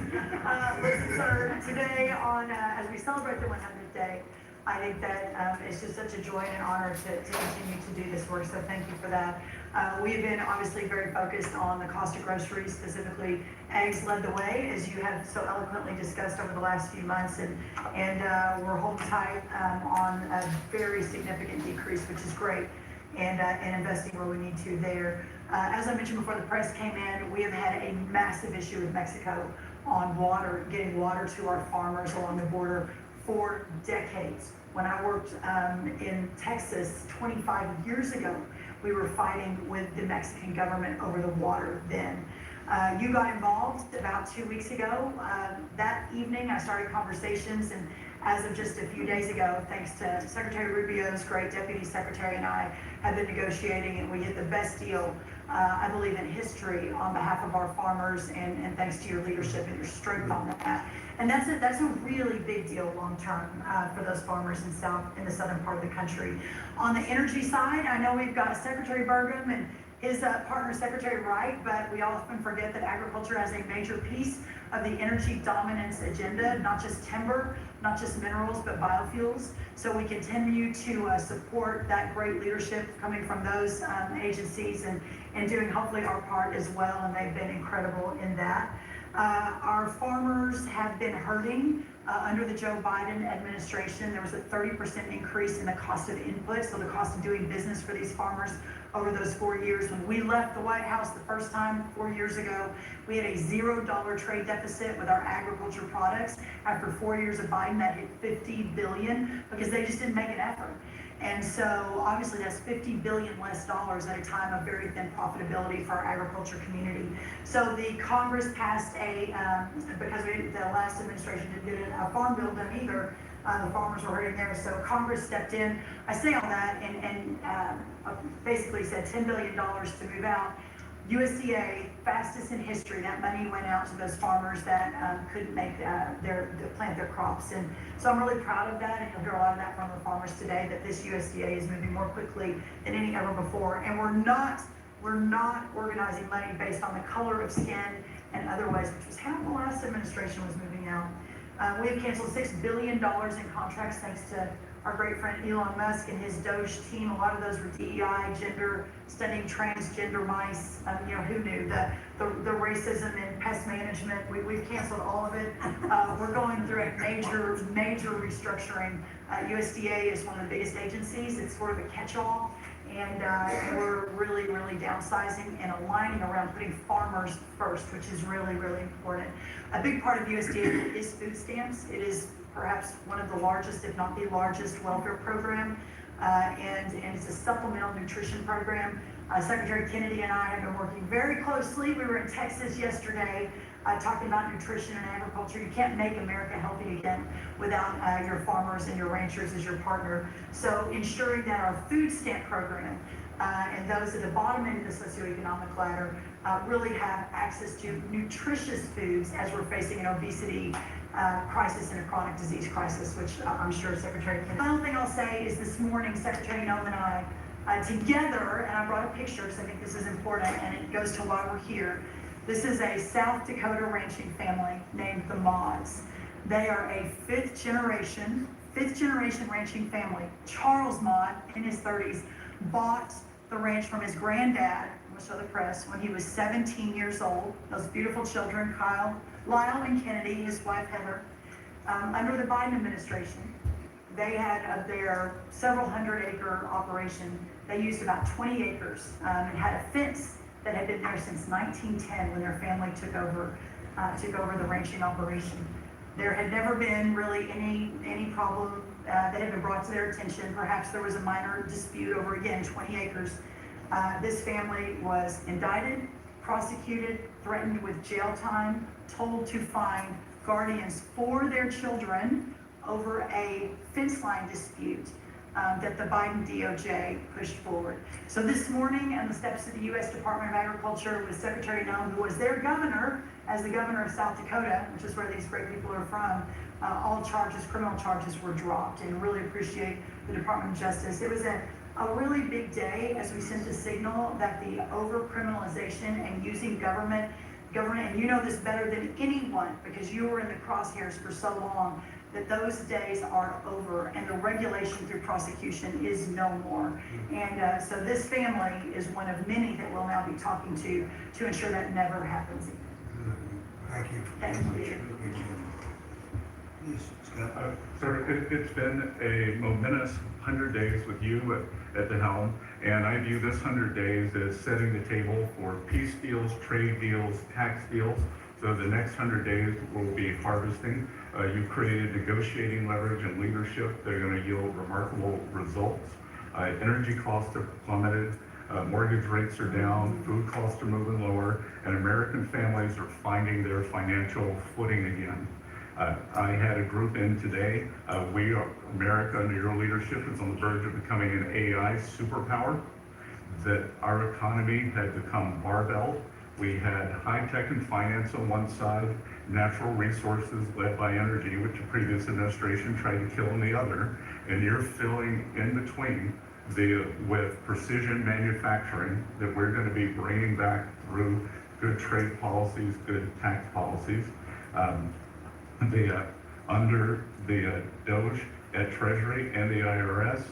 Speaker 9: Listen, sir, today as we celebrate the 100th day, I think that it's just such a joy and an honor to continue to do this work, so thank you for that. We've been obviously very focused on the cost of groceries, specifically eggs led the way, as you have so eloquently discussed over the last few months, and we're holding tight on a very significant decrease, which is great, and investing where we need to there. As I mentioned before the press came in, we have had a massive issue with Mexico on water, getting water to our farmers along the border for decades. When I worked in Texas 25 years ago, we were fighting with the Mexican government over the water then. You got involved about 2 weeks ago. That evening, I started conversations, and as of just a few days ago, thanks to Secretary Rubio's great deputy secretary and I, have been negotiating, and we hit the best deal, I believe, in history on behalf of our farmers, and thanks to your leadership and your strength on that. And that's a really big deal long term for those farmers in the southern part of the country. On the energy side, I know we've got Secretary Burgum and his partner Secretary Wright, but we often forget that agriculture has a major piece of the energy dominance agenda, not just timber, not just minerals, but biofuels. So we continue to support that great leadership coming from those agencies and doing hopefully our part as well, and they've been incredible in that. Our farmers have been hurting under the Joe Biden administration. There was a 30% increase in the cost of input, so the cost of doing business for these farmers over those 4 years. When we left the White House the first time 4 years ago, we had a $0 trade deficit with our agriculture products. After 4 years of Biden, that hit $50 billion because they just didn't make an effort. And so obviously that's $50 billion less dollars at a time of very thin profitability for our agriculture community. So the Congress passed because the last administration didn't get a farm bill done either, the farmers were hurting there, so Congress stepped in. I say all that and basically said $10 billion to move out. USDA, fastest in history, that money went out to those farmers that couldn't make plant their crops. And so I'm really proud of that, and you'll hear a lot of that from the farmers today, that this USDA is moving more quickly than any ever before. And we're not organizing money based on the color of skin and other ways, which was how the last administration was moving out. We have canceled $6 billion in contracts thanks to our great friend Elon Musk and his Doge team. A lot of those were DEI, gender, studying transgender mice. Who knew? The racism and pest management, we've canceled all of it. We're going through a major restructuring. USDA is one of the biggest agencies. It's sort of a catch-all. And we're really downsizing and aligning around putting farmers first, which is really important. A big part of USDA is food stamps. It is perhaps one of the largest, if not the largest, welfare program, and it's a supplemental nutrition program. Secretary Kennedy and I have been working very closely. We were in Texas yesterday talking about nutrition and agriculture. You can't make America healthy again without your farmers and your ranchers as your partner. So ensuring that our food stamp program and those at the bottom end of the socioeconomic ladder really have access to nutritious foods as we're facing an obesity crisis and a chronic disease crisis, which I'm sure Secretary Kennedy. The final thing I'll say is this morning, Secretary Noem and I together, and I brought a picture because I think this is important and it goes to why we're here. This is a South Dakota ranching family named the Mods. They are a fifth generation ranching family. Charles Mod, in his 30s, bought the ranch from his granddad, I'm gonna show the press, when he was 17 years old. Those beautiful children, Lyle and Kennedy, his wife Heather. Under the Biden administration, they had of their several hundred-acre operation, they used about 20 acres and had a fence that had been there since 1910 when their family took over the ranching operation. There had never been really any problem that had been brought to their attention. Perhaps there was a minor dispute over, again, 20 acres. This family was indicted, prosecuted, threatened with jail time, told to find guardians for their children over a fence line dispute that the Biden DOJ pushed forward. So this morning, on the steps of the U.S. Department of Agriculture with Secretary Noem, who was their governor as the governor of South Dakota, which is where these great people are from, all charges, criminal charges were dropped, and really appreciate the Department of Justice. It was a really big day as we sent the signal that the over-criminalization and using government, and you know this better than anyone because you were in the crosshairs for so long, that those days are over and the regulation through prosecution is no more. And so this family is one of many that we'll now be talking to ensure that never happens again.
Speaker 8: Thank you.
Speaker 9: Thank you.
Speaker 8: Yes, Scott.
Speaker 16: Sir, it's been a momentous 100 days with you at the helm, and I view this 100 days as setting the table for peace deals, trade deals, tax deals. So the next 100 days will be harvesting. You've created negotiating leverage and leadership that are going to yield remarkable results. Energy costs have plummeted, mortgage rates are down, food costs are moving lower, and American families are finding their financial footing again. I had a group in today. America, under your leadership, is on the verge of becoming an AI superpower, that our economy had become barbelled. We had high tech and finance on one side, natural resources led by energy, which the previous administration tried to kill on the other, and you're filling in between with precision manufacturing that we're going to be bringing back through good trade policies, good tax policies. Under the DOGE at Treasury and the IRS,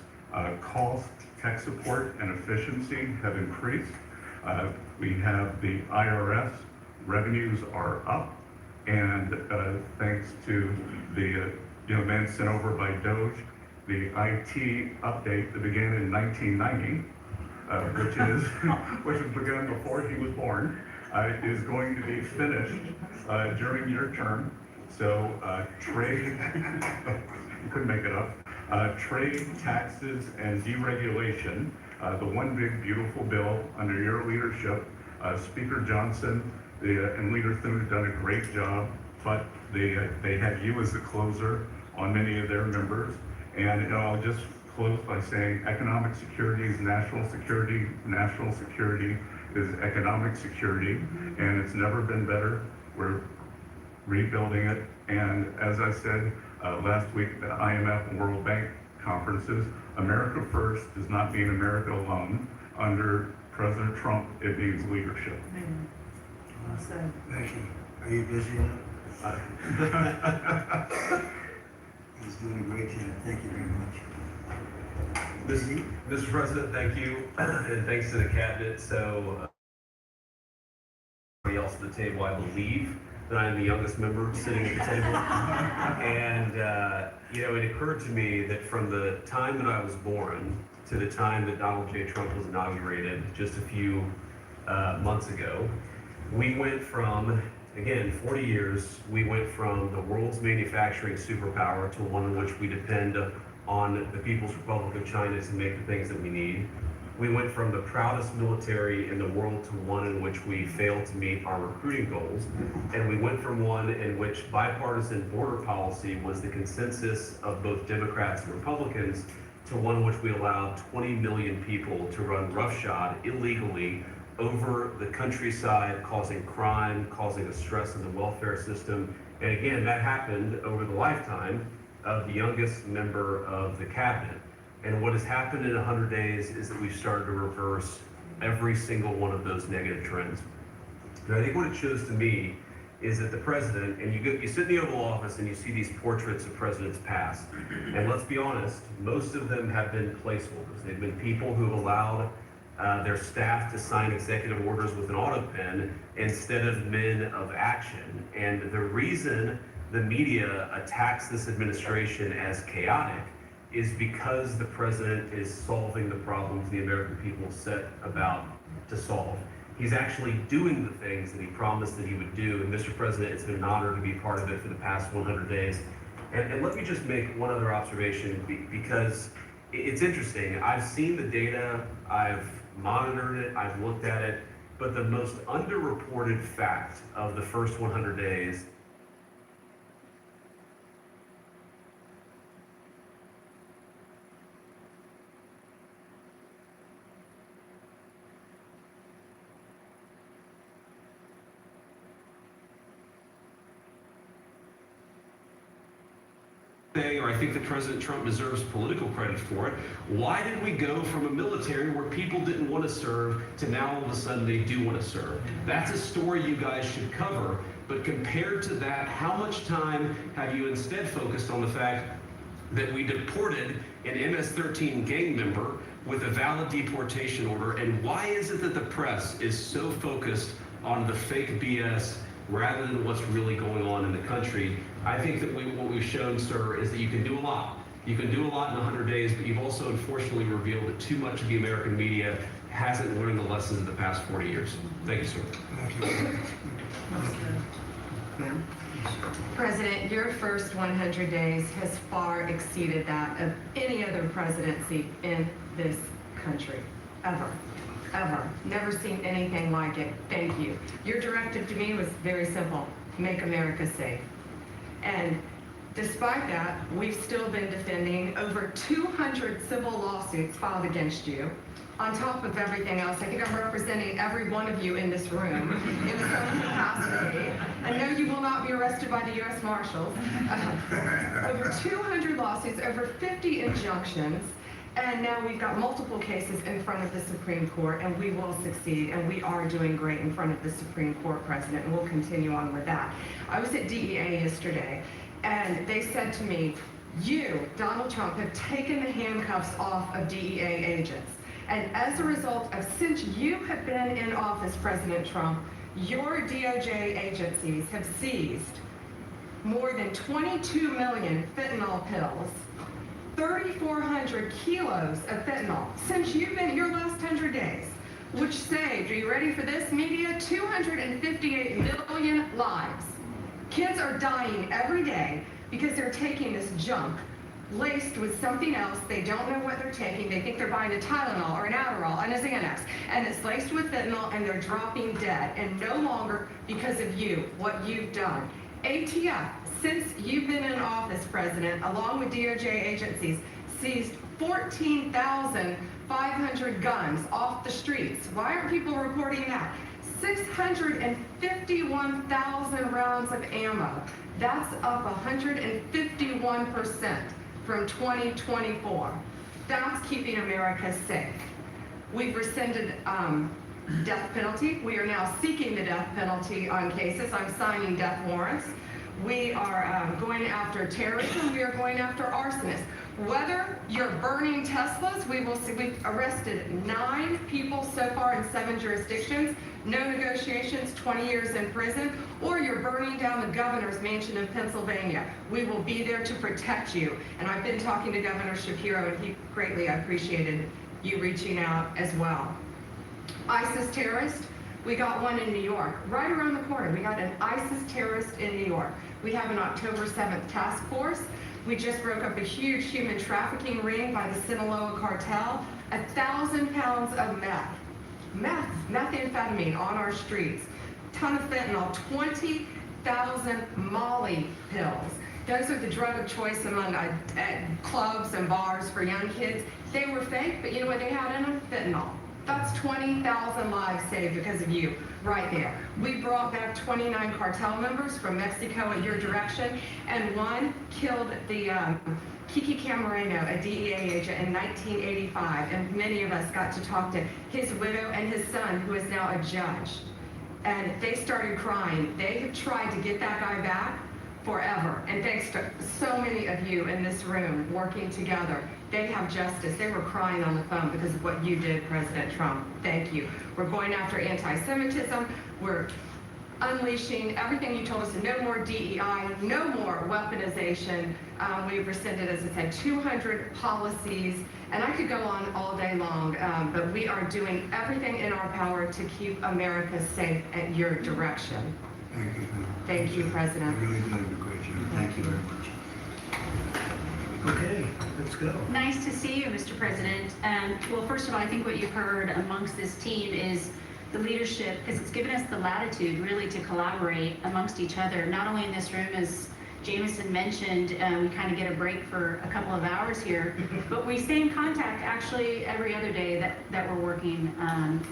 Speaker 16: cost, tech support, and efficiency have increased. We have the IRS revenues are up, and thanks to the event sent over by DOGE, the IT update that began in 1990, which was begun before he was born, is going to be finished during your term. So trade, you couldn't make it up, trade, taxes, and deregulation, the one big beautiful bill under your leadership. Speaker Johnson and Leader Thune have done a great job, but they have you as the closer on many of their members. And I'll just close by saying economic security is national security is economic security, and it's never been better. We're rebuilding it, and as I said last week at the IMF and World Bank conferences, America first does not mean America alone. Under President Trump, it means leadership.
Speaker 9: Awesome.
Speaker 8: Thank you. Are you busy enough? He's doing a great job. Thank you very much.
Speaker 10: Mr. President, thank you, and thanks to the cabinet. So, everybody else at the table, I believe that I am the youngest member sitting at the table. And, it occurred to me that from the time that I was born to the time that Donald J. Trump was inaugurated just a few months ago, we went from, again, 40 years, we went from the world's manufacturing superpower to one in which we depend on the People's Republic of China to make the things that we need. We went from the proudest military in the world to one in which we failed to meet our recruiting goals. And we went from one in which bipartisan border policy was the consensus of both Democrats and Republicans to one in which we allowed 20 million people to run roughshod illegally over the countryside, causing crime, causing a stress in the welfare system. And again, that happened over the lifetime of the youngest member of the cabinet. And what has happened in 100 days is that we've started to reverse every single one of those negative trends. And I think what it shows to me is that the president, and you sit in the Oval Office and you see these portraits of presidents past, and let's be honest, most of them have been placeholders. They've been people who have allowed their staff to sign executive orders with an auto pen instead of men of action. And the reason the media attacks this administration as chaotic is because the president is solving the problems the American people set about to solve. He's actually doing the things that he promised that he would do. And Mr. President, it's been an honor to be part of it for the past 100 days. And let me just make one other observation, because it's interesting. I've seen the data, I've monitored it, I've looked at it, but the most underreported fact of the first 100 days say, or I think that President Trump deserves political credit for it, why did we go from a military where people didn't want to serve to now all of a sudden they do want to serve? That's a story you guys should cover, but compared to that, how much time have you instead focused on the fact that we deported an MS-13 gang member with a valid deportation order, and why is it that the press is so focused on the fake BS rather than what's really going on in the country? I think that what we've shown, sir, is that you can do a lot. You can do a lot in 100 days, but you've also unfortunately revealed that too much of the American media hasn't learned the lessons of the past 40 years. Thank you, sir.
Speaker 2: President, your first 100 days has far exceeded that of any other presidency in this country, ever. Ever. Never seen anything like it. Thank you. Your directive to me was very simple: make America safe. And despite that, we've still been defending over 200 civil lawsuits filed against you. On top of everything else, I think I'm representing every one of you in this room in some capacity. I know you will not be arrested by the U.S. Marshals. Over 200 lawsuits, over 50 injunctions. And now we've got multiple cases in front of the Supreme Court, and we will succeed, and we are doing great in front of the Supreme Court, President, and we'll continue on with that. I was at DEA yesterday, and they said to me, you, Donald Trump, have taken the handcuffs off of DEA agents. And as a result of, since you have been in office, President Trump, your DOJ agencies have seized more than 22 million fentanyl pills, 3,400 kilos of fentanyl since you've been your last 100 days, which saved, are you ready for this, media? 258 million lives. Kids are dying every day because they're taking this junk laced with something else. They don't know what they're taking. They think they're buying a Tylenol or an Adderall and a Xanax, and it's laced with fentanyl, and they're dropping dead, and no longer because of you, what you've done. ATF, since you've been in office, President, along with DOJ agencies, seized 14,500 guns off the streets. Why aren't people reporting that? 651,000 rounds of ammo. That's up 151% from 2024. That's keeping America safe. We've rescinded death penalty. We are now seeking the death penalty on cases. I'm signing death warrants. We are going after terrorism. We are going after arsonists. Whether you're burning Teslas, we've arrested 9 people so far in 7 jurisdictions, no negotiations, 20 years in prison, or you're burning down the governor's mansion in Pennsylvania. We will be there to protect you. And I've been talking to Governor Shapiro, and he greatly appreciated you reaching out as well. ISIS terrorist, we got one in New York, right around the corner. We got an ISIS terrorist in New York. We have an October 7th task force. We just broke up a huge human trafficking ring by the Sinaloa cartel. 1,000 pounds of methamphetamine on our streets. Ton of fentanyl, 20,000 Molly pills. Those are the drug of choice among clubs and bars for young kids. They were fake, but you know what they had in them? Fentanyl. That's 20,000 lives saved because of you, right there. We brought back 29 cartel members from Mexico in your direction, and one killed the Kiki Camareno, a DEA agent, in 1985, and many of us got to talk to his widow and his son, who is now a judge. And they started crying. They have tried to get that guy back forever, and thanks to so many of you in this room working together, they have justice. They were crying on the phone because of what you did, President Trump. Thank you. We're going after anti-Semitism. We're unleashing everything you told us. No more DEI, no more weaponization. We've rescinded, as I said, 200 policies, and I could go on all day long, but we are doing everything in our power to keep America safe at your direction.
Speaker 3: Thank you.
Speaker 2: Thank you, President.
Speaker 3: You really did a great job. Thank you very much. Okay, let's go.
Speaker 22: Nice to see you, Mr. President. Well, first of all, I think what you've heard amongst this team is the leadership, because it's given us the latitude really to collaborate amongst each other, not only in this room as Jameson mentioned, we kind of get a break for a couple of hours here, but we stay in contact actually every other day that we're working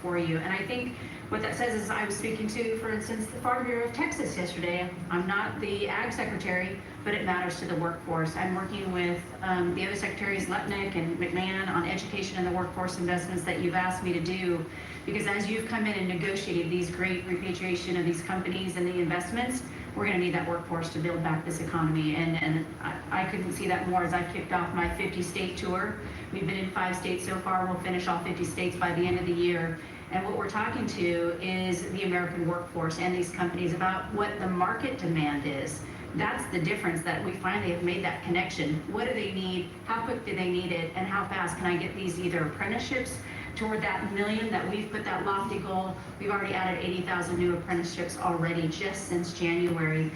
Speaker 22: for you. And I think what that says is I was speaking to, for instance, the Farm Bureau of Texas yesterday. I'm not the Ag Secretary, but it matters to the workforce. I'm working with the other secretaries, Lutnick and McMahon, on education and the workforce investments that you've asked me to do. Because as you've come in and negotiated these great repatriation of these companies and the investments, we're going to need that workforce to build back this economy. And I couldn't see that more as I've kicked off my 50-state tour. We've been in 5 states so far. We'll finish all 50 states by the end of the year. And what we're talking to is the American workforce and these companies about what the market demand is. That's the difference, that we finally have made that connection. What do they need? How quick do they need it? And how fast can I get these either apprenticeships toward that million that we've put that lofty goal? We've already added 80,000 new apprenticeships already just since January.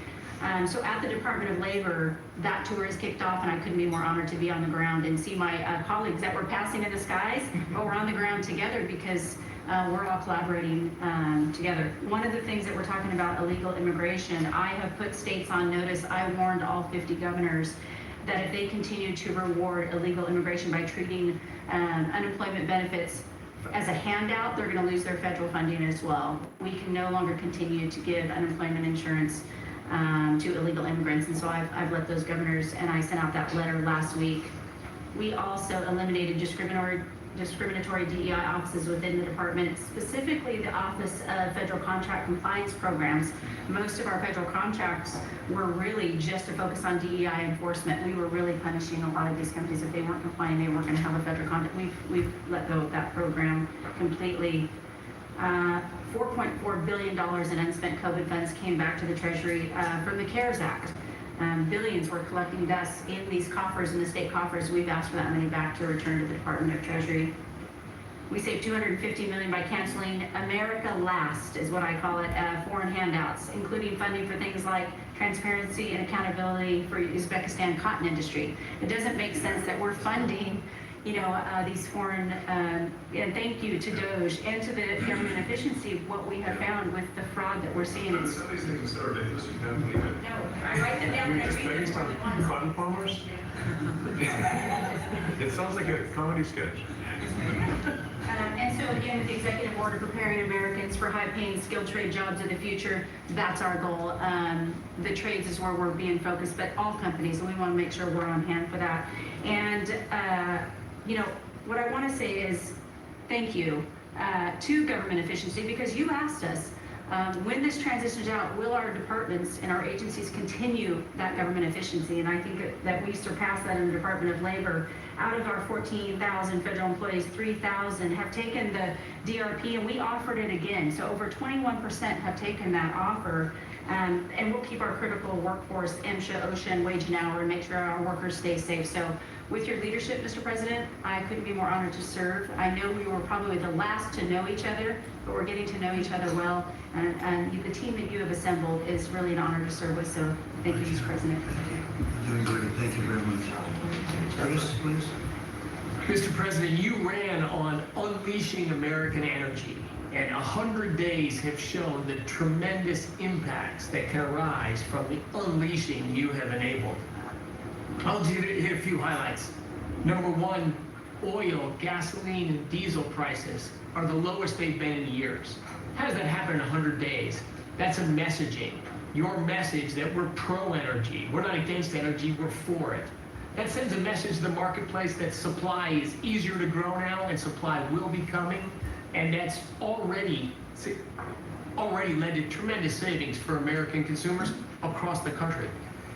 Speaker 22: So at the Department of Labor, that tour has kicked off, and I couldn't be more honored to be on the ground and see my colleagues that were passing in the skies, but we're on the ground together because we're all collaborating together. One of the things that we're talking about, illegal immigration, I have put states on notice. I warned all 50 governors that if they continue to reward illegal immigration by treating unemployment benefits as a handout, they're going to lose their federal funding as well. We can no longer continue to give unemployment insurance to illegal immigrants, and so I've let those governors, and I sent out that letter last week. We also eliminated discriminatory DEI offices within the department, specifically the Office of Federal Contract Compliance Programs. Most of our federal contracts were really just to focus on DEI enforcement. We were really punishing a lot of these companies. If they weren't complying, they weren't going to have a federal contract. We've let go of that program completely. $4.4 billion in unspent COVID funds came back to the Treasury from the CARES Act. Billions were collecting dust in these coffers, in the state coffers. We've asked for that money back to return to the Department of Treasury. We saved $250 million by canceling America Last, is what I call it, foreign handouts, including funding for things like transparency and accountability for Uzbekistan cotton industry. It doesn't make sense that we're funding these foreign, and thank you to DOJ and to the government efficiency of what we have found with the fraud that we're seeing.
Speaker 15: Some of these things are so ridiculous, you can't believe it.
Speaker 22: No, I write them down.
Speaker 15: You're just based on cotton farmers? It sounds like a comedy sketch.
Speaker 22: And so again, with the executive order preparing Americans for high-paying skilled trade jobs of the future, that's our goal. The trades is where we're being focused, but all companies, and we want to make sure we're on hand for that. And what I want to say is thank you to government efficiency, because you asked us, when this transitions out, will our departments and our agencies continue that government efficiency? And I think that we surpassed that in the Department of Labor. Out of our 14,000 federal employees, 3,000 have taken the DRP, and we offered it again. So over 21% have taken that offer. And we'll keep our critical workforce, MSHA, OSHA, and wage and hour, and make sure our workers stay safe. So with your leadership, Mr. President, I couldn't be more honored to serve. I know we were probably the last to know each other, but we're getting to know each other well. And the team that you have assembled is really an honor to serve with. So thank you, Mr. President.
Speaker 3: Doing great. Thank you very much. Chris, please.
Speaker 18: Mr. President, you ran on unleashing American energy, and 100 days have shown the tremendous impacts that can arise from the unleashing you have enabled. I'll hit a few highlights. Number one, oil, gasoline, and diesel prices are the lowest they've been in years. How does that happen in 100 days? That's a messaging. Your message that we're pro-energy. We're not against energy, we're for it. That sends a message to the marketplace that supply is easier to grow now and supply will be coming, and that's already led to tremendous savings for American consumers across the country.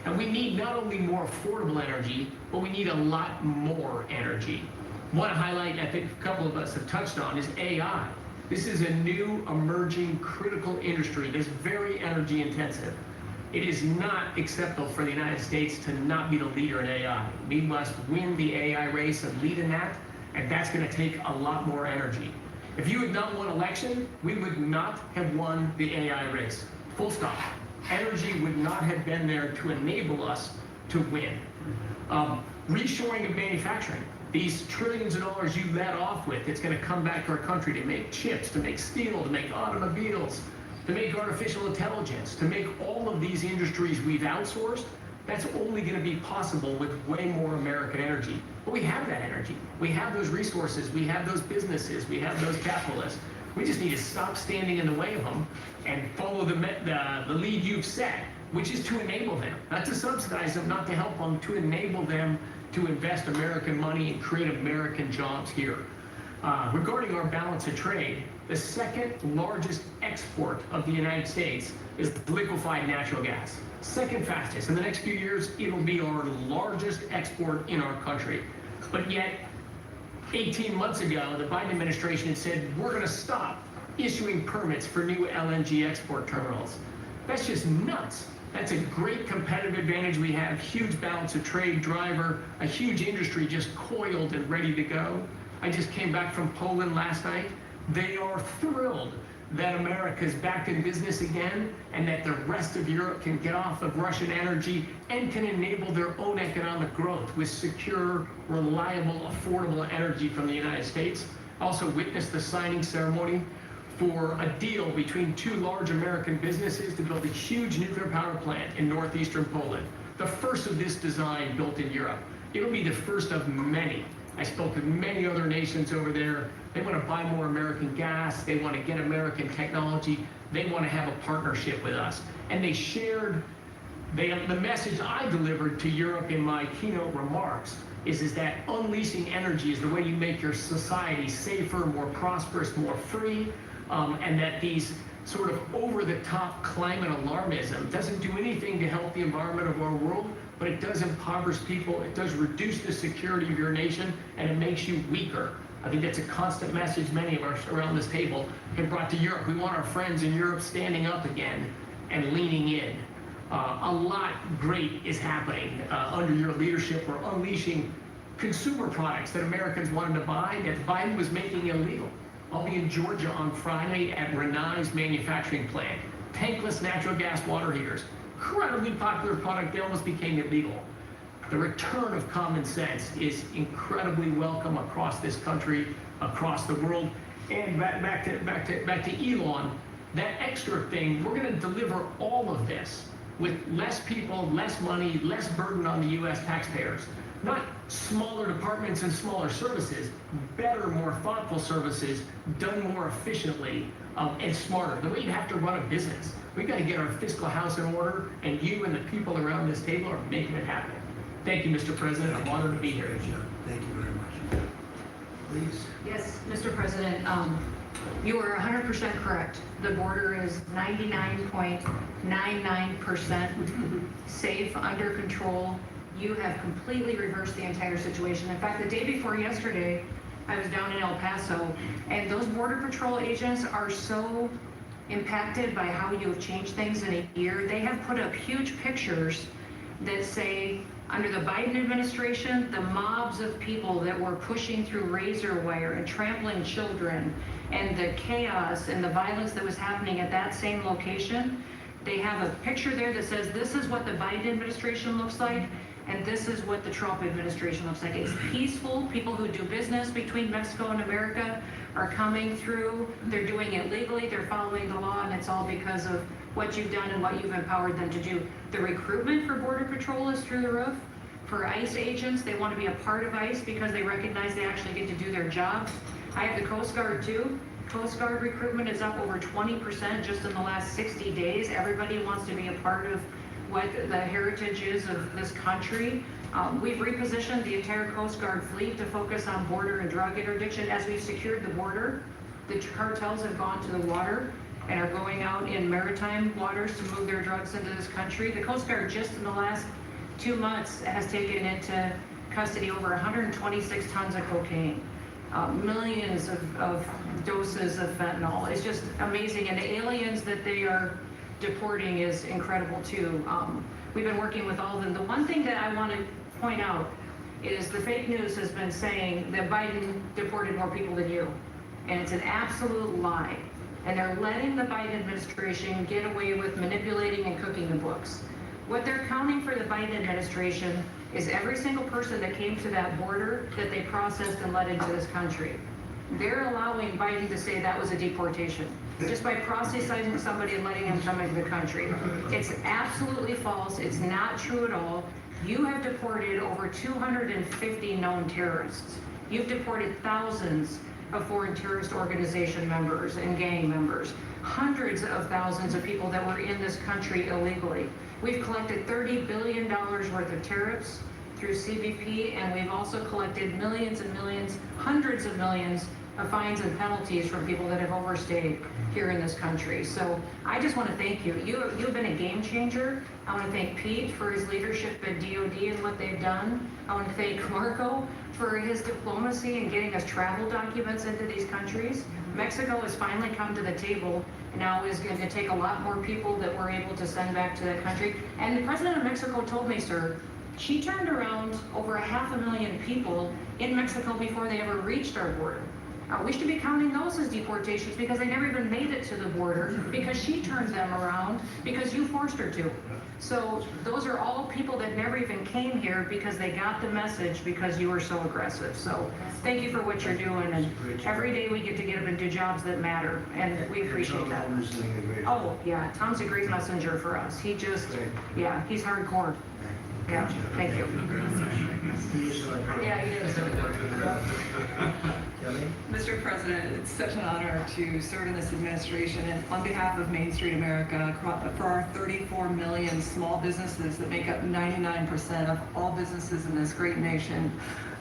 Speaker 18: And we need not only more affordable energy, but we need a lot more energy. One highlight I think a couple of us have touched on is AI. This is a new emerging critical industry that's very energy intensive. It is not acceptable for the United States to not be the leader in AI. We must win the AI race and lead in that, and that's going to take a lot more energy. If you had not won election, we would not have won the AI race. Full stop. Energy would not have been there to enable us to win. Reshoring of manufacturing. These trillions of dollars you let off with, it's going to come back to our country to make chips, to make steel, to make automobiles, to make artificial intelligence, to make all of these industries we've outsourced. That's only going to be possible with way more American energy. But we have that energy. We have those resources. We have those businesses. We have those capitalists. We just need to stop standing in the way of them and follow the lead you've set, which is to enable them, not to subsidize them, not to help them, to enable them to invest American money and create American jobs here. Regarding our balance of trade, the second largest export of the United States is liquefied natural gas. Second fastest. In the next few years, it'll be our largest export in our country. But yet, 18 months ago, the Biden administration said, we're going to stop issuing permits for new LNG export terminals. That's just nuts. That's a great competitive advantage we have, huge balance of trade driver, a huge industry just coiled and ready to go. I just came back from Poland last night. They are thrilled that America's back in business again and that the rest of Europe can get off of Russian energy and can enable their own economic growth with secure, reliable, affordable energy from the United States. Also witnessed the signing ceremony for a deal between two large American businesses to build a huge nuclear power plant in northeastern Poland. The first of this design built in Europe. It'll be the first of many. I spoke with many other nations over there. They want to buy more American gas. They want to get American technology. They want to have a partnership with us. And they shared the message I delivered to Europe in my keynote remarks is that unleashing energy is the way you make your society safer, more prosperous, more free, and that these sort of over-the-top climate alarmism doesn't do anything to help the environment of our world, but it does impoverish people, it does reduce the security of your nation, and it makes you weaker. I think that's a constant message many of us around this table have brought to Europe. We want our friends in Europe standing up again and leaning in. A lot great is happening under your leadership. We're unleashing consumer products that Americans wanted to buy that Biden was making illegal. I'll be in Georgia on Friday at Renai's manufacturing plant. Tankless natural gas water heaters. Incredibly popular product, they almost became illegal. The return of common sense is incredibly welcome across this country, across the world. And back to Elon, that extra thing, we're going to deliver all of this with less people, less money, less burden on the U.S. taxpayers. Not smaller departments and smaller services, better, more thoughtful services done more efficiently and smarter. The way you have to run a business. We've got to get our fiscal house in order, and you and the people around this table are making it happen. Thank you, Mr. President. I'm honored to be here.
Speaker 3: Thank you very much. Please.
Speaker 22: Yes, Mr. President, you are 100% correct. The border is 99.99% safe, under control. You have completely reversed the entire situation. In fact, the day before yesterday, I was down in El Paso, and those Border Patrol agents are so impacted by how you have changed things in a year. They have put up huge pictures that say, under the Biden administration, the mobs of people that were pushing through razor wire and trampling children, and the chaos and the violence that was happening at that same location, they have a picture there that says, this is what the Biden administration looks like, and this is what the Trump administration looks like. It's peaceful. People who do business between Mexico and America are coming through. They're doing it legally. They're following the law, and it's all because of what you've done and what you've empowered them to do. The recruitment for Border Patrol is through the roof. For ICE agents, they want to be a part of ICE because they recognize they actually get to do their jobs. I have the Coast Guard too. Coast Guard recruitment is up over 20% just in the last 60 days. Everybody wants to be a part of what the heritage is of this country. We've repositioned the entire Coast Guard fleet to focus on border and drug interdiction. As we've secured the border, the cartels have gone to the water and are going out in maritime waters to move their drugs into this country. The Coast Guard just in the last 2 months has taken into custody over 126 tons of cocaine, millions of doses of fentanyl. It's just amazing. And the aliens that they are deporting is incredible too. We've been working with all of them. The one thing that I want to point out is the fake news has been saying that Biden deported more people than you. And it's an absolute lie. And they're letting the Biden administration get away with manipulating and cooking the books. What they're counting for the Biden administration is every single person that came to that border that they processed and let into this country. They're allowing Biden to say that was a deportation.
Speaker 5: just by processing somebody and letting them come into the country. It's absolutely false. It's not true at all. You have deported over 250 known terrorists. You've deported thousands of foreign terrorist organization members and gang members, hundreds of thousands of people that were in this country illegally. We've collected $30 billion worth of tariffs through CBP, and we've also collected millions and millions, hundreds of millions of fines and penalties from people that have overstayed here in this country. So I just want to thank you. You've been a game changer. I want to thank Pete for his leadership at DOD and what they've done. I want to thank Marco for his diplomacy and getting us travel documents into these countries. Mexico has finally come to the table and now is going to take a lot more people that we're able to send back to that country. And the president of Mexico told me, sir, she turned around over 500,000 people in Mexico before they ever reached our border. We should be counting those as deportations because they never even made it to the border because she turned them around because you forced her to. So those are all people that never even came here because they got the message because you were so aggressive. So thank you for what you're doing, and every day we get to get up and do jobs that matter, and we appreciate that. Oh, yeah, Tom's a great messenger for us. He just, yeah, he's hardcore. Yeah, thank you. Yeah, he is.
Speaker 7: Mr. President, it's such an honor to serve in this administration, and on behalf of Main Street America, for our 34 million small businesses that make up 99% of all businesses in this great nation,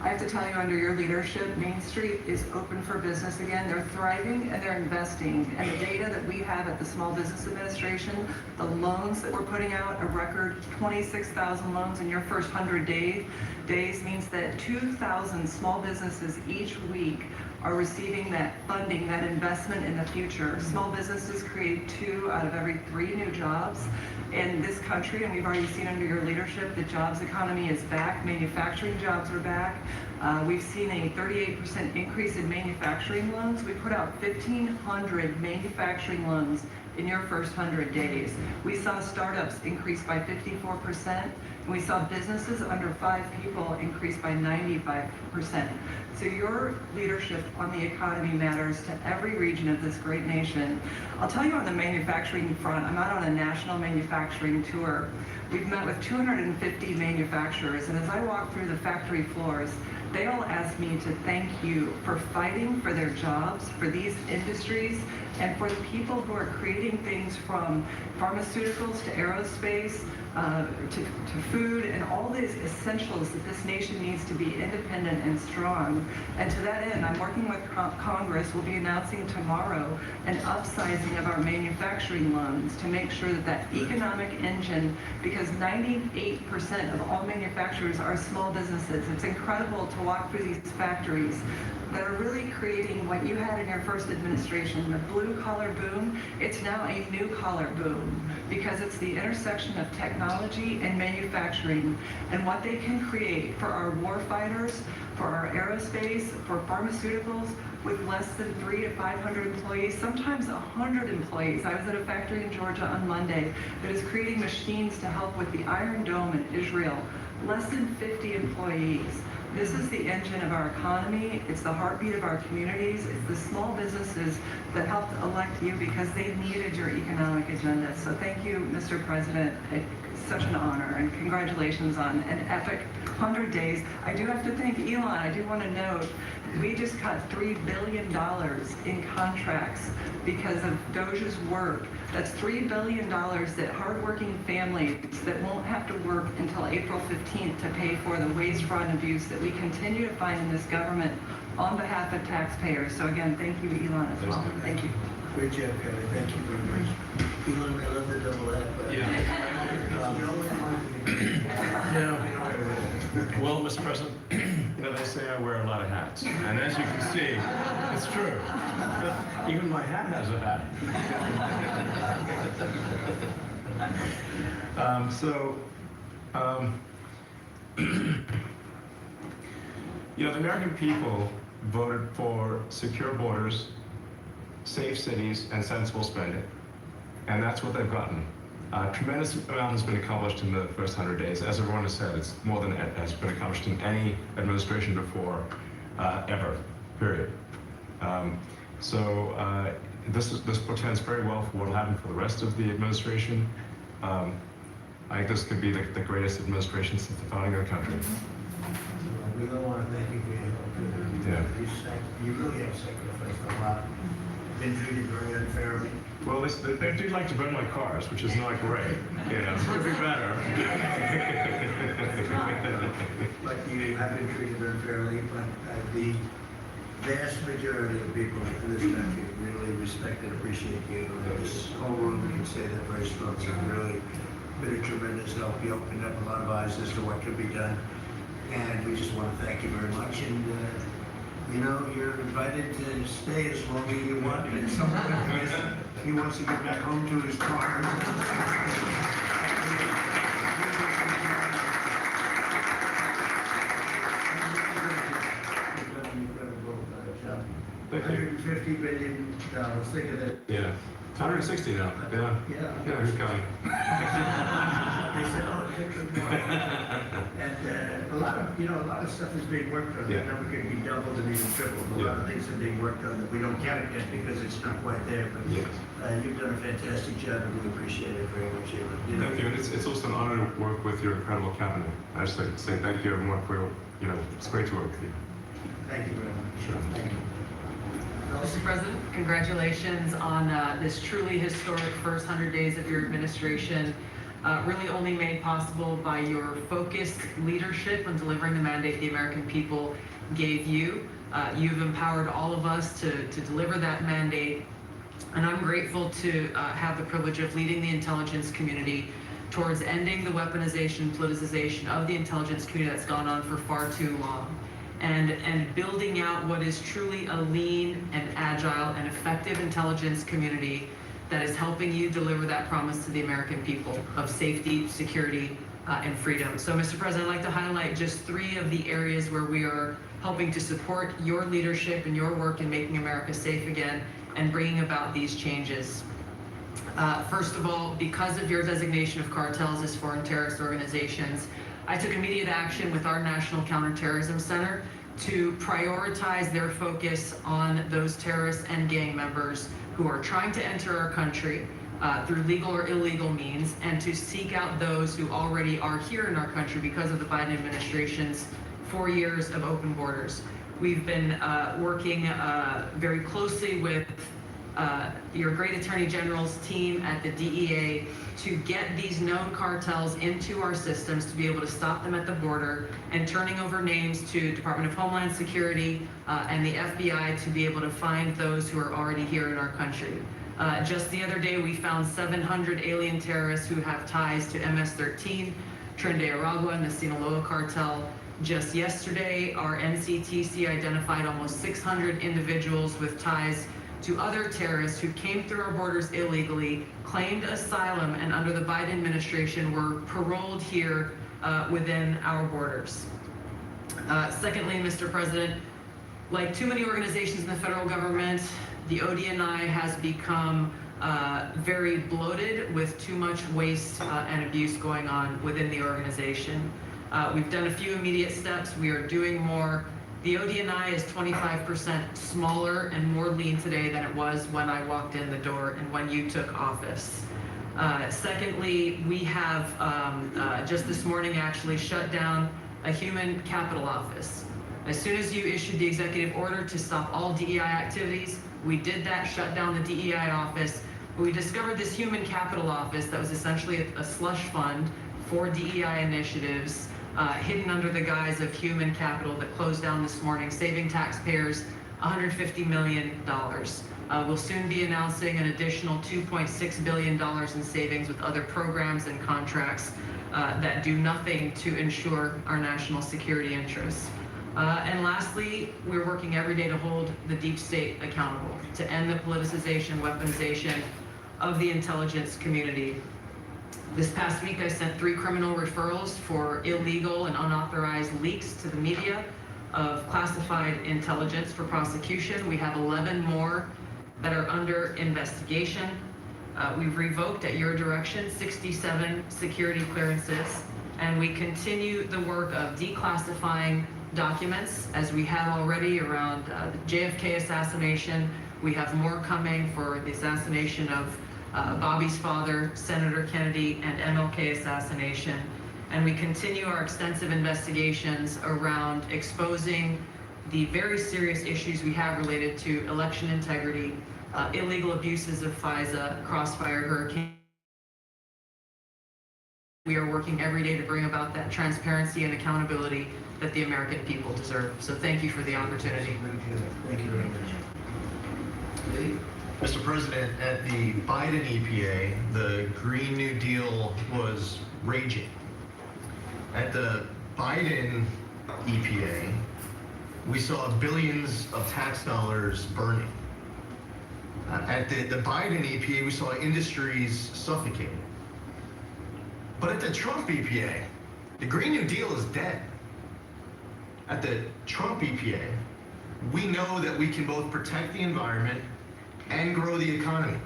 Speaker 7: I have to tell you, under your leadership, Main Street is open for business again. They're thriving and they're investing. And the data that we have at the Small Business Administration, the loans that we're putting out, a record 26,000 loans in your first 100 days means that 2,000 small businesses each week are receiving that funding, that investment in the future. Small businesses create 2 out of every 3 new jobs in this country, and we've already seen under your leadership the jobs economy is back. Manufacturing jobs are back. We've seen a 38% increase in manufacturing loans. We put out 1,500 manufacturing loans in your first 100 days. We saw startups increase by 54%, and we saw businesses under 5 people increase by 95%. So your leadership on the economy matters to every region of this great nation. I'll tell you on the manufacturing front, I'm out on a national manufacturing tour. We've met with 250 manufacturers, and as I walk through the factory floors, they all ask me to thank you for fighting for their jobs, for these industries, and for the people who are creating things from pharmaceuticals to aerospace, to food, and all these essentials that this nation needs to be independent and strong. And to that end, I'm working with Congress. We'll be announcing tomorrow an upsizing of our manufacturing loans to make sure that that economic engine, because 98% of all manufacturers are small businesses. It's incredible to walk through these factories that are really creating what you had in your first administration, the blue-collar boom. It's now a new-collar boom because it's the intersection of technology and manufacturing and what they can create for our war fighters, for our aerospace, for pharmaceuticals with less than 300 to 500 employees, sometimes 100 employees. I was at a factory in Georgia on Monday that is creating machines to help with the Iron Dome in Israel. Less than 50 employees. This is the engine of our economy. It's the heartbeat of our communities. It's the small businesses that helped elect you because they needed your economic agenda. So thank you, Mr. President. It's such an honor, and congratulations on an epic 100 days. I do have to thank Elon. I do want to note, we just cut $3 billion in contracts because of Doge's work. That's $3 billion that hardworking families that won't have to work until April 15th to pay for the waste, fraud, and abuse that we continue to find in this government on behalf of taxpayers. So again, thank you, Elon, as well. Thank you.
Speaker 3: Great job, Kelly. Thank you very much. Elon, I love the double act.
Speaker 15: Well, Mr. President, they say I wear a lot of hats. And as you can see, it's true. Even my hat has a hat. The American people voted for secure borders, safe cities, and sensible spending. And that's what they've gotten. A tremendous amount has been accomplished in the first 100 days. As everyone has said, it's more than has been accomplished in any administration before, ever, period. this portends very well for what will happen for the rest of the administration. I think this could be the greatest administration since the founding of the country.
Speaker 3: We don't want to thank you for your help. You really have sacrificed a lot. Been treated very unfairly.
Speaker 15: Well, they do like to burn my cars, which is not great. Yeah, it could be better.
Speaker 3: But you have been treated unfairly, but the vast majority of people in this country really respect and appreciate you. And this whole room can say that very strongly. You've really been a tremendous help. You opened up a lot of eyes as to what can be done. And we just want to thank you very much. And, you know, you're invited to stay as long as you want. And someone, he wants to get back home to his car. $150 billion. Think of that.
Speaker 15: Yeah. 160 now. Yeah. Yeah, who's coming?
Speaker 3: They said, oh, and a lot of stuff is being worked on.
Speaker 15: Yeah.
Speaker 3: The number can be doubled and even tripled. A lot of things are being worked on that we don't count yet because it's not quite there. But you've done a fantastic job, and we appreciate it very much.
Speaker 15: Thank you. And it's also an honor to work with your incredible cabinet. I just like to say thank you, everyone, for your, it's great to work with you.
Speaker 3: Thank you very much.
Speaker 15: Sure.
Speaker 3: Thank you.
Speaker 7: Mr. President, congratulations on this truly historic first 100 days of your administration, really only made possible by your focused leadership in delivering the mandate the American people gave you. You've empowered all of us to deliver that mandate, and I'm grateful to have the privilege of leading the intelligence community towards ending the weaponization, politicization of the intelligence community that's gone on for far too long. And building out what is truly a lean and agile and effective intelligence community that is helping you deliver that promise to the American people of safety, security, and freedom. So, Mr. President, I'd like to highlight just 3 of the areas where we are helping to support your leadership and your work in making America safe again and bringing about these changes. First of all, because of your designation of cartels as foreign terrorist organizations, I took immediate action with our National Counterterrorism Center to prioritize their focus on those terrorists and gang members who are trying to enter our country through legal or illegal means, and to seek out those who already are here in our country because of the Biden administration's 4 years of open borders. We've been working very closely with your great Attorney General's team at the DEA to get these known cartels into our systems, to be able to stop them at the border, and turning over names to Department of Homeland Security and the FBI to be able to find those who are already here in our country. Just the other day, we found 700 alien terrorists who have ties to MS-13, Tren de Aragua, and the Sinaloa cartel. Just yesterday, our NCTC identified almost 600 individuals with ties to other terrorists who came through our borders illegally, claimed asylum, and under the Biden administration were paroled here within our borders. Secondly, Mr. President, like too many organizations in the federal government, the ODNI has become very bloated with too much waste and abuse going on within the organization. We've done a few immediate steps. We are doing more. The ODNI is 25% smaller and more lean today than it was when I walked in the door and when you took office. Secondly, we have just this morning actually shut down a human capital office. As soon as you issued the executive order to stop all DEI activities, we did that, shut down the DEI office. We discovered this human capital office that was essentially a slush fund for DEI initiatives, hidden under the guise of human capital, that closed down this morning, saving taxpayers $150 million. We'll soon be announcing an additional $2.6 billion in savings with other programs and contracts that do nothing to ensure our national security interests. And lastly, we're working every day to hold the deep state accountable, to end the politicization, weaponization of the intelligence community. This past week, I sent 3 criminal referrals for illegal and unauthorized leaks to the media of classified intelligence for prosecution. We have 11 more that are under investigation. We've revoked, at your direction, 67 security clearances, and we continue the work of declassifying documents, as we have already around the JFK assassination, We have more coming for the assassination of Bobby's father, Senator Kennedy, and MLK assassination. And we continue our extensive investigations around exposing the very serious issues we have related to election integrity, illegal abuses of FISA, Crossfire, Hurricane. We are working every day to bring about that transparency and accountability that the American people deserve. So thank you for the opportunity.
Speaker 3: Thank you very much.
Speaker 1: Mr. President, at the Biden EPA, the Green New Deal was raging. At the Biden EPA, we saw billions of tax dollars burning. At the Biden EPA, we saw industries suffocating. But at the Trump EPA, the Green New Deal is dead. At the Trump EPA, we know that we can both protect the environment and grow the economy.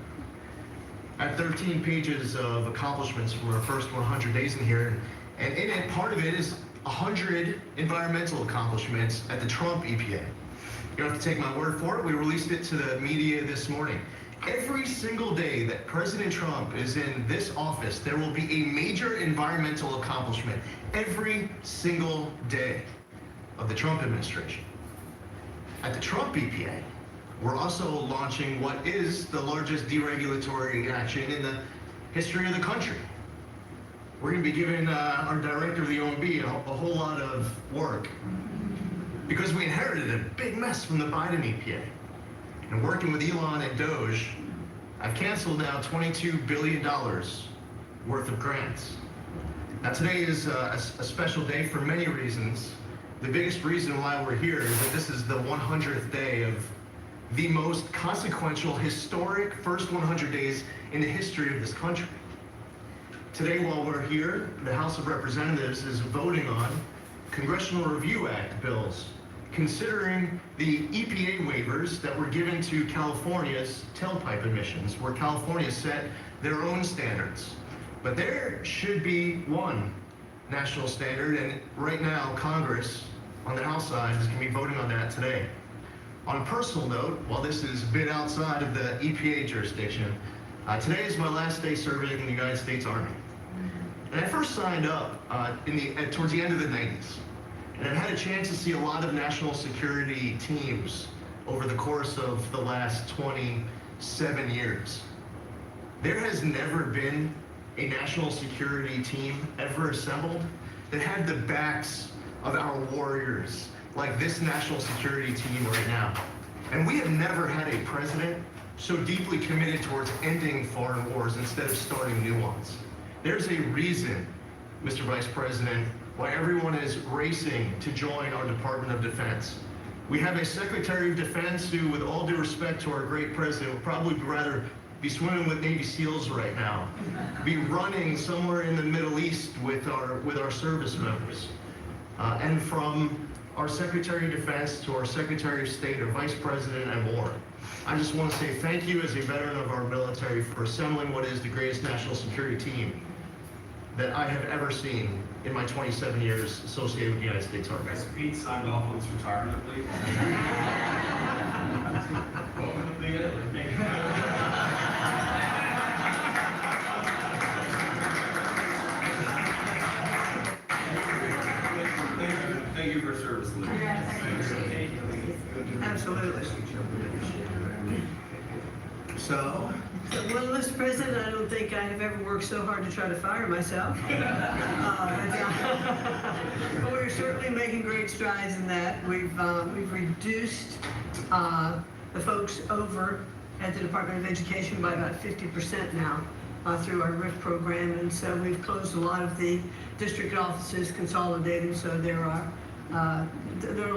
Speaker 1: At 13 pages of accomplishments from our first 100 days in here, and in it, part of it is 100 environmental accomplishments at the Trump EPA. You don't have to take my word for it. We released it to the media this morning. Every single day that President Trump is in this office, there will be a major environmental accomplishment every single day of the Trump administration. At the Trump EPA, we're also launching what is the largest deregulatory action in the history of the country. We're going to be giving our director of the OMB a whole lot of work because we inherited a big mess from the Biden EPA. And working with Elon and Doge, I've canceled now $22 billion worth of grants. Now today is a special day for many reasons. The biggest reason why we're here is that this is the 100th day of the most consequential, historic first 100 days in the history of this country. Today, while we're here, the House of Representatives is voting on Congressional Review Act bills, considering the EPA waivers that were given to California's tailpipe emissions, where California set their own standards. But there should be one national standard, and right now, Congress, on the House side, is going to be voting on that today. On a personal note, while this is a bit outside of the EPA jurisdiction, today is my last day serving in the United States Army. And I first signed up towards the end of the 90s. And I've had a chance to see a lot of national security teams over the course of the last 27 years. There has never been a national security team ever assembled that had the backs of our warriors like this national security team right now. And we have never had a president so deeply committed towards ending foreign wars instead of starting new ones. There's a reason, Mr. Vice President, why everyone is racing to join our Department of Defense. We have a Secretary of Defense who, with all due respect to our great president, would probably rather be swimming with Navy SEALs right now, be running somewhere in the Middle East with our service members. And from our Secretary of Defense to our Secretary of State, our Vice President, and more. I just want to say thank you as a veteran of our military for assembling what is the greatest national security team that I have ever seen in my 27 years associated with the United States Army.
Speaker 10: Has Pete signed off on his retirement, please? Thank you for service, Lee.
Speaker 11: Absolutely. So, well, Mr. President, I don't think I have ever worked so hard to try to fire myself. But we're certainly making great strides in that. We've reduced the folks over at the Department of Education by about 50% now through our RIF program, and so we've closed a lot of the district offices, consolidated, so there are a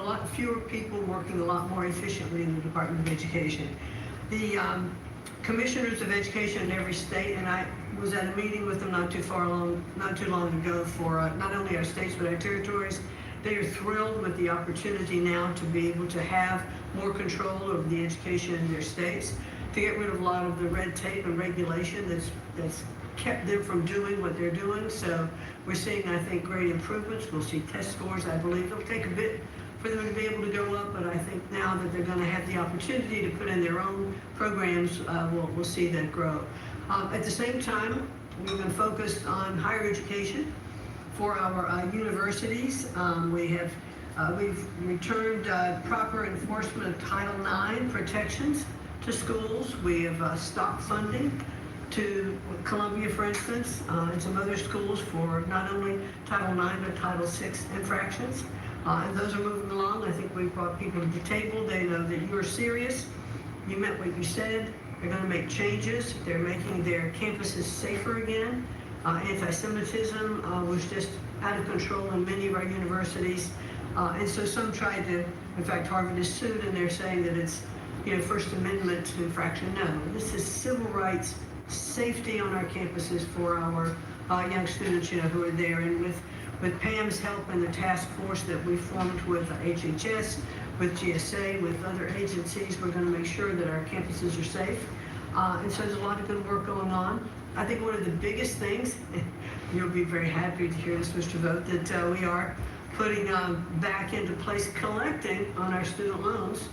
Speaker 11: lot fewer people working a lot more efficiently in the Department of Education. The commissioners of education in every state, and I was at a meeting with them not too long ago for not only our states but our territories. They are thrilled with the opportunity now to be able to have more control over the education in their states, to get rid of a lot of the red tape and regulation that's kept them from doing what they're doing. So we're seeing, I think, great improvements. We'll see test scores. I believe it'll take a bit for them to be able to go up, but I think now that they're going to have the opportunity to put in their own programs, we'll see that grow. At the same time, we've been focused on higher education for our universities. We've returned proper enforcement of Title IX protections to schools. We have stopped funding to Columbia, for instance, and some other schools for not only Title IX but Title VI infractions. And those are moving along. I think we've brought people to the table. They know that you're serious. You meant what you said. They're going to make changes. They're making their campuses safer again. Anti-Semitism was just out of control in many of our universities. And so some tried to, in fact, Harvard is sued and they're saying that it's, First Amendment infraction. No, this is civil rights, safety on our campuses for our young students, who are there. And with Pam's help and the task force that we formed with HHS, with GSA, with other agencies, we're going to make sure that our campuses are safe. And so there's a lot of good work going on. I think one of the biggest things, you'll be very happy to hear this, Mr. Vogt, that we are putting back into place collecting on our student loans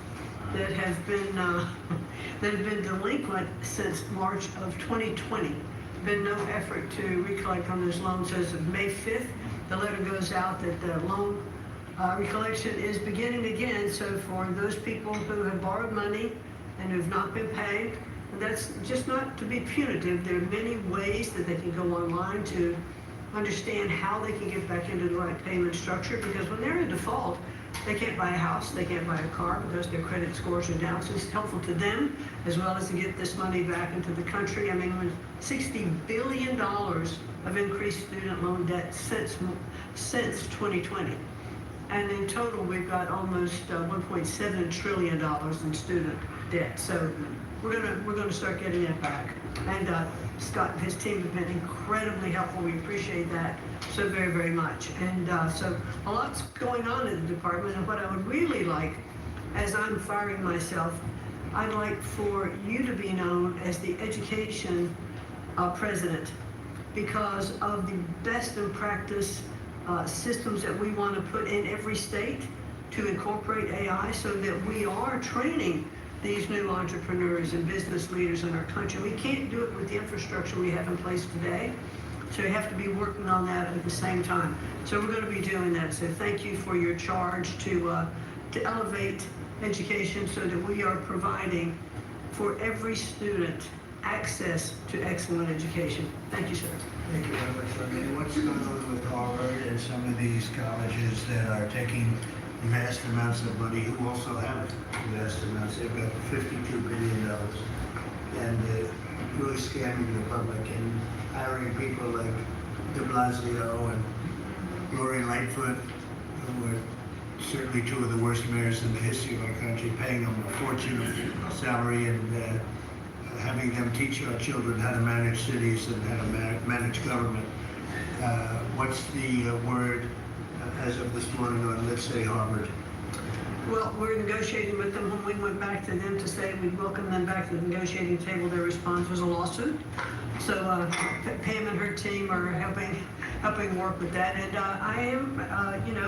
Speaker 11: that have been delinquent since March of 2020. Been no effort to recollect on those loans. As of May 5th, the letter goes out that the loan recollection is beginning again. So for those people who have borrowed money and who have not been paid, and that's just not to be punitive. There are many ways that they can go online to understand how they can get back into the right payment structure, because when they're in default, they can't buy a house, they can't buy a car because their credit scores are down. So it's helpful to them as well as to get this money back into the country. I mean, with $60 billion of increased student loan debt since 2020. And in total, we've got almost $1.7 trillion in student debt. So we're gonna start getting that back. And Scott and his team have been incredibly helpful. We appreciate that so very, very much. And so a lot's going on in the department. And what I would really like, as I'm firing myself, I'd like for you to be known as the education president, because of the best in practice systems that we want to put in every state to incorporate AI, so that we are training these new entrepreneurs and business leaders in our country. We can't do it with the infrastructure we have in place today, so we have to be working on that at the same time. So we're going to be doing that. So thank you for your charge to elevate education so that we are providing for every student access to excellent education. Thank you, sir.
Speaker 8: Thank you very much, Lynn. What's going on with Harvard and some of these colleges that are taking vast amounts of money, who also have vast amounts? They've got $52 billion and really scamming the public and hiring people like de Blasio and Lori Lightfoot, who are certainly two of the worst mayors in the history of our country, paying them a fortune of salary and having them teach our children how to manage cities and how to manage government. What's the word as of this morning on, let's say, Harvard?
Speaker 11: Well, we're negotiating with them. When we went back to them to say we'd welcome them back to the negotiating table, their response was a lawsuit. So Pam and her team are helping work with that. And I am,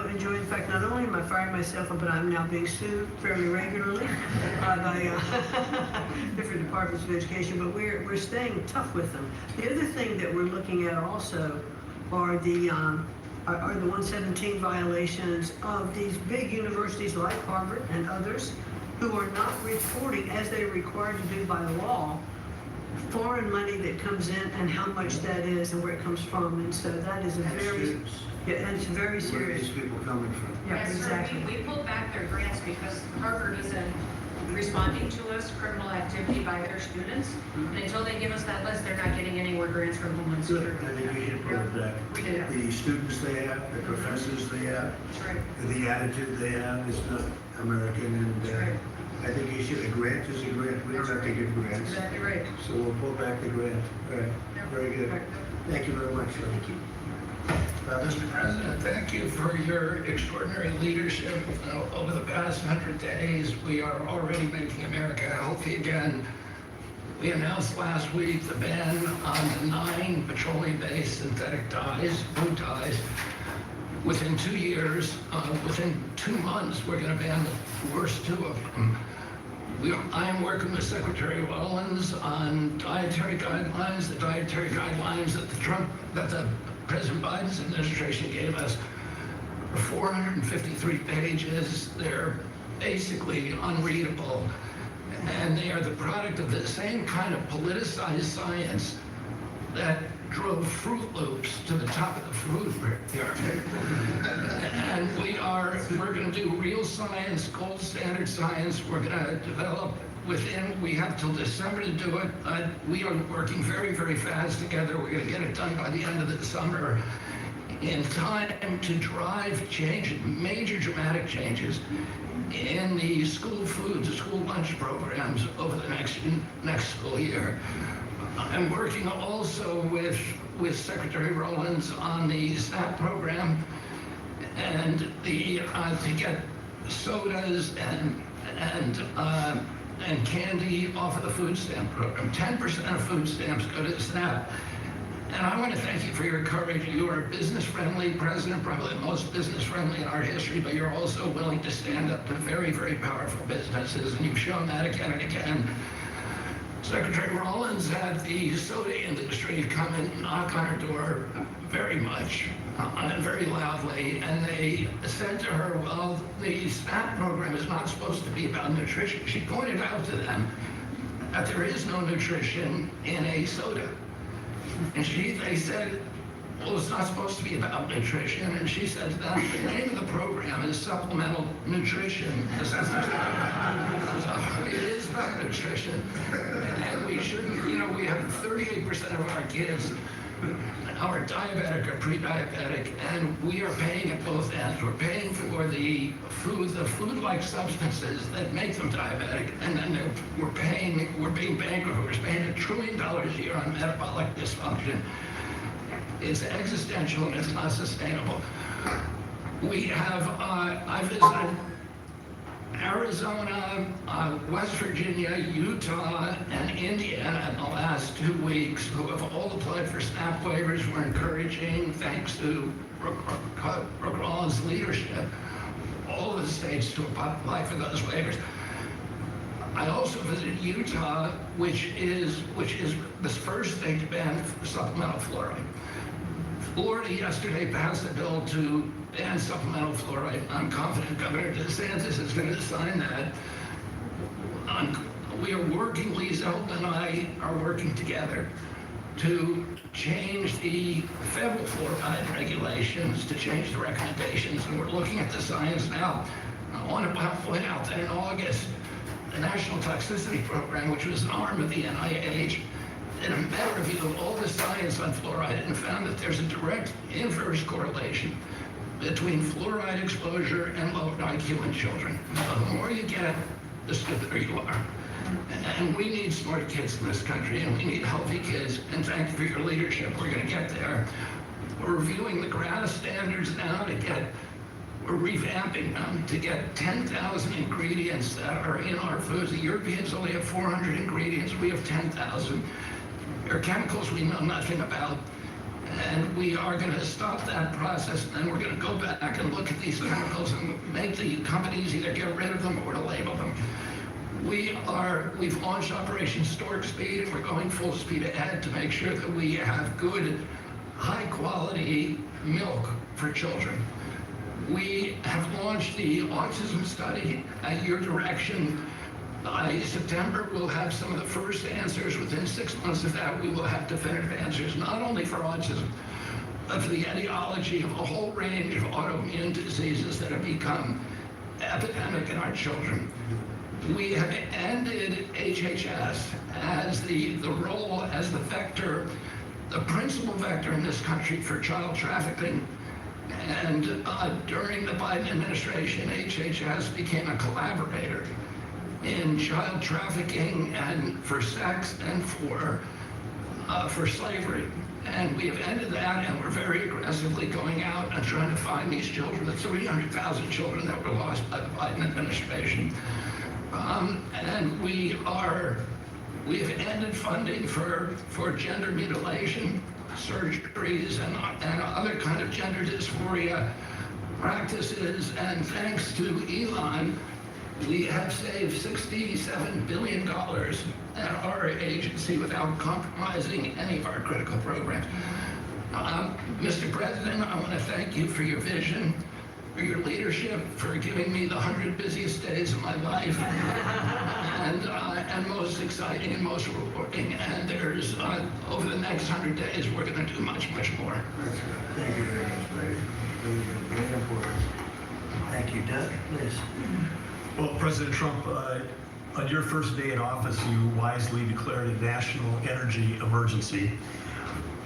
Speaker 11: enjoying the fact not only am I firing myself, but I'm now being sued fairly regularly by different departments of education. But we're staying tough with them. The other thing that we're looking at also are the 117 violations of these big universities like Harvard and others who are not reporting, as they're required to do by law, foreign money that comes in and how much that is and where it comes from. And so that is and it's very serious.
Speaker 8: Where are these people coming from?
Speaker 11: Yeah,
Speaker 5: Yes,
Speaker 11: exactly.
Speaker 5: sir, we pulled back their grants because Harvard isn't responding to us criminal activity by their students. And until they give us that list, they're not getting any more grants from Homeland
Speaker 8: Good.
Speaker 5: Security.
Speaker 8: I think we should put it back.
Speaker 5: We do.
Speaker 8: The students they have, the professors they have,
Speaker 5: That's right.
Speaker 8: the attitude they have is not American, and
Speaker 5: That's right.
Speaker 8: I think a grant is a grant. We don't have to give grants.
Speaker 5: Exactly right.
Speaker 8: So we'll pull back the grant. All right. Very good. Thank you very much, sir. Thank you.
Speaker 12: Mr. President, thank you for your extraordinary leadership over the past 100 days. We are already making America healthy again. We announced last week the ban on the 9 petroleum-based synthetic dyes, food dyes. Within 2 years, within 2 months, we're going to ban the worst 2 of them. I am working with Secretary Rollins on dietary guidelines. The dietary guidelines that the President Biden's administration gave us are 453 pages. They're basically unreadable, and they are the product of the same kind of politicized science that drove Fruit Loops to the top of the food pyramid. And we're going to do real science, gold standard science. We're going to develop we have till December to do it. We are working very, very fast together. We're going to get it done by the end of the summer in time to drive change, major dramatic changes in the school foods, the school lunch programs over the next school year. I'm working also with Secretary Rollins on the SNAP program and to get sodas and candy off of the food stamp program. 10% of food stamps go to SNAP. And I want to thank you for your courage. You are a business-friendly president, probably the most business-friendly in our history, but you're also willing to stand up to very, very powerful businesses, and you've shown that again and again. Secretary Rollins had the soda industry come and knock on her door very much and very loudly, and they said to her, well, the SNAP program is not supposed to be about nutrition. She pointed out to them that there is no nutrition in a soda. And they said, well, it's not supposed to be about nutrition. And she said that the name of the program is supplemental nutrition. So it is about nutrition. And we shouldn't, we have 38% of our kids are diabetic or pre-diabetic, and we are paying at both ends. We're paying for the food-like substances that make them diabetic, and then we're being bankrupt. We're spending $1 trillion a year on metabolic dysfunction. It's existential and it's not sustainable. We have, I visited Arizona, West Virginia, Utah, and Indiana in the last 2 weeks, who have all applied for SNAP waivers. We're encouraging, thanks to Brooke Rollins' leadership, all of the states to apply for those waivers. I also visited Utah, which is the first state to ban supplemental fluoride. Florida yesterday passed a bill to ban supplemental fluoride. I'm confident Governor DeSantis is going to sign that. We are working, Lisa and I are working together to change the federal fluoride regulations, to change the recommendations, and we're looking at the science now. I want to point out that in August, the National Toxicity Program, which was an arm of the NIH, did a meta review of all the science on fluoride and found that there's a direct inverse correlation between fluoride exposure and low IQ in children. The more you get, the stupider you are. And we need smart kids in this country, and we need healthy kids, and thank you for your leadership. We're going to get there. We're reviewing the GRAS standards now we're revamping them to get 10,000 ingredients that are in our foods. The Europeans only have 400 ingredients. We have 10,000. There are chemicals we know nothing about. And we are going to stop that process, and we're going to go back and look at these chemicals and make the companies either get rid of them or to label them. We've launched Operation Stork Speed, and we're going full speed ahead to make sure that we have good, high-quality milk for children. We have launched the autism study at your direction. By September, we'll have some of the first answers. Within 6 months of that, we will have definitive answers, not only for autism, but for the etiology of a whole range of autoimmune diseases that have become epidemic in our children. We have ended HHS as the role as the vector, the principal vector in this country for child trafficking. And during the Biden administration, HHS became a collaborator in child trafficking and for sex and for slavery. And we have ended that, and we're very aggressively going out and trying to find these children, the 300,000 children that were lost by the Biden administration. And we have ended funding for gender mutilation. surgeries and other kind of gender dysphoria practices. And thanks to Elon, we have saved $67 billion at our agency without compromising any of our critical programs. Mr. President, I want to thank you for your vision, for your leadership, for giving me the 100 busiest days of my life, and most exciting and most rewarding. And there's, over the next 100 days, we're going to do much, much more.
Speaker 8: Thank you very much, Larry. Very important. Thank you. Doug, please.
Speaker 6: Well, President Trump, on your first day in office, you wisely declared a national energy emergency.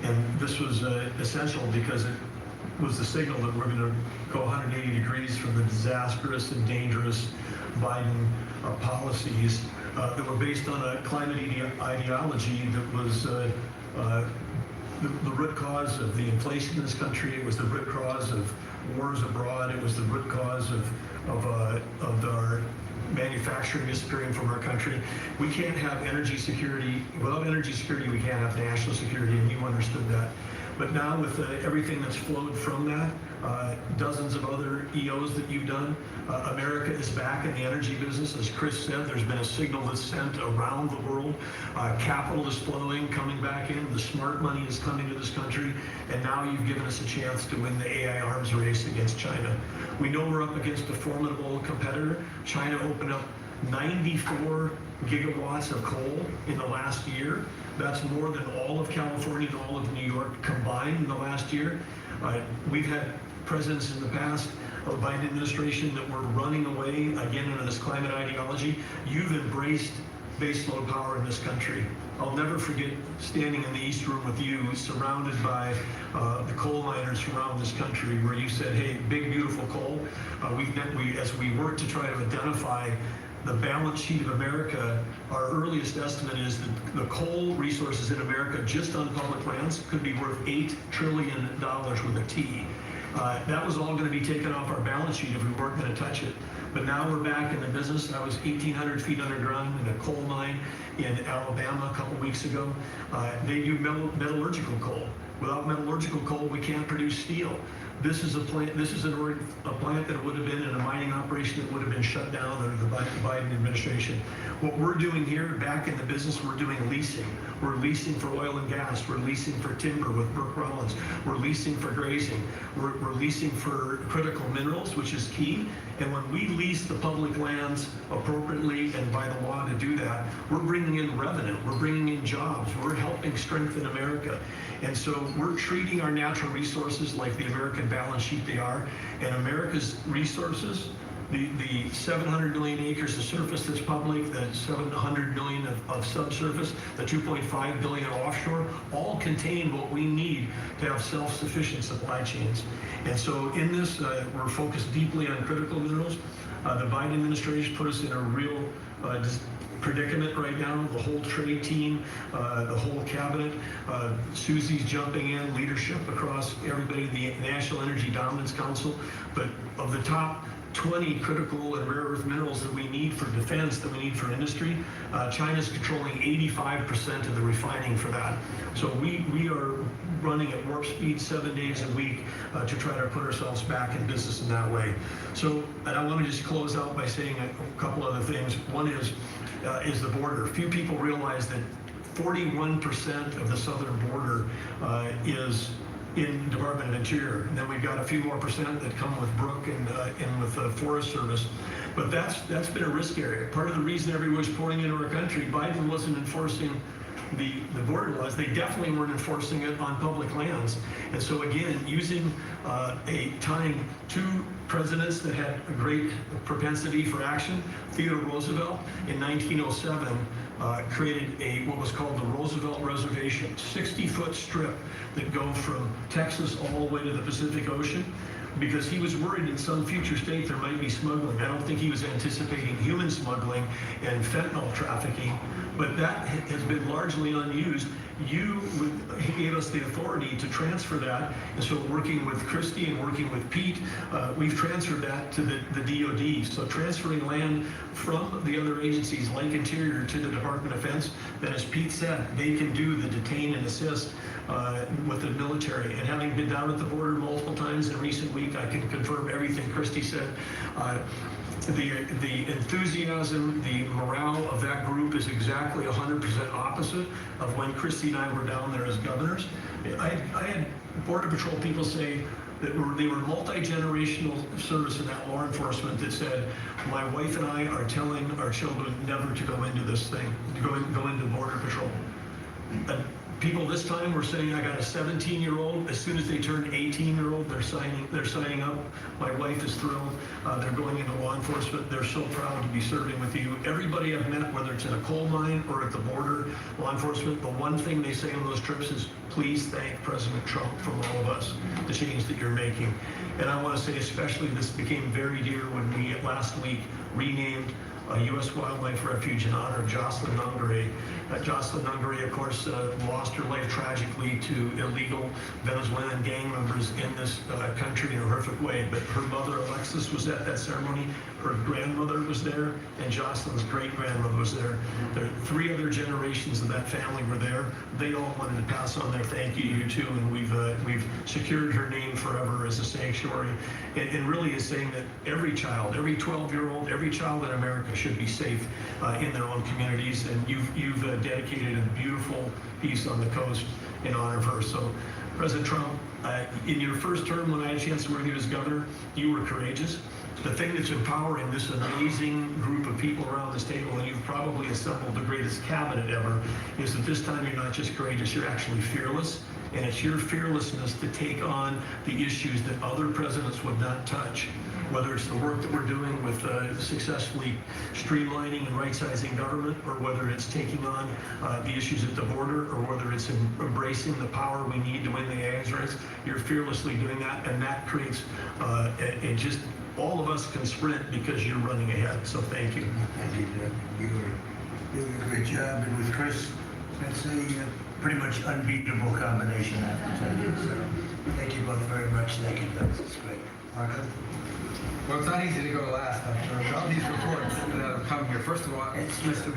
Speaker 6: And this was essential because it was the signal that we're going to go 180 degrees from the disastrous and dangerous Biden policies that were based on a climate ideology that was the root cause of the inflation in this country. It was the root cause of wars abroad. It was the root cause of our manufacturing disappearing from our country. We can't have energy security. Without energy security, we can't have national security, and you understood that. But now with everything that's flowed from that, dozens of other EOs that you've done, America is back in the energy business. As Chris said, there's been a signal that's sent around the world. Capital is flowing, coming back in. The smart money is coming to this country. And now you've given us a chance to win the AI arms race against China. We know we're up against a formidable competitor. China opened up 94 gigawatts of coal in the last year. That's more than all of California and all of New York combined in the last year. We've had presidents in the past of the Biden administration that were running away again into this climate ideology. You've embraced baseload power in this country. I'll never forget standing in the East Room with you, surrounded by the coal miners from around this country, where you said, hey, big, beautiful coal. As we work to try to identify the balance sheet of America, our earliest estimate is that the coal resources in America just on public lands could be worth $8 trillion with a T. That was all going to be taken off our balance sheet if we weren't going to touch it. But now we're back in the business. I was 1,800 feet underground in a coal mine in Alabama a couple weeks ago. They do metallurgical coal. Without metallurgical coal, we can't produce steel. This is a plant. This is a plant that would have been in a mining operation that would have been shut down under the Biden administration. What we're doing here, back in the business, we're doing leasing. We're leasing for oil and gas. We're leasing for timber with Brooke Rollins. We're leasing for grazing. We're leasing for critical minerals, which is key. And when we lease the public lands appropriately and by the law to do that, we're bringing in revenue. We're bringing in jobs. We're helping strengthen America. And so we're treating our natural resources like the American balance sheet they are. And America's resources, the 700 million acres of surface that's public, the 700 million of subsurface, the 2.5 billion offshore, all contain what we need to have self-sufficient supply chains. And so in this, we're focused deeply on critical minerals. The Biden administration put us in a real predicament right now. The whole trade team, the whole cabinet, Susie's jumping in, leadership across everybody, the National Energy Dominance Council. But of the top 20 critical and rare earth minerals that we need for defense, that we need for industry, China's controlling 85% of the refining for that. So we are running at warp speed 7 days a week to try to put ourselves back in business in that way. So, and I want to just close out by saying a couple other things. One is the border. Few people realize that 41% of the southern border is in Department of Interior. And then we've got a few more percent that come with Brooke and with the Forest Service. But that's been a risk area. Part of the reason everybody's pouring into our country, Biden wasn't enforcing the border laws. They definitely weren't enforcing it on public lands. And so again, using tying two presidents that had a great propensity for action, Theodore Roosevelt in 1907 created what was called the Roosevelt Reservation, 60-foot strip that go from Texas all the way to the Pacific Ocean, because he was worried in some future state there might be smuggling. I don't think he was anticipating human smuggling and fentanyl trafficking, but that has been largely unused. gave us the authority to transfer that. And so working with Christy and working with Pete, we've transferred that to the DOD. So transferring land from the other agencies like Interior to the Department of Defense, then as Pete said, they can do the detain and assist with the military. And having been down at the border multiple times in recent week, I can confirm everything Christy said. The enthusiasm, the morale of that group is exactly 100% opposite of when Christy and I were down there as governors. I had Border Patrol people say that they were multi-generational service in that law enforcement that said, my wife and I are telling our children never to go into this thing, to go into Border Patrol. And people this time were saying, I got a 17-year-old. As soon as they turn 18-year-old, they're signing up. My wife is thrilled. They're going into law enforcement. They're so proud to be serving with you. Everybody I've met, whether it's in a coal mine or at the border, law enforcement, the one thing they say on those trips is, please thank President Trump from all of us, the change that you're making. And I want to say especially this became very dear when we last week renamed a U.S. wildlife refuge in honor of Jocelyn Nungare. Jocelyn Nungare, of course, lost her life tragically to illegal Venezuelan gang members in this country in a horrific way. But her mother, Alexis, was at that ceremony. Her grandmother was there, and Jocelyn's great-grandmother was there. There 3 other generations of that family were there. They all wanted to pass on their thank you to you too, and we've secured her name forever as a sanctuary. And really is saying that every child, every 12-year-old, every child in America should be safe in their own communities. And you've dedicated a beautiful piece on the coast in honor of her. So, President Trump, in your first term, when I had a chance to work with you as governor, you were courageous. The thing that's empowering this amazing group of people around this table, and you've probably assembled the greatest cabinet ever, is that this time you're not just courageous, you're actually fearless. And it's your fearlessness to take on the issues that other presidents would not touch. Whether it's the work that we're doing with successfully streamlining and right-sizing government, or whether it's taking on the issues at the border, or whether it's embracing the power we need to win the AIDS race, you're fearlessly doing that, and that creates just all of us can sprint because you're running ahead. So thank you.
Speaker 8: Thank you, Jeff. You're doing a great job, and with Chris, that's a pretty much unbeatable combination, I have to tell you. So thank you both very much. Thank you, Doug. It's great. Marco?
Speaker 13: Well, it's not easy to go last after all these reports that have come here. First of all, it's Mr.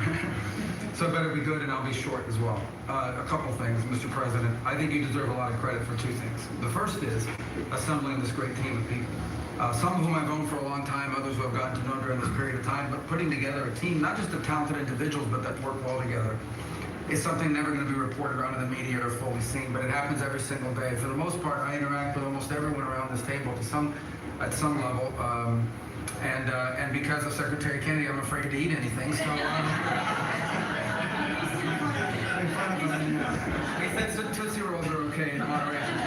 Speaker 13: So I better be good, and I'll be short as well. A couple things, Mr. President. I think you deserve a lot of credit for 2 things. The first is assembling this great team of people. Some of whom I've known for a long time, others who I've gotten to know during this period of time, but putting together a team, not just of talented individuals, but that work well together, is something never going to be reported on in the media or fully seen, but it happens every single day. For the most part, I interact with almost everyone around this table at some level, and because of Secretary Kennedy, I'm afraid to eat anything, so he said Tootsie Rolls are okay in moderation.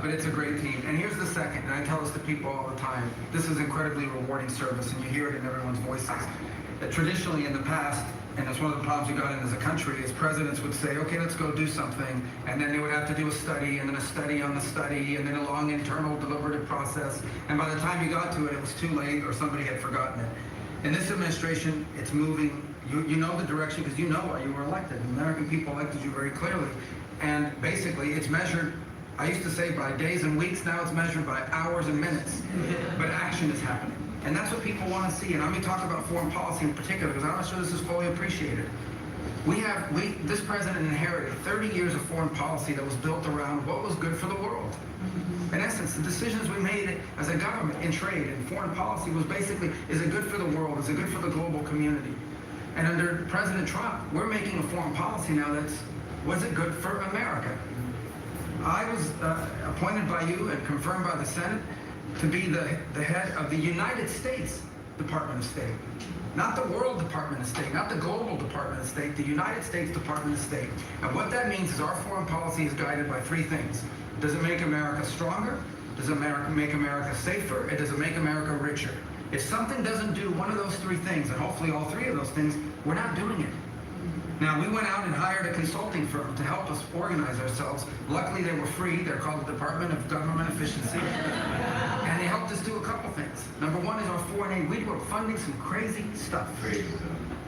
Speaker 13: But it's a great team. And here's the second, and I tell this to people all the time, this is incredibly rewarding service, and you hear it in everyone's voices. That traditionally in the past, and it's one of the problems we got in as a country, is presidents would say, okay, let's go do something, and then they would have to do a study, and then a study on the study, and then a long internal deliberative process, and by the time you got to it, it was too late, or somebody had forgotten it. In this administration, it's moving. You know the direction because you know why you were elected. The American people elected you very clearly, and basically it's measured, I used to say by days and weeks, now it's measured by hours and minutes, but action is happening. And that's what people want to see. And let me talk about foreign policy in particular, because I'm not sure this is fully appreciated. This president inherited 30 years of foreign policy that was built around what was good for the world. In essence, the decisions we made as a government in trade and foreign policy was basically, is it good for the world? Is it good for the global community? And under President Trump, we're making a foreign policy now was it good for America? I was appointed by you and confirmed by the Senate to be the head of the United States Department of State. Not the World Department of State, not the Global Department of State, the United States Department of State. And what that means is our foreign policy is guided by 3 things. Does it make America stronger? Does it make America safer? And does it make America richer? If something doesn't do one of those 3 things, and hopefully all 3 of those things, we're not doing it. Now, we went out and hired a consulting firm to help us organize ourselves. Luckily, they were free. They're called the Department of Government Efficiency. And they helped us do a couple things. Number 1 is our foreign aid. We were funding some crazy stuff.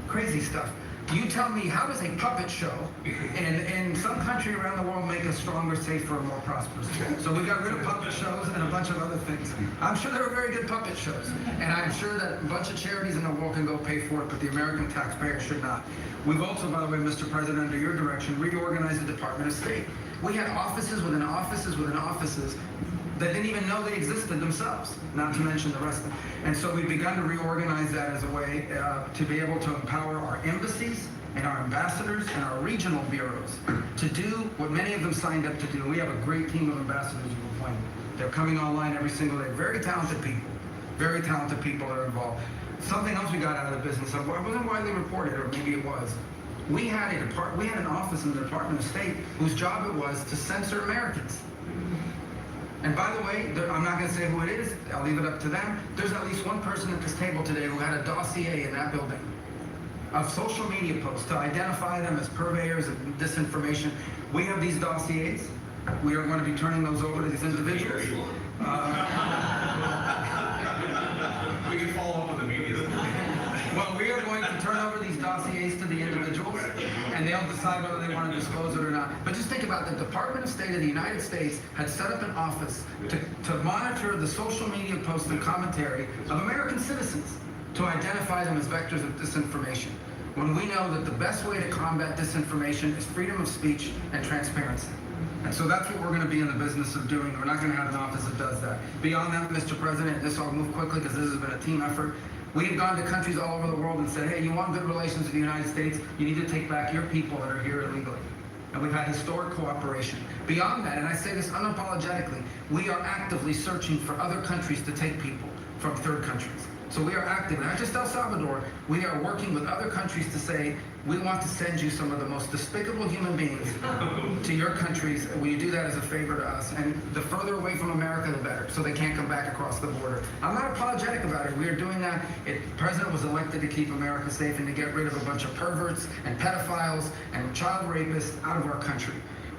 Speaker 13: Crazy stuff. You tell me, how does a puppet show in some country around the world make us stronger, safer, and more prosperous? So we got rid of puppet shows and a bunch of other things. I'm sure there were very good puppet shows, and I'm sure that a bunch of charities in the world can go pay for it, but the American taxpayer should not. We've also, by the way, Mr. President, under your direction, reorganized the Department of State. We had offices within offices within offices that didn't even know they existed themselves, not to mention the rest of them. And so we've begun to reorganize that as a way to be able to empower our embassies and our ambassadors and our regional bureaus to do what many of them signed up to do. We have a great team of ambassadors who are appointed. They're coming online every single day. Very talented people that are involved. Something else we got out of the business, it wasn't widely reported, or maybe it was. We had an office in the Department of State whose job it was to censor Americans. And by the way, I'm not going to say who it is. I'll leave it up to them. There's at least one person at this table today who had a dossier in that building of social media posts to identify them as purveyors of disinformation. We have these dossiers. We are going to be turning those over to these individuals.
Speaker 10: We can follow up with the media.
Speaker 13: Well, we are going to turn over these dossiers to the individuals, and they'll decide whether they want to disclose it or not. But just think about the Department of State of the United States had set up an office to monitor the social media posts and commentary of American citizens to identify them as vectors of disinformation, when we know that the best way to combat disinformation is freedom of speech and transparency. And so that's what we're going to be in the business of doing. We're not going to have an office that does that. Beyond that, Mr. President, this I'll move quickly because this has been a team effort. We have gone to countries all over the world and said, hey, you want good relations with the United States, you need to take back your people that are here illegally. And we've had historic cooperation. Beyond that, and I say this unapologetically, we are actively searching for other countries to take people from third countries. So we are active, not just El Salvador, we are working with other countries to say, we want to send you some of the most despicable human beings to your countries. Will you do that as a favor to us? And the further away from America, the better, so they can't come back across the border. I'm not apologetic about it. We are doing that. The president was elected to keep America safe and to get rid of a bunch of perverts and pedophiles and child rapists out of our country.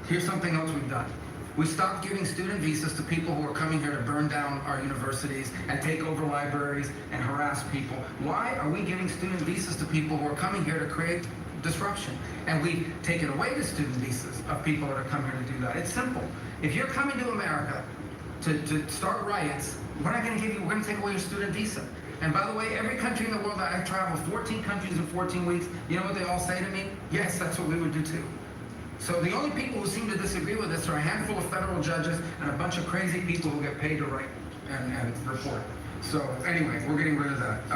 Speaker 13: Here's something else we've done. We stopped giving student visas to people who are coming here to burn down our universities and take over libraries and harass people. Why are we giving student visas to people who are coming here to create disruption? And we've taken away the student visas of people that are coming here to do that. It's simple. If you're coming to America to start riots, we're not going to give you, we're going to take away your student visa. And by the way, every country in the world that I've traveled, 14 countries in 14 weeks, you know what they all say to me? Yes, that's what we would do too. So the only people who seem to disagree with this are a handful of federal judges and a bunch of crazy people who get paid to write and report. So anyway, we're getting rid of that.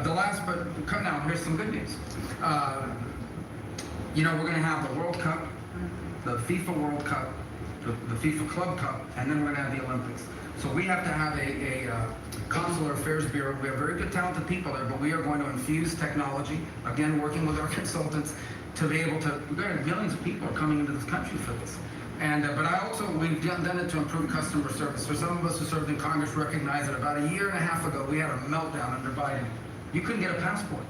Speaker 13: The last, but now here's some good news. You know, we're going to have the World Cup, the FIFA World Cup, the FIFA Club Cup, and then we're going to have the Olympics. So we have to have a consular affairs bureau. We have very good, talented people there, but we are going to infuse technology, again, working with our consultants, to be able to, millions of people are coming into this country for this. And, but we've done it to improve customer service. For some of us who served in Congress recognize that about a year and a half ago, we had a meltdown under Biden. You couldn't get a passport.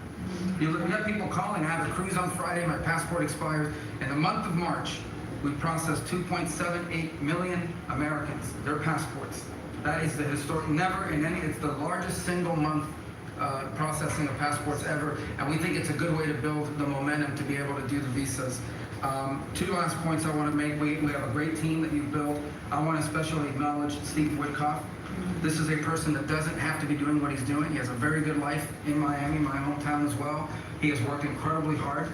Speaker 13: You had people calling, I have a cruise on Friday, my passport expires. In the month of March, we processed 2.78 million Americans, their passports. That is the historic, never in any, it's the largest single month processing of passports ever, and we think it's a good way to build the momentum to be able to do the visas. Two last points I want to make. We have a great team that you've built. I want to especially acknowledge Steve Witkoff. This is a person that doesn't have to be doing what he's doing. He has a very good life in Miami, my hometown as well. He has worked incredibly hard,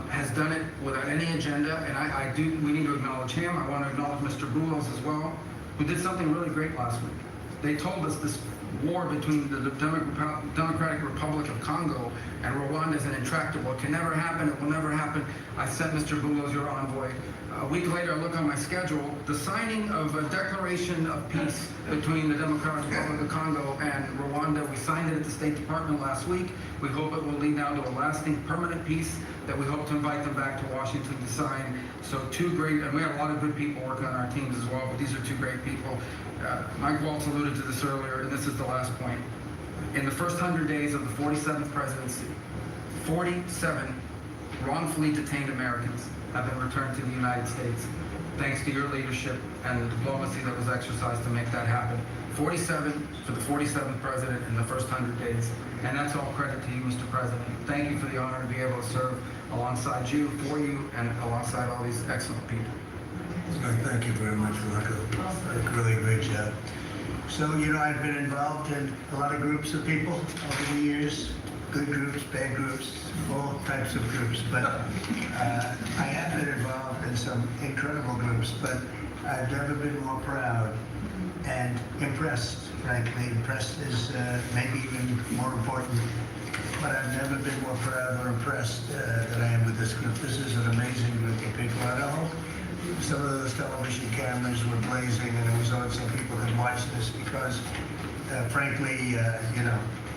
Speaker 13: has done it without any agenda, and we need to acknowledge him. I want to acknowledge Mr. Boulos as well, who did something really great last week. They told us this war between the Democratic Republic of Congo and Rwanda is intractable. It can never happen. It will never happen. I sent Mr. Boulos, your envoy. A week later, I look on my schedule, the signing of a declaration of peace between the Democratic Republic of Congo and Rwanda. We signed it at the State Department last week. We hope it will lead now to a lasting, permanent peace that we hope to invite them back to Washington to sign. So two great, and we have a lot of good people working on our teams as well, but these are two great people. Mike Waltz alluded to this earlier, and this is the last point. In the first 100 days of the 47th presidency, 47 wrongfully detained Americans have been returned to the United States. thanks to your leadership and the diplomacy that was exercised to make that happen. 47 for the 47th president in the first 100 days. And that's all credit to you, Mr. President. Thank you for the honor to be able to serve alongside you, for you, and alongside all these excellent people.
Speaker 8: Thank you very much, Marco. Really great job. So, I've been involved in a lot of groups of people over the years, good groups, bad groups, all types of groups, but I have been involved in some incredible groups, but I've never been more proud and impressed, frankly. Impressed is maybe even more important, but I've never been more proud or impressed than I am with this group. This is an amazing group of people, and I hope some of those television cameras were blazing and it was on so people could watch this because, frankly,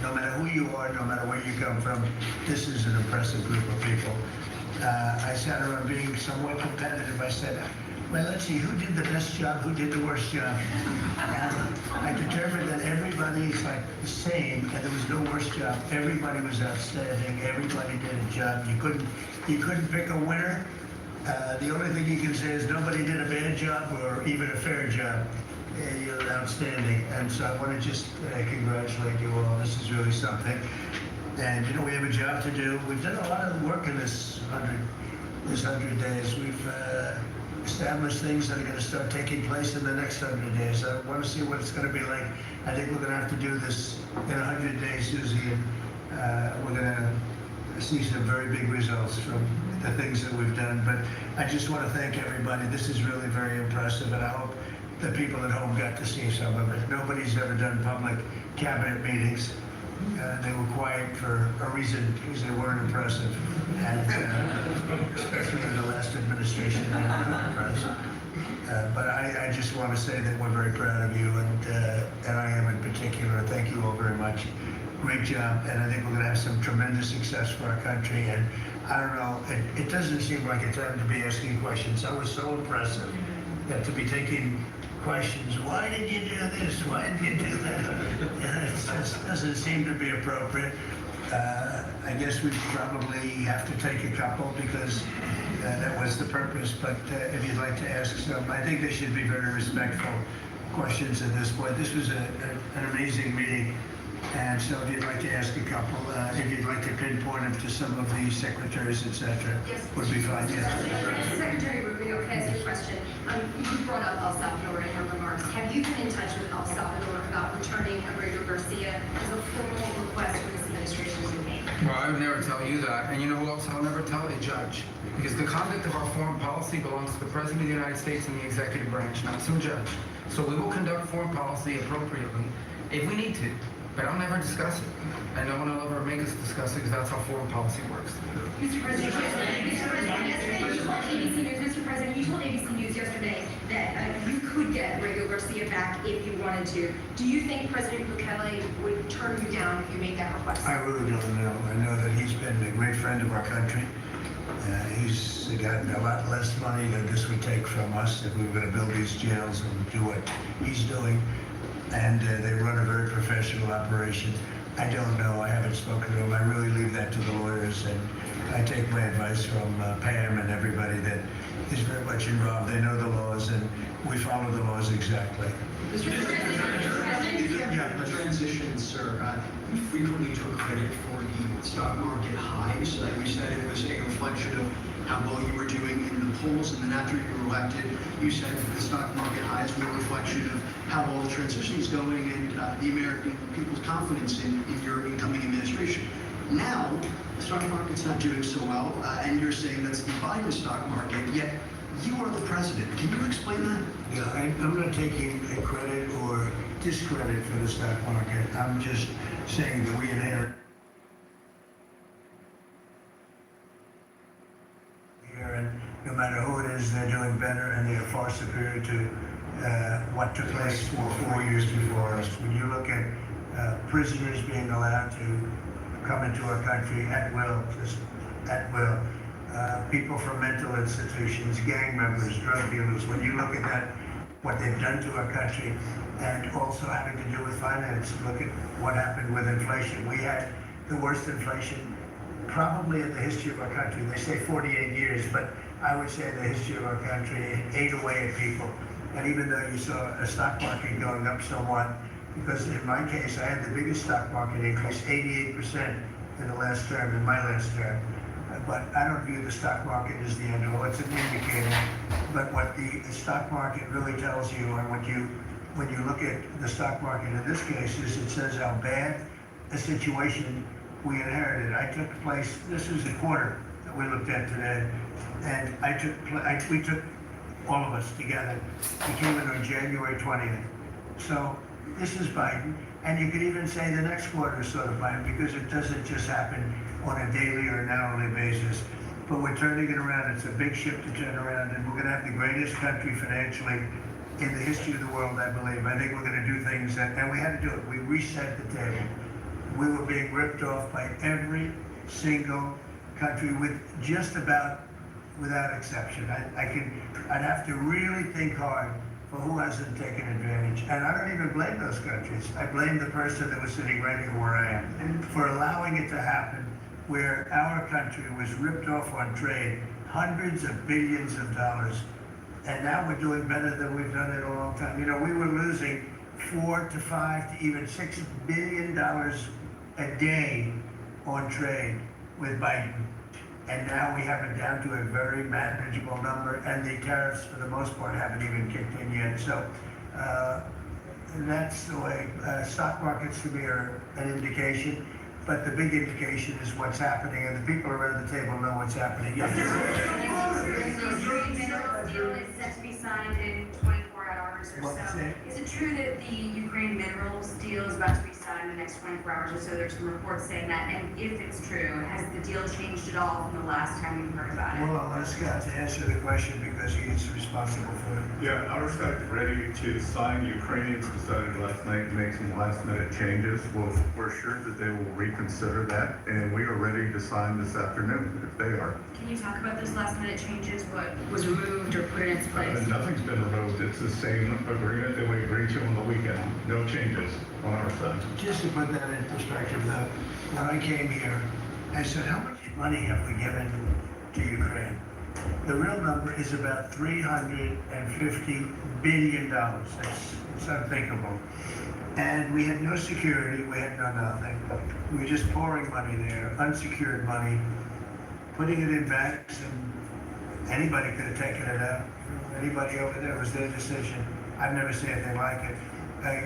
Speaker 8: no matter who you are, no matter where you come from, this is an impressive group of people. I sat around being somewhat competitive. I said, well, let's see, who did the best job, who did the worst job? And I determined that everybody's like the same, and there was no worst job. Everybody was outstanding. Everybody did a job. You couldn't pick a winner. The only thing you can say is nobody did a bad job or even a fair job. You're outstanding. And so I want to just congratulate you all. This is really something. And, we have a job to do. We've done a lot of work in this 100 days. We've established things that are going to start taking place in the next 100 days. I want to see what it's going to be like. I think we're going to have to do this in 100 days, Susie, and we're going to see some very big results from the things that we've done. But I just want to thank everybody. This is really very impressive, and I hope the people at home got to see some of it. Nobody's ever done public cabinet meetings. They were quiet for a reason, because they weren't impressive, and especially in the last administration, they weren't impressive. But I just want to say that we're very proud of you, and I am in particular. Thank you all very much. Great job, and I think we're going to have some tremendous success for our country. And I don't know, it doesn't seem like a time to be asking questions. I was so impressive that to be taking questions. Why did you do this? Why did you do that? It just doesn't seem to be appropriate. I guess we probably have to take a couple because that was the purpose. But if you'd like to ask some, I think they should be very respectful questions at this point. This was an amazing meeting. And so if you'd like to ask a couple, if you'd like to pinpoint them to some of the secretaries, etc., would be fine. Yes.
Speaker 14: Secretary Rubio, can I ask you a question? You brought up El Salvador in your remarks. Have you been in touch with El Salvador about returning Abrego Garcia as a formal request from this administration to make?
Speaker 13: Well, I would never tell you that. And you know who else I'll never tell? A judge. Because the conduct of our foreign policy belongs to the President of the United States and the executive branch, not some judge. So we will conduct foreign policy appropriately if we need to. But I'll never discuss it. And no one will ever make us discuss it because that's how foreign policy works.
Speaker 14: Mr. President, you told ABC News yesterday that you could get Abrego Garcia back if you wanted to. Do you think President Bukele would turn you down if you made that request?
Speaker 8: I really don't know. I know that he's been a great friend of our country. He's gotten a lot less money than this would take from us if we were going to build these jails and do what he's doing. And they run a very professional operation. I don't know. I haven't spoken to him. I really leave that to the lawyers, and I take my advice from Pam and everybody that is very much involved. They know the laws, and we follow the laws exactly.
Speaker 19: Yeah, the transition, sir. You frequently took credit for the stock market highs. Like you said, it was a reflection of how well you were doing in the polls, and then after you were elected, you said that the stock market highs were a reflection of how well the transition is going and the American people's confidence in your incoming administration. Now, the stock market's not doing so well, and you're saying that's the Biden stock market, yet you are the president. Can you explain that?
Speaker 8: Yeah, I'm not taking credit or discredit for the stock market. I'm just saying that we inherit here, and no matter who it is, they're doing better, and they are far superior to what took place 4 years before us. When you look at prisoners being allowed to come into our country at will, just at will, people from mental institutions, gang members, drug dealers, when you look at that, what they've done to our country, and also having to do with finance, look at what happened with inflation. We had the worst inflation probably in the history of our country. They say 48 years, but I would say, in the history of our country. It ate away at people. And even though you saw a stock market going up somewhat, because in my case, I had the biggest stock market increase, 88% in the last term, in my last term. But I don't view the stock market as the end of all. It's an indicator. But what the stock market really tells you, and when you look at the stock market in this case, is it says how bad a situation we inherited. I took place, this is the quarter that we looked at today, and we took all of us together. We came in on January 20th. So this is Biden, and you could even say the next quarter is sort of Biden, because it doesn't just happen on a daily or an hourly basis. But we're turning it around. It's a big ship to turn around, and we're going to have the greatest country financially in the history of the world, I believe. I think we're going to do things and we had to do it. We reset the table. We were being ripped off by every single country, with just about, without exception. I'd have to really think hard for who hasn't taken advantage. And I don't even blame those countries. I blame the person that was sitting right here where I am for allowing it to happen, where our country was ripped off on trade, hundreds of billions of dollars. And now we're doing better than we've done in a long time. You know, we were losing $4 to $5 to even $6 billion a day on trade with Biden. And now we have it down to a very manageable number, and the tariffs, for the most part, haven't even kicked in yet. So that's the way. Stock markets to me are an indication, but the big indication is what's happening, and the people around the table know what's happening.
Speaker 14: Deal is set to be signed in 24 hours or
Speaker 8: What's
Speaker 14: so.
Speaker 8: that?
Speaker 14: Is it true that the Ukraine minerals deal is about to be signed in the next 24 hours or so? There's some reports saying that. And if it's true, has the deal changed at all from the last time you heard about it?
Speaker 8: Well, I'll ask Scott to answer the question because he is responsible for it.
Speaker 4: Yeah, our side is ready to sign. Ukrainians decided last night to make some last-minute changes. Well, we're sure that they will reconsider that, and we are ready to sign this afternoon if they are.
Speaker 14: Can you talk about those last-minute changes? What was removed or put in its place?
Speaker 4: Nothing's been removed. It's the same agreement that we agreed to on the weekend. No changes on our side.
Speaker 8: Just to put that in perspective, though, when I came here, I said, how much money have we given to Ukraine? The real number is about $350 billion. It's unthinkable. And we had no security. We had no nothing. We were just pouring money there, unsecured money, putting it in banks, and anybody could have taken it out. Anybody over there, it was their decision. I've never seen anything like it.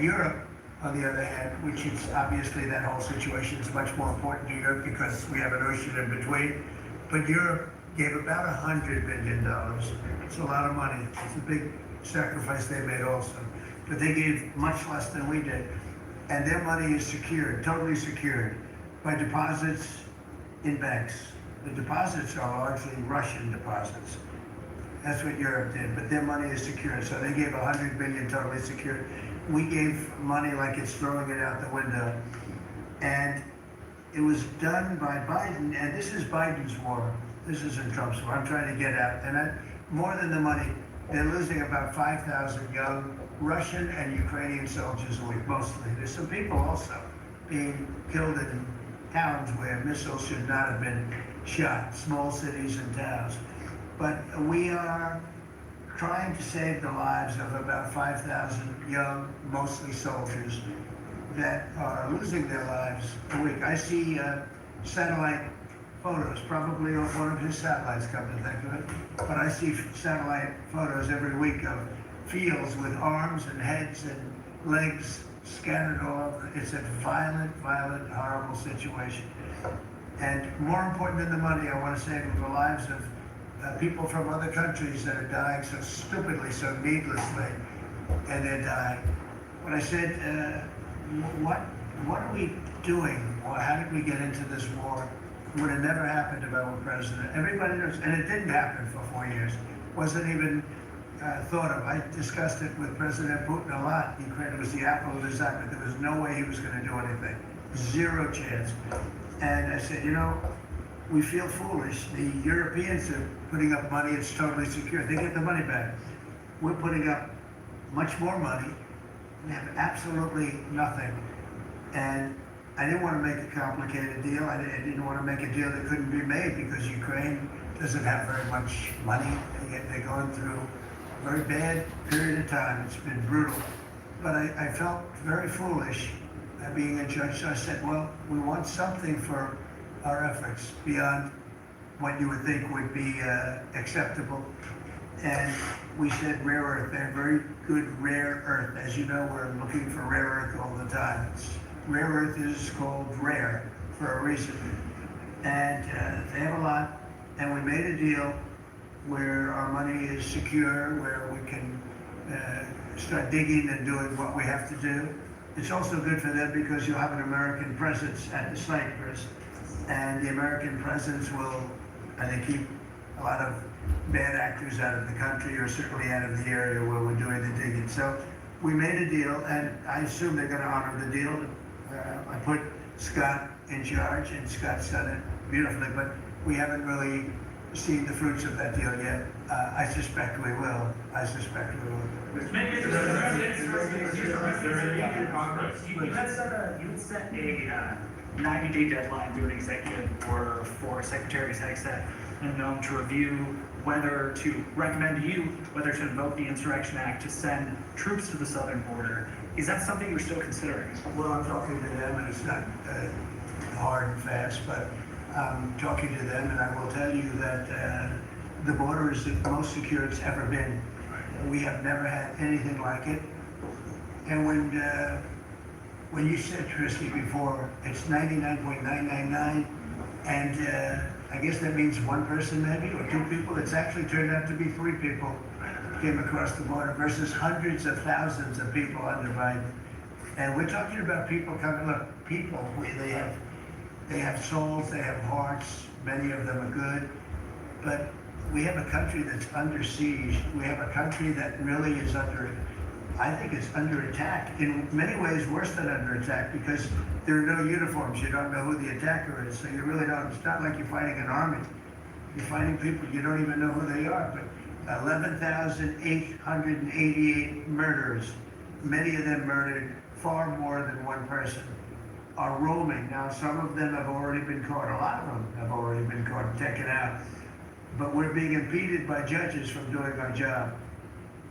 Speaker 8: Europe, on the other hand, which is obviously that whole situation is much more important to Europe because we have an ocean in between. But Europe gave about $100 billion. It's a lot of money. It's a big sacrifice they made also. But they gave much less than we did. And their money is secured, totally secured, by deposits in banks. The deposits are largely Russian deposits. That's what Europe did, but their money is secured. So they gave $100 billion totally secured. We gave money like it's throwing it out the window. And it was done by Biden, and this is Biden's war. This isn't Trump's war. I'm trying to get out. And more than the money, they're losing about 5,000 young Russian and Ukrainian soldiers a week, mostly. There's some people also being killed in towns where missiles should not have been shot, small cities and towns. But we are trying to save the lives of about 5,000 young, mostly soldiers, that are losing their lives a week. I see satellite photos, probably on one of his satellites, come to think of it. But I see satellite photos every week of fields with arms and heads and legs scattered all over. It's a violent, violent, horrible situation. And more important than the money, I want to save the lives of people from other countries that are dying so stupidly, so needlessly, and they're dying. When I said, what are we doing? Or how did we get into this war? It would have never happened if I were president. Everybody knows, and it didn't happen for 4 years. Wasn't even thought of. I discussed it with President Putin a lot. Ukraine was the apple of his eye, but there was no way he was going to do anything. Zero chance. And I said, you know, we feel foolish. The Europeans are putting up money. It's totally secure. They get the money back. We're putting up much more money. We have absolutely nothing. And I didn't want to make a complicated deal. I didn't want to make a deal that couldn't be made because Ukraine doesn't have very much money, and yet they're going through a very bad period of time. It's been brutal. But I felt very foolish being a judge. So I said, well, we want something for our efforts beyond what you would think would be acceptable. And we said rare earth. They're very good rare earth. As you know, we're looking for rare earth all the time. Rare earth is called rare for a reason. And they have a lot. And we made a deal where our money is secure, where we can start digging and doing what we have to do. It's also good for them because you'll have an American presence at the site, Chris. And the American presence will, I think, keep a lot of bad actors out of the country, or certainly out of the area where we're doing the digging. So we made a deal, and I assume they're going to honor the deal. I put Scott in charge, and Scott's done it beautifully, but we haven't really seen the fruits of that deal yet. I suspect we will. I suspect we will.
Speaker 20: You had set a 90-day deadline to an executive order for Secretary Sextet and known to review whether to recommend to you whether to invoke the Insurrection Act to send troops to the southern border. Is that something you're still considering?
Speaker 8: Well, I'm talking to them, and it's not hard and fast, but I'm talking to them, and I will tell you that the border is the most secure it's ever been. We have never had anything like it. And when you said, Christy, before, it's 99.999, and I guess that means one person maybe, or two people. It's actually turned out to be 3 people came across the border versus hundreds of thousands of people under Biden. And we're talking about people coming, look, people, they have souls, they have hearts, many of them are good, but we have a country that's under siege. We have a country that really is I think it's under attack. In many ways, worse than under attack, because there are no uniforms. You don't know who the attacker is, so you really don't. It's not like you're fighting an army. You're fighting people, you don't even know who they are. But 11,888 murderers, many of them murdered far more than one person, are roaming. Now, some of them have already been caught. A lot of them have already been caught and taken out. But we're being impeded by judges from doing our job.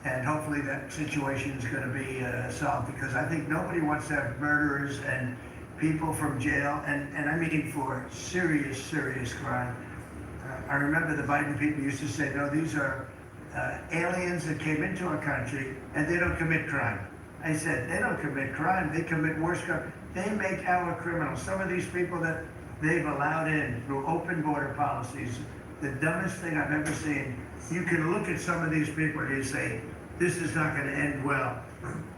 Speaker 8: And hopefully that situation is going to be solved, because I think nobody wants to have murderers and people from jail, and I mean for serious, serious crime. I remember the Biden people used to say, no, these are aliens that came into our country and they don't commit crime. I said, they don't commit crime, they commit worse crime. They make our criminals. Some of these people that they've allowed in through open border policies, the dumbest thing I've ever seen. You can look at some of these people and you say, this is not going to end well.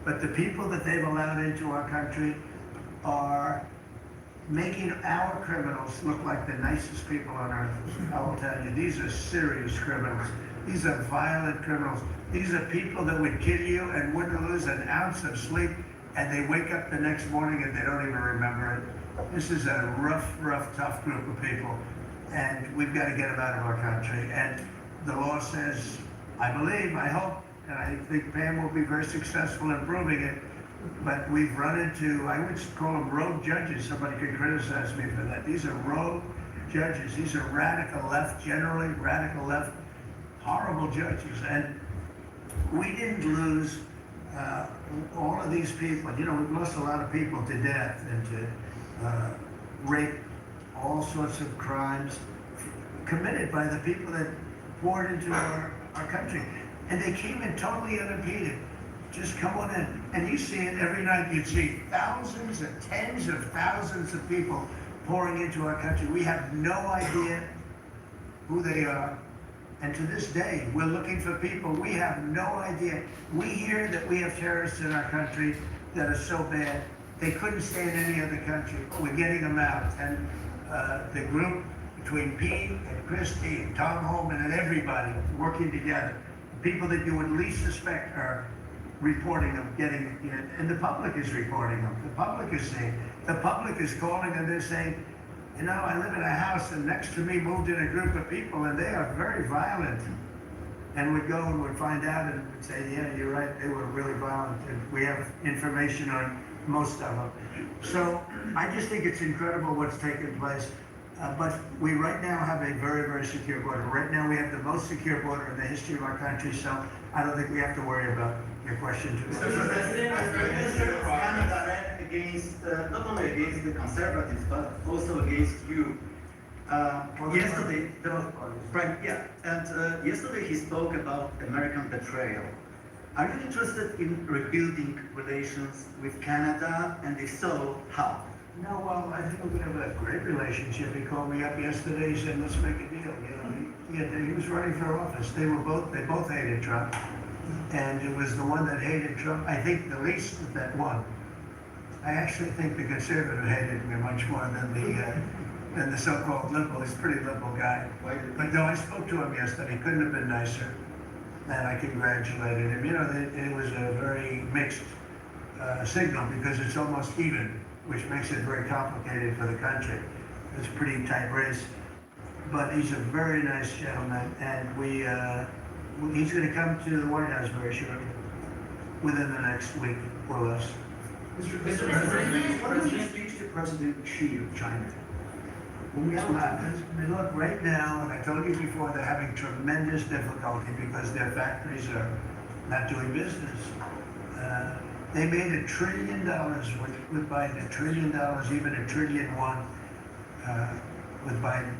Speaker 8: But the people that they've allowed into our country are making our criminals look like the nicest people on earth. I will tell you, these are serious criminals. These are violent criminals. These are people that would kill you and wouldn't lose an ounce of sleep, and they wake up the next morning and they don't even remember it. This is a rough, tough group of people, and we've got to get them out of our country. And the law says, I believe, I hope, and I think Pam will be very successful in proving it, but we've run into, I would call them rogue judges. Somebody could criticize me for that. These are rogue judges. These are radical left, generally radical left, horrible judges. And we didn't lose all of these people. You know, we've lost a lot of people to death and to rape, all sorts of crimes committed by the people that poured into our country. And they came in totally unimpeded. Just come on in. And you see it every night. You see thousands and tens of thousands of people pouring into our country. We have no idea who they are. And to this day, we're looking for people. We have no idea. We hear that we have terrorists in our country that are so bad, they couldn't stay in any other country. We're getting them out. And the group between Pete and Christie and Tom Holman and everybody working together, people that you would least suspect are reporting them, getting, you know, and the public is reporting them. The public is saying, the public is calling and they're saying, you know, I live in a house and next to me moved in a group of people and they are very violent. And we'd go and would find out and would say, yeah, you're right, they were really violent. And we have information on most of them. So I just think it's incredible what's taken place. But we right now have a very, very secure border. Right now, we have the most secure border in the history of our country, so I don't think we have to worry about your question too much.
Speaker 17: Mr. President, Canada ran against, not only against the conservatives, but also against you. Yesterday, yesterday he spoke about American betrayal. Are you interested in rebuilding relations with Canada, and if so, how?
Speaker 8: No, well, I think we're going to have a great relationship. He called me up yesterday, he said, let's make a deal. You know, he was running for office. They both hated Trump. And it was the one that hated Trump, I think the least that won. I actually think the conservative hated me much more than the so-called liberal. He's a pretty liberal guy. But no, I spoke to him yesterday. He couldn't have been nicer. And I congratulated him. You know, it was a very mixed signal because it's almost even, which makes it very complicated for the country. It's a pretty tight race. But he's a very nice gentleman, and he's going to come to the White House very shortly, within the next week or less.
Speaker 17: Mr. President, what is your speech to President Xi of China?
Speaker 8: Look, right now, and I told you before, they're having tremendous difficulty because their factories are not doing business. They made $1 trillion with Biden, $1 trillion, even $1.1 trillion with Biden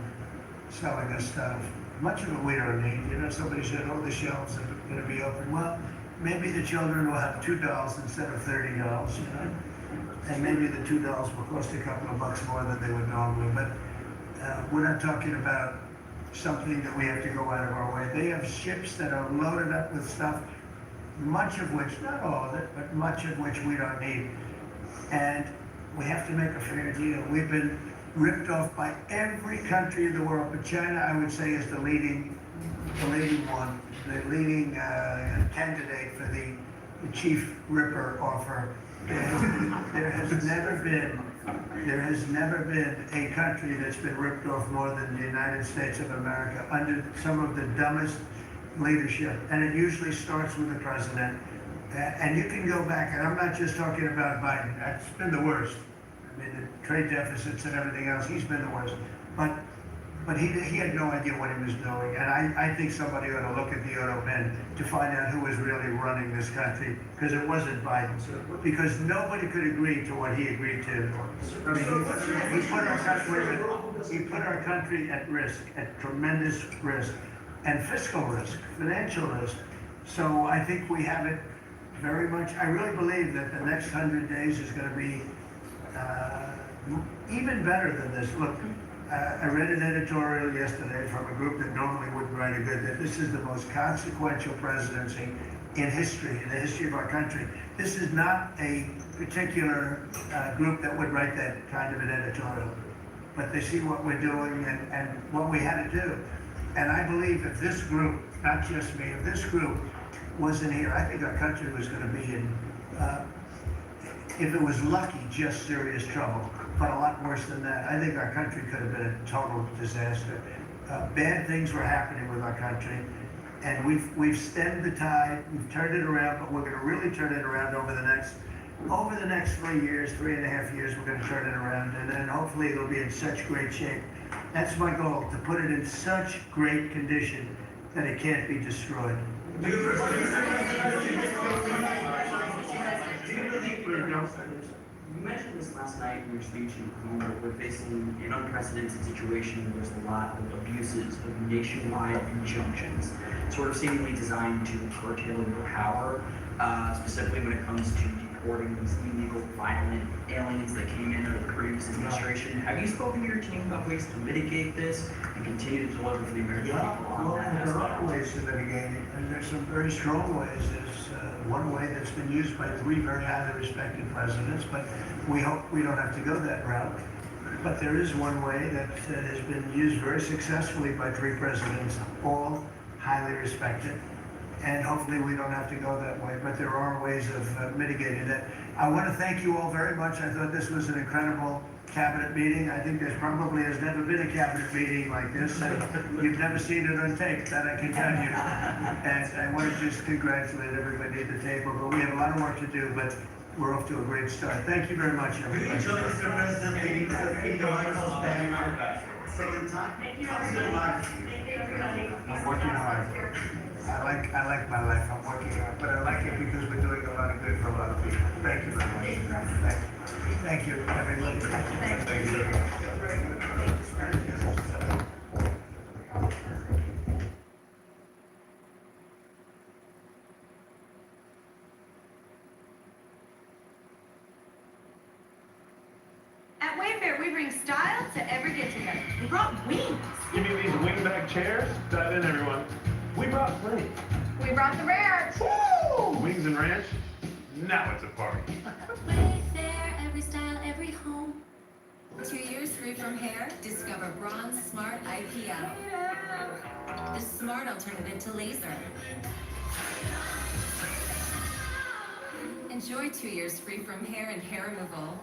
Speaker 8: selling us stuff. Much of it we don't need. You know, somebody said, oh, the shelves are going to be open. Well, maybe the children will have $2 instead of $30, you know? And maybe the $2 will cost a couple of bucks more than they would normally. But we're not talking about something that we have to go out of our way. They have ships that are loaded up with stuff, much of which, not all of it, but much of which we don't need. And we have to make a fair deal. We've been ripped off by every country in the world, but China, I would say, is the leading candidate for the chief ripper offer. There has never been a country that's been ripped off more than the United States of America under some of the dumbest leadership. And it usually starts with the president. And you can go back, and I'm not just talking about Biden. That's been the worst. I mean, the trade deficits and everything else, he's been the worst. But he had no idea what he was doing. And I think somebody ought to look at the auto pen to find out who was really running this country, because it wasn't Biden. Because nobody could agree to what he agreed to. I mean, he put our country at risk, at tremendous risk, and fiscal risk, financial risk. So I think we have it very much. I really believe that the next 100 days is going to be even better than this. Look, I read an editorial yesterday from a group that normally wouldn't write a good, that this is the most consequential presidency in history, in the history of our country. This is not a particular group that would write that kind of an editorial, but they see what we're doing and what we had to do. And I believe if this group, not just me, if this group wasn't here, I think our country was going to be in, if it was lucky, just serious trouble, but a lot worse than that. I think our country could have been a total disaster. Bad things were happening with our country, and we've stemmed the tide, we've turned it around, but we're going to really turn it around over the next 3 years, 3.5 years, we're going to turn it around, and then hopefully it'll be in such great shape. That's my goal, to put it in such great condition that it can't be destroyed.
Speaker 21: You mentioned this last night in your speech, and we're facing an unprecedented situation where there's a lot of abuses of nationwide injunctions, sort of seemingly designed to curtail your power, specifically when it comes to deporting these illegal, violent aliens that came in under the previous administration. Have you spoken to your team about ways to mitigate this and continue to deliver for the American people on that?
Speaker 8: There are ways to mitigate it, and there's some very strong ways. There's one way that's been used by 3 very highly respected presidents, but we hope we don't have to go that route. But there is one way that has been used very successfully by 3 presidents, all highly respected. And hopefully we don't have to go that way, but there are ways of mitigating that. I want to thank you all very much. I thought this was an incredible cabinet meeting. I think there's probably has never been a cabinet meeting like this. You've never seen it on tape, that I can tell you. And I want to just congratulate everybody at the table, but we have a lot of work to do. But we're off to a great start. Thank you very much, everybody.
Speaker 17: Really enjoy Mr. President meeting the White House back. Second time.
Speaker 14: Thank you,
Speaker 17: How's your life?
Speaker 14: Thank you, everybody.
Speaker 8: I'm working hard. I like my life. I'm working hard, but I like it because we're doing a lot of good for a lot of people. Thank you very much. Thank you, everybody.
Speaker 17: Thank you, sir.
Speaker 2: At Wayfair, we bring style to every get-together. We brought wings.
Speaker 15: You mean these wingback chairs? Dive in, everyone. We brought plenty.
Speaker 2: We brought the ranch.
Speaker 15: Wings and ranch? Now it's a party.
Speaker 9: Wayfair, every style, every home. 2 years free from hair? Discover Bronze Smart IPL. The smart alternative to laser. Enjoy 2 years free from hair and hair removal.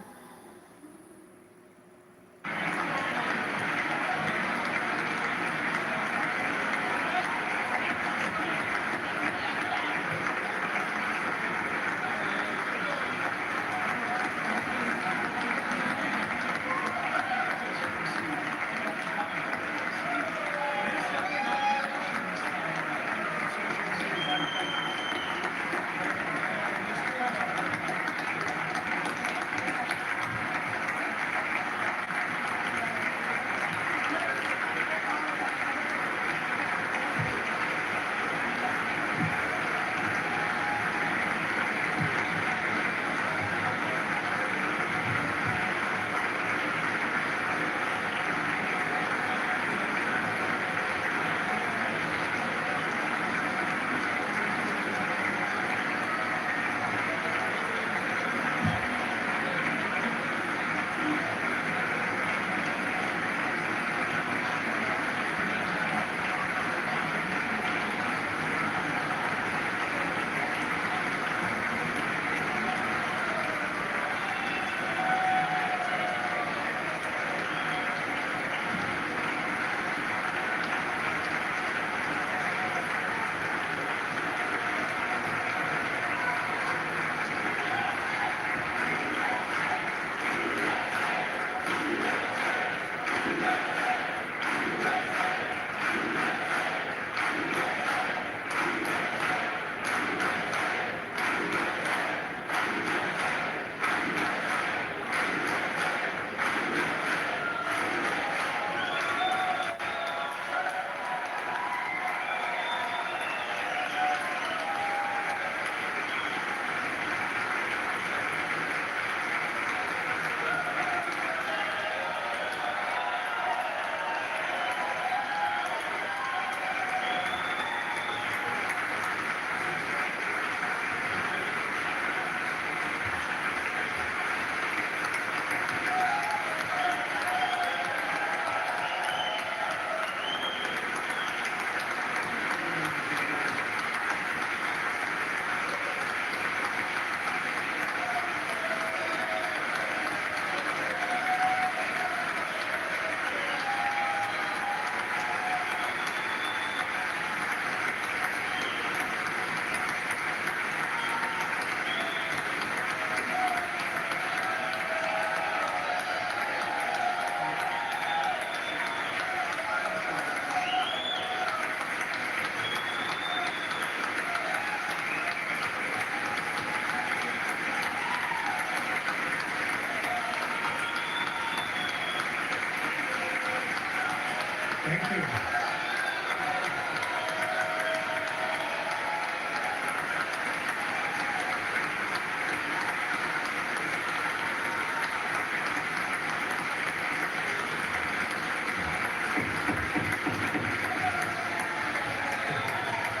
Speaker 3: Thank you.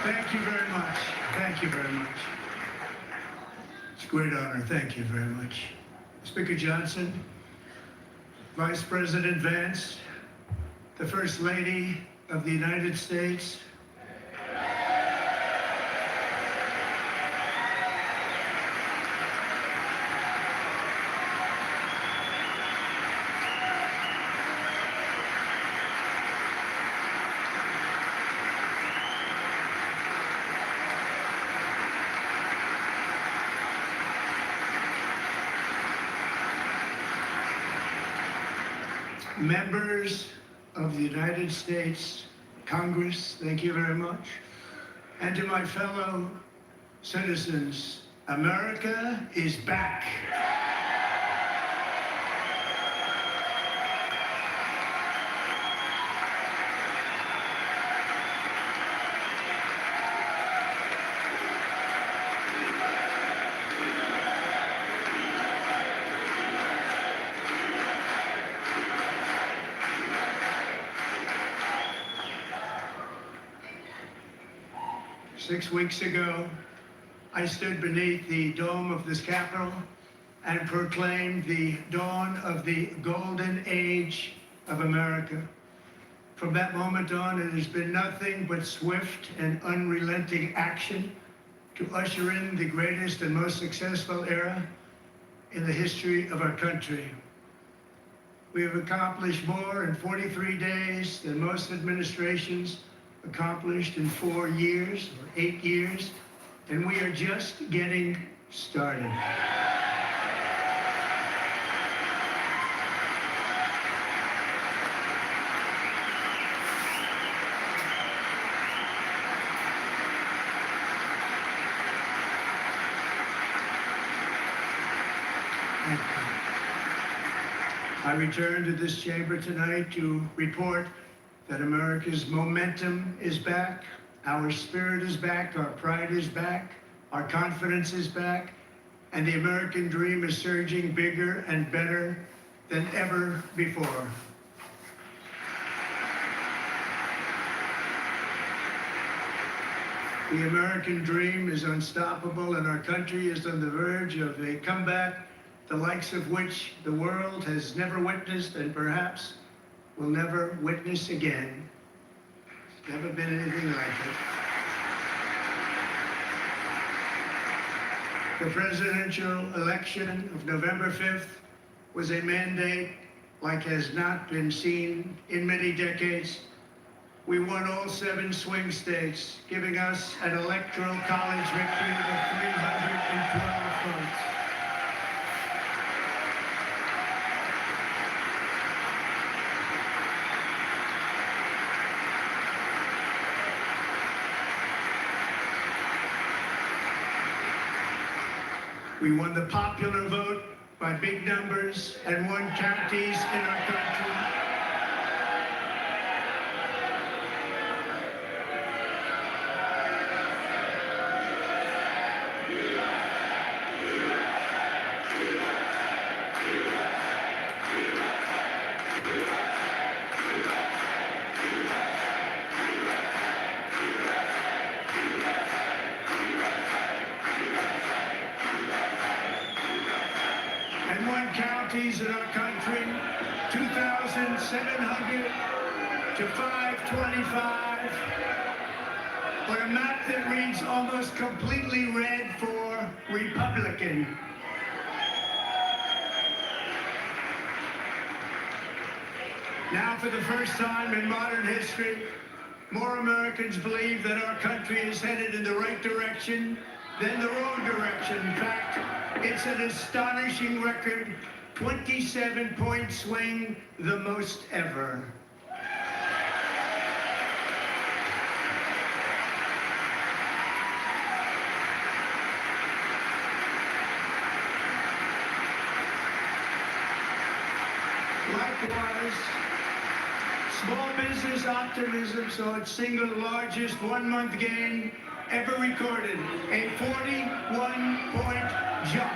Speaker 3: Thank you very much. Thank you very much. It's a great honor. Thank you very much. Speaker Johnson, Vice President Vance, the First Lady of the United States, Members of the United States Congress, thank you very much. And to my fellow citizens, America is back. 6 weeks ago, I stood beneath the dome of this Capitol and proclaimed the dawn of the golden age of America. From that moment on, it has been nothing but swift and unrelenting action to usher in the greatest and most successful era in the history of our country. We have accomplished more in 43 days than most administrations accomplished in 4 years or 8 years, and we are just getting started. I return to this chamber tonight to report that America's momentum is back, our spirit is back, our pride is back, our confidence is back, and the American dream is surging bigger and better than ever before. The American dream is unstoppable, and our country is on the verge of a comeback, the likes of which the world has never witnessed and perhaps will never witness again. There's never been anything like it. The presidential election of November 5th was a mandate like has not been seen in many decades. We won all 7 swing states, giving us an electoral college victory of 312 votes. We won the popular vote by big numbers and won counties in our country. Counties in our country, 2,700 to 525, on a map that reads almost completely red for Republican. Now, for the first time in modern history, more Americans believe that our country is headed in the right direction than the wrong direction. In fact, it's an astonishing record, 27-point swing, the most ever. Likewise, small business optimism saw its single largest one-month gain ever recorded, a 41-point jump.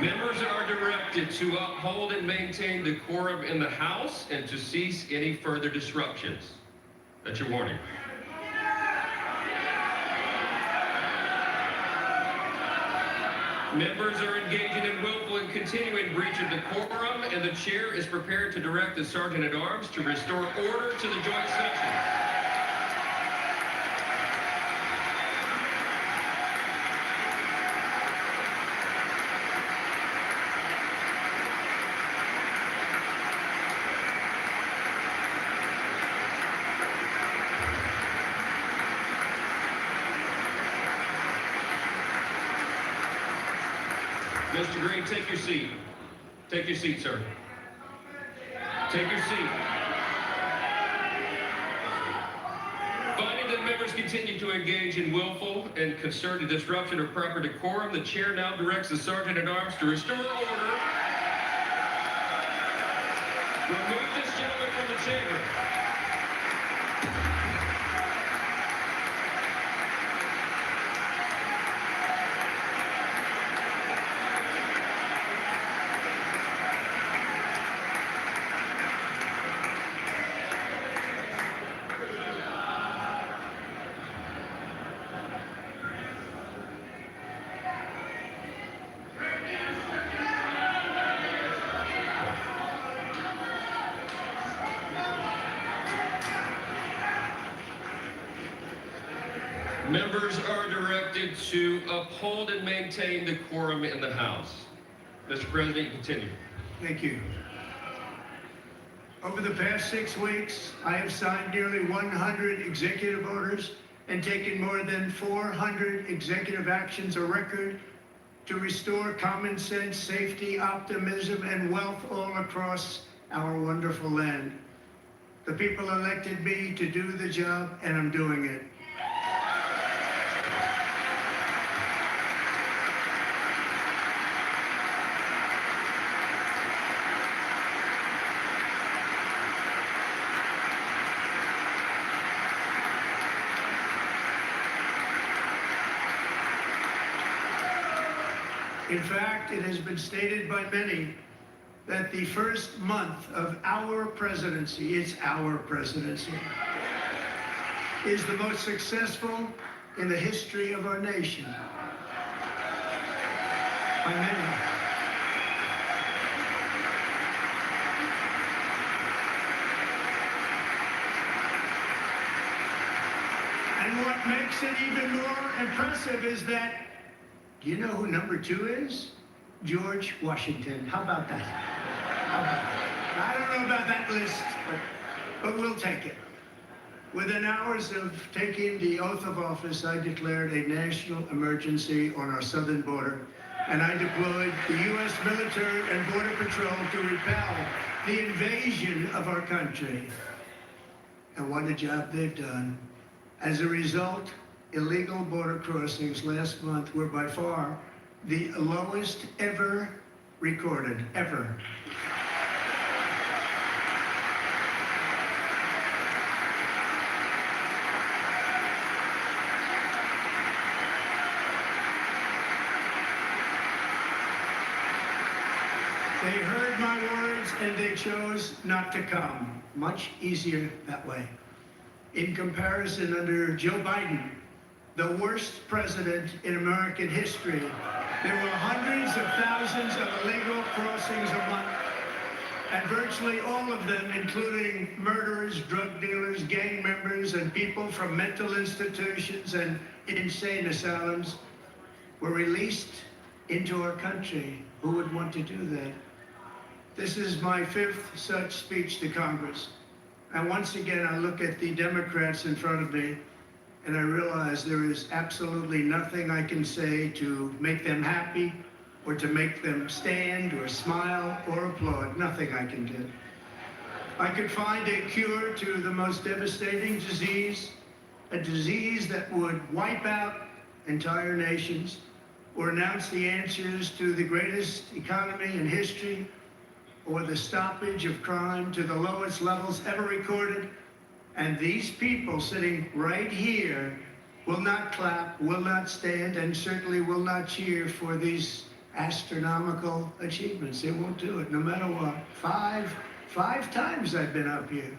Speaker 16: Members are directed to uphold and maintain decorum in the House and to cease any further disruptions. That's your warning. Members are engaging in willful and continuing breach of decorum, and the chair is prepared to direct the Sergeant-at-Arms to restore order to the joint session. Mr. Green, take your seat. Take your seat, sir. Take your seat. Finding that members continue to engage in willful and concerted disruption of proper decorum, the chair now directs the Sergeant-at-Arms to restore order. Remove this gentleman from the chamber. Members are directed to uphold and maintain decorum in the House. Mr. President, you continue.
Speaker 3: Thank you. Over the past 6 weeks, I have signed nearly 100 executive orders and taken more than 400 executive actions, a record to restore common sense, safety, optimism, and wealth all across our wonderful land. The people elected me to do the job, and I'm doing it. In fact, it has been stated by many that the first month of our presidency, it's our presidency, is the most successful in the history of our nation. By many. And what makes it even more impressive is that, do you know who number 2 is? George Washington. How about that? How about that? I don't know about that list, but we'll take it. Within hours of taking the oath of office, I declared a national emergency on our southern border, and I deployed the U.S. military and Border Patrol to repel the invasion of our country. And what a job they've done. As a result, illegal border crossings last month were by far the lowest ever recorded, ever. They heard my words and they chose not to come. Much easier that way. In comparison, under Joe Biden, the worst president in American history, there were hundreds of thousands of illegal crossings a month, and virtually all of them, including murderers, drug dealers, gang members, and people from mental institutions and insane asylums, were released into our country. Who would want to do that? This is my 5th such speech to Congress. And once again, I look at the Democrats in front of me, and I realize there is absolutely nothing I can say to make them happy or to make them stand or smile or applaud. Nothing I can do. I could find a cure to the most devastating disease, a disease that would wipe out entire nations, or announce the answers to the greatest economy in history, or the stoppage of crime to the lowest levels ever recorded. And these people sitting right here will not clap, will not stand, and certainly will not cheer for these astronomical achievements. They won't do it, no matter what. Five times I've been up here.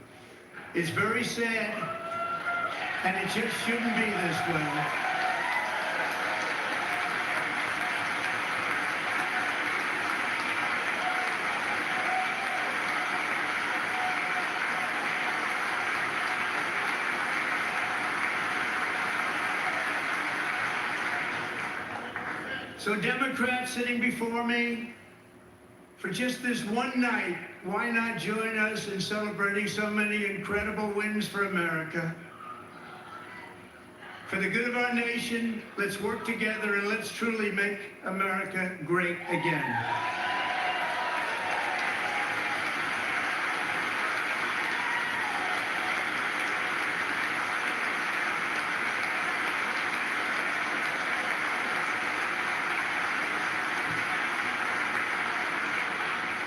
Speaker 3: It's very sad, and it just shouldn't be this way. So Democrats sitting before me, for just this one night, why not join us in celebrating so many incredible wins for America? For the good of our nation, let's work together and let's truly make America great again.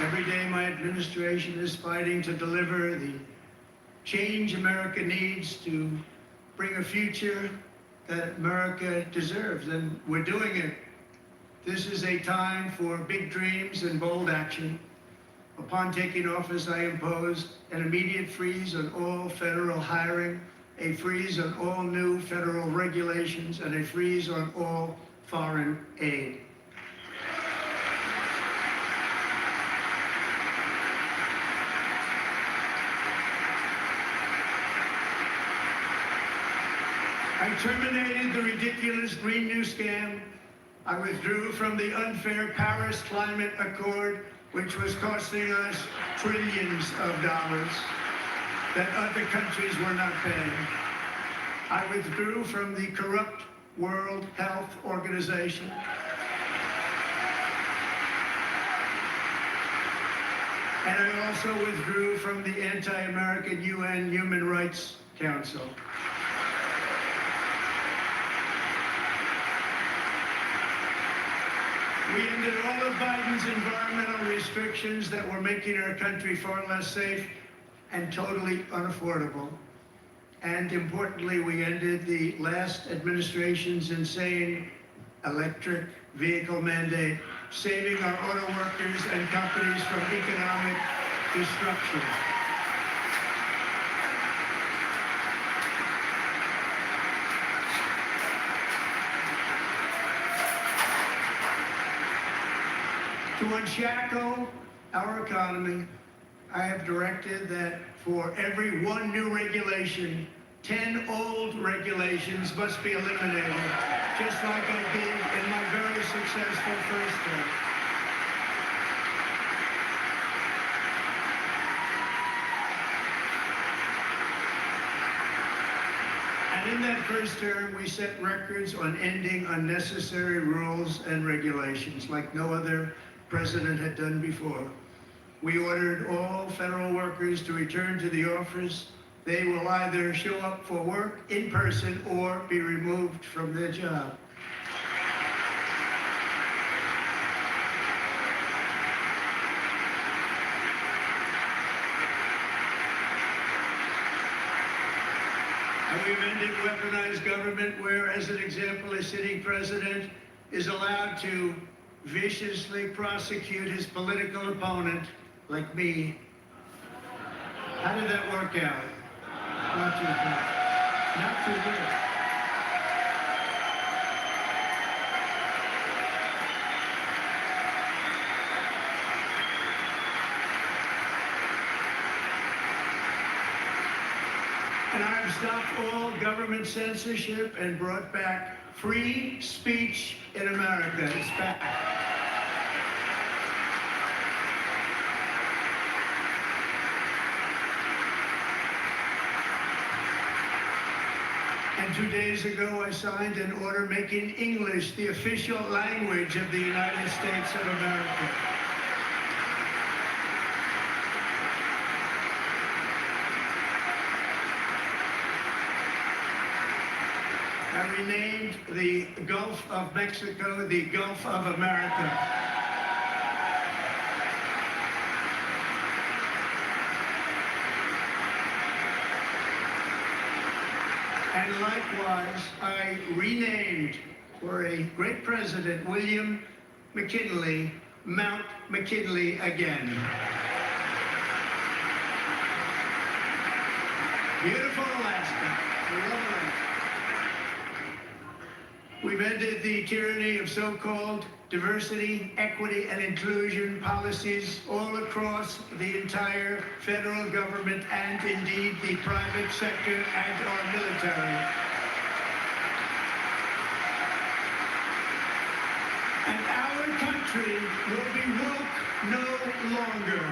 Speaker 3: Every day my administration is fighting to deliver the change America needs to bring a future that America deserves, and we're doing it. This is a time for big dreams and bold action. Upon taking office, I imposed an immediate freeze on all federal hiring, a freeze on all new federal regulations, and a freeze on all foreign aid. I terminated the ridiculous Green New Scam. I withdrew from the unfair Paris Climate Accord, which was costing us trillions of dollars that other countries were not paying. I withdrew from the corrupt World Health Organization. And I also withdrew from the anti-American UN Human Rights Council. We ended all of Biden's environmental restrictions that were making our country far less safe and totally unaffordable. And importantly, we ended the last administration's insane electric vehicle mandate, saving our auto workers and companies from economic destruction. To unshackle our economy, I have directed that for every one new regulation, 10 old regulations must be eliminated, just like I did in my very successful first term. And in that first term, we set records on ending unnecessary rules and regulations like no other president had done before. We ordered all federal workers to return to the office. They will either show up for work in person or be removed from their job. And we've ended weaponized government where, as an example, a sitting president is allowed to viciously prosecute his political opponent, like me. How did that work out? Not too good. Not too good. And I have stopped all government censorship and brought back free speech in America. It's back. And 2 days ago, I signed an order making English the official language of the United States of America. I renamed the Gulf of Mexico the Gulf of America. And likewise, I renamed, for a great president, William McKinley, Mount McKinley again. Beautiful Alaska. We love Alaska. We've ended the tyranny of so-called diversity, equity, and inclusion policies all across the entire federal government and indeed the private sector and our military. And our country will be woke no longer.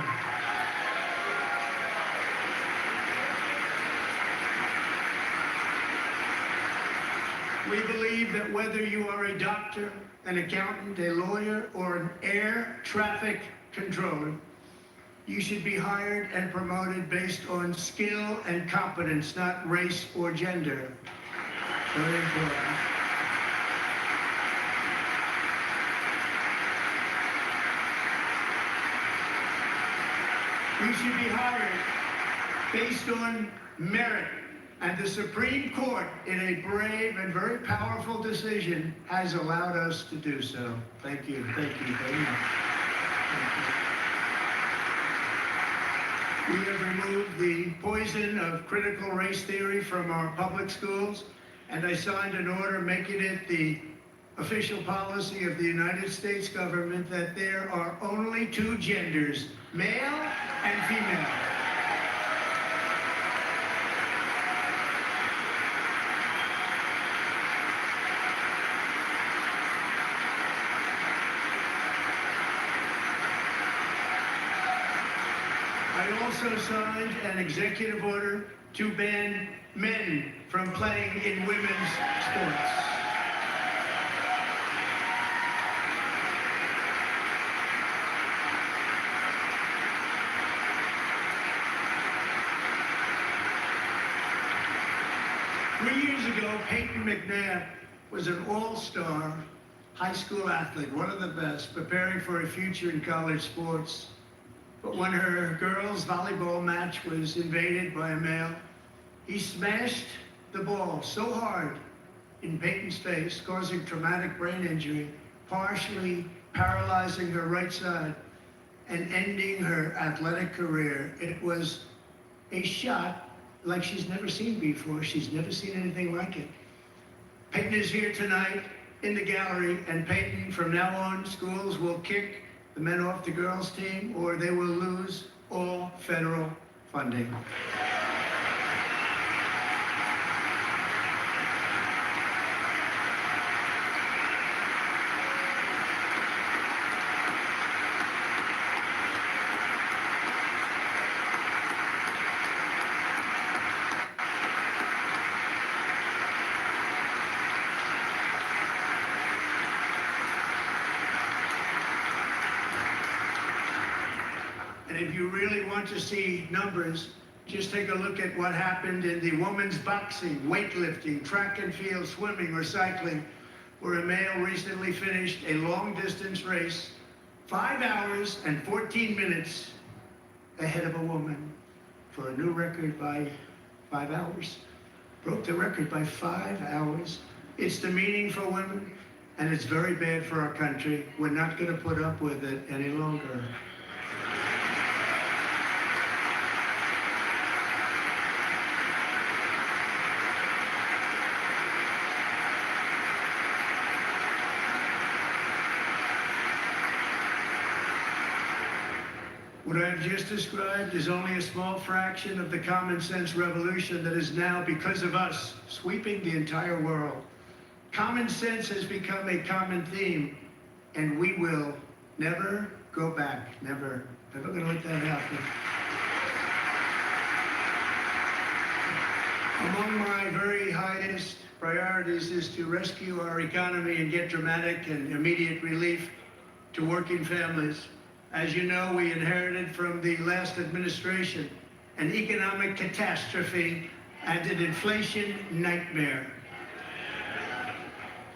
Speaker 3: We believe that whether you are a doctor, an accountant, a lawyer, or an air traffic controller, you should be hired and promoted based on skill and competence, not race or gender. Very important. You should be hired based on merit. And the Supreme Court, in a brave and very powerful decision, has allowed us to do so. Thank you. Thank you very much. We have removed the poison of critical race theory from our public schools, and I signed an order making it the official policy of the United States government that there are only two genders, male and female. I also signed an executive order to ban men from playing in women's sports. Years ago, Peyton McNabb was an all-star high school athlete, one of the best, preparing for a future in college sports. But when her girls' volleyball match was invaded by a male, he smashed the ball so hard in Peyton's face, causing traumatic brain injury, partially paralyzing her right side and ending her athletic career. It was a shot like she's never seen before. She's never seen anything like it. Peyton is here tonight in the gallery, and Peyton, from now on, schools will kick the men off the girls' team, or they will lose all federal funding. And if you really want to see numbers, just take a look at what happened in the women's boxing, weightlifting, track and field, swimming, or cycling, where a male recently finished a long-distance race 5 hours and 14 minutes ahead of a woman for a new record by 5 hours. Broke the record by 5 hours. It's demeaning for women, and it's very bad for our country. We're not going to put up with it any longer. What I have just described is only a small fraction of the common sense revolution that is now, because of us, sweeping the entire world. Common sense has become a common theme, and we will never go back. Never. Never going to let that happen. Among my very highest priorities is to rescue our economy and get dramatic and immediate relief to working families. As you know, we inherited from the last administration an economic catastrophe and an inflation nightmare.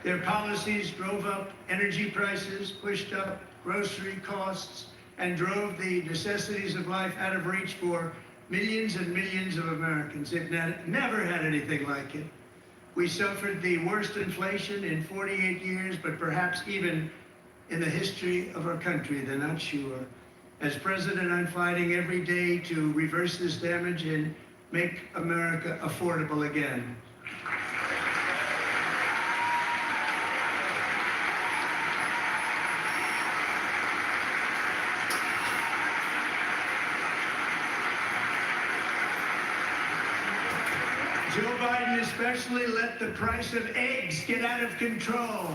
Speaker 3: Their policies drove up energy prices, pushed up grocery costs, and drove the necessities of life out of reach for millions and millions of Americans. It never had anything like it. We suffered the worst inflation in 48 years, but perhaps even in the history of our country. They're not sure. As president, I'm fighting every day to reverse this damage and make America affordable again. Joe Biden especially let the price of eggs get out of control.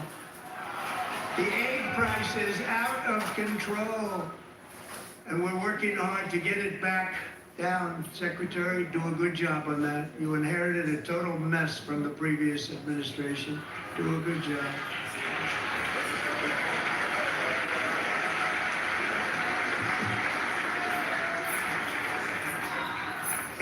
Speaker 3: The egg price is out of control, and we're working hard to get it back Down, Secretary, do a good job on that. You inherited a total mess from the previous administration. Do a good job.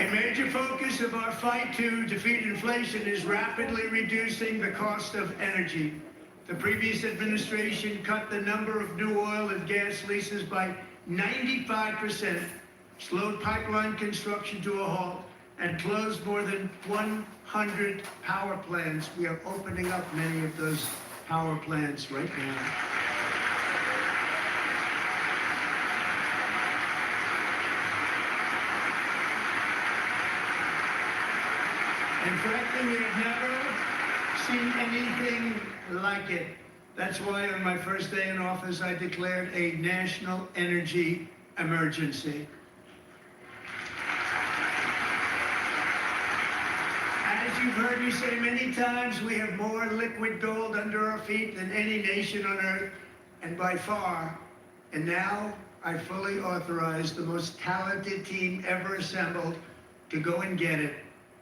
Speaker 3: A major focus of our fight to defeat inflation is rapidly reducing the cost of energy. The previous administration cut the number of new oil and gas leases by 95%, slowed pipeline construction to a halt, and closed more than 100 power plants. We are opening up many of those power plants right now. And frankly, we have never seen anything like it. That's why on my first day in office, I declared a national energy emergency. As you've heard me say many times, we have more liquid gold under our feet than any nation on earth, and by far. And now I fully authorize the most talented team ever assembled to go and get it.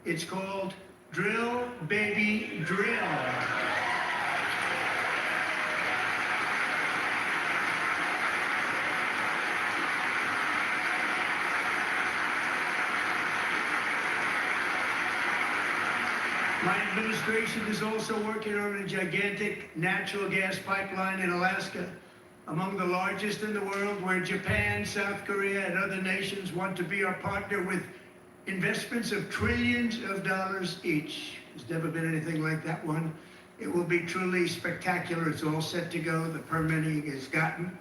Speaker 3: It's called Drill, Baby, Drill. My administration is also working on a gigantic natural gas pipeline in Alaska, among the largest in the world, where Japan, South Korea, and other nations want to be our partner with investments of trillions of dollars each. There's never been anything like that one. It will be truly spectacular. It's all set to go. The permitting is gotten.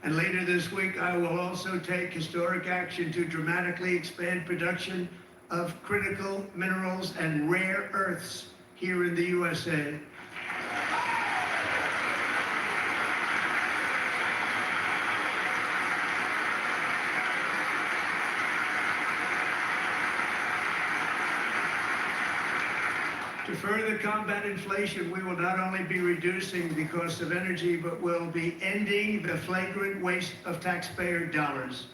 Speaker 3: And later this week, I will also take historic action to dramatically expand production of critical minerals and rare earths here in the USA. To further combat inflation, we will not only be reducing the cost of energy, but will be ending the flagrant waste of taxpayer dollars.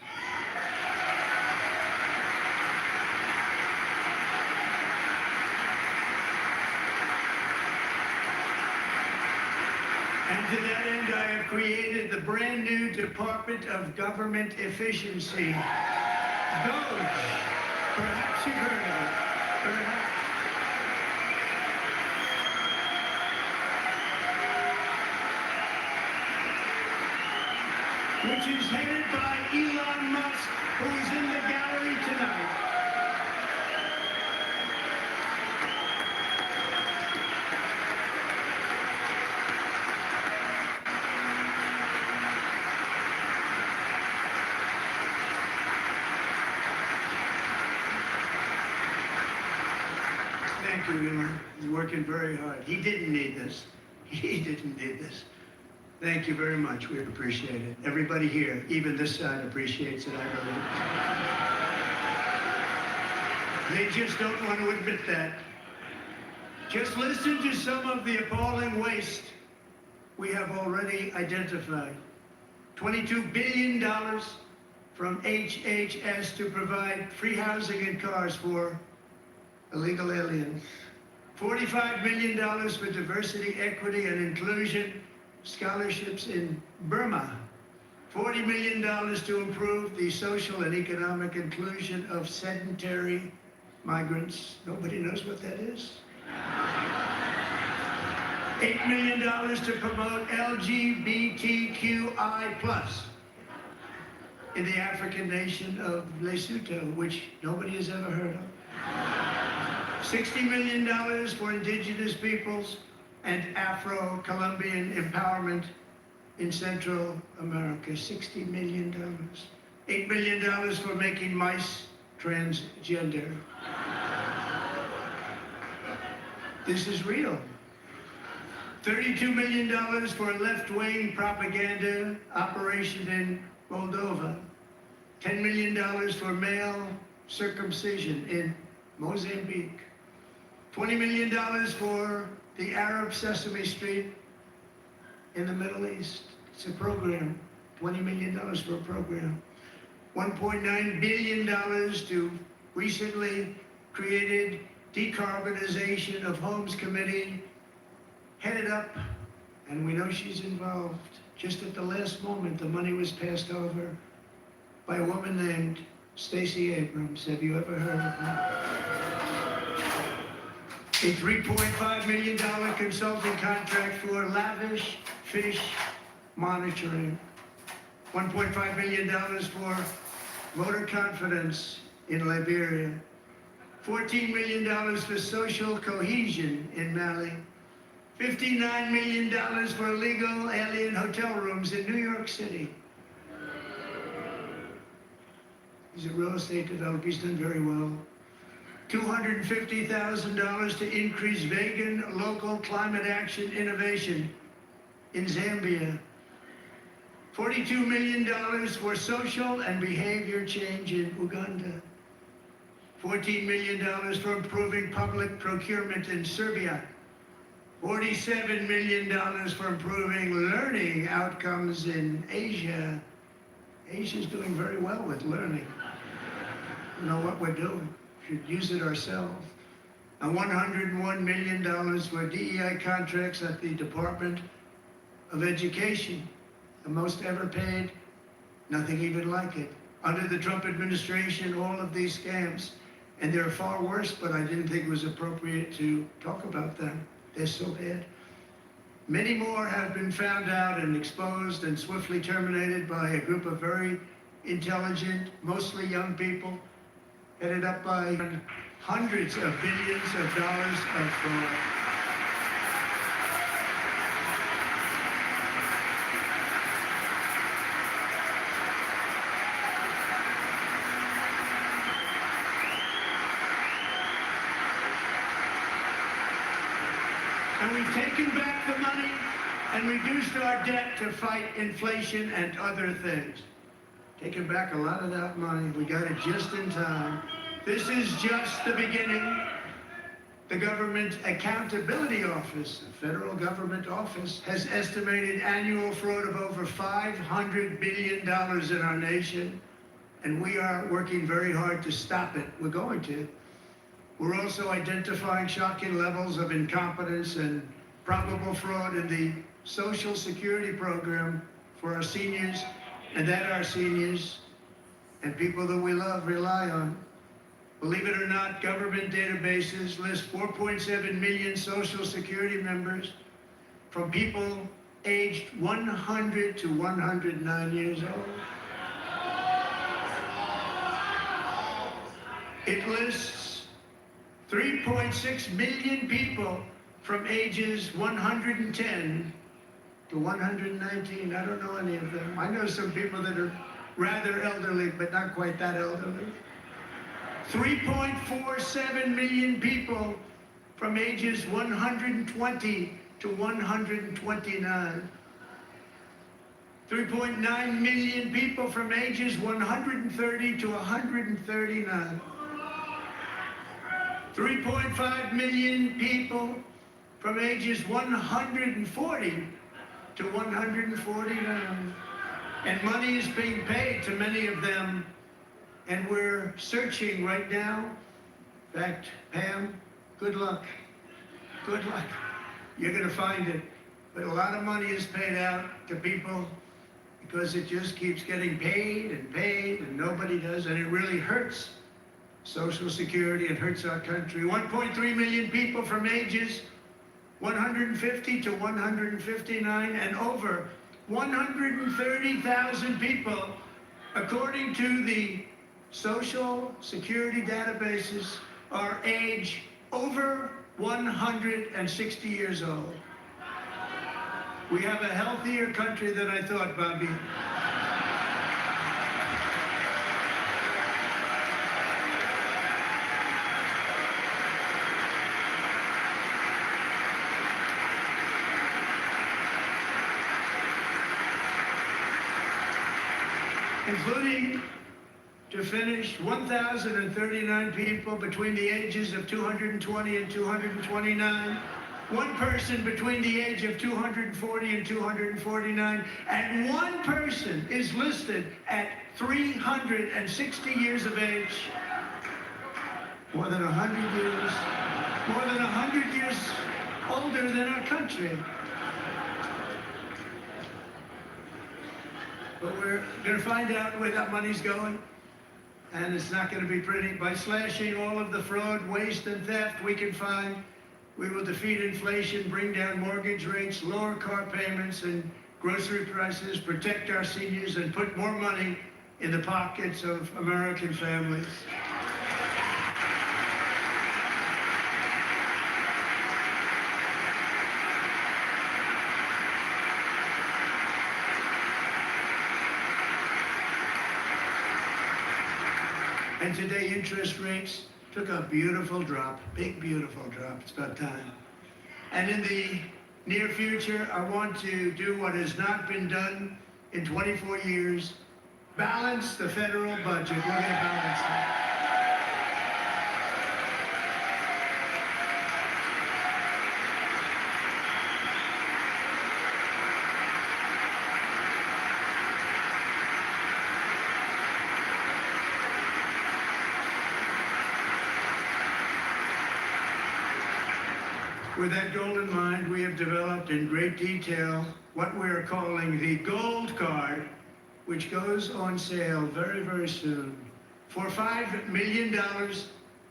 Speaker 3: And to that end, I have created the brand new Department of Government Efficiency. DOGE. Perhaps you've heard of it. Perhaps. Which is headed by Elon Musk, who is in the gallery tonight. Thank you, Elon. He's working very hard. He didn't need this. He didn't need this. Thank you very much. We appreciate it. Everybody here, even this side, appreciates it. I really. They just don't want to admit that. Just listen to some of the appalling waste we have already identified. $22 billion from HHS to provide free housing and cars for illegal aliens. $45 million for diversity, equity, and inclusion scholarships in Burma. $40 million to improve the social and economic inclusion of sedentary migrants. Nobody knows what that is. $8 million to promote LGBTQI+ in the African nation of Lesotho, which nobody has ever heard of. $60 million for indigenous peoples and Afro-Colombian empowerment in Central America. $60 million. $8 million for making mice transgender. This is real. $32 million for a left-wing propaganda operation in Moldova. $10 million for male circumcision in Mozambique. $20 million for the Arab Sesame Street in the Middle East. It's a program. $20 million for a program. $1.9 billion to recently created Decarbonization of Homes Committee, headed up, and we know she's involved. Just at the last moment, the money was passed over by a woman named Stacey Abrams. Have you ever heard of her? A $3.5 million consulting contract for lavish fish monitoring. $1.5 million for voter confidence in Liberia. $14 million for social cohesion in Mali. $59 million for illegal alien hotel rooms in New York City. He's a real estate developer. He's done very well. $250,000 to increase vegan local climate action innovation in Zambia. $42 million for social and behavior change in Uganda. $14 million for improving public procurement in Serbia. $47 million for improving learning outcomes in Asia. Asia's doing very well with learning. You know what we're doing. Should use it ourselves. And $101 million for DEI contracts at the Department of Education. The most ever paid, nothing even like it. Under the Trump administration, all of these scams, and they're far worse, but I didn't think it was appropriate to talk about them. They're so bad. Many more have been found out and exposed and swiftly terminated by a group of very intelligent, mostly young people, headed up by hundreds of billions of dollars of fraud. And we've taken back the money and reduced our debt to fight inflation and other things. Taken back a lot of that money. We got it just in time. This is just the beginning. The Government Accountability Office, a federal government office, has estimated annual fraud of over $500 billion in our nation, and we are working very hard to stop it. We're going to. We're also identifying shocking levels of incompetence and probable fraud in the Social Security program for our seniors, and that our seniors and people that we love rely on. Believe it or not, government databases list 4.7 million Social Security members from people aged 100 to 109 years old. It lists 3.6 million people from ages 110 to 119. I don't know any of them. I know some people that are rather elderly, but not quite that elderly. 3.47 million people from ages 120 to 129. 3.9 million people from ages 130 to 139. 3.5 million people from ages 140 to 149. And money is being paid to many of them, and we're searching right now. In fact, Pam, good luck. Good luck. You're going to find it. But a lot of money is paid out to people because it just keeps getting paid, and nobody does, and it really hurts Social Security. It hurts our country. 1.3 million people from ages 150 to 159, and over 130,000 people, according to the Social Security databases, are age over 160 years old. We have a healthier country than I thought, Bobby. Including, to finish, 1,039 people between the ages of 220 and 229 one person between the age of 240 and 249, and one person is listed at 360 years of age. More than 100 years, more than 100 years older than our country. But we're going to find out where that money's going, and it's not going to be pretty. By slashing all of the fraud, waste, and theft we can find, we will defeat inflation, bring down mortgage rates, lower car payments and grocery prices, protect our seniors, and put more money in the pockets of American families. And today, interest rates took a beautiful drop, big, beautiful drop. It's about time. And in the near future, I want to do what has not been done in 24 years, balance the federal budget. We're going to balance it. With that goal in mind, we have developed in great detail what we're calling the Gold Card, which goes on sale very, very soon. For $5 million,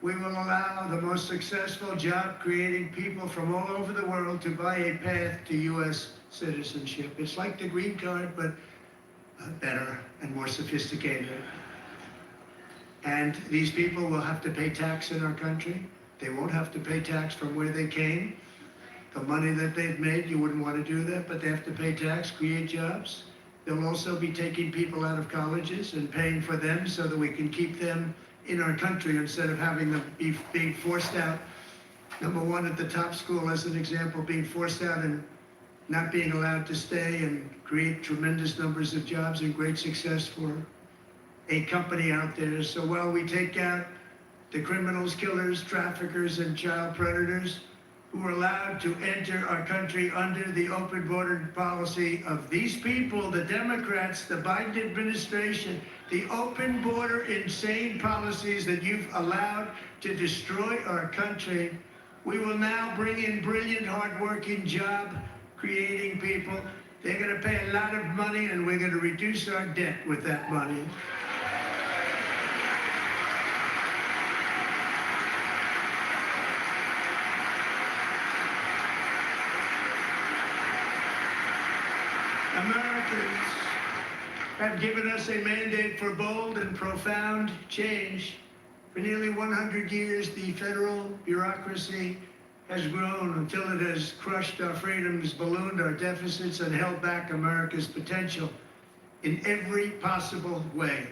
Speaker 3: we will allow the most successful job-creating people from all over the world to buy a path to U.S. citizenship. It's like the green card, but better and more sophisticated. And these people will have to pay tax in our country. They won't have to pay tax from where they came. The money that they've made, you wouldn't want to do that, but they have to pay tax, create jobs. They'll also be taking people out of colleges and paying for them so that we can keep them in our country instead of having them being forced out. Number one, at the top school, as an example, being forced out and not being allowed to stay and create tremendous numbers of jobs and great success for a company out there. So while we take out the criminals, killers, traffickers, and child predators who are allowed to enter our country under the open border policy of these people, the Democrats, the Biden administration, the open border insane policies that you've allowed to destroy our country, we will now bring in brilliant, hardworking, job-creating people. They're going to pay a lot of money, and we're going to reduce our debt with that money. Americans have given us a mandate for bold and profound change. For nearly 100 years, the federal bureaucracy has grown until it has crushed our freedoms, ballooned our deficits, and held back America's potential in every possible way.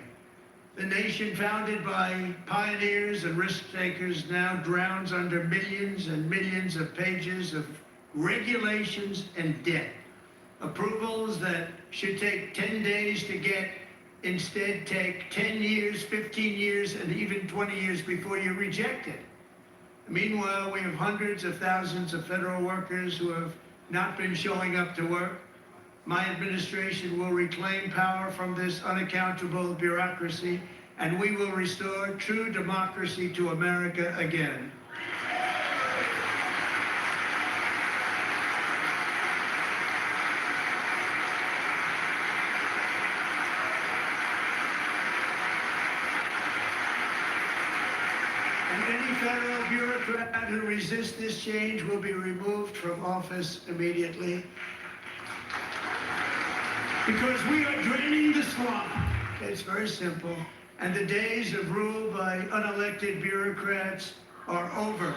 Speaker 3: The nation founded by pioneers and risk-takers now drowns under millions and millions of pages of regulations and debt. Approvals that should take 10 days to get instead take 10 years, 15 years, and even 20 years before you're rejected. Meanwhile, we have hundreds of thousands of federal workers who have not been showing up to work. My administration will reclaim power from this unaccountable bureaucracy, and we will restore true democracy to America again. Any federal bureaucrat who resists this change will be removed from office immediately. Because we are draining the swamp. It's very simple. And the days of rule by unelected bureaucrats are over.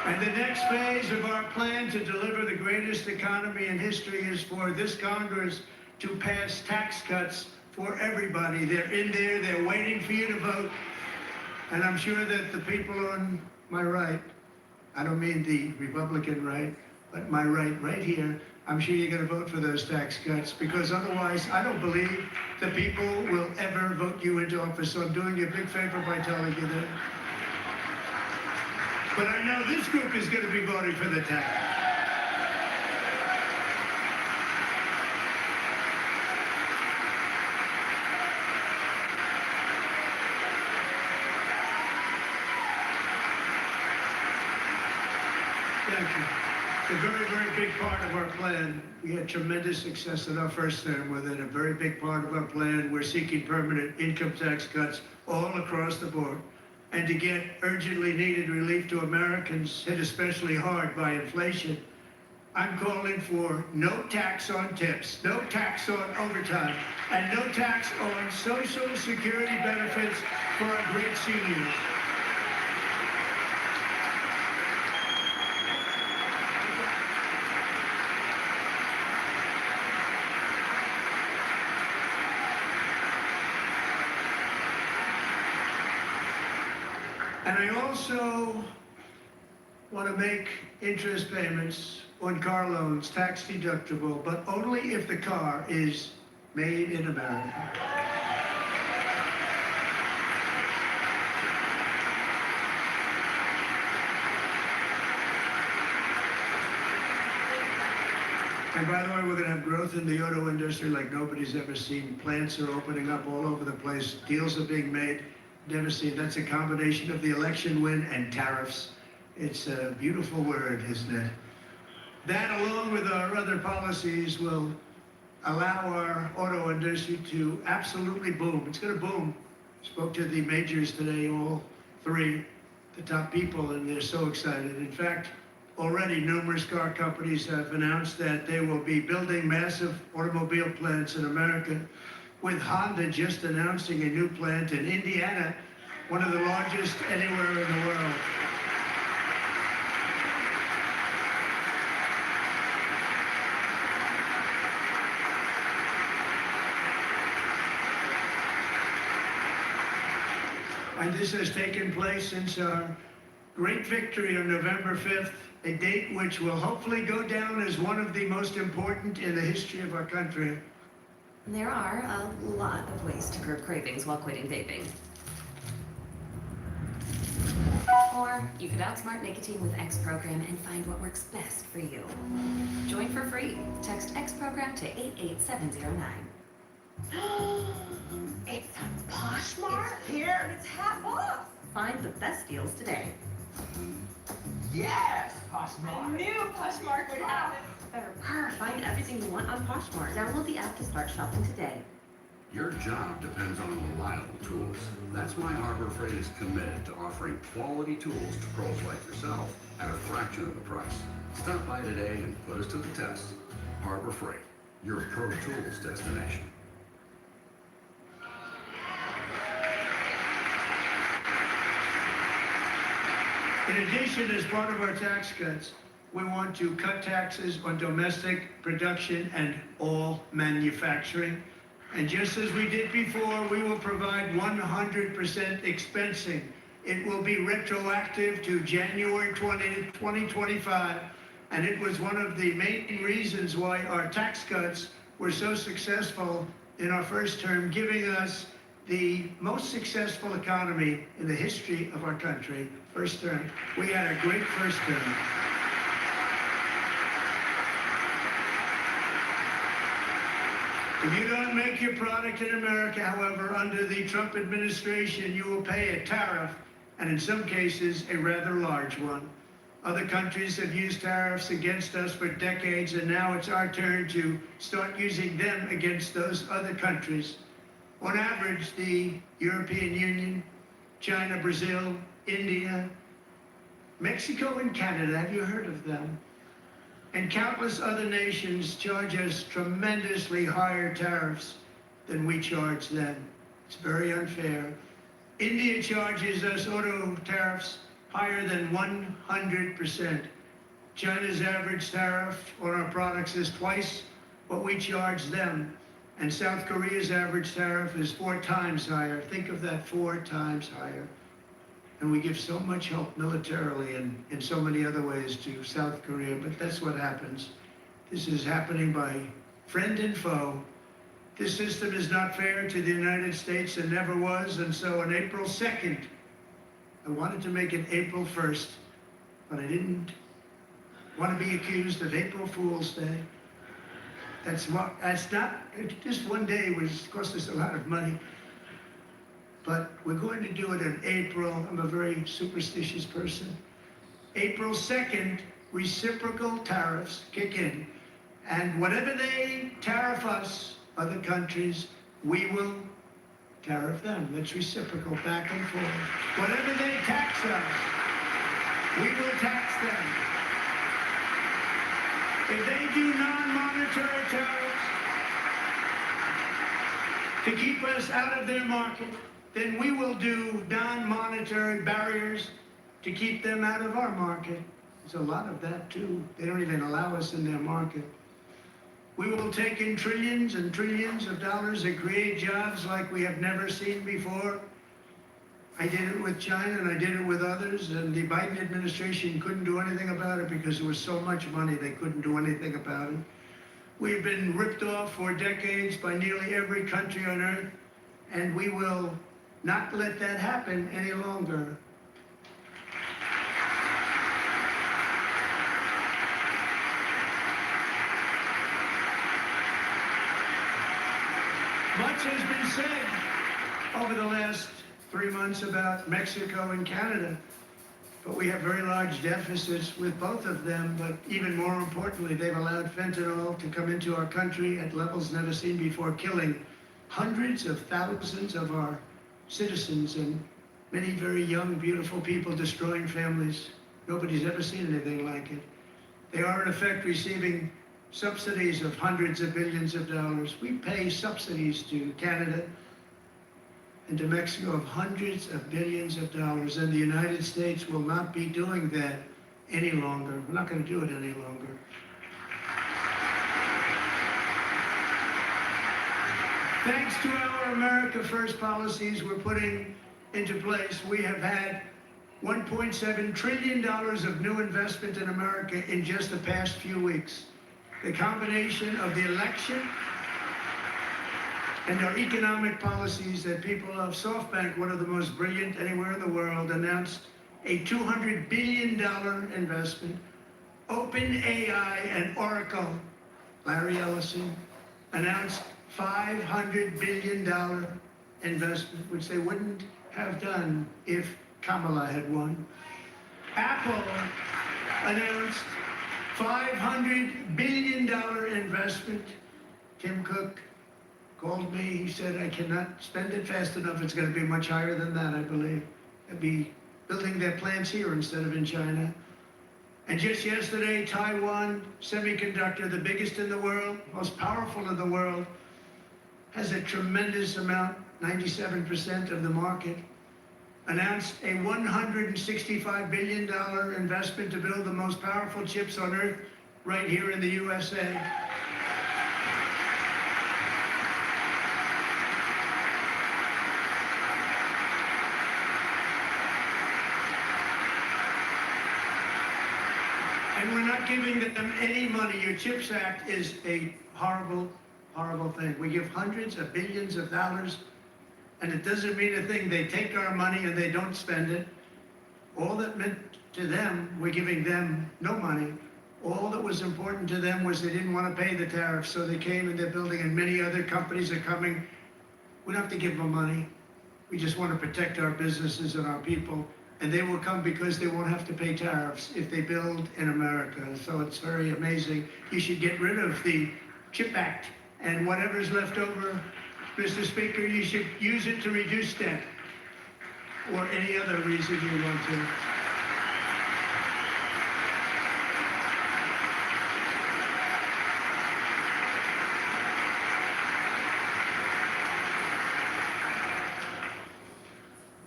Speaker 3: And the next phase of our plan to deliver the greatest economy in history is for this Congress to pass tax cuts for everybody. They're in there, they're waiting for you to vote. And I'm sure that the people on my right, I don't mean the Republican right, but my right here, I'm sure you're going to vote for those tax cuts, because otherwise I don't believe the people will ever vote you into office. So I'm doing you a big favor by telling you that. But I know this group is going to be voting for the tax. Thank you. It's a very, very big part of our plan. We had tremendous success in our first term with it. A very big part of our plan. We're seeking permanent income tax cuts all across the board. And to get urgently needed relief to Americans hit especially hard by inflation, I'm calling for no tax on tips, no tax on overtime, and no tax on Social Security benefits for our great seniors. And I also want to make interest payments on car loans tax deductible, but only if the car is made in America. And by the way, we're going to have growth in the auto industry like nobody's ever seen. Plants are opening up all over the place. Deals are being made. Never seen. That's a combination of the election win and tariffs. It's a beautiful word, isn't it? That, along with our other policies, will allow our auto industry to absolutely boom. It's going to boom. Spoke to the majors today, all three, the top people, and they're so excited. In fact, already numerous car companies have announced that they will be building massive automobile plants in America, with Honda just announcing a new plant in Indiana, one of the largest anywhere in the world. And this has taken place since our great victory on November 5th, a date which will hopefully go down as one of the most important in the history of our country.
Speaker 18: There are a lot of ways to curb cravings while quitting vaping. Or you could outsmart nicotine with X Program and find what works best for you. Join for free. Text X Program to 88709.
Speaker 11: It's a Poshmark here, and it's half off.
Speaker 18: Find the best deals today.
Speaker 11: Yes, Poshmark. I knew Poshmark would have it.
Speaker 18: Find everything you want on Poshmark. Download the app to start shopping today.
Speaker 22: Your job depends on reliable tools. That's why Harbor Freight is committed to offering quality tools to pros like yourself at a fraction of the price. Stop by today and put us to the test. Harbor Freight, your pro tools destination.
Speaker 3: In addition, as part of our tax cuts, we want to cut taxes on domestic production and all manufacturing. And just as we did before, we will provide 100% expensing. It will be retroactive to January 20th, 2025. And it was one of the main reasons why our tax cuts were so successful in our first term, giving us the most successful economy in the history of our country. First term. We had a great first term. If you don't make your product in America, however, under the Trump administration, you will pay a tariff, and in some cases, a rather large one. Other countries have used tariffs against us for decades, and now it's our turn to start using them against those other countries. On average, the European Union, China, Brazil, India, Mexico, and Canada, have you heard of them? And countless other nations charge us tremendously higher tariffs than we charge them. It's very unfair. India charges us auto tariffs higher than 100%. China's average tariff on our products is twice what we charge them. And South Korea's average tariff is 4 times higher. Think of that, 4 times higher. And we give so much help militarily and in so many other ways to South Korea, but that's what happens. This is happening by friend and foe. This system is not fair to the United States and never was, and so on April 2nd, I wanted to make it April 1st, but I didn't want to be accused of April Fool's Day. That's not, just one day was cost us a lot of money. But we're going to do it in April. I'm a very superstitious person. April 2nd, reciprocal tariffs kick in. And whatever they tariff us, other countries, we will tariff them. That's reciprocal, back and forth. Whatever they tax us, we will tax them. If they do non-monetary tariffs to keep us out of their market, then we will do non-monetary barriers to keep them out of our market. There's a lot of that too. They don't even allow us in their market. We will take in trillions and trillions of dollars and create jobs like we have never seen before. I did it with China and I did it with others, and the Biden administration couldn't do anything about it because there was so much money they couldn't do anything about it. We've been ripped off for decades by nearly every country on earth, and we will not let that happen any longer. Much has been said over the last 3 months about Mexico and Canada, but we have very large deficits with both of them. But even more importantly, they've allowed fentanyl to come into our country at levels never seen before, killing hundreds of thousands of our citizens and many very young, beautiful people, destroying families. Nobody's ever seen anything like it. They are, in effect, receiving subsidies of hundreds of billions of dollars. We pay subsidies to Canada and to Mexico of hundreds of billions of dollars, and the United States will not be doing that any longer. We're not going to do it any longer. Thanks to our America First policies we're putting into place, we have had $1.7 trillion of new investment in America in just the past few weeks. The combination of the election and our economic policies that people love. SoftBank, one of the most brilliant anywhere in the world, announced a $200 billion investment. OpenAI and Oracle, Larry Ellison, announced $500 billion investment, which they wouldn't have done if Kamala had won. Apple announced $500 billion investment. Tim Cook called me. He said, I cannot spend it fast enough. It's going to be much higher than that, I believe. They'll be building their plants here instead of in China. And just yesterday, Taiwan Semiconductor, the biggest in the world, most powerful in the world, has a tremendous amount, 97% of the market, announced a $165 billion investment to build the most powerful chips on earth right here in the USA. And we're not giving them any money. Your CHIPS Act is a horrible, horrible thing. We give hundreds of billions of dollars, and it doesn't mean a thing. They take our money and they don't spend it. All that meant to them, we're giving them no money. All that was important to them was they didn't want to pay the tariffs, so they came and they're building, and many other companies are coming. We don't have to give them money. We just want to protect our businesses and our people. And they will come because they won't have to pay tariffs if they build in America. So it's very amazing. You should get rid of the CHIP Act, and whatever's left over, Mr. Speaker, you should use it to reduce debt or any other reason you want to.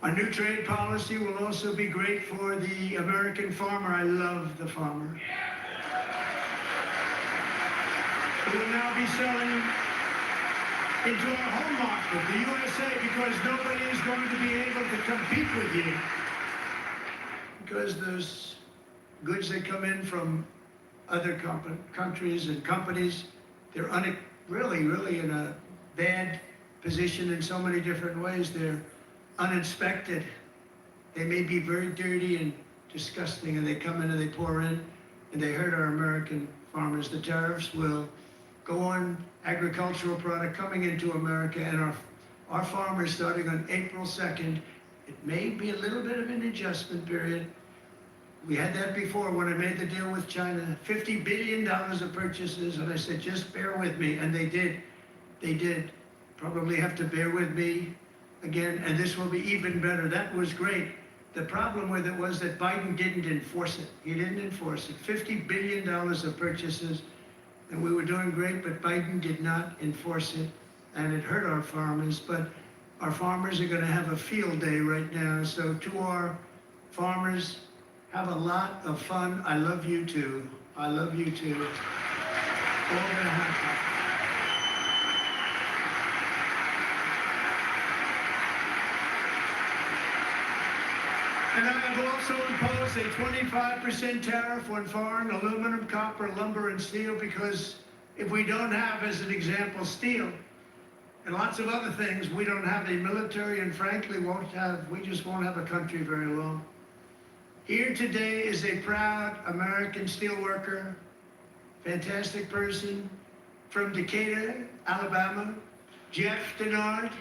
Speaker 3: Our new trade policy will also be great for the American farmer. I love the farmer. We will now be selling into our home market, the USA, because nobody is going to be able to compete with you because there's goods that come in from other countries and companies. They're really in a bad position in so many different ways. They're uninspected. They may be very dirty and disgusting, and they come in and they pour in and they hurt our American farmers. The tariffs will go on agricultural product coming into America, and our farmers, starting on April 2nd, it may be a little bit of an adjustment period. We had that before when I made the deal with China, $50 billion of purchases, and I said, just bear with me, and they did. They did. Probably have to bear with me again, and this will be even better. That was great. The problem with it was that Biden didn't enforce it. He didn't enforce it. $50 billion of purchases, and we were doing great, but Biden did not enforce it, and it hurt our farmers. But our farmers are going to have a field day right now. So to our farmers, have a lot of fun. I love you too. I love you too. All going to happen. And I have also imposed a 25% tariff on foreign aluminum, copper, lumber, and steel, because if we don't have, as an example, steel and lots of other things, we don't have a military, and frankly we just won't have a country very long. Here today is a proud American steelworker, fantastic person from Decatur, Alabama, Jeff Denard.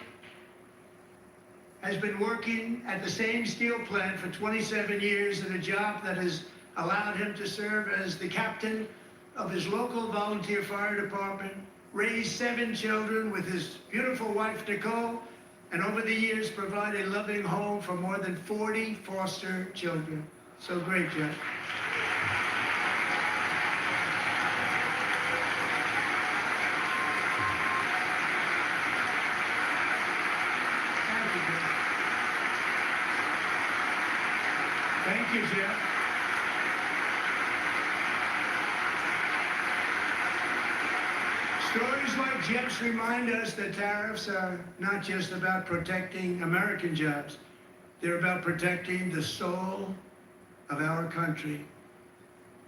Speaker 3: Has been working at the same steel plant for 27 years in a job that has allowed him to serve as the captain of his local volunteer fire department, raised 7 children with his beautiful wife, Nicole, and over the years provide a loving home for more than 40 foster children. So great, Jeff. Thank you, Jeff. Stories like Jeff's remind us that tariffs are not just about protecting American jobs. They're about protecting the soul of our country.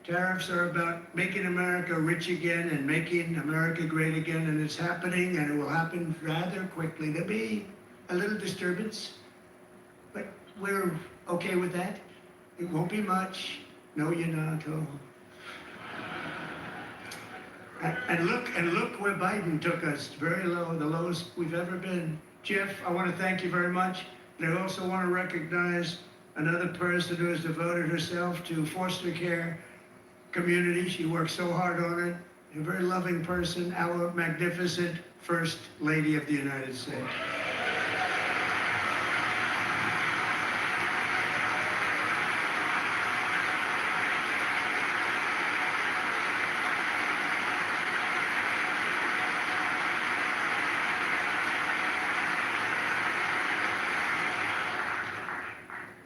Speaker 3: Tariffs are about making America rich again and making America great again, and it's happening, and it will happen rather quickly. There'll be a little disturbance, but we're okay with that. It won't be much. No, you're not. Oh. And look where Biden took us. Very low, the lowest we've ever been. Jeff, I want to thank you very much. And I also want to recognize another person who has devoted herself to foster care community. She works so hard on it. A very loving person, our magnificent First Lady of the United States.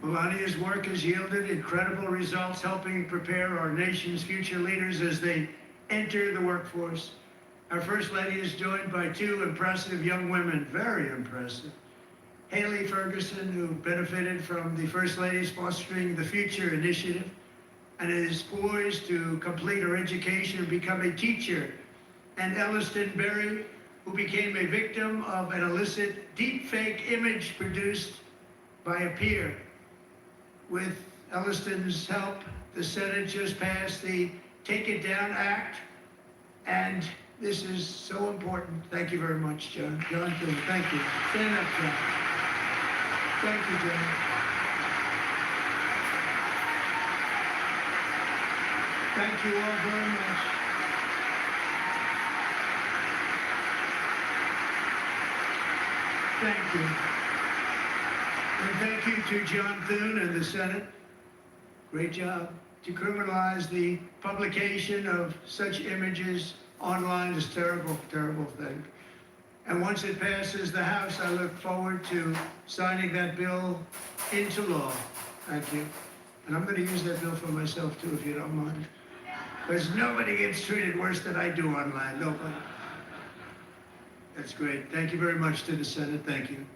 Speaker 3: Melania's work has yielded incredible results, helping prepare our nation's future leaders as they enter the workforce. Our First Lady is joined by 2 impressive young women, very impressive. Haley Ferguson, who benefited from the First Lady's Fostering the Future initiative and is poised to complete her education and become a teacher. And Elliston Berry, who became a victim of an illicit deepfake image produced by a peer. With Elliston's help, the Senate just passed the Take It Down Act, and this is so important. Thank you very much, John. John, thank you. Stand up, John. Thank you, John. Thank you all very much. Thank you. And thank you to John Thune and the Senate. Great job. To criminalize the publication of such images online is terrible, terrible thing. And once it passes the House, I look forward to signing that bill into law. Thank you. And I'm going to use that bill for myself too, if you don't mind. Because nobody gets treated worse than I do online, nobody. That's great. Thank you very much to the Senate. Thank you.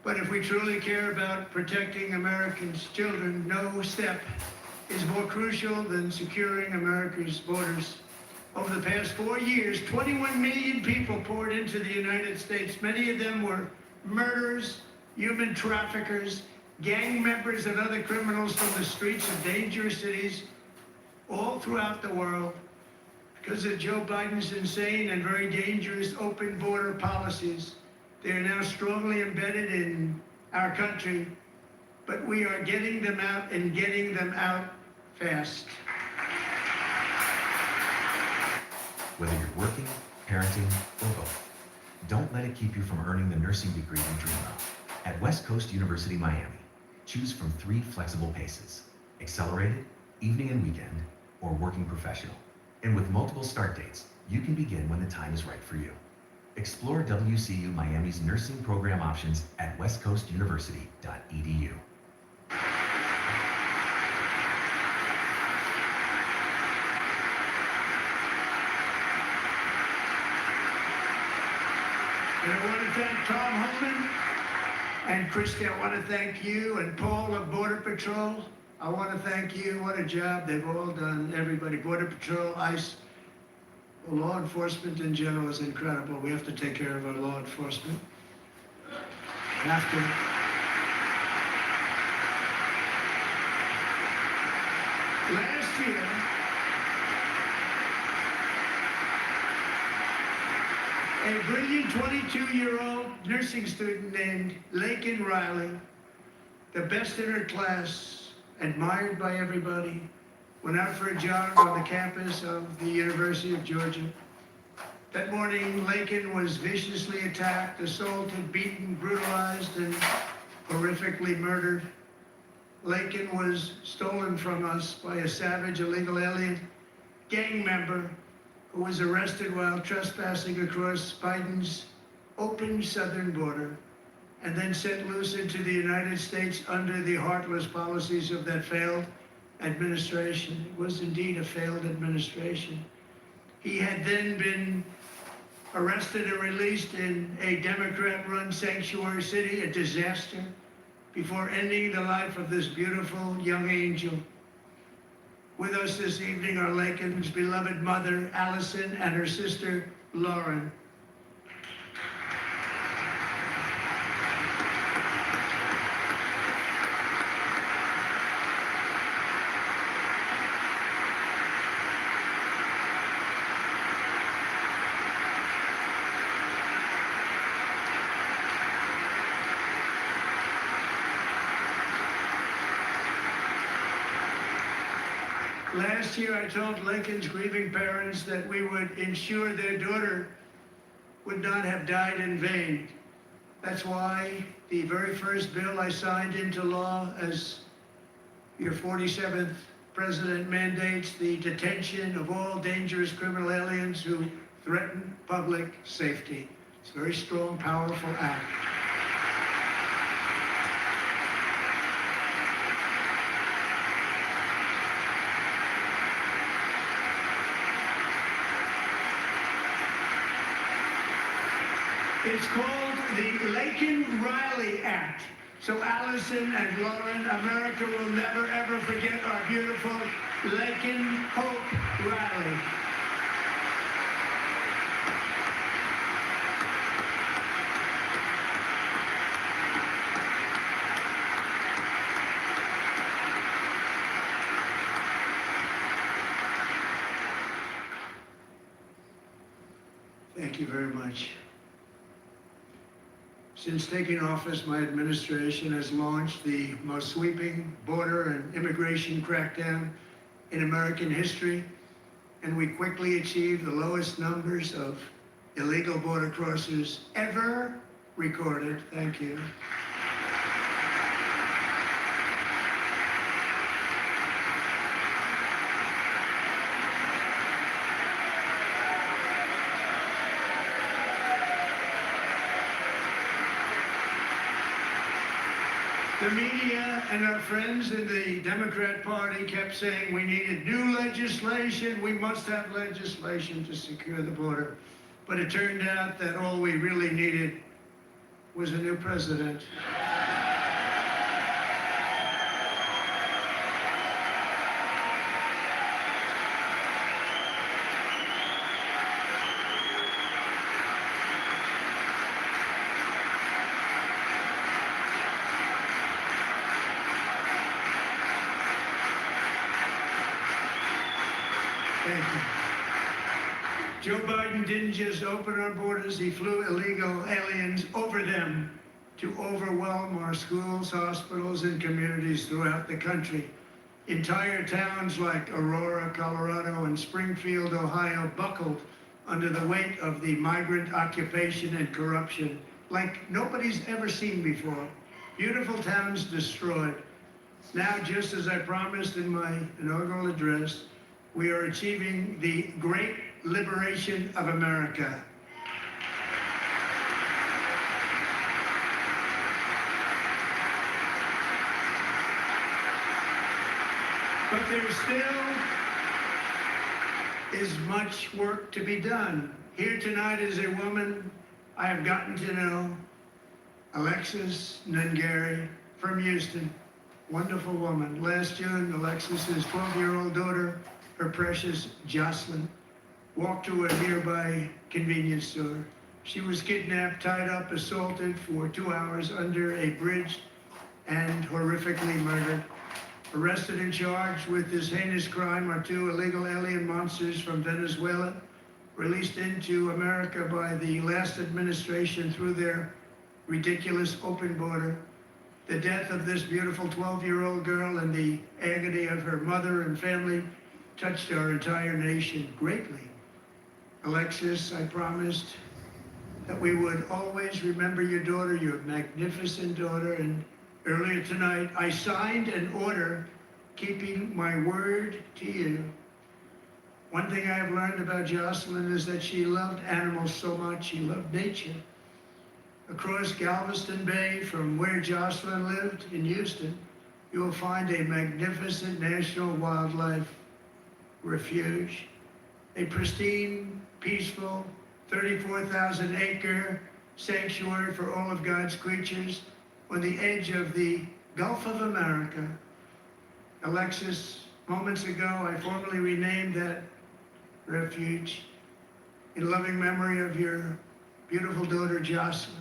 Speaker 3: But if we truly care about protecting Americans' children, no step is more crucial than securing America's borders. Over the past 4 years, 21 million people poured into the United States. Many of them were murderers, human traffickers, gang members, and other criminals from the streets of dangerous cities all throughout the world. Because of Joe Biden's insane and very dangerous open border policies, they are now strongly embedded in our country, but we are getting them out and getting them out fast.
Speaker 1: Whether you're working, parenting, or both, don't let it keep you from earning the nursing degree you dream of. At West Coast University Miami, choose from 3 flexible paces: accelerated, evening and weekend, or working professional. And with multiple start dates, you can begin when the time is right for you. Explore WCU Miami's nursing program options at westcoastuniversity.edu.
Speaker 3: And I want to thank Tom Holman and Christy. I want to thank you and Paul of Border Patrol. I want to thank you. What a job they've all done. Everybody, Border Patrol, ICE, law enforcement in general is incredible. We have to take care of our law enforcement. Have to. Last year, a brilliant 22-year-old nursing student named Lakin Riley, the best in her class, admired by everybody, went out for a jog on the campus of the University of Georgia. That morning, Lakin was viciously attacked, assaulted, beaten, brutalized, and horrifically murdered. Lakin was stolen from us by a savage illegal alien gang member who was arrested while trespassing across Biden's open southern border and then set loose into the United States under the heartless policies of that failed administration. It was indeed a failed administration. He had then been arrested and released in a Democrat-run sanctuary city, a disaster, before ending the life of this beautiful young angel. With us this evening are Lakin's beloved mother, Allison, and her sister, Lauren. Last year, I told Lincoln's grieving parents that we would ensure their daughter would not have died in vain. That's why the very first bill I signed into law as your 47th president mandates the detention of all dangerous criminal aliens who threaten public safety. It's a very strong, powerful act. It's called the Lakin-Riley Act. So Allison and Lauren, America will never ever forget our beautiful Lakin Hope Riley. Thank you very much. Since taking office, my administration has launched the most sweeping border and immigration crackdown in American history, and we quickly achieved the lowest numbers of illegal border crossers ever recorded. Thank you. The media and our friends in the Democrat Party kept saying we needed new legislation, we must have legislation to secure the border. But it turned out that all we really needed was a new president. Thank you. Joe Biden didn't just open our borders, he flew illegal aliens over them to overwhelm our schools, hospitals, and communities throughout the country. Entire towns like Aurora, Colorado, and Springfield, Ohio, buckled under the weight of the migrant occupation and corruption like nobody's ever seen before. Beautiful towns destroyed. Now, just as I promised in my inaugural address, we are achieving the great liberation of America. But there still is much work to be done. Here tonight is a woman I have gotten to know, Alexis Nungari from Houston. Wonderful woman. Last June, Alexis's 12-year-old daughter, her precious Jocelyn, walked to a nearby convenience store. She was kidnapped, tied up, assaulted for 2 hours under a bridge, and horrifically murdered. Arrested and charged with this heinous crime are 2 illegal alien monsters from Venezuela, released into America by the last administration through their ridiculous open border. The death of this beautiful 12-year-old girl and the agony of her mother and family touched our entire nation greatly. Alexis, I promised that we would always remember your daughter, your magnificent daughter, and earlier tonight, I signed an order keeping my word to you. One thing I have learned about Jocelyn is that she loved animals so much, she loved nature. Across Galveston Bay, from where Jocelyn lived in Houston, you will find a magnificent national wildlife refuge, a pristine, peaceful, 34,000-acre sanctuary for all of God's creatures on the edge of the Gulf of America. Alexis, moments ago, I formally renamed that refuge in loving memory of your beautiful daughter, Jocelyn.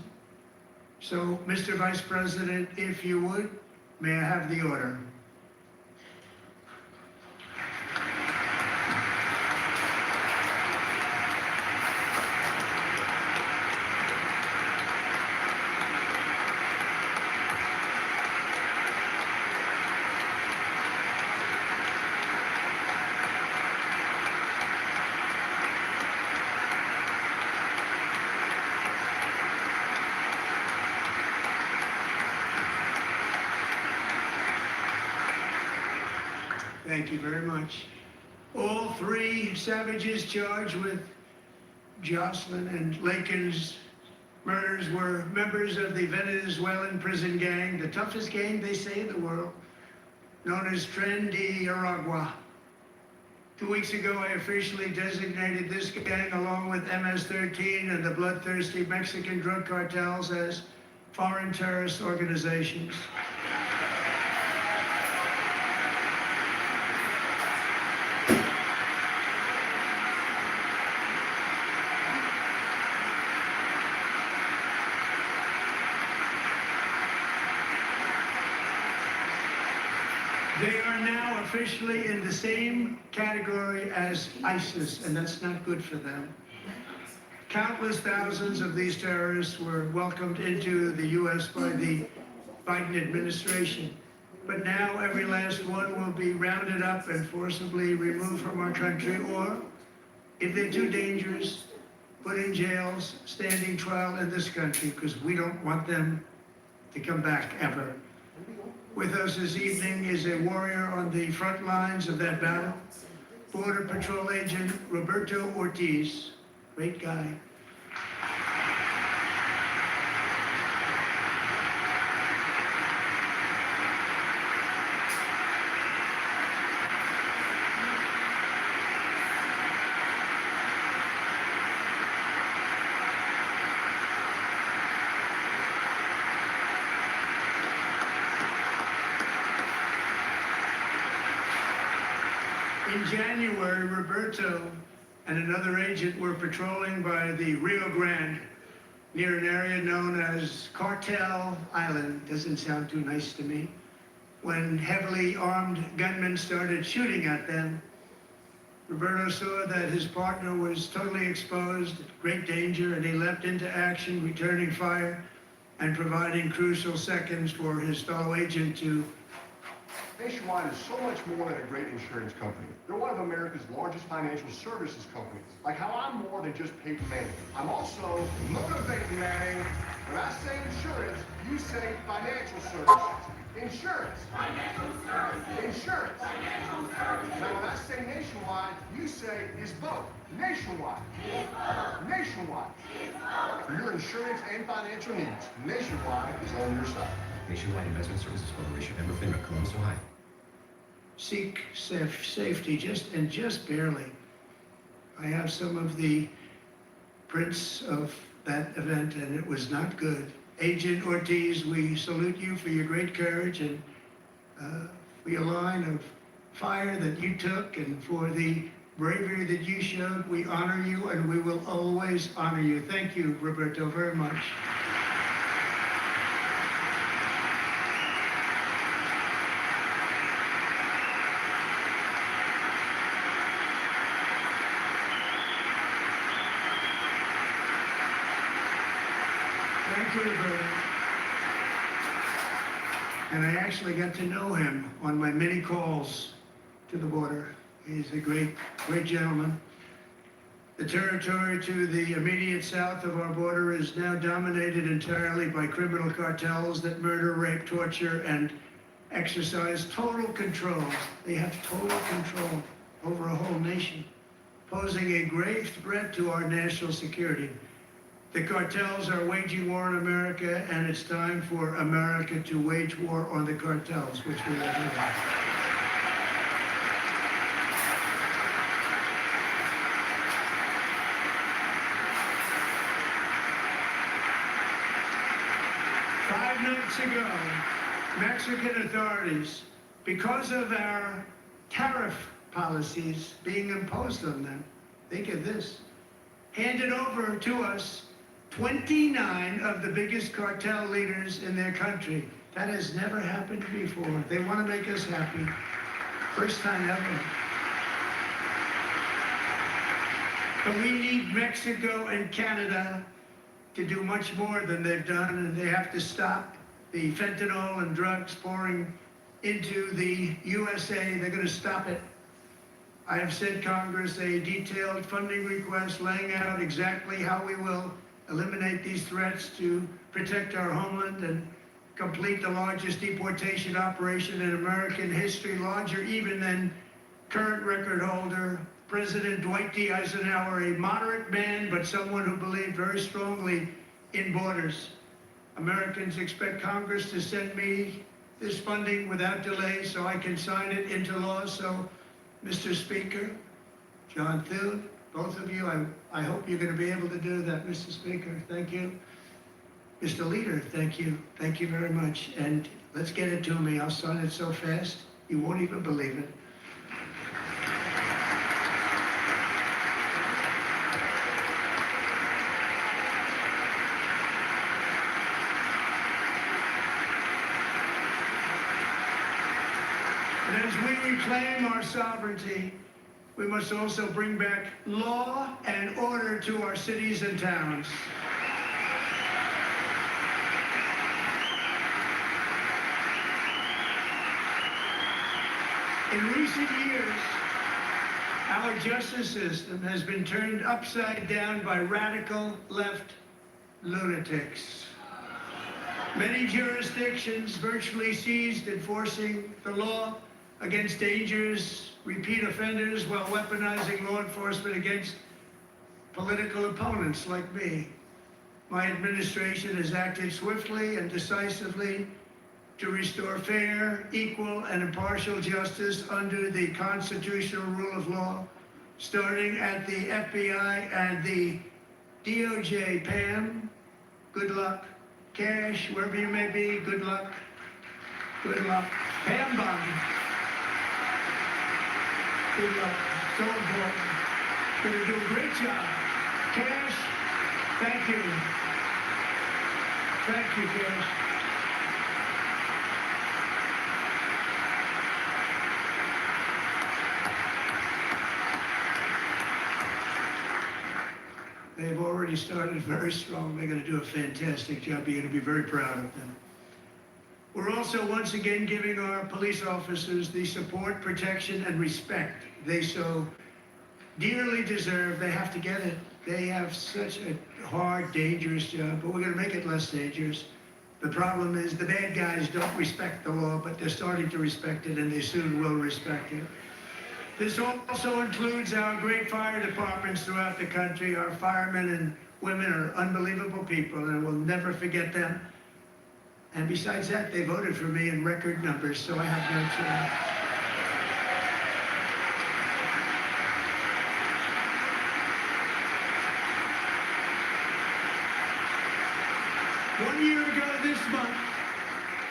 Speaker 3: So, Mr. Vice President, if you would, may I have the order? Thank you very much. All 3 savages charged with Jocelyn and Lakin's murders were members of the Venezuelan prison gang, the toughest gang, they say, in the world, known as Tren de Aragua. 2 weeks ago, I officially designated this gang, along with MS-13 and the bloodthirsty Mexican drug cartels, as foreign terrorist organizations. They are now officially in the same category as ISIS, and that's not good for them. Countless thousands of these terrorists were welcomed into the U.S. by the Biden administration. But now every last one will be rounded up and forcibly removed from our country, or, if they're too dangerous, put in jails, standing trial in this country, because we don't want them to come back ever. With us this evening is a warrior on the front lines of that battle, Border Patrol Agent Roberto Ortiz. Great guy. In January, Roberto and another agent were patrolling by the Rio Grande near an area known as Cartel Island. Doesn't sound too nice to me. When heavily armed gunmen started shooting at them, Roberto saw that his partner was totally exposed, great danger, and he leapt into action, returning fire and providing crucial seconds for his fellow agent to...
Speaker 5: Nationwide is so much more than a great insurance company. They're one of America's largest financial services companies. Like how I'm more than just Peyton Manning. I'm also motivating Manning. When I say insurance, you say financial services. Insurance. Financial services. Insurance. Financial services. Now when I say nationwide, you say is both. Nationwide. Is both. Nationwide. Is both. For your insurance and financial needs, Nationwide is on your side.
Speaker 1: Nationwide Investment Services Corporation, member FINRA, Columbus, Ohio.
Speaker 3: Seek safety, just barely. I have some of the prints of that event, and it was not good. Agent Ortiz, we salute you for your great courage and for your line of fire that you took, and for the bravery that you showed. We honor you, and we will always honor you. Thank you, Roberto, very much. Thank you, Roberto. And I actually got to know him on my many calls to the border. He's a great gentleman. The territory to the immediate south of our border is now dominated entirely by criminal cartels that murder, rape, torture, and exercise total control. They have total control over a whole nation, posing a grave threat to our national security. The cartels are waging war on America, and it's time for America to wage war on the cartels, which we are doing. Five nights ago, Mexican authorities, because of our tariff policies being imposed on them, think of this, handed over to us 29 of the biggest cartel leaders in their country. That has never happened before. They want to make us happy. First time ever. But we need Mexico and Canada to do much more than they've done, and they have to stop the fentanyl and drugs pouring into the USA. They're going to stop it. I have sent Congress a detailed funding request laying out exactly how we will eliminate these threats to protect our homeland and complete the largest deportation operation in American history, larger even than current record holder President Dwight D. Eisenhower, a moderate man, but someone who believed very strongly in borders. Americans expect Congress to send me this funding without delay so I can sign it into law. So, Mr. Speaker, John Thune, both of you, I hope you're going to be able to do that, Mr. Speaker. Thank you. Mr. Leader, thank you. Thank you very much. And let's get it to me. I'll sign it so fast, you won't even believe it. And as we reclaim our sovereignty, we must also bring back law and order to our cities and towns. In recent years, our justice system has been turned upside down by radical left lunatics. Many jurisdictions virtually ceased enforcing the law against dangerous repeat offenders while weaponizing law enforcement against political opponents like me. My administration has acted swiftly and decisively to restore fair, equal, and impartial justice under the constitutional rule of law, starting at the FBI and the DOJ. Pam, good luck. Cash, wherever you may be, good luck. Good luck. Pam Bondi. Good luck. So important. Going to do a great job. Cash, thank you. Thank you, Cash. They've already started very strong. They're going to do a fantastic job. You're going to be very proud of them. We're also once again giving our police officers the support, protection, and respect they so dearly deserve. They have to get it. They have such a hard, dangerous job, but we're going to make it less dangerous. The problem is the bad guys don't respect the law, but they're starting to respect it, and they soon will respect it. This also includes our great fire departments throughout the country. Our firemen and women are unbelievable people, and we'll never forget them. And besides that, they voted for me in record numbers, so I have no choice. 1 year ago this month,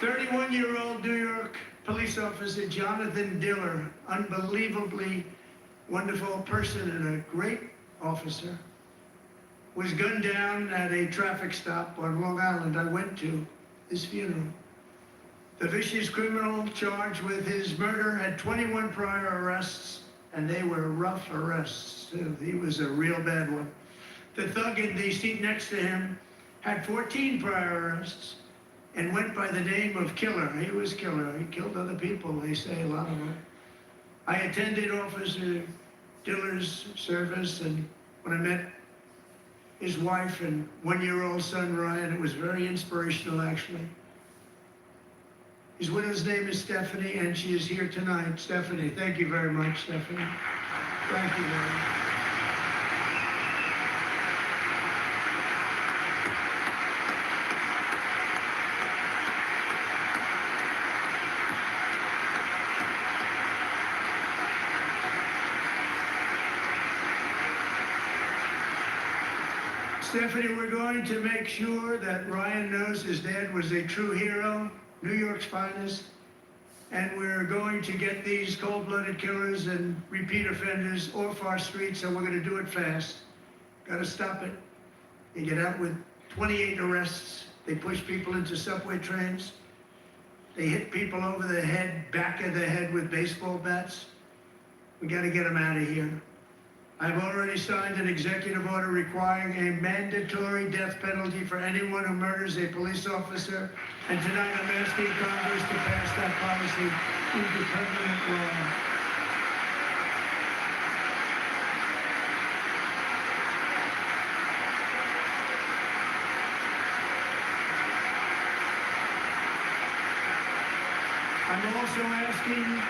Speaker 3: 31-year-old New York police officer Jonathan Diller, unbelievably wonderful person and a great officer, was gunned down at a traffic stop on Long Island. I went to his funeral. The vicious criminal charged with his murder had 21 prior arrests, and they were rough arrests too. He was a real bad one. The thug in the seat next to him had 14 prior arrests and went by the name of Killer. He was Killer. He killed other people, they say, a lot of them. I attended Officer Diller's service, and when I met his wife and one-year-old son, Ryan, it was very inspirational, actually. His widow's name is Stephanie, and she is here tonight. Stephanie, thank you very much, Stephanie. Thank you very much. Stephanie, we're going to make sure that Ryan knows his dad was a true hero, New York's finest, and we're going to get these cold-blooded killers and repeat offenders off our streets, and we're going to do it fast. Got to stop it. They get out with 28 arrests. They push people into subway trains. They hit people over the head, back of the head with baseball bats. We got to get them out of here. I've already signed an executive order requiring a mandatory death penalty for anyone who murders a police officer, and tonight I'm asking Congress to pass that policy into permanent law. I'm also asking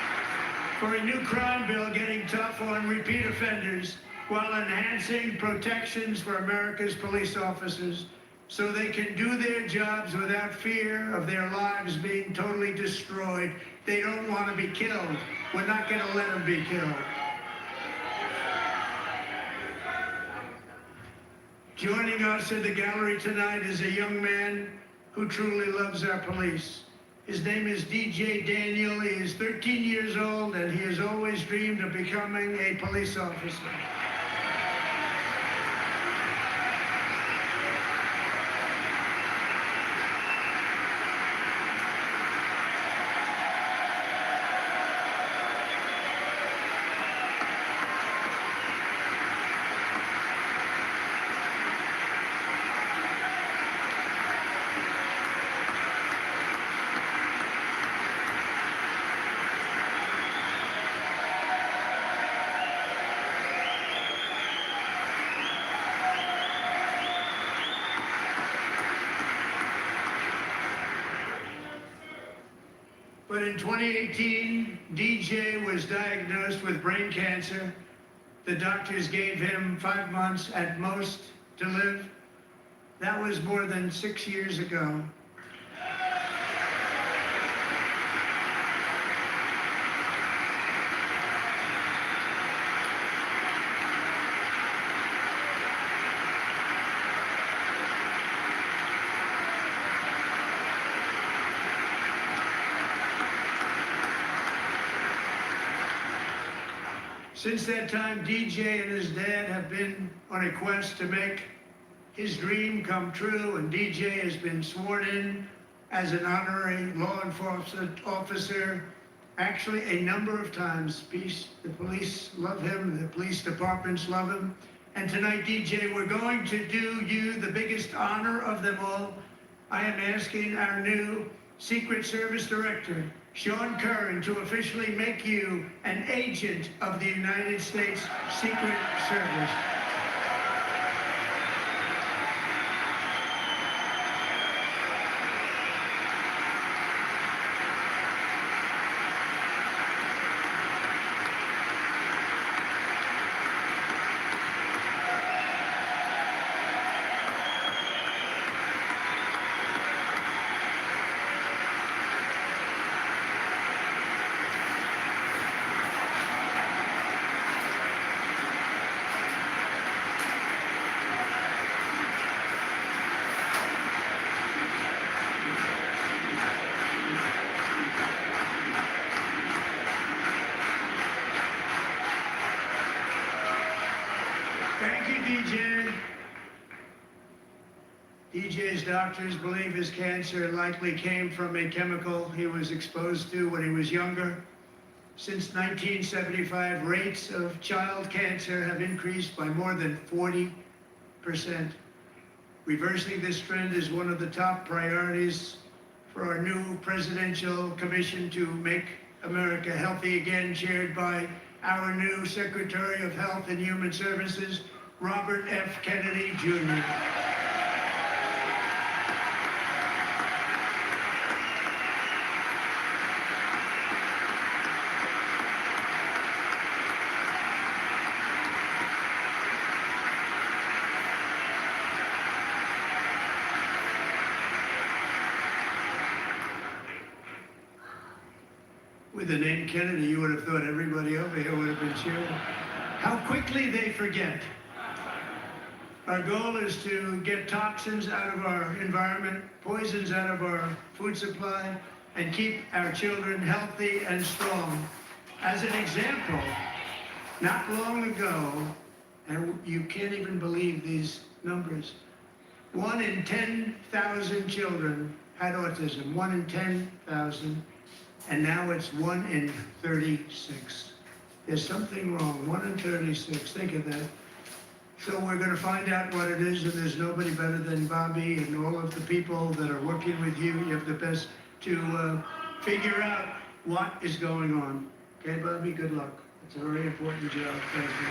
Speaker 3: for a new crime bill getting tough on repeat offenders while enhancing protections for America's police officers so they can do their jobs without fear of their lives being totally destroyed. They don't want to be killed. We're not going to let them be killed. Joining us in the gallery tonight is a young man who truly loves our police. His name is DJ Daniel. He is 13 years old, and he has always dreamed of becoming a police officer. But in 2018, DJ was diagnosed with brain cancer. The doctors gave him 5 months at most to live. That was more than 6 years ago. Since that time, DJ and his dad have been on a quest to make his dream come true, and DJ has been sworn in as an honorary law enforcement officer actually a number of times. The police love him, the police departments love him. And tonight, DJ, we're going to do you the biggest honor of them all. I am asking our new Secret Service Director, Sean Curran, to officially make you an agent of the United States Secret Service. Thank you, DJ. DJ's doctors believe his cancer likely came from a chemical he was exposed to when he was younger. Since 1975, rates of child cancer have increased by more than 40%. Reversing this trend is one of the top priorities for our new presidential commission to make America healthy again, chaired by our new Secretary of Health and Human Services, Robert F. Kennedy, Jr. With the name Kennedy, you would have thought everybody over here would have been cheering. How quickly they forget. Our goal is to get toxins out of our environment, poisons out of our food supply, and keep our children healthy and strong. As an example, not long ago, and you can't even believe these numbers, 1 in 10,000 children had autism, 1 in 10,000. And now it's 1 in 36. There's something wrong, 1 in 36, think of that. So we're gonna find out what it is, and there's nobody better than Bobby and all of the people that are working with you. You have the best to figure out what is going on. Okay, Bobby, good luck. It's a very important job, thank you.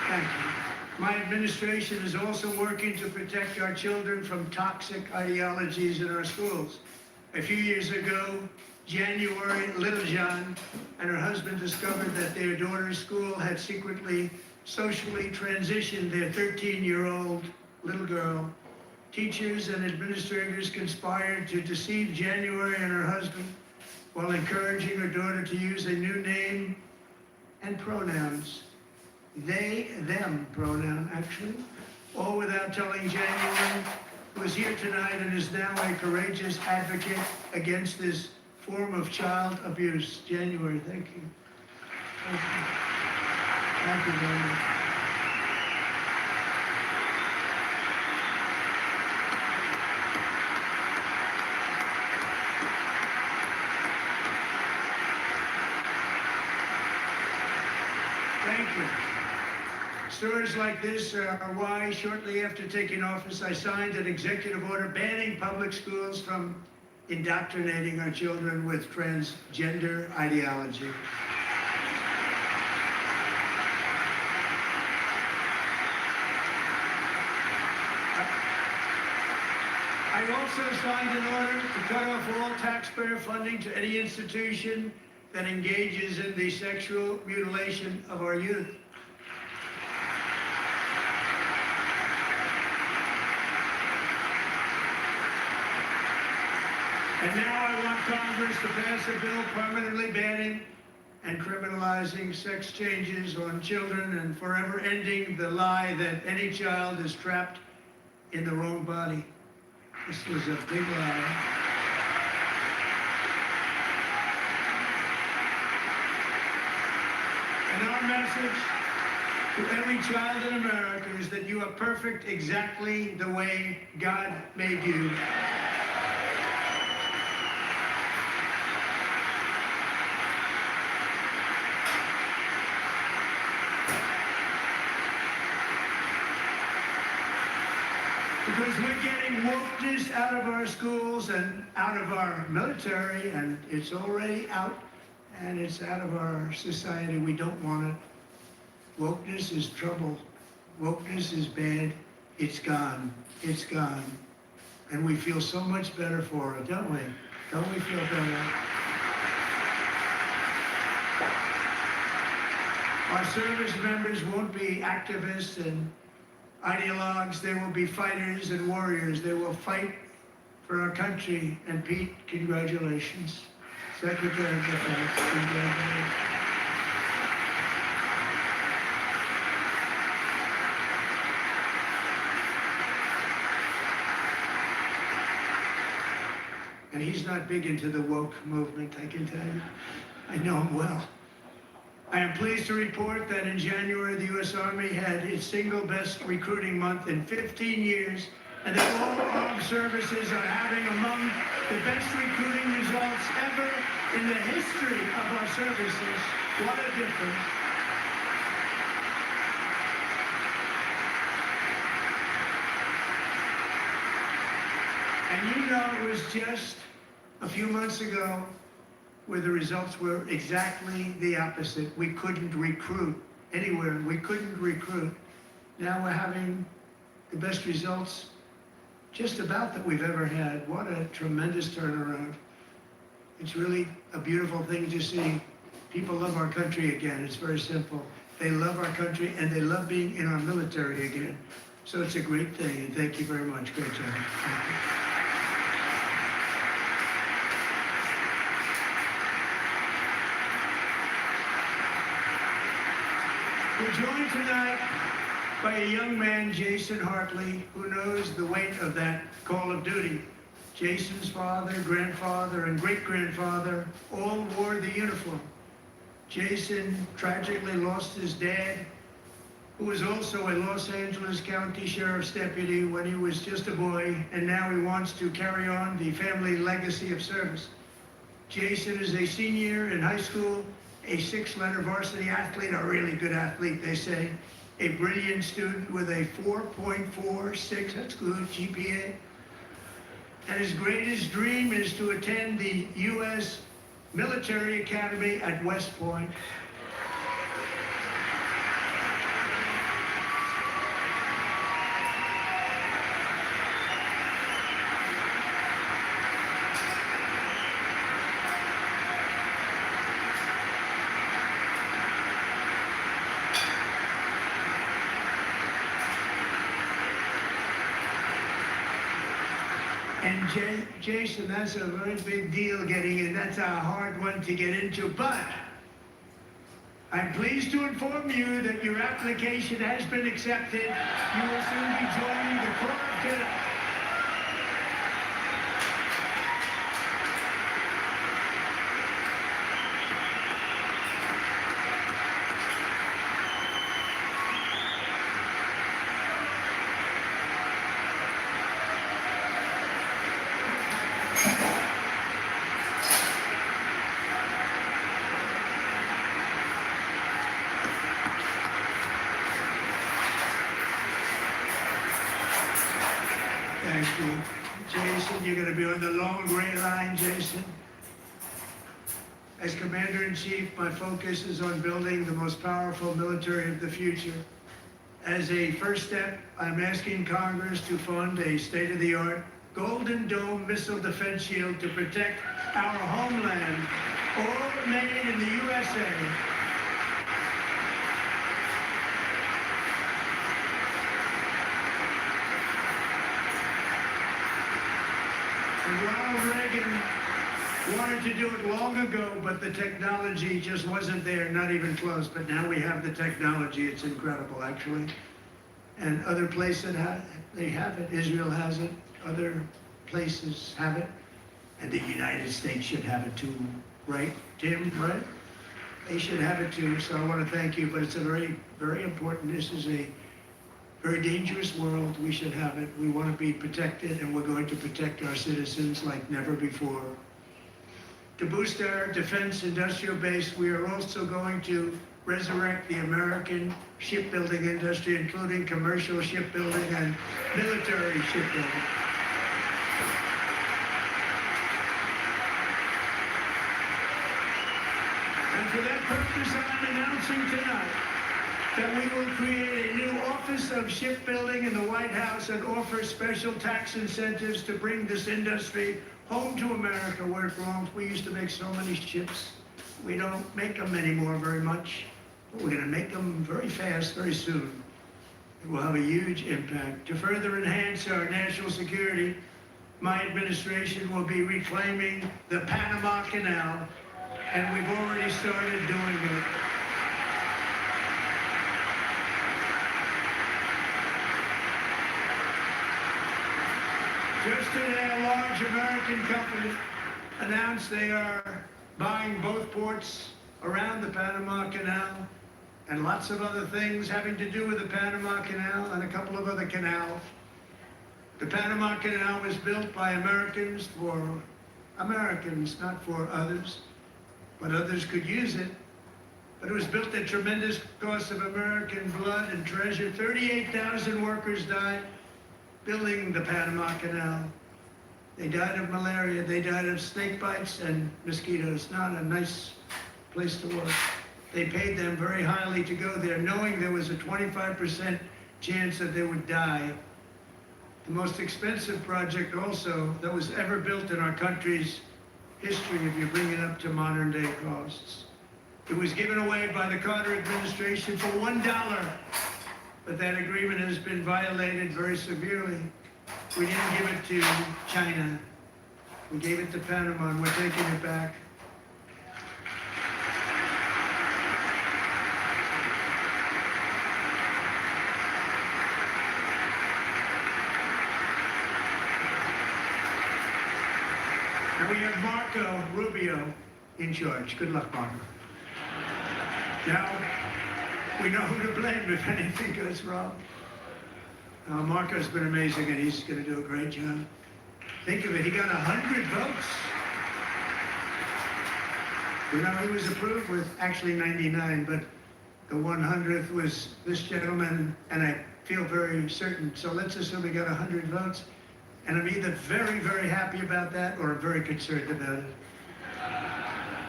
Speaker 3: Thank you. My administration is also working to protect our children from toxic ideologies in our schools. A few years ago, January, Little John and her husband discovered that their daughter's school had secretly socially transitioned their 13-year-old little girl. Teachers and administrators conspired to deceive January and her husband while encouraging her daughter to use a new name and pronouns. They, them pronoun, actually, all without telling January, who is here tonight and is now a courageous advocate against this form of child abuse. January, thank you. Thank you. Thank you very much. Thank you. Stories like this are why, shortly after taking office, I signed an executive order banning public schools from indoctrinating our children with transgender ideology. I also signed an order to cut off all taxpayer funding to any institution that engages in the sexual mutilation of our youth. And now I want Congress to pass a bill permanently banning and criminalizing sex changes on children and forever ending the lie that any child is trapped in the wrong body. This was a big lie. And our message to every child in America is that you are perfect exactly the way God made you. Because we're getting wokeness out of our schools and out of our military, and it's already out, and it's out of our society. We don't want it. Wokeness is trouble. Wokeness is bad. It's gone. It's gone. And we feel so much better for it, don't we? Don't we feel better? Our service members won't be activists and ideologues. They will be fighters and warriors. They will fight for our country. And Pete, congratulations. Secretary of Defense, congratulations. And he's not big into the woke movement, I can tell you. I know him well. I am pleased to report that in January, the U.S. Army had its single best recruiting month in 15 years, and that all armed services are having among the best recruiting results ever in the history of our services. What a difference. And you know, it was just a few months ago where the results were exactly the opposite. We couldn't recruit anywhere. We couldn't recruit. Now we're having the best results just about that we've ever had. What a tremendous turnaround. It's really a beautiful thing to see. People love our country again. It's very simple. They love our country and they love being in our military again. So it's a great thing, and thank you very much. Great job. Thank you. We're joined tonight by a young man, Jason Hartley, who knows the weight of that call of duty. Jason's father, grandfather, and great-grandfather all wore the uniform. Jason tragically lost his dad, who was also a Los Angeles County Sheriff's deputy when he was just a boy, and now he wants to carry on the family legacy of service. Jason is a senior in high school, a 6-letter varsity athlete, a really good athlete, they say, a brilliant student with a 4.46, that's good, GPA. And his greatest dream is to attend the U.S. Military Academy at West Point. And Jason, that's a very big deal getting in. That's a hard one to get into, but I'm pleased to inform you that your application has been accepted. You will soon be joining the Corps of Cadets. Thank you. Jason, you're going to be on the long gray line, Jason. As Commander-in-Chief, my focus is on building the most powerful military of the future. As a first step, I'm asking Congress to fund a state-of-the-art Golden Dome missile defense shield to protect our homeland, all made in the USA. Ronald Reagan Wanted to do it long ago, but the technology just wasn't there, not even close. But now we have the technology. It's incredible, actually. And other places they have it. Israel has it. Other places have it. And the United States should have it too, right, Tim? Right? They should have it too. So I want to thank you. But it's a very, very important. This is a very dangerous world. We should have it. We want to be protected, and we're going to protect our citizens like never before. To boost our defense industrial base, we are also going to resurrect the American shipbuilding industry, including commercial shipbuilding and military shipbuilding. And for that purpose, I'm announcing tonight that we will create a new Office of Shipbuilding in the White House and offer special tax incentives to bring this industry home to America where it belongs. We used to make so many ships. We don't make them anymore very much, but we're going to make them very fast, very soon. It will have a huge impact. To further enhance our national security, my administration will be reclaiming the Panama Canal, and we've already started doing it. Just today, a large American company announced they are buying both ports around the Panama Canal and lots of other things having to do with the Panama Canal and a couple of other canals. The Panama Canal was built by Americans for Americans, not for others, but others could use it. But it was built at tremendous cost of American blood and treasure. 38,000 workers died building the Panama Canal. They died of malaria, they died of snake bites and mosquitoes. Not a nice place to work. They paid them very highly to go there, knowing there was a 25% chance that they would die. The most expensive project also that was ever built in our country's history, if you bring it up to modern day costs. It was given away by the Carter administration for $1. But that agreement has been violated very severely. We didn't give it to China. We gave it to Panama, and we're taking it back. And we have Marco Rubio in charge. Good luck, Marco. Now, we know who to blame if anything goes wrong. Marco's been amazing, and he's going to do a great job. Think of it, he got 100 votes. You know, he was approved with actually 99, but the 100th was this gentleman, and I feel very certain. So let's assume he got 100 votes, and I'm either very, very happy about that or very concerned about it.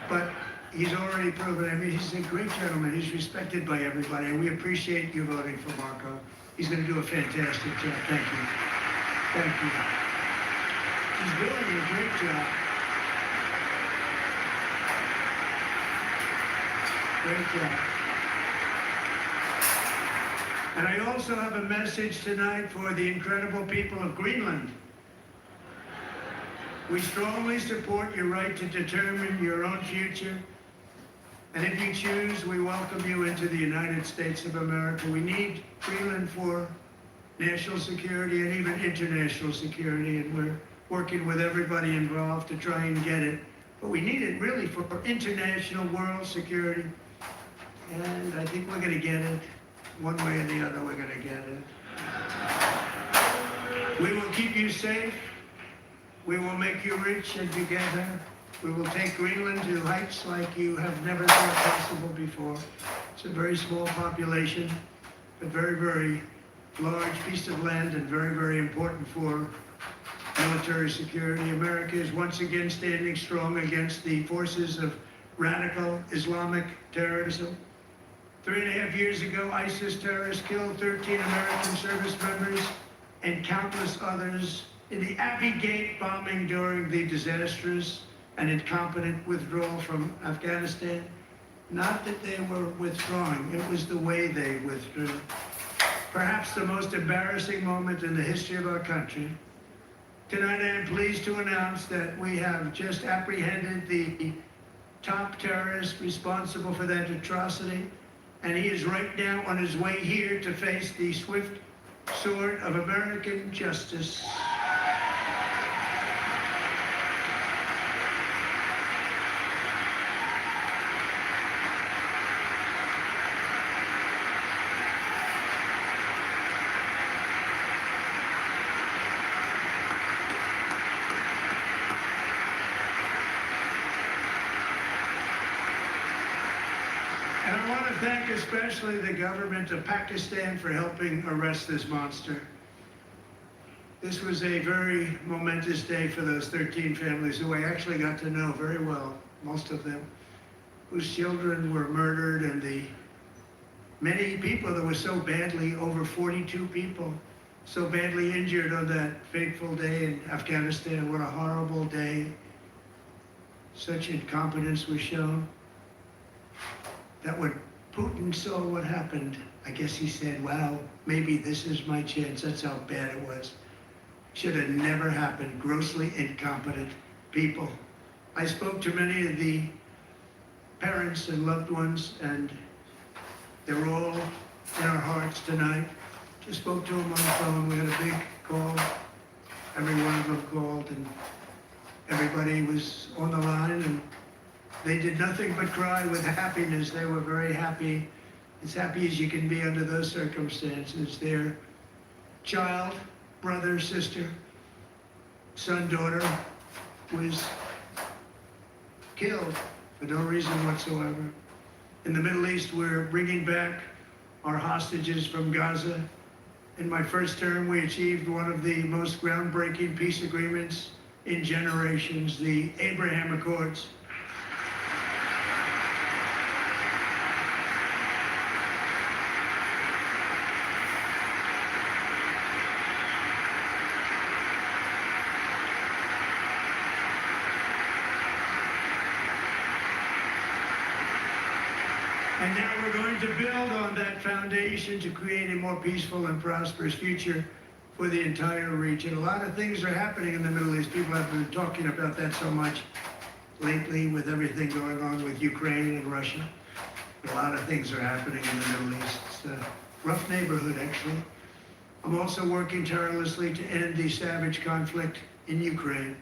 Speaker 3: But he's already proven, I mean, he's a great gentleman. He's respected by everybody, and we appreciate you voting for Marco. He's going to do a fantastic job. Thank you. Thank you. He's doing a great job. Great job. And I also have a message tonight for the incredible people of Greenland. We strongly support your right to determine your own future. And if you choose, we welcome you into the United States of America. We need Greenland for national security and even international security, and we're working with everybody involved to try and get it. But we need it really for international world security. And I think we're going to get it. One way or the other, we're going to get it. We will keep you safe. We will make you rich, and together we will take Greenland to heights like you have never thought possible before. It's a very small population, but very, very large piece of land, and very, very important for military security. America is once again standing strong against the forces of radical Islamic terrorism. 3.5 years ago, ISIS terrorists killed 13 American service members and countless others in the Abbey Gate bombing during the disastrous and incompetent withdrawal from Afghanistan. Not that they were withdrawing, it was the way they withdrew. Perhaps the most embarrassing moment in the history of our country. Tonight I am pleased to announce that we have just apprehended the top terrorist responsible for that atrocity, and he is right now on his way here to face the swift sword of American justice. And I want to thank especially the government of Pakistan for helping arrest this monster. This was a very momentous day for those 13 families who I actually got to know very well, most of them, whose children were murdered, and the many people that were so badly, over 42 people, so badly injured on that fateful day in Afghanistan. What a horrible day. Such incompetence was shown. That when Putin saw what happened, I guess he said, wow, maybe this is my chance. That's how bad it was. Should have never happened. Grossly incompetent people. I spoke to many of the parents and loved ones, and they're all in our hearts tonight. Just spoke to them on the phone. We had a big call. Every one of them called, and everybody was on the line, and they did nothing but cry with happiness. They were very happy, as happy as you can be under those circumstances. Their child, brother, sister, son, daughter was killed for no reason whatsoever. In the Middle East, we're bringing back our hostages from Gaza. In my first term, we achieved one of the most groundbreaking peace agreements in generations, the Abraham Accords. And now we're going to build on that foundation to create a more peaceful and prosperous future for the entire region. A lot of things are happening in the Middle East. People have been talking about that so much lately with everything going on with Ukraine and Russia. A lot of things are happening in the Middle East. It's a rough neighborhood, actually. I'm also working tirelessly to end the savage conflict in Ukraine.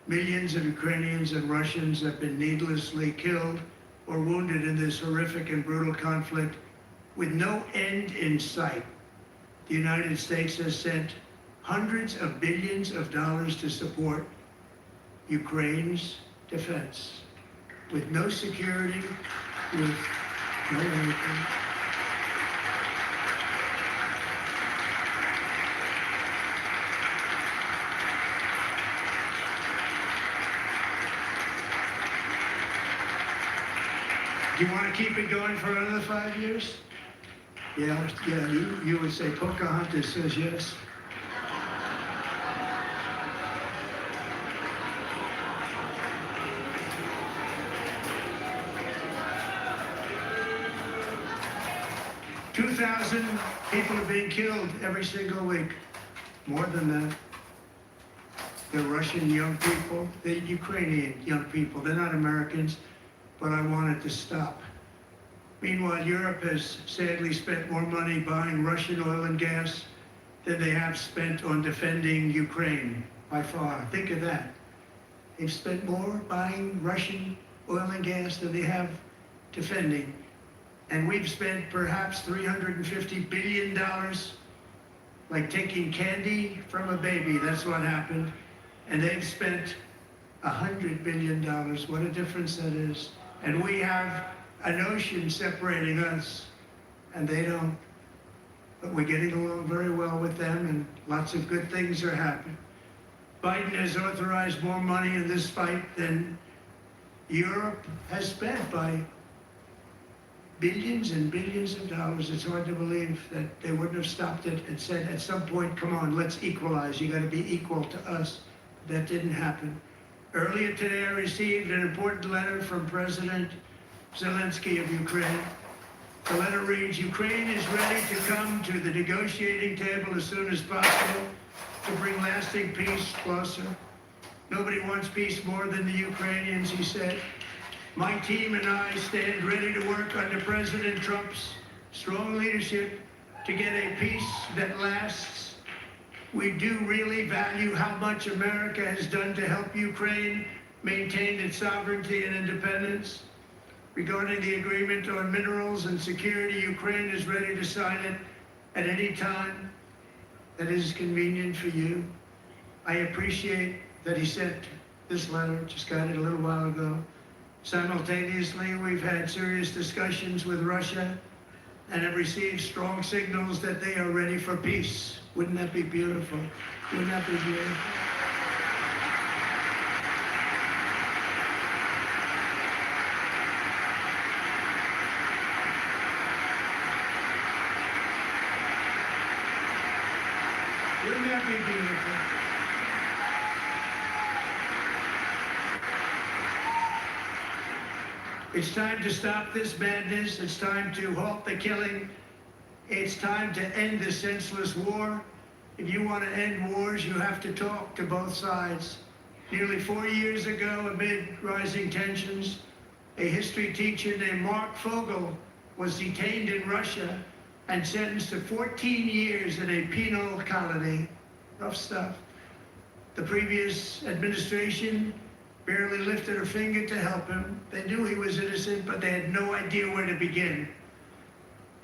Speaker 3: Millions of Ukrainians and Russians have been needlessly killed or wounded in this horrific and brutal conflict with no end in sight. The United States has sent hundreds of billions of dollars to support Ukraine's defense, with no security, with no anything. Do you want to keep it going for another 5 years? Yeah, you would say Pocahontas says yes. $2,000 people are being killed every single week. More than that. They're Russian young people, they're Ukrainian young people. They're not Americans, but I want it to stop. Meanwhile, Europe has sadly spent more money buying Russian oil and gas than they have spent on defending Ukraine, by far. Think of that. They've spent more buying Russian oil and gas than they have defending. And we've spent perhaps $350 billion, like taking candy from a baby. That's what happened. And they've spent $100 billion. What a difference that is. And we have an ocean separating us, and they don't. But we're getting along very well with them, and lots of good things are happening. Biden has authorized more money in this fight than Europe has spent, by billions and billions of dollars. It's hard to believe that they wouldn't have stopped it and said at some point, come on, let's equalize. You got to be equal to us. That didn't happen. Earlier today, I received an important letter from President Zelensky of Ukraine. The letter reads, Ukraine is ready to come to the negotiating table as soon as possible to bring lasting peace closer. Nobody wants peace more than the Ukrainians, he said. My team and I stand ready to work under President Trump's strong leadership to get a peace that lasts. We do really value how much America has done to help Ukraine maintain its sovereignty and independence. Regarding the agreement on minerals and security, Ukraine is ready to sign it at any time that is convenient for you. I appreciate that he sent this letter, just got it a little while ago. Simultaneously, we've had serious discussions with Russia and have received strong signals that they are ready for peace. Wouldn't that be beautiful? Wouldn't that be beautiful? Wouldn't that be beautiful? It's time to stop this madness. It's time to halt the killing. It's time to end this senseless war. If you want to end wars, you have to talk to both sides. Nearly 4 years ago, amid rising tensions, a history teacher named Mark Fogel was detained in Russia and sentenced to 14 years in a penal colony. Rough stuff. The previous administration barely lifted a finger to help him. They knew he was innocent, but they had no idea where to begin.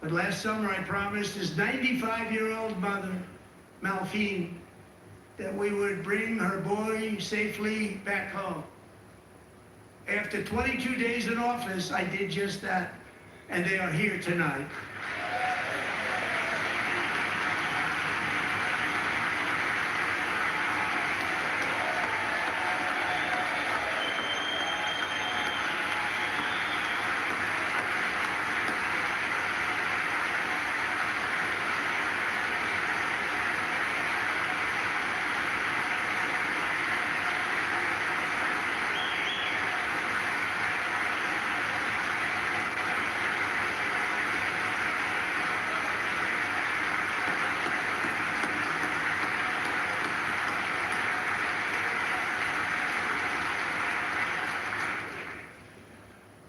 Speaker 3: But last summer, I promised his 95-year-old mother, Malphine, that we would bring her boy safely back home. After 22 days in office, I did just that, and they are here tonight.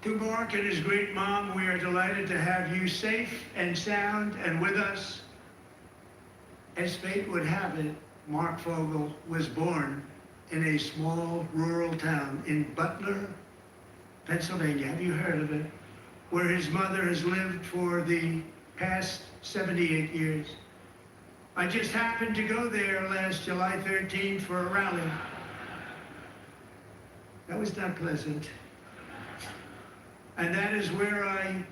Speaker 3: To Mark and his great mom, we are delighted to have you safe and sound and with us. As fate would have it, Mark Fogel was born in a small rural town in Butler, Pennsylvania. Have you heard of it? Where his mother has lived for the past 78 years. I just happened to go there last July 13th for a rally. That was not pleasant. And that is where I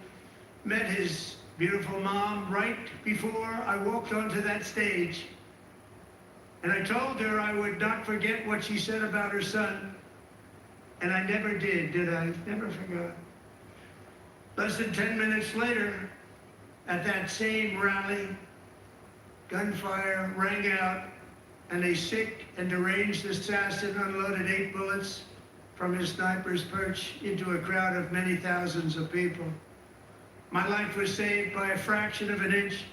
Speaker 3: met his beautiful mom right before I walked onto that stage. And I told her I would not forget what she said about her son. And I never did I? Never forgot. Less than 10 minutes later, at that same rally, gunfire rang out, and a sick and deranged assassin unloaded 8 bullets from his sniper's perch into a crowd of many thousands of people. My life was saved by a fraction of an inch,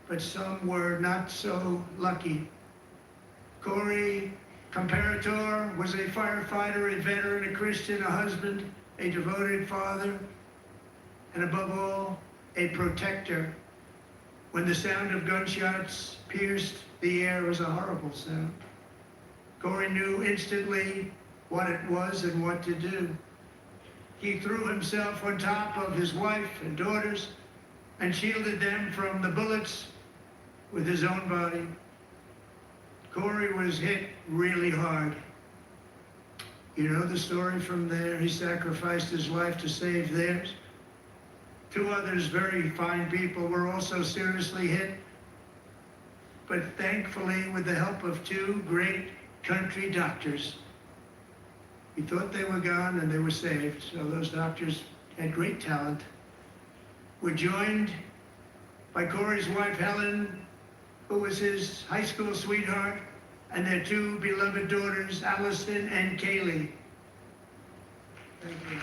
Speaker 3: but some were not so lucky. Corey Comparator was a firefighter, a veteran, a Christian, a husband, a devoted father, and above all, a protector. When the sound of gunshots pierced the air, it was a horrible sound. Corey knew instantly what it was and what to do. He threw himself on top of his wife and daughters and shielded them from the bullets with his own body. Corey was hit really hard. You know the story from there. He sacrificed his life to save theirs. 2 others, very fine people, were also seriously hit. But thankfully, with the help of 2 great country doctors, we thought they were gone and they were saved. So those doctors had great talent. We're joined by Corey's wife, Helen, who was his high school sweetheart, and their 2 beloved daughters, Allison and Kaylee. Thank you.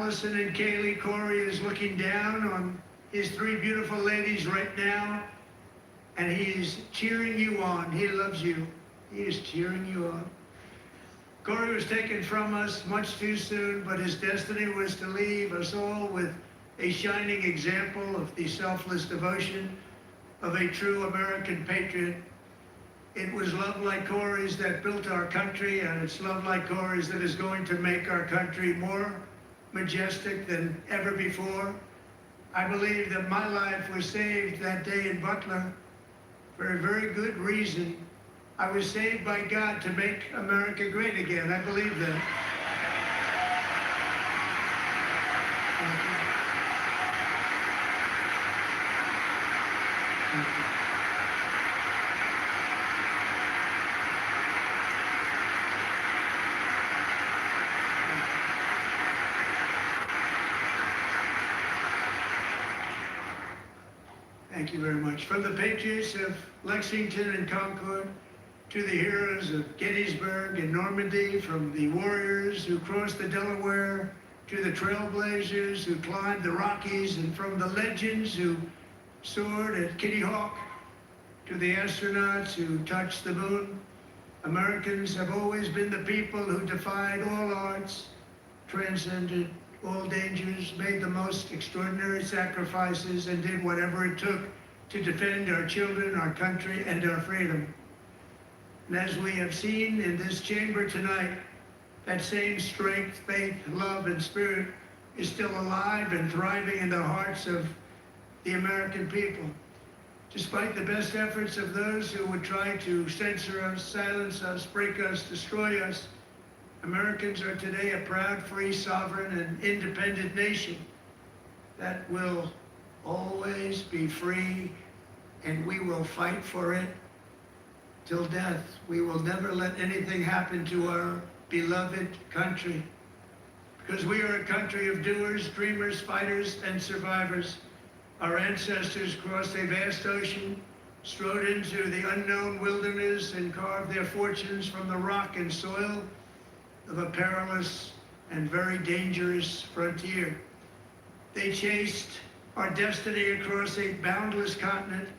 Speaker 3: Allison and Kaylee, Corey is looking down on his 3 beautiful ladies right now, and he is cheering you on. He loves you. He is cheering you on. Corey was taken from us much too soon, but his destiny was to leave us all with a shining example of the selfless devotion of a true American patriot. It was love like Corey's that built our country, and it's love like Corey's that is going to make our country more majestic than ever before. I believe that my life was saved that day in Butler for a very good reason. I was saved by God to make America great again. I believe that. Thank you very much. From the patriots of Lexington and Concord to the heroes of Gettysburg and Normandy, from the warriors who crossed the Delaware to the trailblazers who climbed the Rockies, and from the legends who soared at Kitty Hawk to the astronauts who touched the moon, Americans have always been the people who defied all odds, transcended all dangers, made the most extraordinary sacrifices, and did whatever it took to defend our children, our country, and our freedom. And as we have seen in this chamber tonight, that same strength, faith, love, and spirit is still alive and thriving in the hearts of the American people. Despite the best efforts of those who would try to censor us, silence us, break us, destroy us, Americans are today a proud, free, sovereign, and independent nation that will always be free, and we will fight for it till death. We will never let anything happen to our beloved country, because we are a country of doers, dreamers, fighters, and survivors. Our ancestors crossed a vast ocean, strode into the unknown wilderness, and carved their fortunes from the rock and soil of a perilous and very dangerous frontier. They chased our destiny across a boundless continent.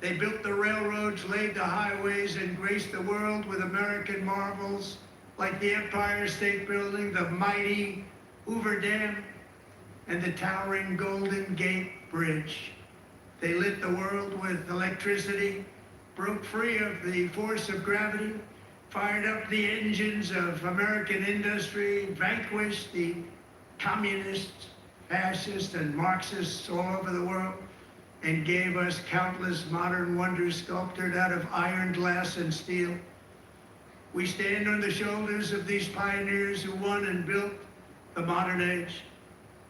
Speaker 3: They built the railroads, laid the highways, and graced the world with American marvels like the Empire State Building, the mighty Hoover Dam, and the towering Golden Gate Bridge. They lit the world with electricity, broke free of the force of gravity, fired up the engines of American industry, vanquished the communists, fascists, and Marxists all over the world, and gave us countless modern wonders sculptured out of iron, glass, and steel. We stand on the shoulders of these pioneers who won and built the modern age.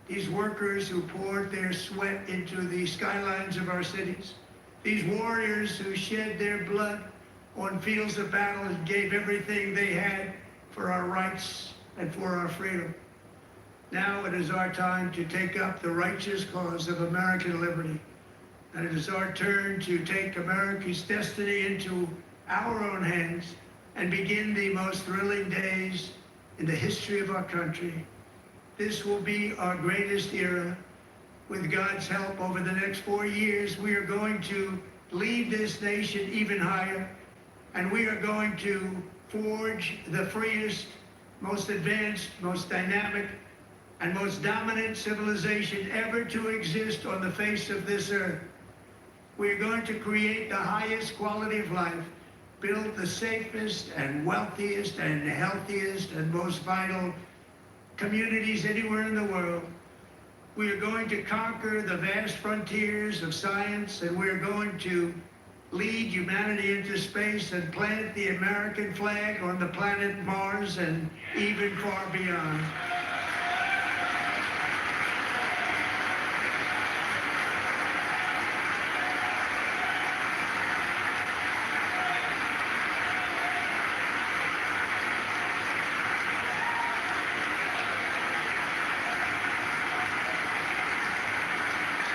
Speaker 3: These workers who poured their sweat into the skylines of our cities. These warriors who shed their blood on fields of battle and gave everything they had for our rights and for our freedom. Now it is our time to take up the righteous cause of American liberty. And it is our turn to take America's destiny into our own hands and begin the most thrilling days in the history of our country. This will be our greatest era. With God's help, over the next 4 years, we are going to lead this nation even higher, and we are going to forge the freest, most advanced, most dynamic, and most dominant civilization ever to exist on the face of this earth. We are going to create the highest quality of life, build the safest and wealthiest and healthiest and most vital communities anywhere in the world. We are going to conquer the vast frontiers of science, and we are going to lead humanity into space and plant the American flag on the planet Mars and even far beyond.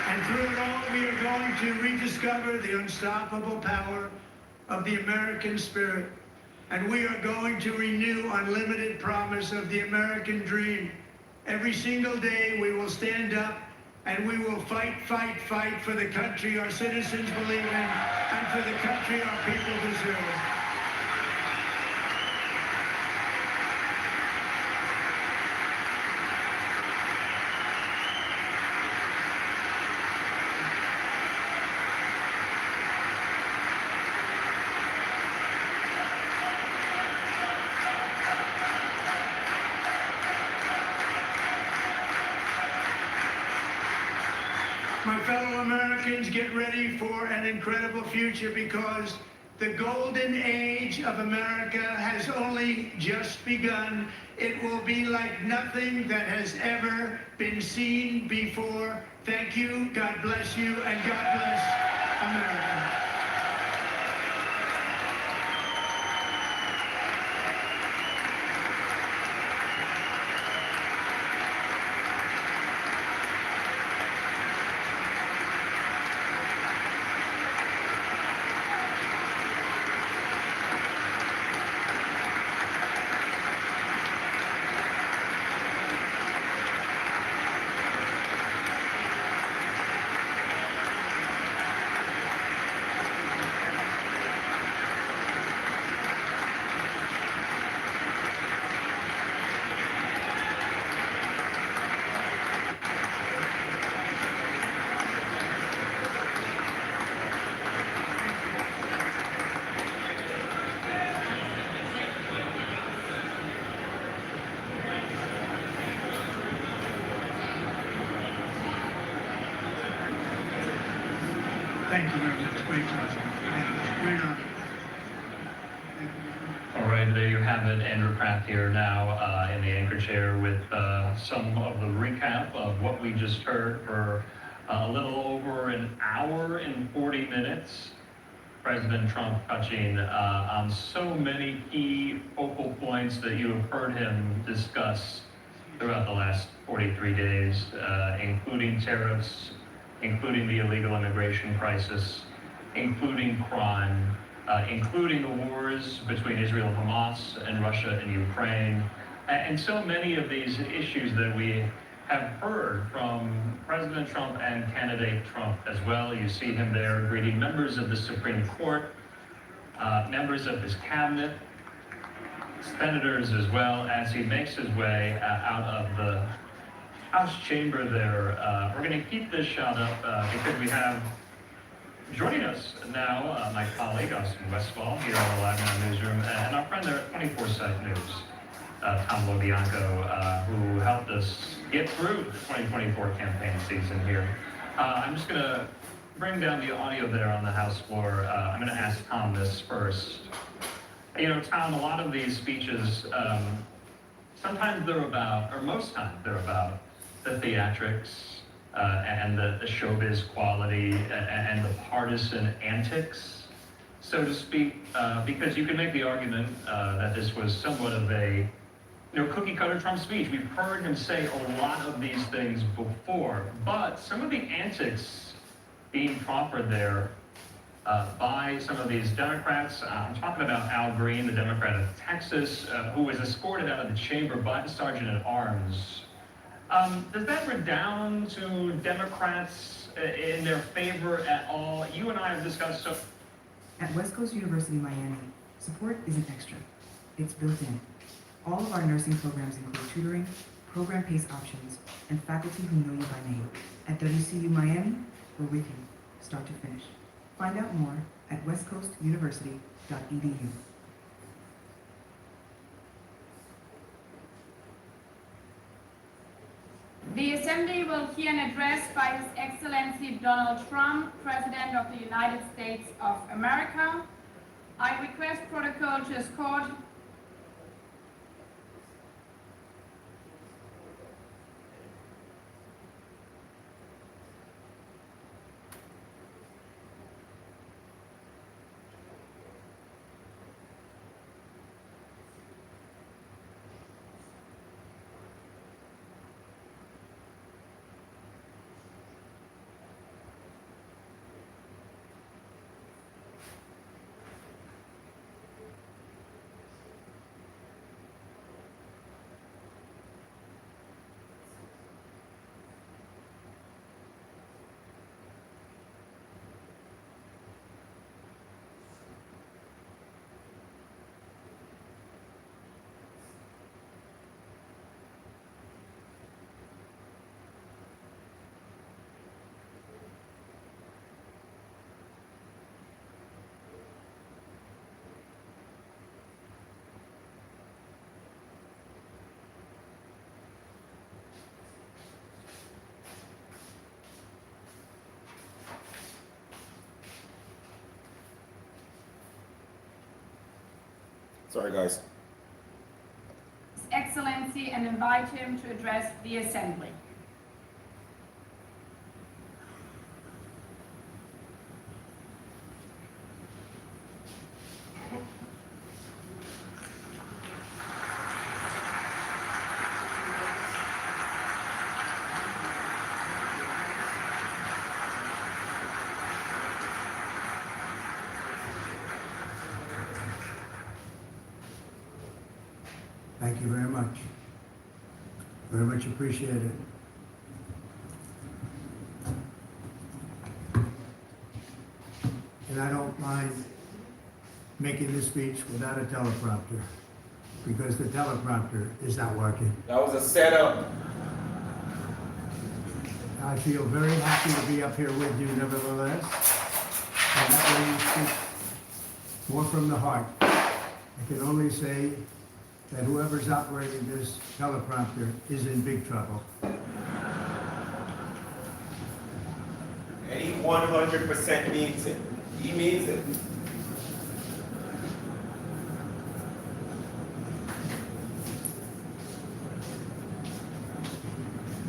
Speaker 3: And through it all, we are going to rediscover the unstoppable power of the American spirit. And we are going to renew unlimited promise of the American dream. Every single day we will stand up and we will fight, fight, fight for the country our citizens believe in and for the country our people deserve. My fellow Americans, get ready for an incredible future because the golden age of America has only just begun. It will be like nothing that has ever been seen before. Thank you, God bless you, and God bless America. Thank you very much. Great pleasure. Thank you. Great honor.
Speaker 7: All right, there you have it. Andrew Kraft here now in the anchor chair with some of the recap of what we just heard for a little over an hour and 40 minutes. President Trump touching on so many key focal points that you have heard him discuss throughout the last 43 days, including tariffs, including the illegal immigration crisis, including crime, including the wars between Israel and Hamas and Russia and Ukraine, and so many of these issues that we have heard from President Trump and candidate Trump as well. You see him there greeting members of the Supreme Court, members of his cabinet, senators as well, as he makes his way out of the House chamber there. We're going to keep this shot up because we have joining us now my colleague Austin Westfall here on the Live Now newsroom, and our friend there at 24/7 News, Tom Lobianco, who helped us get through the 2024 campaign season here. I'm just going to bring down the audio there on the House floor. I'm going to ask Tom this first. You know, Tom, a lot of these speeches, sometimes they're about, or most times they're about, the theatrics and the showbiz quality and the partisan antics, so to speak, because you can make the argument that this was somewhat of a cookie-cutter Trump speech. We've heard him say a lot of these things before, but some of the antics being proffered there by some of these Democrats, I'm talking about Al Green, the Democrat of Texas, who was escorted out of the chamber by the Sergeant at Arms. Does that redound to Democrats in their favor at all? You and I have discussed so.
Speaker 12: At West Coast University Miami, support isn't extra. It's built in. All of our nursing programs include tutoring, program pace options, and faculty who know you by name. At WCU Miami, we're with you, start to finish. Find out more at westcoastuniversity.edu.
Speaker 23: The Assembly will hear an address by His Excellency Donald Trump, President of the United States of America. I request protocol to escort
Speaker 6: Sorry, guys.
Speaker 23: His Excellency and invite him to address the Assembly.
Speaker 3: Thank you very much. Very much appreciated. And I don't mind making this speech without a teleprompter, because the teleprompter is not working.
Speaker 6: That was a setup.
Speaker 3: I feel very happy to be up here with you nevertheless. And that way you speak more from the heart. I can only say that whoever's operating this teleprompter is in big trouble.
Speaker 6: And he 100% means it. He means it.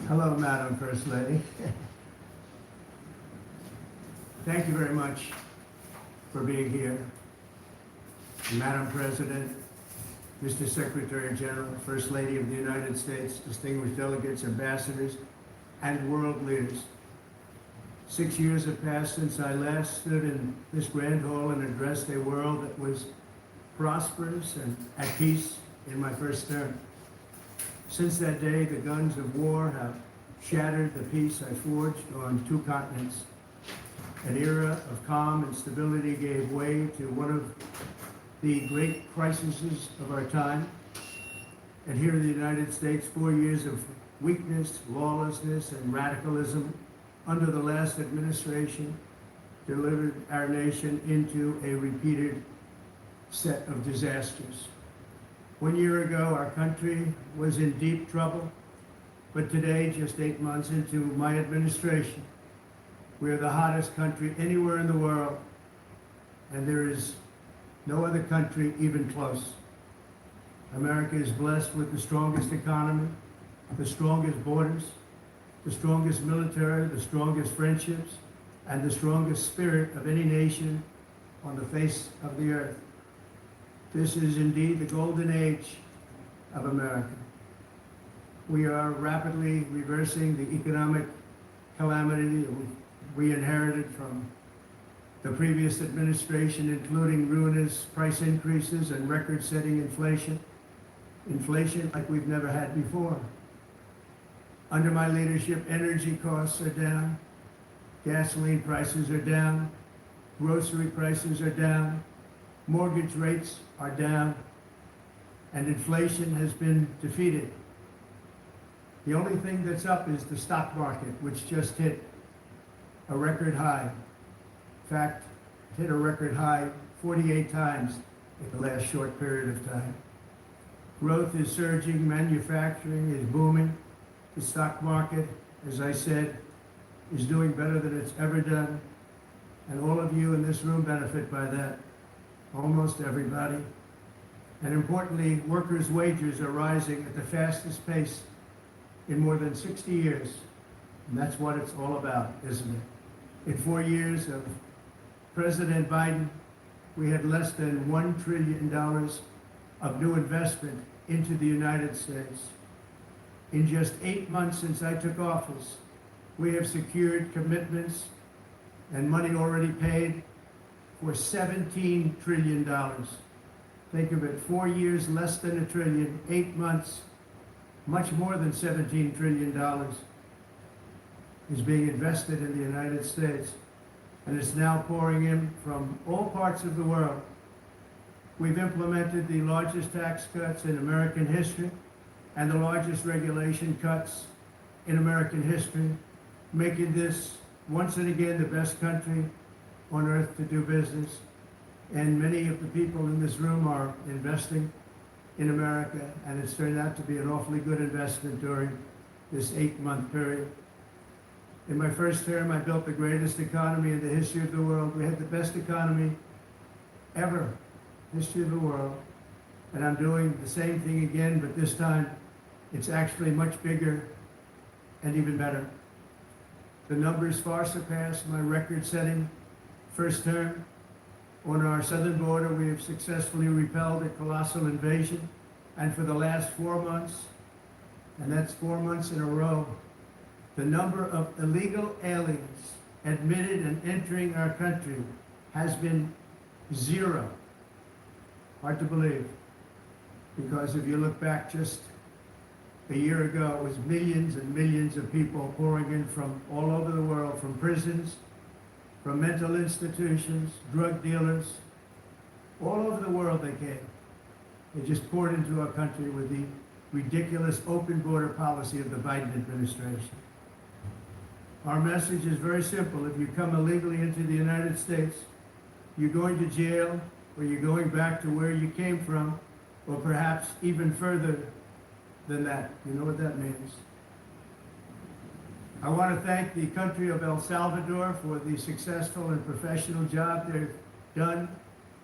Speaker 3: Hello, Madam First Lady. Thank you very much for being here. Madam President, Mr. Secretary General, First Lady of the United States, distinguished delegates, ambassadors, and world leaders. 6 years have passed since I last stood in this grand hall and addressed a world that was prosperous and at peace in my first term. Since that day, the guns of war have shattered the peace I forged on 2 continents. An era of calm and stability gave way to one of the great crises of our time. And here in the United States, 4 years of weakness, lawlessness, and radicalism under the last administration delivered our nation into a repeated set of disasters. 1 year ago, our country was in deep trouble, but today, just 8 months into my administration, we are the hottest country anywhere in the world, and there is no other country even close. America is blessed with the strongest economy, the strongest borders, the strongest military, the strongest friendships, and the strongest spirit of any nation on the face of the earth. This is indeed the golden age of America. We are rapidly reversing the economic calamity that we inherited from the previous administration, including ruinous price increases and record-setting inflation. Inflation like we've never had before. Under my leadership, energy costs are down, gasoline prices are down, grocery prices are down, mortgage rates are down, and inflation has been defeated. The only thing that's up is the stock market, which just hit a record high. In fact, it hit a record high 48 times in the last short period of time. Growth is surging, manufacturing is booming. The stock market, as I said, is doing better than it's ever done. And all of you in this room benefit by that, almost everybody. And importantly, workers' wages are rising at the fastest pace in more than 60 years. And that's what it's all about, isn't it? In 4 years of President Biden, we had less than $1 trillion of new investment into the United States. In just 8 months since I took office, we have secured commitments and money already paid for $17 trillion. Think of it, 4 years, less than $1 trillion, 8 months, much more than $17 trillion is being invested in the United States, and it's now pouring in from all parts of the world. We've implemented the largest tax cuts in American history and the largest regulation cuts in American history, making this once and again the best country on earth to do business. And many of the people in this room are investing in America, and it's turned out to be an awfully good investment during this 8-month period. In my first term, I built the greatest economy in the history of the world. We had the best economy ever, history of the world. And I'm doing the same thing again, but this time it's actually much bigger and even better. The numbers far surpass my record-setting first term. On our southern border, we have successfully repelled a colossal invasion, and for the last 4 months, and that's 4 months in a row, the number of illegal aliens admitted and entering our country has been 0. Hard to believe, because if you look back just a year ago, it was millions and millions of people pouring in from all over the world, from prisons, from mental institutions, drug dealers, all over the world they came. They just poured into our country with the ridiculous open border policy of the Biden administration. Our message is very simple. If you come illegally into the United States, you're going to jail, or you're going back to where you came from, or perhaps even further than that. You know what that means. I want to thank the country of El Salvador for the successful and professional job they've done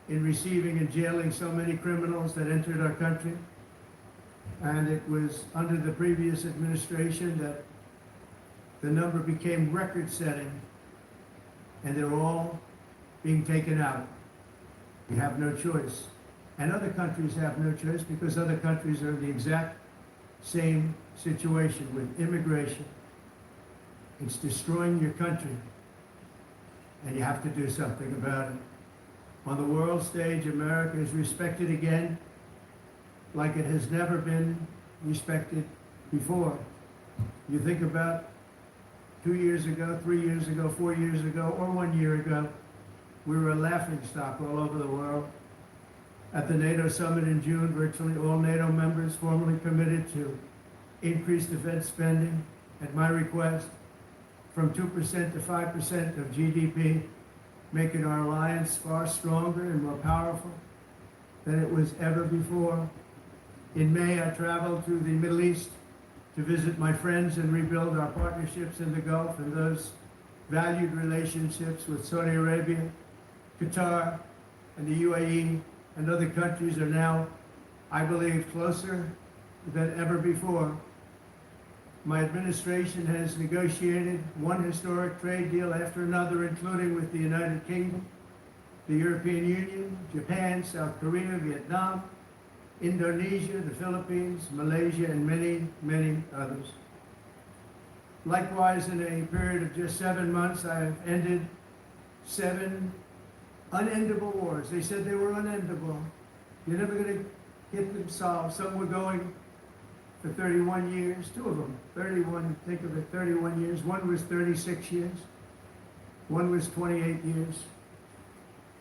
Speaker 3: in receiving and jailing so many criminals that entered our country. And it was under the previous administration that the number became record-setting, and they're all being taken out. We have no choice. And other countries have no choice, because other countries are in the exact same situation with immigration. It's destroying your country, and you have to do something about it. On the world stage, America is respected again like it has never been respected before. You think about 2 years ago, 3 years ago, 4 years ago, or 1 year ago, we were a laughingstock all over the world. At the NATO summit in June, virtually all NATO members formally committed to increase defense spending, at my request, from 2% to 5% of GDP, making our alliance far stronger and more powerful than it was ever before. In May, I traveled to the Middle East to visit my friends and rebuild our partnerships in the Gulf and those valued relationships with Saudi Arabia, Qatar, and the UAE, and other countries are now, I believe, closer than ever before. My administration has negotiated one historic trade deal after another, including with the United Kingdom, the European Union, Japan, South Korea, Vietnam, Indonesia, the Philippines, Malaysia, and many, many others. Likewise, in a period of just 7 months, I have ended 7 unendable wars. They said they were unendable. You're never going to get them solved. Some were going for 31 years, 2 of them, 31, think of it, 31 years. One was 36 years. One was 28 years.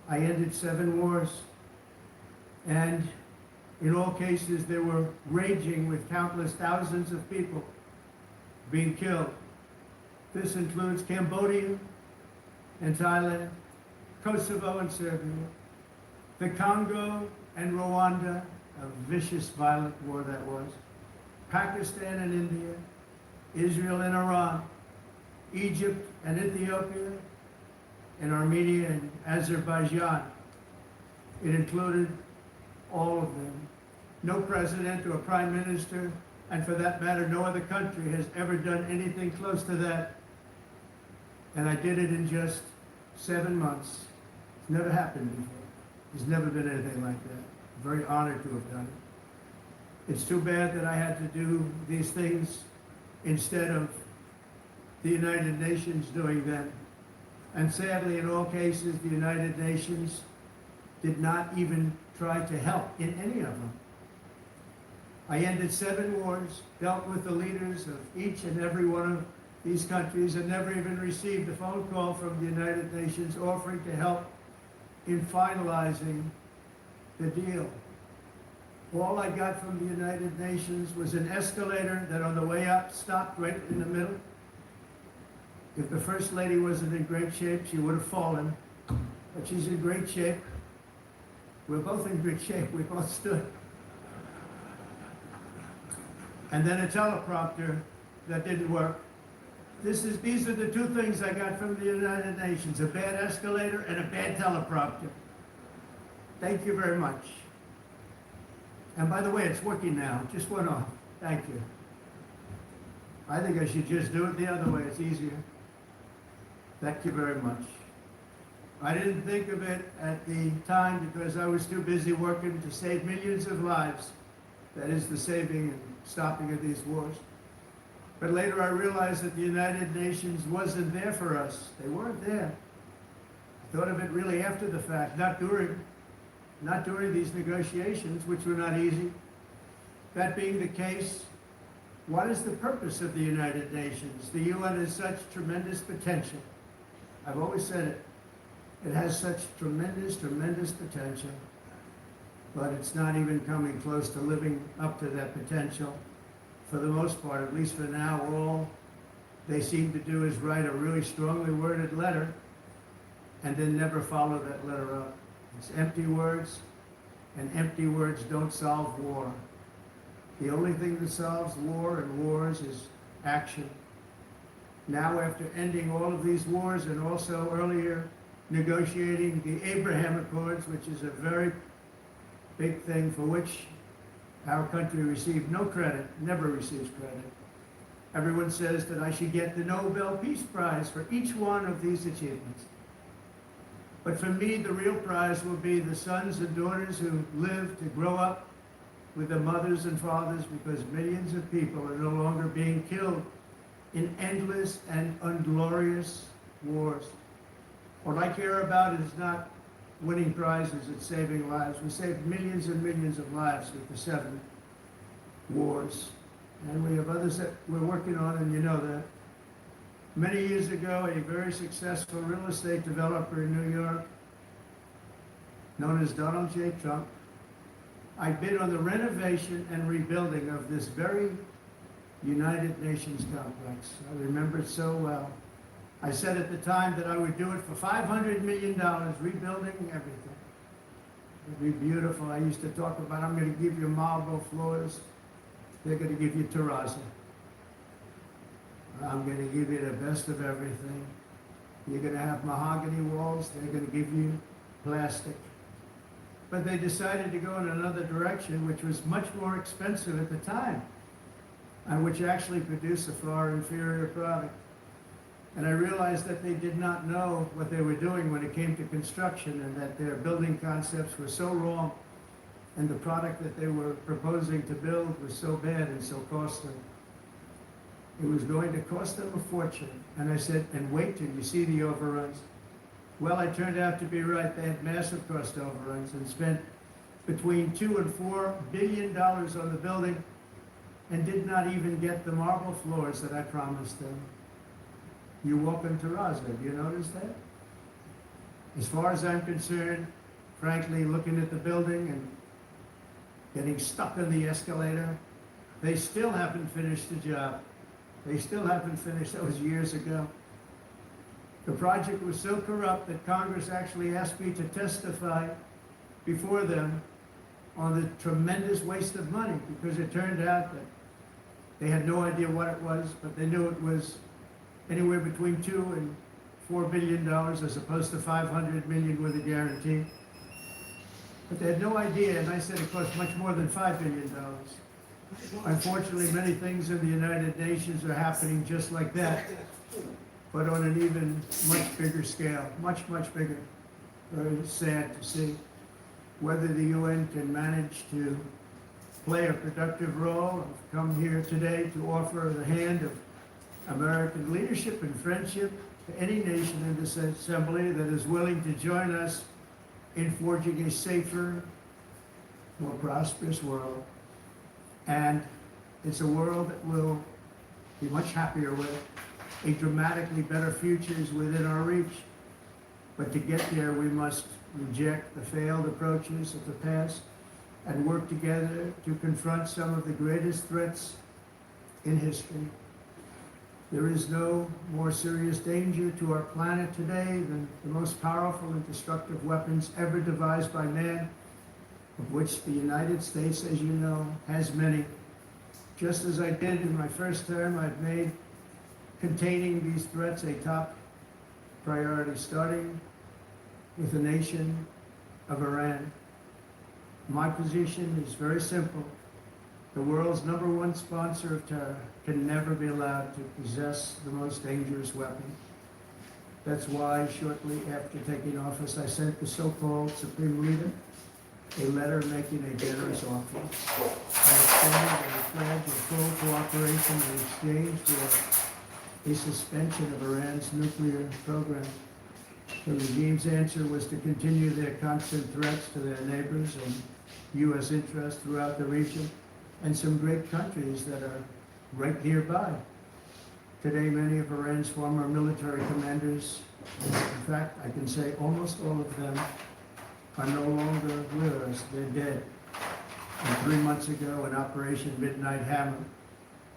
Speaker 3: I ended 7 wars. And in all cases, they were raging with countless thousands of people being killed. This includes Cambodia and Thailand, Kosovo and Serbia, the Congo and Rwanda, a vicious, violent war that was, Pakistan and India, Israel and Iran, Egypt and Ethiopia, and Armenia and Azerbaijan. It included all of them. No president or prime minister, and for that matter, no other country has ever done anything close to that. And I did it in just 7 months. It's never happened before. There's never been anything like that. I'm very honored to have done it. It's too bad that I had to do these things instead of the United Nations doing them. And sadly, in all cases, the United Nations did not even try to help in any of them. I ended 7 wars, dealt with the leaders of each and every one of these countries, and never even received a phone call from the United Nations offering to help in finalizing the deal. All I got from the United Nations was an escalator that on the way up stopped right in the middle. If the First Lady wasn't in great shape, she would have fallen, but she's in great shape. We're both in good shape. We both stood. And then a teleprompter that didn't work. These are the 2 things I got from the United Nations, a bad escalator and a bad teleprompter. Thank you very much. And by the way, it's working now. Just went off. Thank you. I think I should just do it the other way. It's easier. Thank you very much. I didn't think of it at the time because I was too busy working to save millions of lives. That is the saving and stopping of these wars. But later I realized that the United Nations wasn't there for us. They weren't there. I thought of it really after the fact, not during these negotiations, which were not easy. That being the case, what is the purpose of the United Nations? The UN has such tremendous potential. I've always said it. It has such tremendous, tremendous potential, but it's not even coming close to living up to that potential. For the most part, at least for now, all they seem to do is write a really strongly worded letter and then never follow that letter up. It's empty words, and empty words don't solve war. The only thing that solves war and wars is action. Now, after ending all of these wars and also earlier negotiating the Abraham Accords, which is a very big thing for which our country received no credit, never receives credit. Everyone says that I should get the Nobel Peace Prize for each one of these achievements. But for me, the real prize will be the sons and daughters who live to grow up with the mothers and fathers, because millions of people are no longer being killed in endless and unglorious wars. What I care about is not winning prizes, it's saving lives. We saved millions and millions of lives with the 7 wars. And we have others that we're working on, and you know that. Many years ago, a very successful real estate developer in New York, known as Donald J. Trump, I bid on the renovation and rebuilding of this very United Nations complex. I remember it so well. I said at the time that I would do it for $500 million, rebuilding everything. It'd be beautiful. I used to talk about, I'm going to give you marble floors. They're going to give you terrazzo. I'm going to give you the best of everything. You're going to have mahogany walls. They're going to give you plastic. But they decided to go in another direction, which was much more expensive at the time, and which actually produced a far inferior product. And I realized that they did not know what they were doing when it came to construction, and that their building concepts were so wrong, and the product that they were proposing to build was so bad and so costly. It was going to cost them a fortune. And I said, and wait till you see the overruns. Well, I turned out to be right. They had massive cost overruns and spent between $2 and $4 billion on the building and did not even get the marble floors that I promised them. You walk in terrazzo, you notice that? As far as I'm concerned, frankly, looking at the building and getting stuck in the escalator, they still haven't finished the job. They still haven't finished. That was years ago. The project was so corrupt that Congress actually asked me to testify before them on the tremendous waste of money, because it turned out that they had no idea what it was, but they knew it was anywhere between $2 and $4 billion as opposed to $500 million with a guarantee. But they had no idea, and I said it cost much more than $5 billion. Unfortunately, many things in the United Nations are happening just like that, but on an even much bigger scale, much, much bigger. Very sad to see whether the UN can manage to play a productive role. I've come here today to offer the hand of American leadership and friendship to any nation in this assembly that is willing to join us in forging a safer, more prosperous world. And it's a world that we'll be much happier with. A dramatically better future is within our reach. But to get there, we must reject the failed approaches of the past and work together to confront some of the greatest threats in history. There is no more serious danger to our planet today than the most powerful and destructive weapons ever devised by man, of which the United States, as you know, has many. Just as I did in my first term, I've made containing these threats a top priority, starting with the nation of Iran. My position is very simple. The world's #1 sponsor of terror can never be allowed to possess the most dangerous weapon. That's why shortly after taking office, I sent the so-called Supreme Leader a letter making a generous offer. I extended a pledge of full cooperation in exchange for a suspension of Iran's nuclear program. The regime's answer was to continue their constant threats to their neighbors and U.S. interests throughout the region, and some great countries that are right nearby. Today, many of Iran's former military commanders, in fact, I can say almost all of them, are no longer with us. They're dead. And 3 months ago, in Operation Midnight Hammer,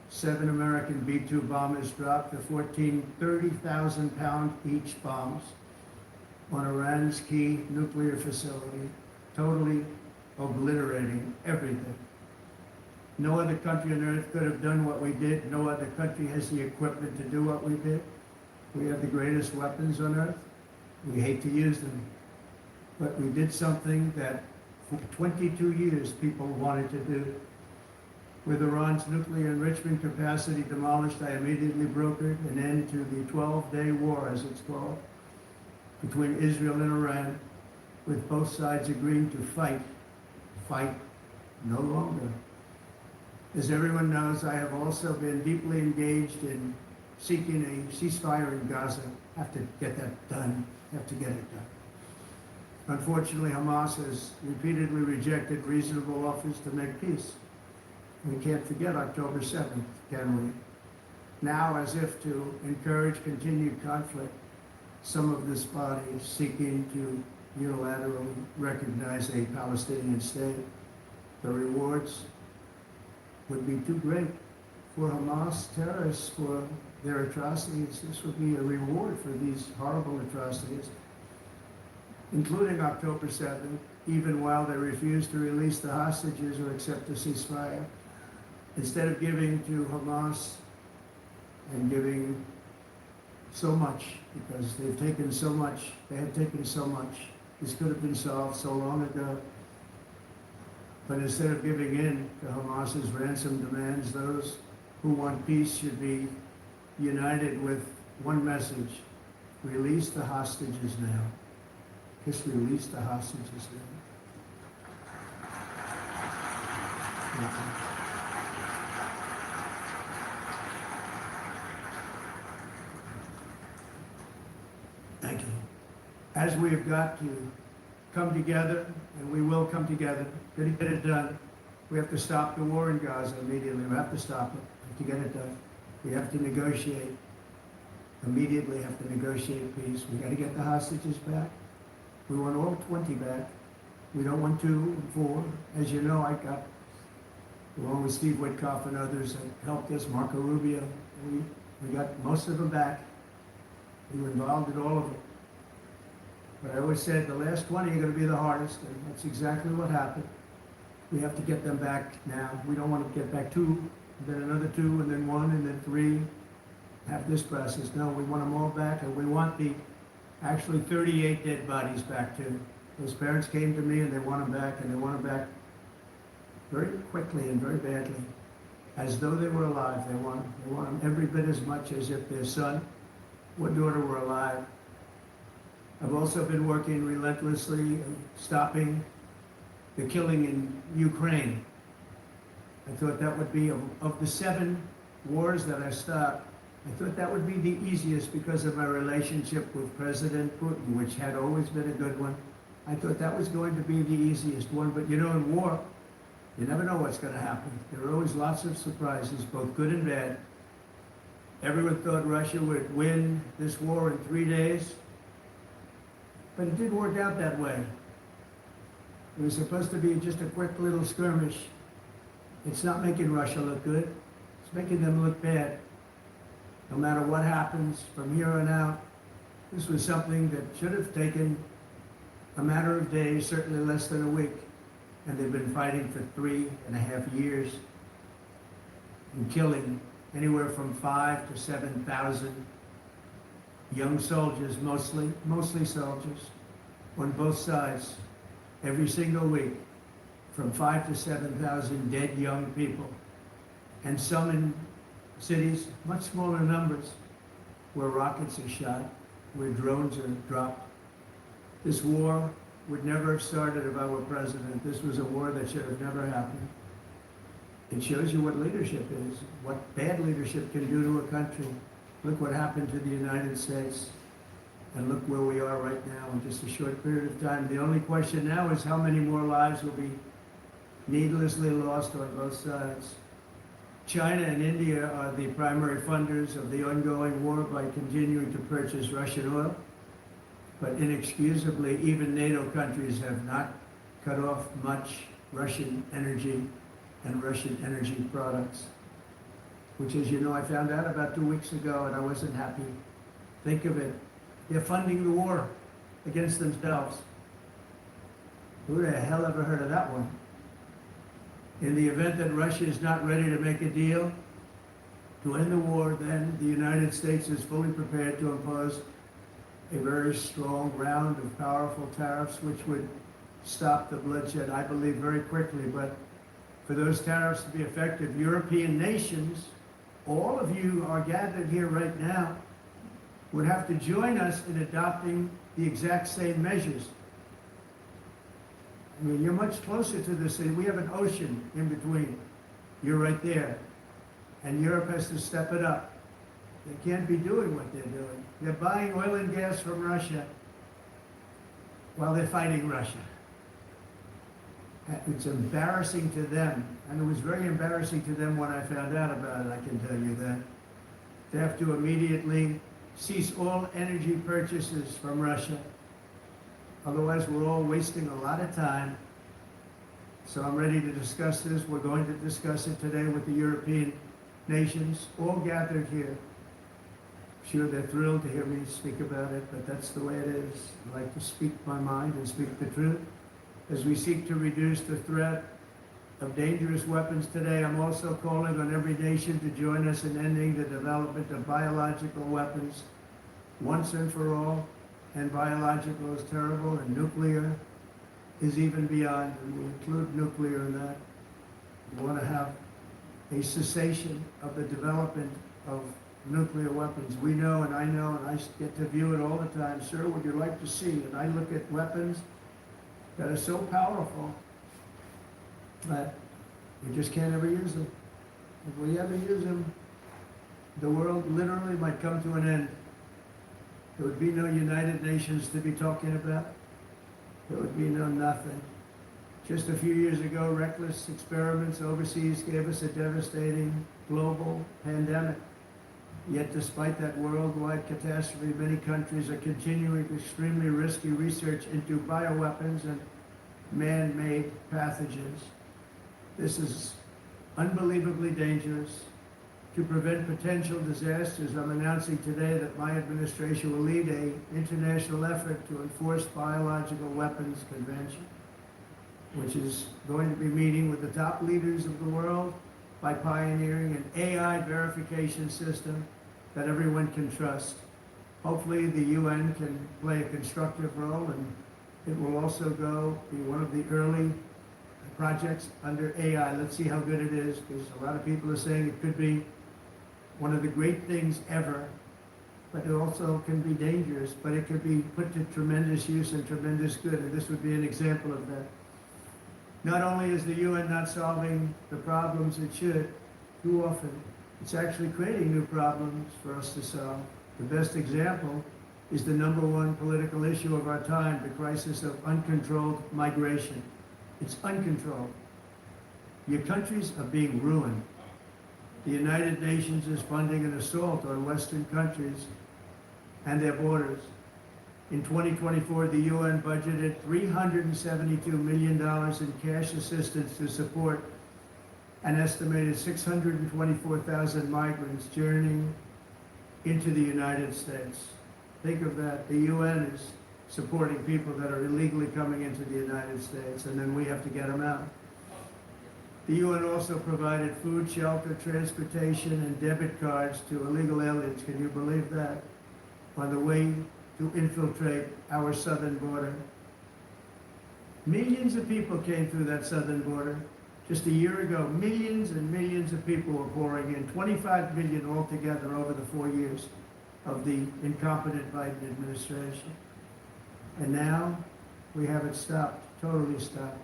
Speaker 3: 7 American B-2 bombers dropped the 14 30,000-pound each bombs on Iran's key nuclear facility, totally obliterating everything. No other country on earth could have done what we did. No other country has the equipment to do what we did. We have the greatest weapons on earth. We hate to use them. But we did something that for 22 years people wanted to do. With Iran's nuclear enrichment capacity demolished, I immediately brokered an end to the 12-day war, as it's called, between Israel and Iran, with both sides agreeing to fight no longer. As everyone knows, I have also been deeply engaged in seeking a ceasefire in Gaza. Have to get that done. Have to get it done. Unfortunately, Hamas has repeatedly rejected reasonable offers to make peace. We can't forget October 7th, can we? Now, as if to encourage continued conflict, some of this body is seeking to unilaterally recognize a Palestinian state. The rewards would be too great for Hamas terrorists for their atrocities. This would be a reward for these horrible atrocities, including October 7th, even while they refuse to release the hostages or accept a ceasefire. Instead of giving to Hamas and giving so much, because they've taken so much, they have taken so much. This could have been solved so long ago. But instead of giving in to Hamas's ransom demands, those who want peace should be united with one message: release the hostages now. Just release the hostages now. Thank you. As we have got to come together, and we will come together to get it done, we have to stop the war in Gaza immediately. We have to stop it. We have to get it done. We have to negotiate. Immediately have to negotiate peace. We got to get the hostages back. We want all 20 back. We don't want 2 and 4. As you know, I got, along with Steve Witkoff and others that helped us, Marco Rubio, we got most of them back. We were involved in all of them. But I always said the last 20 are going to be the hardest, and that's exactly what happened. We have to get them back now. We don't want to get back 2, and then another 2, and then 1, and then 3. Have this process. No, we want them all back, and we want the actually 38 dead bodies back too. Those parents came to me and they want them back, and they want them back very quickly and very badly, as though they were alive. They want them every bit as much as if their son or daughter were alive. I've also been working relentlessly stopping the killing in Ukraine. I thought that would be, of the 7 wars that I stopped, I thought that would be the easiest because of my relationship with President Putin, which had always been a good one. I thought that was going to be the easiest one, but you know, in war, you never know what's going to happen. There are always lots of surprises, both good and bad. Everyone thought Russia would win this war in 3 days, but it didn't work out that way. It was supposed to be just a quick little skirmish. It's not making Russia look good. It's making them look bad. No matter what happens from here on out, this was something that should have taken a matter of days, certainly less than a week. And they've been fighting for 3.5 years and killing anywhere from 5,000 to 7,000 young soldiers, mostly soldiers, on both sides, every single week. from 5,000 to 7,000 dead young people, and some in cities, much smaller numbers, where rockets are shot, where drones are dropped. This war would never have started if I were president. This was a war that should have never happened. It shows you what leadership is, what bad leadership can do to a country. Look what happened to the United States, and look where we are right now in just a short period of time. The only question now is how many more lives will be needlessly lost on both sides. China and India are the primary funders of the ongoing war by continuing to purchase Russian oil. But inexcusably, even NATO countries have not cut off much Russian energy and Russian energy products, which, as you know, I found out about 2 weeks ago, and I wasn't happy. Think of it. They're funding the war against themselves. Who the hell ever heard of that one? In the event that Russia is not ready to make a deal to end the war, then the United States is fully prepared to impose a very strong round of powerful tariffs, which would stop the bloodshed, I believe, very quickly. But for those tariffs to be effective, European nations, all of you are gathered here right now, would have to join us in adopting the exact same measures. I mean, you're much closer to this city. We have an ocean in between. You're right there. And Europe has to step it up. They can't be doing what they're doing. They're buying oil and gas from Russia while they're fighting Russia. It's embarrassing to them. And it was very embarrassing to them when I found out about it, I can tell you that. They have to immediately cease all energy purchases from Russia. Otherwise, we're all wasting a lot of time. So I'm ready to discuss this. We're going to discuss it today with the European nations, all gathered here. I'm sure they're thrilled to hear me speak about it, but that's the way it is. I like to speak my mind and speak the truth. As we seek to reduce the threat of dangerous weapons today, I'm also calling on every nation to join us in ending the development of biological weapons once and for all. And biological is terrible, and nuclear is even beyond, and we include nuclear in that. We want to have a cessation of the development of nuclear weapons. We know, and I get to view it all the time. Sir, would you like to see? And I look at weapons that are so powerful that we just can't ever use them. If we ever use them, the world literally might come to an end. There would be no United Nations to be talking about. There would be no nothing. Just a few years ago, reckless experiments overseas gave us a devastating global pandemic. Yet despite that worldwide catastrophe, many countries are continuing extremely risky research into bioweapons and man-made pathogens. This is unbelievably dangerous. To prevent potential disasters, I'm announcing today that my administration will lead an international effort to enforce biological weapons convention, which is going to be meeting with the top leaders of the world by pioneering an AI verification system that everyone can trust. Hopefully the UN can play a constructive role, and it will also be one of the early projects under AI. Let's see how good it is, because a lot of people are saying it could be one of the great things ever, but it also can be dangerous, but it could be put to tremendous use and tremendous good, and this would be an example of that. Not only is the UN not solving the problems it should, too often, it's actually creating new problems for us to solve. The best example is the #1 political issue of our time, the crisis of uncontrolled migration. It's uncontrolled. Your countries are being ruined. The United Nations is funding an assault on Western countries and their borders. In 2024, the UN budgeted $372 million in cash assistance to support an estimated 624,000 migrants journeying into the United States. Think of that. The UN is supporting people that are illegally coming into the United States, and then we have to get them out. The UN also provided food, shelter, transportation, and debit cards to illegal aliens. Can you believe that? On the way to infiltrate our southern border. Millions of people came through that southern border. Just a year ago, millions and millions of people were pouring in, 25 million altogether over the 4 years of the incompetent Biden administration. And now we have it stopped, totally stopped.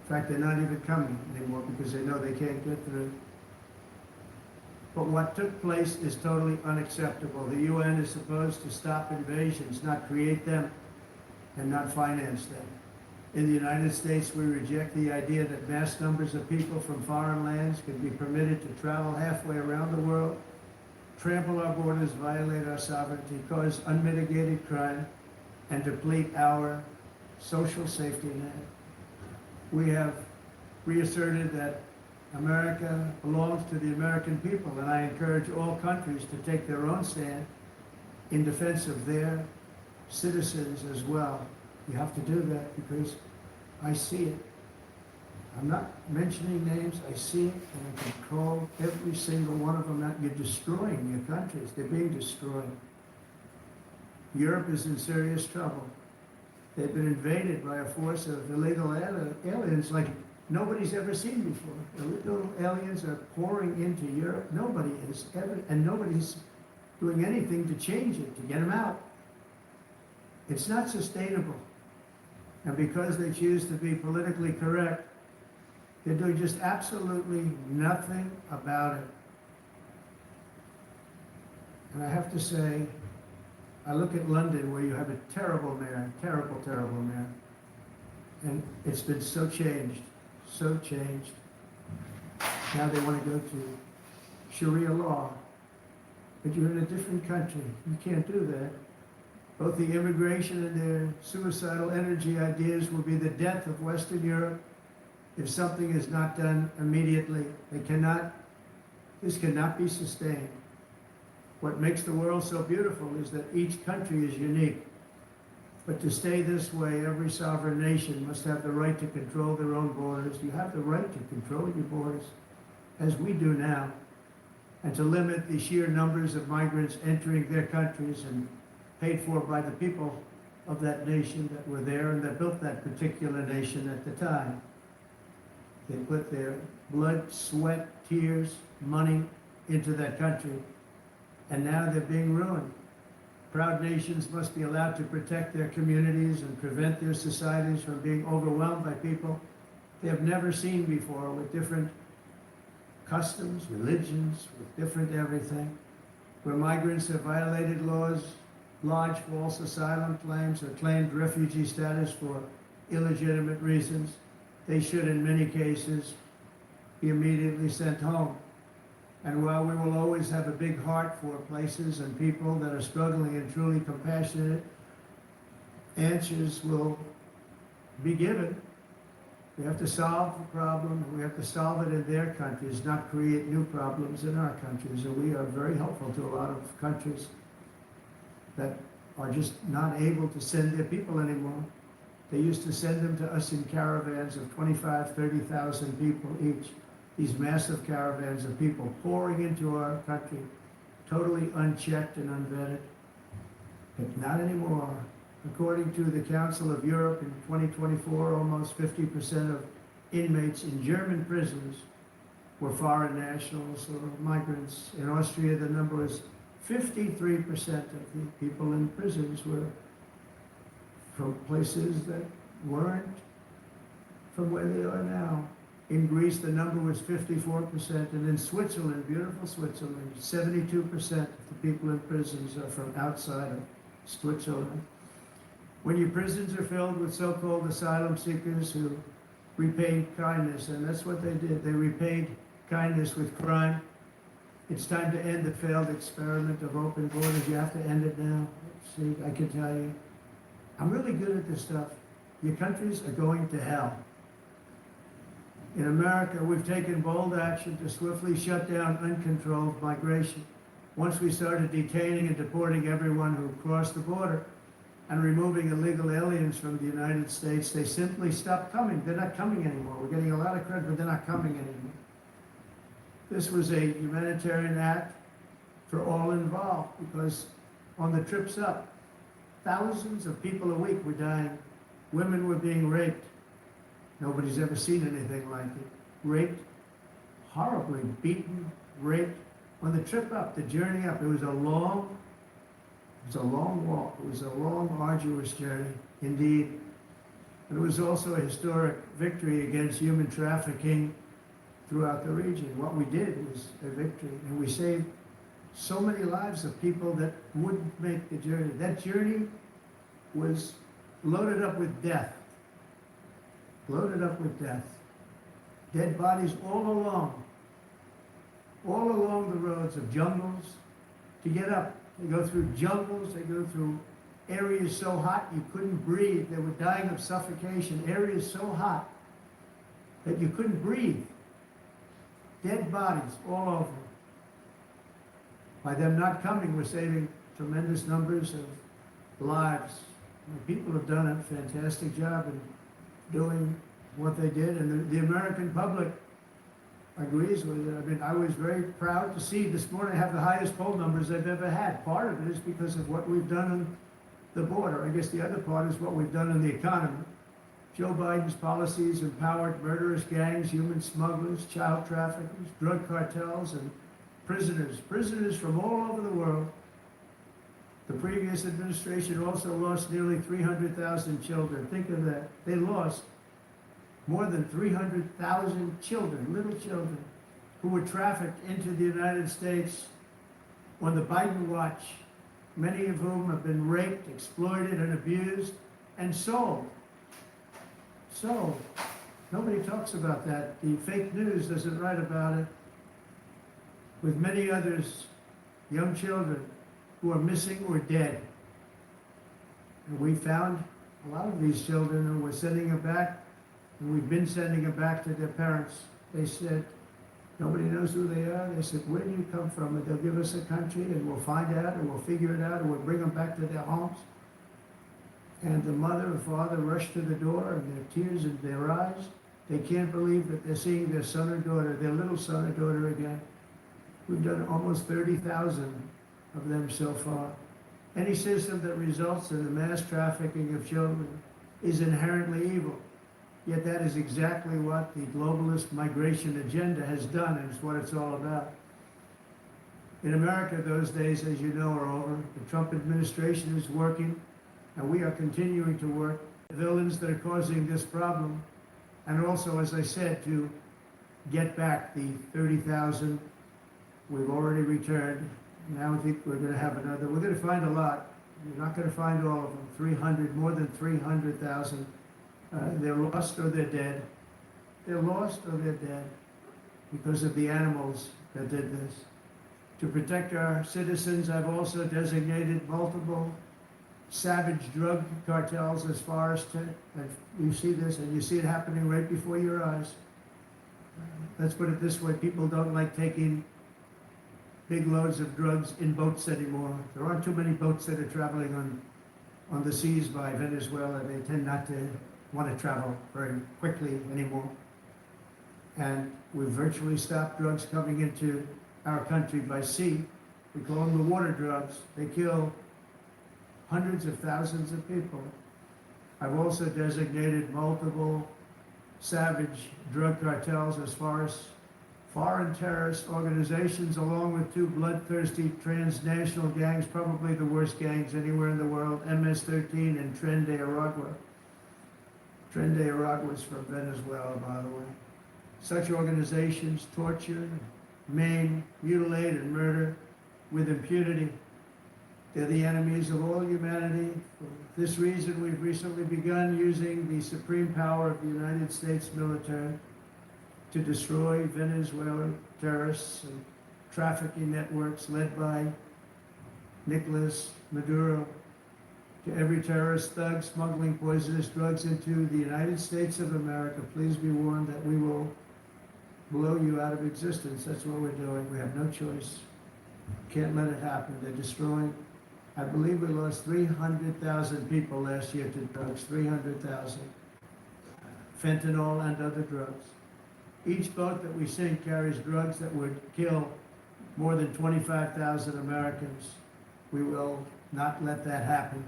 Speaker 3: In fact, they're not even coming anymore because they know they can't get through. But what took place is totally unacceptable. The UN is supposed to stop invasions, not create them and not finance them. In the United States, we reject the idea that mass numbers of people from foreign lands can be permitted to travel halfway around the world, trample our borders, violate our sovereignty, cause unmitigated crime, and deplete our social safety net. We have reasserted that America belongs to the American people, and I encourage all countries to take their own stand in defense of their citizens as well. You have to do that because I see it. I'm not mentioning names, I see it, and I can call every single one of them out. You're destroying your countries. They're being destroyed. Europe is in serious trouble. They've been invaded by a force of illegal aliens like nobody's ever seen before. Illegal aliens are pouring into Europe. Nobody has ever, and nobody's doing anything to change it, to get them out. It's not sustainable. And because they choose to be politically correct, they're doing just absolutely nothing about it. And I have to say, I look at London where you have a terrible mayor, terrible, terrible mayor. And it's been so changed, so changed. Now they want to go to Sharia law. But you're in a different country. You can't do that. Both the immigration and their suicidal energy ideas will be the death of Western Europe if something is not done immediately. This cannot be sustained. What makes the world so beautiful is that each country is unique. But to stay this way, every sovereign nation must have the right to control their own borders. You have the right to control your borders, as we do now, and to limit the sheer numbers of migrants entering their countries and paid for by the people of that nation that were there and that built that particular nation at the time. They put their blood, sweat, tears, money into that country, and now they're being ruined. Proud nations must be allowed to protect their communities and prevent their societies from being overwhelmed by people they have never seen before, with different customs, religions, with different everything. Where migrants have violated laws, lodged false asylum claims, or claimed refugee status for illegitimate reasons, they should, in many cases, be immediately sent home. And while we will always have a big heart for places and people that are struggling and truly compassionate, answers will be given. We have to solve the problem, and we have to solve it in their countries, not create new problems in our countries. And we are very helpful to a lot of countries that are just not able to send their people anymore. They used to send them to us in caravans of 25, 30,000 people each. These massive caravans of people pouring into our country, totally unchecked and unvetted. But not anymore. According to the Council of Europe in 2024, almost 50% of inmates in German prisons were foreign nationals or migrants. In Austria, the number was 53% of the people in prisons were from places that weren't from where they are now. In Greece, the number was 54%, and in Switzerland, beautiful Switzerland, 72% of the people in prisons are from outside of Switzerland. When your prisons are filled with so-called asylum seekers who repaid kindness, and that's what they did, they repaid kindness with crime. It's time to end the failed experiment of open borders. You have to end it now. See, I can tell you, I'm really good at this stuff. Your countries are going to hell. In America, we've taken bold action to swiftly shut down uncontrolled migration. Once we started detaining and deporting everyone who crossed the border and removing illegal aliens from the United States, they simply stopped coming. They're not coming anymore. We're getting a lot of credit, but they're not coming anymore. This was a humanitarian act for all involved, because on the trips up, thousands of people a week were dying Women were being raped. Nobody's ever seen anything like it. Raped, horribly beaten, raped. On the trip up, the journey up, it was a long walk. It was a long, arduous journey, indeed. And it was also a historic victory against human trafficking throughout the region. What we did was a victory, and we saved so many lives of people that wouldn't make the journey. That journey was loaded up with death. Loaded up with death. Dead bodies all along the roads of jungles to get up. They go through jungles, they go through areas so hot you couldn't breathe. They were dying of suffocation, areas so hot that you couldn't breathe. Dead bodies all over. By them not coming, we're saving tremendous numbers of lives. People have done a fantastic job in doing what they did, and the American public agrees with it. I mean, I was very proud to see this morning I have the highest poll numbers I've ever had. Part of it is because of what we've done on the border. I guess the other part is what we've done in the economy. Joe Biden's policies empowered murderous gangs, human smugglers, child traffickers, drug cartels, and prisoners from all over the world. The previous administration also lost nearly 300,000 children. Think of that. They lost more than 300,000 children, little children, who were trafficked into the United States on the Biden watch, many of whom have been raped, exploited, and abused, and sold. Sold. Nobody talks about that. The fake news doesn't write about it. With many others, young children who are missing or dead. And we found a lot of these children, and we're sending them back, and we've been sending them back to their parents. They said, nobody knows who they are. They said, where do you come from? And they'll give us a country, and we'll find out, and we'll figure it out, and we'll bring them back to their homes. And the mother and father rush to the door, and there are tears in their eyes. They can't believe that they're seeing their son or daughter, their little son or daughter again. We've done almost 30,000 of them so far. Any system that results in the mass trafficking of children is inherently evil. Yet that is exactly what the globalist migration agenda has done, and it's what it's all about. In America, those days, as you know, are over. The Trump administration is working, and we are continuing to work. The villains that are causing this problem, and also, as I said, to get back the 30,000 we've already returned. Now I think we're going to have another. We're going to find a lot. You're not going to find all of them. 300, more than 300,000. They're lost or they're dead. They're lost or they're dead because of the animals that did this. To protect our citizens, I've also designated multiple savage drug cartels as far as to, you see this, and you see it happening right before your eyes. Let's put it this way, people don't like taking big loads of drugs in boats anymore. There aren't too many boats that are traveling on the seas by Venezuela. They tend not to want to travel very quickly anymore. And we've virtually stopped drugs coming into our country by sea. We call them the water drugs. They kill hundreds of thousands of people. I've also designated multiple savage drug cartels as far as foreign terrorist organizations, along with two bloodthirsty transnational gangs, probably the worst gangs anywhere in the world, MS-13 and Tren de Aragua. Tren de Aragua is from Venezuela, by the way. Such organizations torture, maim, mutilate, and murder with impunity. They're the enemies of all humanity. For this reason, we've recently begun using the supreme power of the United States military to destroy Venezuelan terrorists and trafficking networks led by Nicolas Maduro. To every terrorist thug smuggling poisonous drugs into the United States of America, please be warned that we will blow you out of existence. That's what we're doing. We have no choice. Can't let it happen. They're destroying. I believe we lost 300,000 people last year to drugs, 300,000. Fentanyl and other drugs. Each boat that we sink carries drugs that would kill more than 25,000 Americans. We will not let that happen.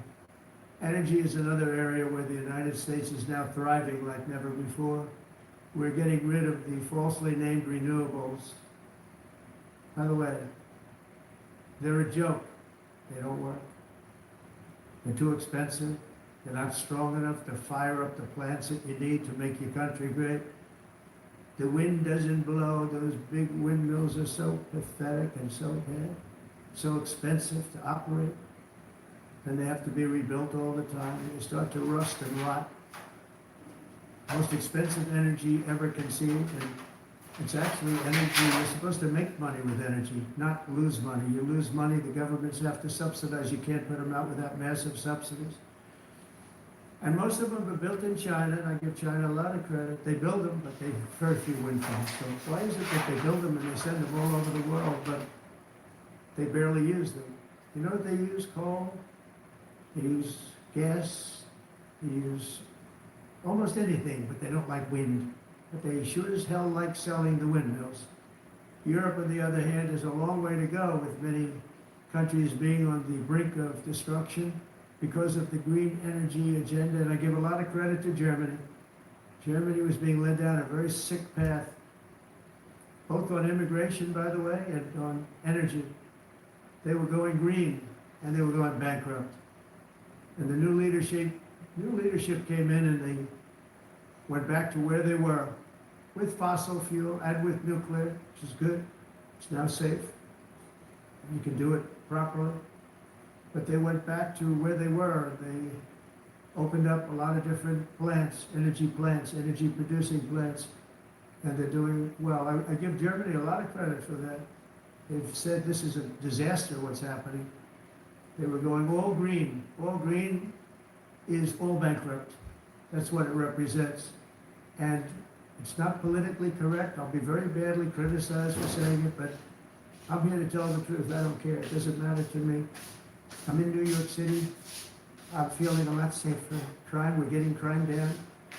Speaker 3: Energy is another area where the United States is now thriving like never before. We're getting rid of the falsely named renewables. By the way, they're a joke. They don't work. They're too expensive. They're not strong enough to fire up the plants that you need to make your country great. The wind doesn't blow. Those big windmills are so pathetic and so bad, so expensive to operate. And they have to be rebuilt all the time. They start to rust and rot. Most expensive energy ever conceived, and it's actually energy. You're supposed to make money with energy, not lose money. You lose money, the governments have to subsidize. You can't put them out without massive subsidies. And most of them are built in China, and I give China a lot of credit. They build them, but they have very few wind farms. So why is it that they build them and they send them all over the world, but they barely use them? You know what they use? Coal. They use gas. They use almost anything, but they don't like wind. But they sure as hell like selling the windmills. Europe, on the other hand, has a long way to go, with many countries being on the brink of destruction because of the green energy agenda. And I give a lot of credit to Germany. Germany was being led down a very sick path, both on immigration, by the way, and on energy. They were going green, and they were going bankrupt. And the new leadership came in, and they went back to where they were, with fossil fuel and with nuclear, which is good. It's now safe. You can do it properly. But they went back to where they were. They opened up a lot of different plants, energy producing plants, and they're doing well. I give Germany a lot of credit for that. They've said this is a disaster, what's happening. They were going all green. All green is all bankrupt. That's what it represents. And it's not politically correct. I'll be very badly criticized for saying it, but I'm here to tell the truth. I don't care. It doesn't matter to me. I'm in New York City. I'm feeling a lot safer. Crime, we're getting crime down.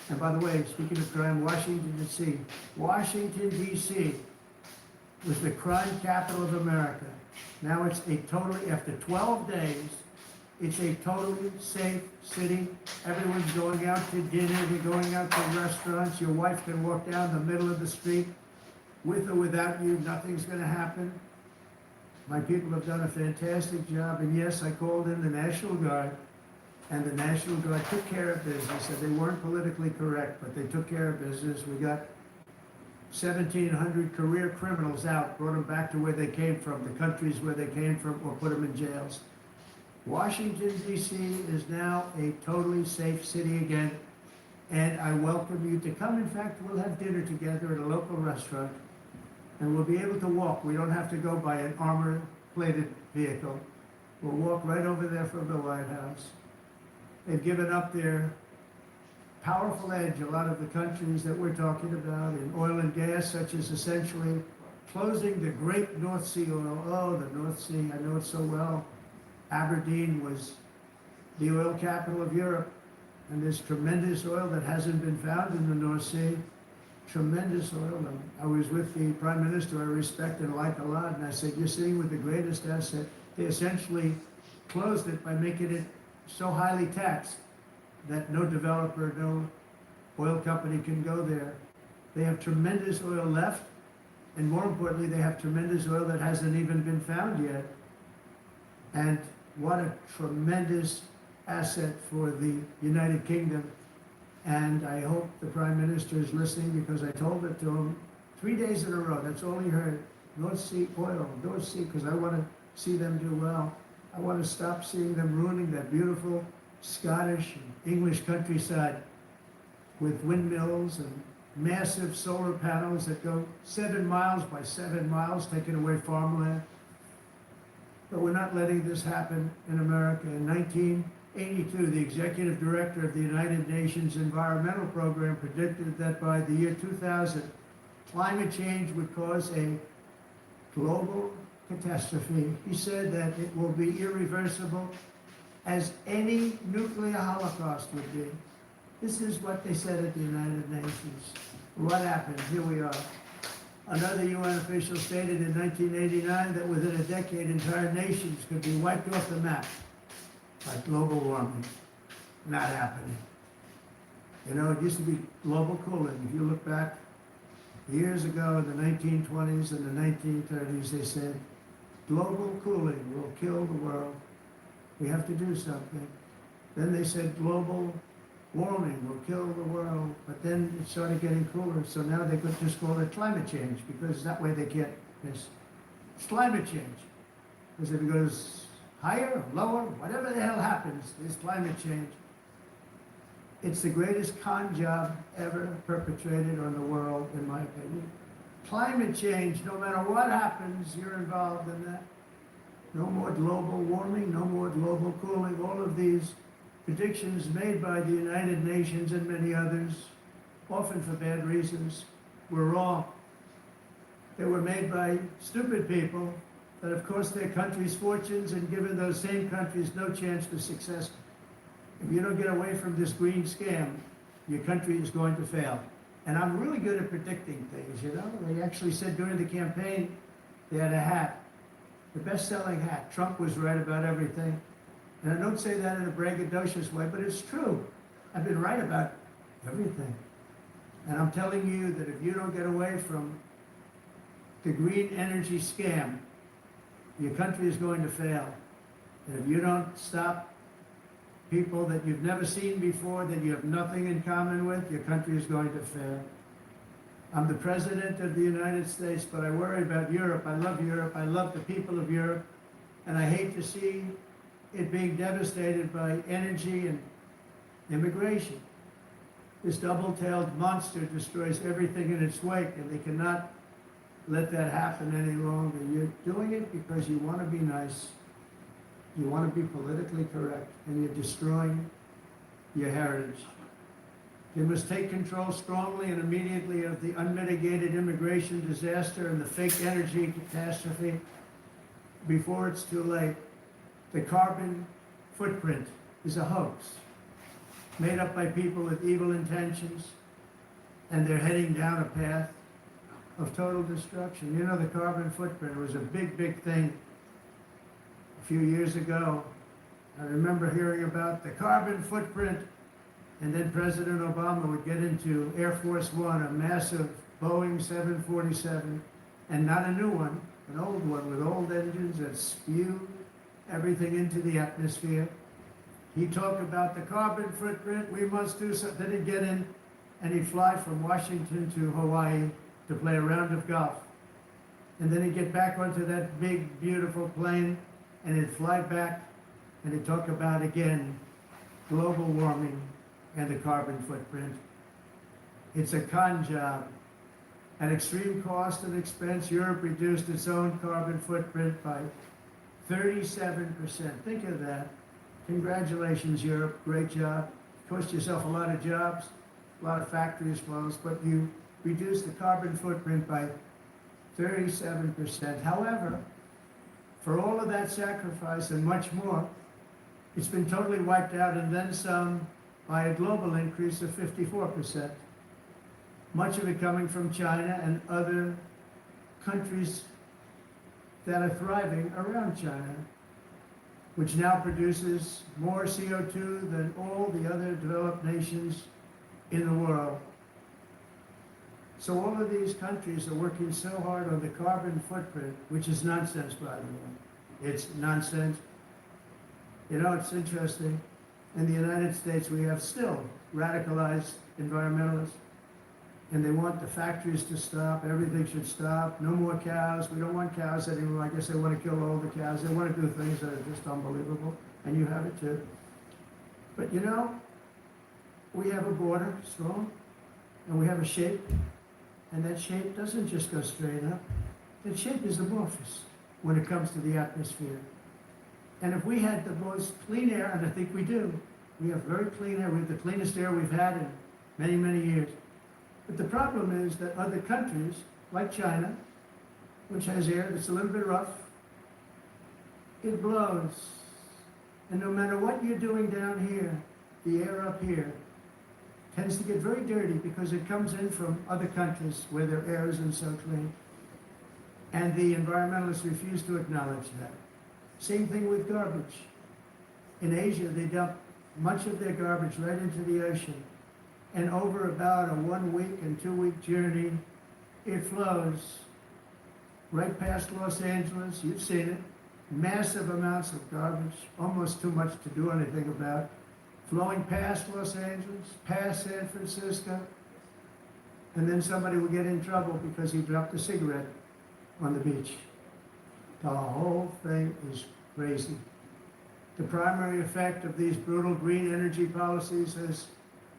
Speaker 3: And by the way, speaking of crime, Washington, D.C. was the crime capital of America. Now it's a totally, after 12 days, it's a totally safe city. Everyone's going out to dinner, they're going out to restaurants. Your wife can walk down the middle of the street with or without you. Nothing's going to happen. My people have done a fantastic job. And yes, I called in the National Guard, and the National Guard took care of business. And they weren't politically correct, but they took care of business. We got 1,700 career criminals out, brought them back to where they came from, the countries where they came from, or put them in jails. Washington, D.C. is now a totally safe city again, and I welcome you to come. In fact, we'll have dinner together at a local restaurant, and we'll be able to walk. We don't have to go by an armor-plated vehicle. We'll walk right over there from the White House. They've given up their powerful edge, a lot of the countries that we're talking about, in oil and gas, such as essentially closing the great North Sea oil. Oh, the North Sea, I know it so well. Aberdeen was the oil capital of Europe, and there's tremendous oil that hasn't been found in the North Sea. Tremendous oil. And I was with the Prime Minister I respect and like a lot, and I said, you're sitting with the greatest asset. They essentially closed it by making it so highly taxed that no developer, no oil company can go there. They have tremendous oil left, and more importantly, they have tremendous oil that hasn't even been found yet. And what a tremendous asset for the United Kingdom. And I hope the Prime Minister is listening, because I told it to him 3 days in a row. That's all he heard. North Sea oil, North Sea, because I want to see them do well. I want to stop seeing them ruining that beautiful Scottish and English countryside with windmills and massive solar panels that go 7 miles by 7 miles, taking away farmland. But we're not letting this happen in America. In 1982, the executive director of the United Nations Environmental Program predicted that by the year 2000, climate change would cause a global catastrophe. He said that it will be irreversible, as any nuclear holocaust would be. This is what they said at the United Nations. What happened? Here we are. Another UN official stated in 1989 that within a decade, entire nations could be wiped off the map by global warming. not happening. You know, it used to be global cooling. If you look back years ago in the 1920s and the 1930s, they said, global cooling will kill the world. We have to do something. Then they said global warming will kill the world, but then it started getting cooler, so now they could just call it climate change, because that way they can't miss. It's climate change. Because if it goes higher or lower, whatever the hell happens, is climate change. It's the greatest con job ever perpetrated on the world, in my opinion. Climate change, no matter what happens, you're involved in that. No more global warming, no more global cooling. All of these predictions made by the United Nations and many others, often for bad reasons, were wrong. They were made by stupid people that have cost their countries fortunes and given those same countries no chance for success. If you don't get away from this green scam, your country is going to fail. And I'm really good at predicting things, you know. They actually said during the campaign, they had a hat, the best-selling hat. Trump was right about everything. And I don't say that in a braggadocious way, but it's true. I've been right about everything. And I'm telling you that if you don't get away from the green energy scam, your country is going to fail. And if you don't stop people that you've never seen before, that you have nothing in common with, your country is going to fail. I'm the president of the United States, but I worry about Europe. I love Europe. I love the people of Europe. And I hate to see it being devastated by energy and immigration. This double-tailed monster destroys everything in its wake, and they cannot let that happen any longer. You're doing it because you want to be nice. You want to be politically correct, and you're destroying your heritage. You must take control strongly and immediately of the unmitigated immigration disaster and the fake energy catastrophe before it's too late. The carbon footprint is a hoax made up by people with evil intentions, and they're heading down a path of total destruction. You know, the carbon footprint was a big, big thing a few years ago. I remember hearing about the carbon footprint, and then President Obama would get into Air Force One, a massive Boeing 747, and not a new one, an old one with old engines that spew everything into the atmosphere. He talked about the carbon footprint, we must do something. Then he'd get in and he'd fly from Washington to Hawaii to play a round of golf. And then he'd get back onto that big, beautiful plane and he'd fly back and he'd talk about, again, global warming and the carbon footprint. It's a con job. At extreme cost and expense, Europe reduced its own carbon footprint by 37%. Think of that. Congratulations, Europe. Great job. Cost yourself a lot of jobs, a lot of factories closed, but you reduced the carbon footprint by 37%. However, for all of that sacrifice and much more, it's been totally wiped out and then some by a global increase of 54%. Much of it coming from China and other countries that are thriving around China, which now produces more CO2 than all the other developed nations in the world. So all of these countries are working so hard on the carbon footprint, which is nonsense, by the way. It's nonsense. You know, it's interesting. In the United States, we have still radicalized environmentalists, and they want the factories to stop. Everything should stop. No more cows. We don't want cows anymore. I guess they want to kill all the cows. They want to do things that are just unbelievable, and you have it too. But you know, we have a border, strong, and we have a shape, and that shape doesn't just go straight up. That shape is amorphous when it comes to the atmosphere. And if we had the most clean air, and I think we do, we have very clean air. We have the cleanest air we've had in many, many years. But the problem is that other countries, like China, which has air that's a little bit rough, it blows. And no matter what you're doing down here, the air up here tends to get very dirty because it comes in from other countries where their air isn't so clean. And the environmentalists refuse to acknowledge that. Same thing with garbage. In Asia, they dump much of their garbage right into the ocean. And over about a 1 week and 2 week journey, it flows right past Los Angeles. You've seen it. Massive amounts of garbage, almost too much to do anything about, flowing past Los Angeles, past San Francisco, and then somebody will get in trouble because he dropped a cigarette on the beach. The whole thing is crazy. The primary effect of these brutal green energy policies has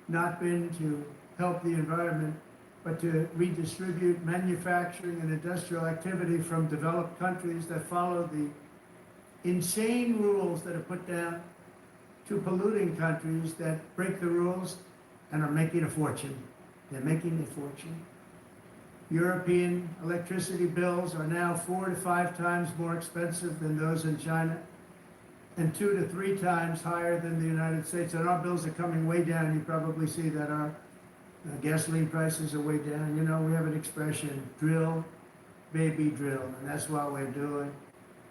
Speaker 3: not been to help the environment, but to redistribute manufacturing and industrial activity from developed countries that follow the insane rules that are put down to polluting countries that break the rules and are making a fortune. They're making a fortune. European electricity bills are now 4 to 5 times more expensive than those in China, and 2 to 3 times higher than the United States. And our bills are coming way down. You probably see that our gasoline prices are way down. You know, we have an expression, drill, baby, drill, and that's what we're doing.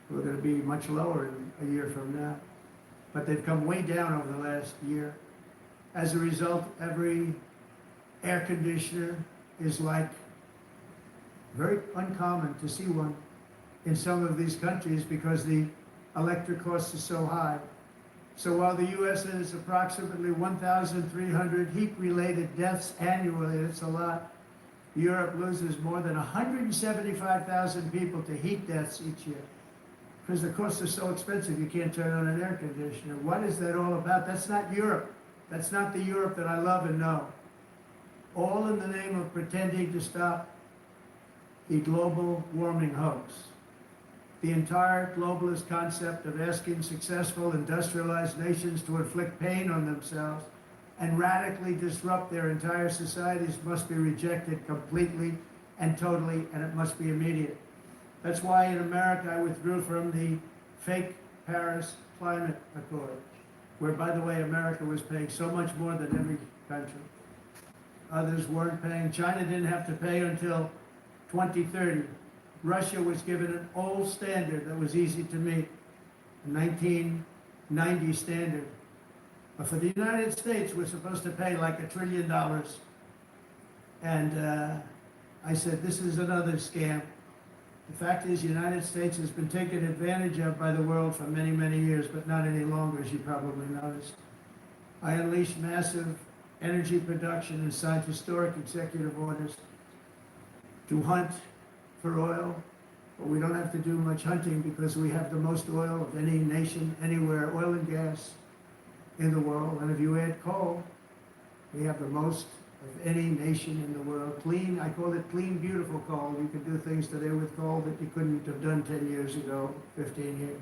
Speaker 3: We're going to be much lower in a year from now. But they've come way down over the last year. As a result, every air conditioner is like very uncommon to see one in some of these countries because the electric cost is so high. So while the U.S. has approximately 1,300 heat-related deaths annually, it's a lot, Europe loses more than 175,000 people to heat deaths each year. Because the costs are so expensive, you can't turn on an air conditioner. What is that all about? That's not Europe. That's not the Europe that I love and know. All in the name of pretending to stop the global warming hoax. The entire globalist concept of asking successful industrialized nations to inflict pain on themselves and radically disrupt their entire societies must be rejected completely and totally, and it must be immediate. That's why in America I withdrew from the fake Paris Climate Accord, where, by the way, America was paying so much more than every country. Others weren't paying. China didn't have to pay until 2030. Russia was given an old standard that was easy to meet, a 1990 standard. But for the United States, we're supposed to pay like $1 trillion. And I said, this is another scam. The fact is, the United States has been taken advantage of by the world for many, many years, but not any longer, as you probably noticed. I unleashed massive energy production and signed historic executive orders to hunt for oil, but we don't have to do much hunting because we have the most oil of any nation, anywhere, oil and gas in the world. And if you add coal, we have the most of any nation in the world. Clean, I call it clean, beautiful coal. You can do things today with coal that you couldn't have done 10 years ago, 15 years.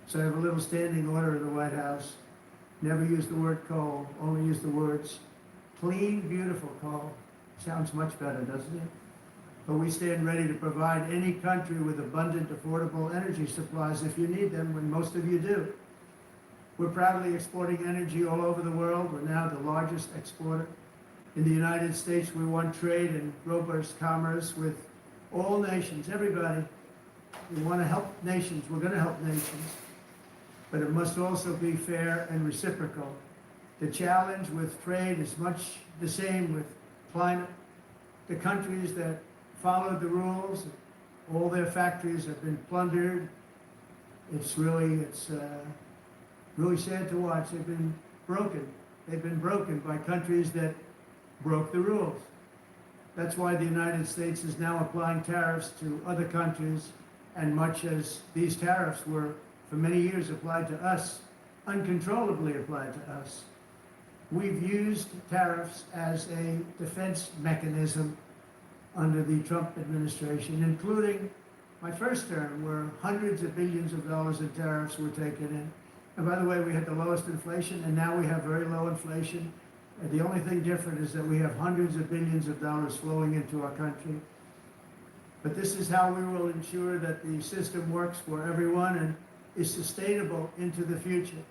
Speaker 3: So I have a little standing order in the White House. Never use the word coal, only use the words clean, beautiful coal. Sounds much better, doesn't it? But we stand ready to provide any country with abundant, affordable energy supplies if you need them, when most of you do. We're proudly exporting energy all over the world. We're now the largest exporter. In the United States, we want trade and robust commerce with all nations, everybody. We want to help nations. We're going to help nations. But it must also be fair and reciprocal. The challenge with trade is much the same with climate. The countries that followed the rules, all their factories have been plundered. It's really sad to watch. They've been broken. They've been broken by countries that broke the rules. That's why the United States is now applying tariffs to other countries, and much as these tariffs were for many years applied to us, uncontrollably applied to us. We've used tariffs as a defense mechanism under the Trump administration, including my first term, where hundreds of billions of dollars in tariffs were taken in. And by the way, we had the lowest inflation, and now we have very low inflation. And the only thing different is that we have hundreds of billions of dollars flowing into our country. But this is how we will ensure that the system works for everyone and is sustainable into the future.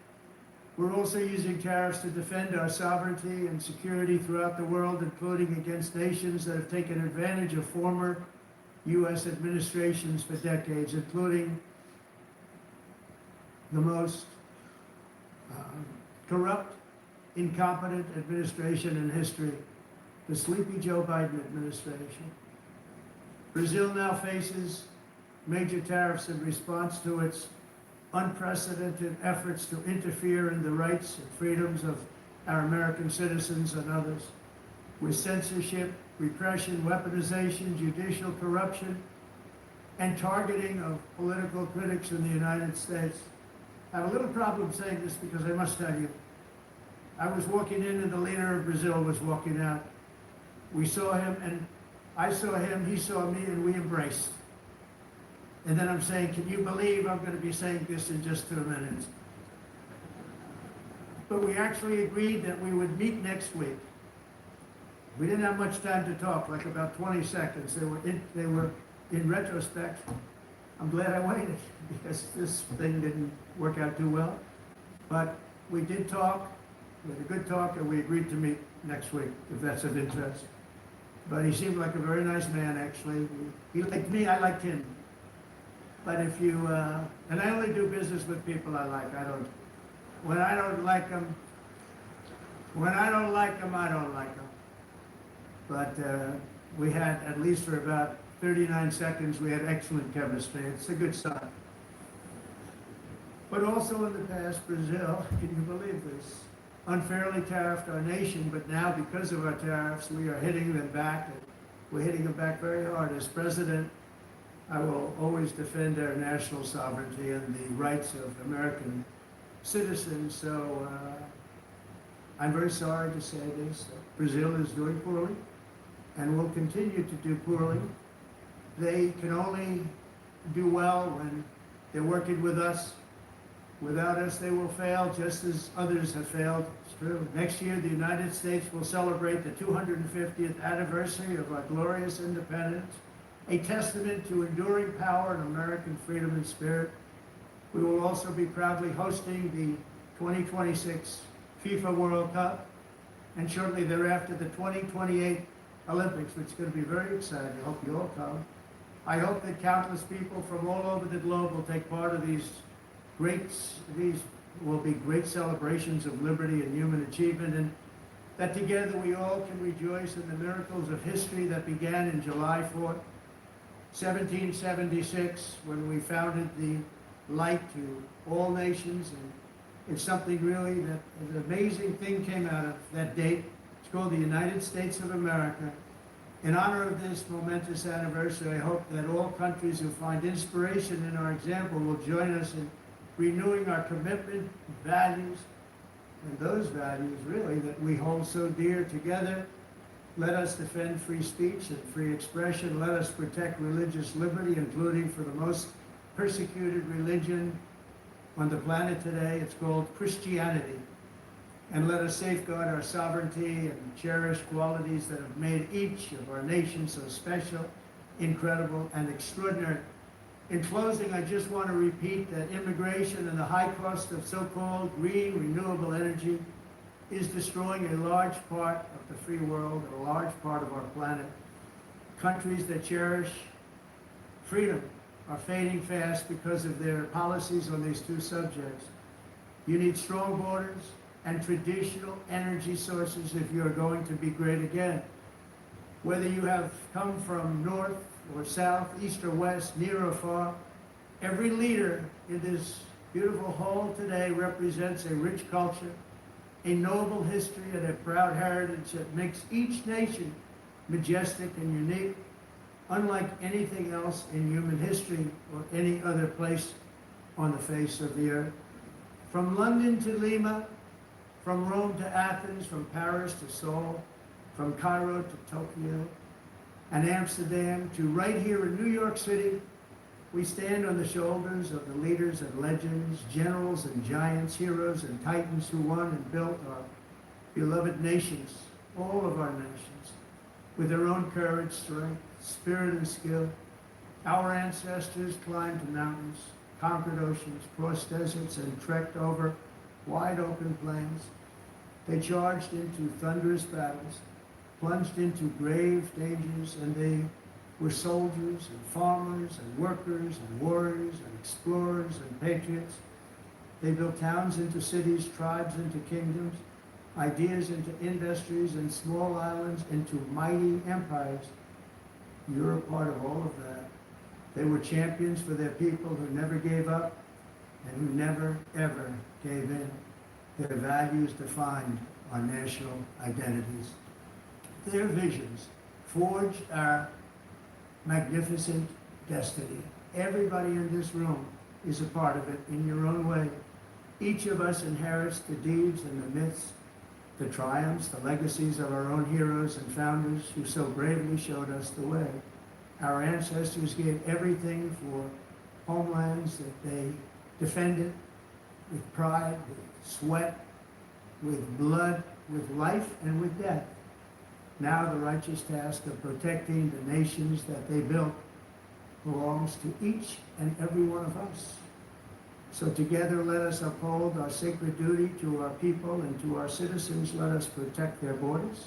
Speaker 3: We're also using tariffs to defend our sovereignty and security throughout the world, including against nations that have taken advantage of former U.S. administrations for decades, including the most corrupt incompetent administration in history, the sleepy Joe Biden administration. Brazil now faces major tariffs in response to its unprecedented efforts to interfere in the rights and freedoms of our American citizens and others, with censorship, repression, weaponization, judicial corruption, and targeting of political critics in the United States. I have a little problem saying this because I must tell you, I was walking in and the leader of Brazil was walking out. We saw him and I saw him, he saw me, and we embraced. And then I'm saying, can you believe I'm going to be saying this in just 2 minutes? But we actually agreed that we would meet next week. We didn't have much time to talk, like about 20 seconds. They were in retrospect, I'm glad I waited because this thing didn't work out too well. But we did talk, we had a good talk, and we agreed to meet next week, if that's of interest. But he seemed like a very nice man, actually. He liked me, I liked him. But if you, and I only do business with people I like. When I don't like them, I don't like them. But we had, at least for about 39 seconds, we had excellent chemistry. It's a good sign. But also in the past, Brazil, can you believe this, unfairly tariffed our nation, but now because of our tariffs, we are hitting them back. And we're hitting them back very hard. As president, I will always defend our national sovereignty and the rights of American citizens. So I'm very sorry to say this. Brazil is doing poorly and will continue to do poorly. They can only do well when they're working with us. Without us, they will fail, just as others have failed. It's true. Next year, the United States will celebrate the 250th anniversary of our glorious independence, a testament to enduring power and American freedom and spirit. We will also be proudly hosting the 2026 FIFA World Cup, and shortly thereafter, the 2028 Olympics, which is going to be very exciting. I hope you all come. I hope that countless people from all over the globe will take part of these will be great celebrations of liberty and human achievement, and that together we all can rejoice in the miracles of history that began in July 4th, 1776, when we founded the light to all nations. And it's something really that an amazing thing came out of that date. It's called the United States of America. In honor of this momentous anniversary, I hope that all countries who find inspiration in our example will join us in renewing our commitment, values, and those values really that we hold so dear together. Let us defend free speech and free expression. Let us protect religious liberty, including for the most persecuted religion on the planet today. It's called Christianity. And let us safeguard our sovereignty and cherish qualities that have made each of our nations so special, incredible, and extraordinary. In closing, I just want to repeat that immigration and the high cost of so-called green renewable energy is destroying a large part of the free world and a large part of our planet. Countries that cherish freedom are fading fast because of their policies on these two subjects. You need strong borders and traditional energy sources if you're going to be great again. Whether you have come from north or south, east or west, near or far, every leader in this beautiful hall today represents a rich culture, a noble history, and a proud heritage that makes each nation majestic and unique, unlike anything else in human history or any other place on the face of the earth. From London to Lima, from Rome to Athens, from Paris to Seoul, from Cairo to Tokyo and Amsterdam to right here in New York City, we stand on the shoulders of the leaders and legends, generals and giants, heroes and titans who won and built our beloved nations, all of our nations, with their own courage, strength, spirit, and skill. Our ancestors climbed mountains, conquered oceans, crossed deserts, and trekked over wide open plains. They charged into thunderous battles, plunged into grave dangers, and they were soldiers and farmers and workers and warriors and explorers and patriots. They built towns into cities, tribes into kingdoms, ideas into industries and small islands into mighty empires. You're a part of all of that. They were champions for their people who never gave up and who never, ever gave in. Their values defined our national identities. Their visions forged our magnificent destiny. Everybody in this room is a part of it in your own way. Each of us inherits the deeds and the myths, the triumphs, the legacies of our own heroes and founders who so bravely showed us the way. Our ancestors gave everything for homelands that they defended with pride, with sweat, with blood, with life, and with death. Now the righteous task of protecting the nations that they built belongs to each and every one of us. So together let us uphold our sacred duty to our people and to our citizens. Let us protect their borders,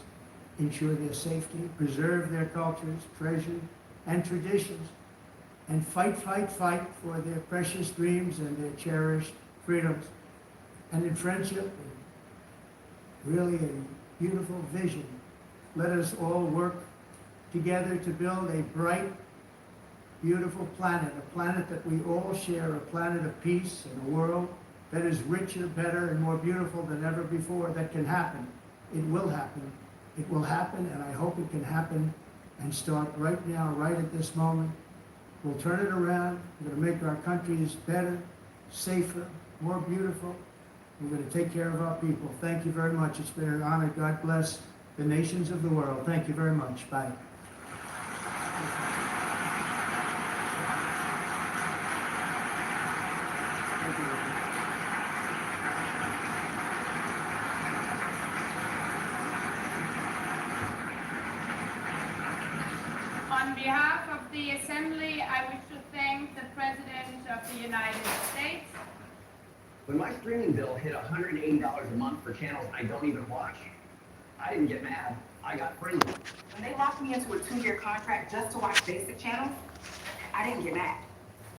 Speaker 3: ensure their safety, preserve their cultures, treasure, and traditions, and fight for their precious dreams and their cherished freedoms. And in friendship, really a beautiful vision, let us all work together to build a bright, beautiful planet, a planet that we all share, a planet of peace and a world that is richer, better, and more beautiful than ever before. That can happen. It will happen. It will happen, and I hope it can happen and start right now, right at this moment. We'll turn it around. We're going to make our countries better, safer, more beautiful. We're going to take care of our people. Thank you very much. It's been an honor. God bless the nations of the world. Thank you very much. Bye.
Speaker 23: On behalf of the Assembly, I wish to thank the President of the United States.
Speaker 10: When my streaming bill hit $180 a month for channels I don't even watch, I didn't get mad. I got friendly.
Speaker 12: When they locked me into a 2-year contract just to watch basic channels, I didn't get mad.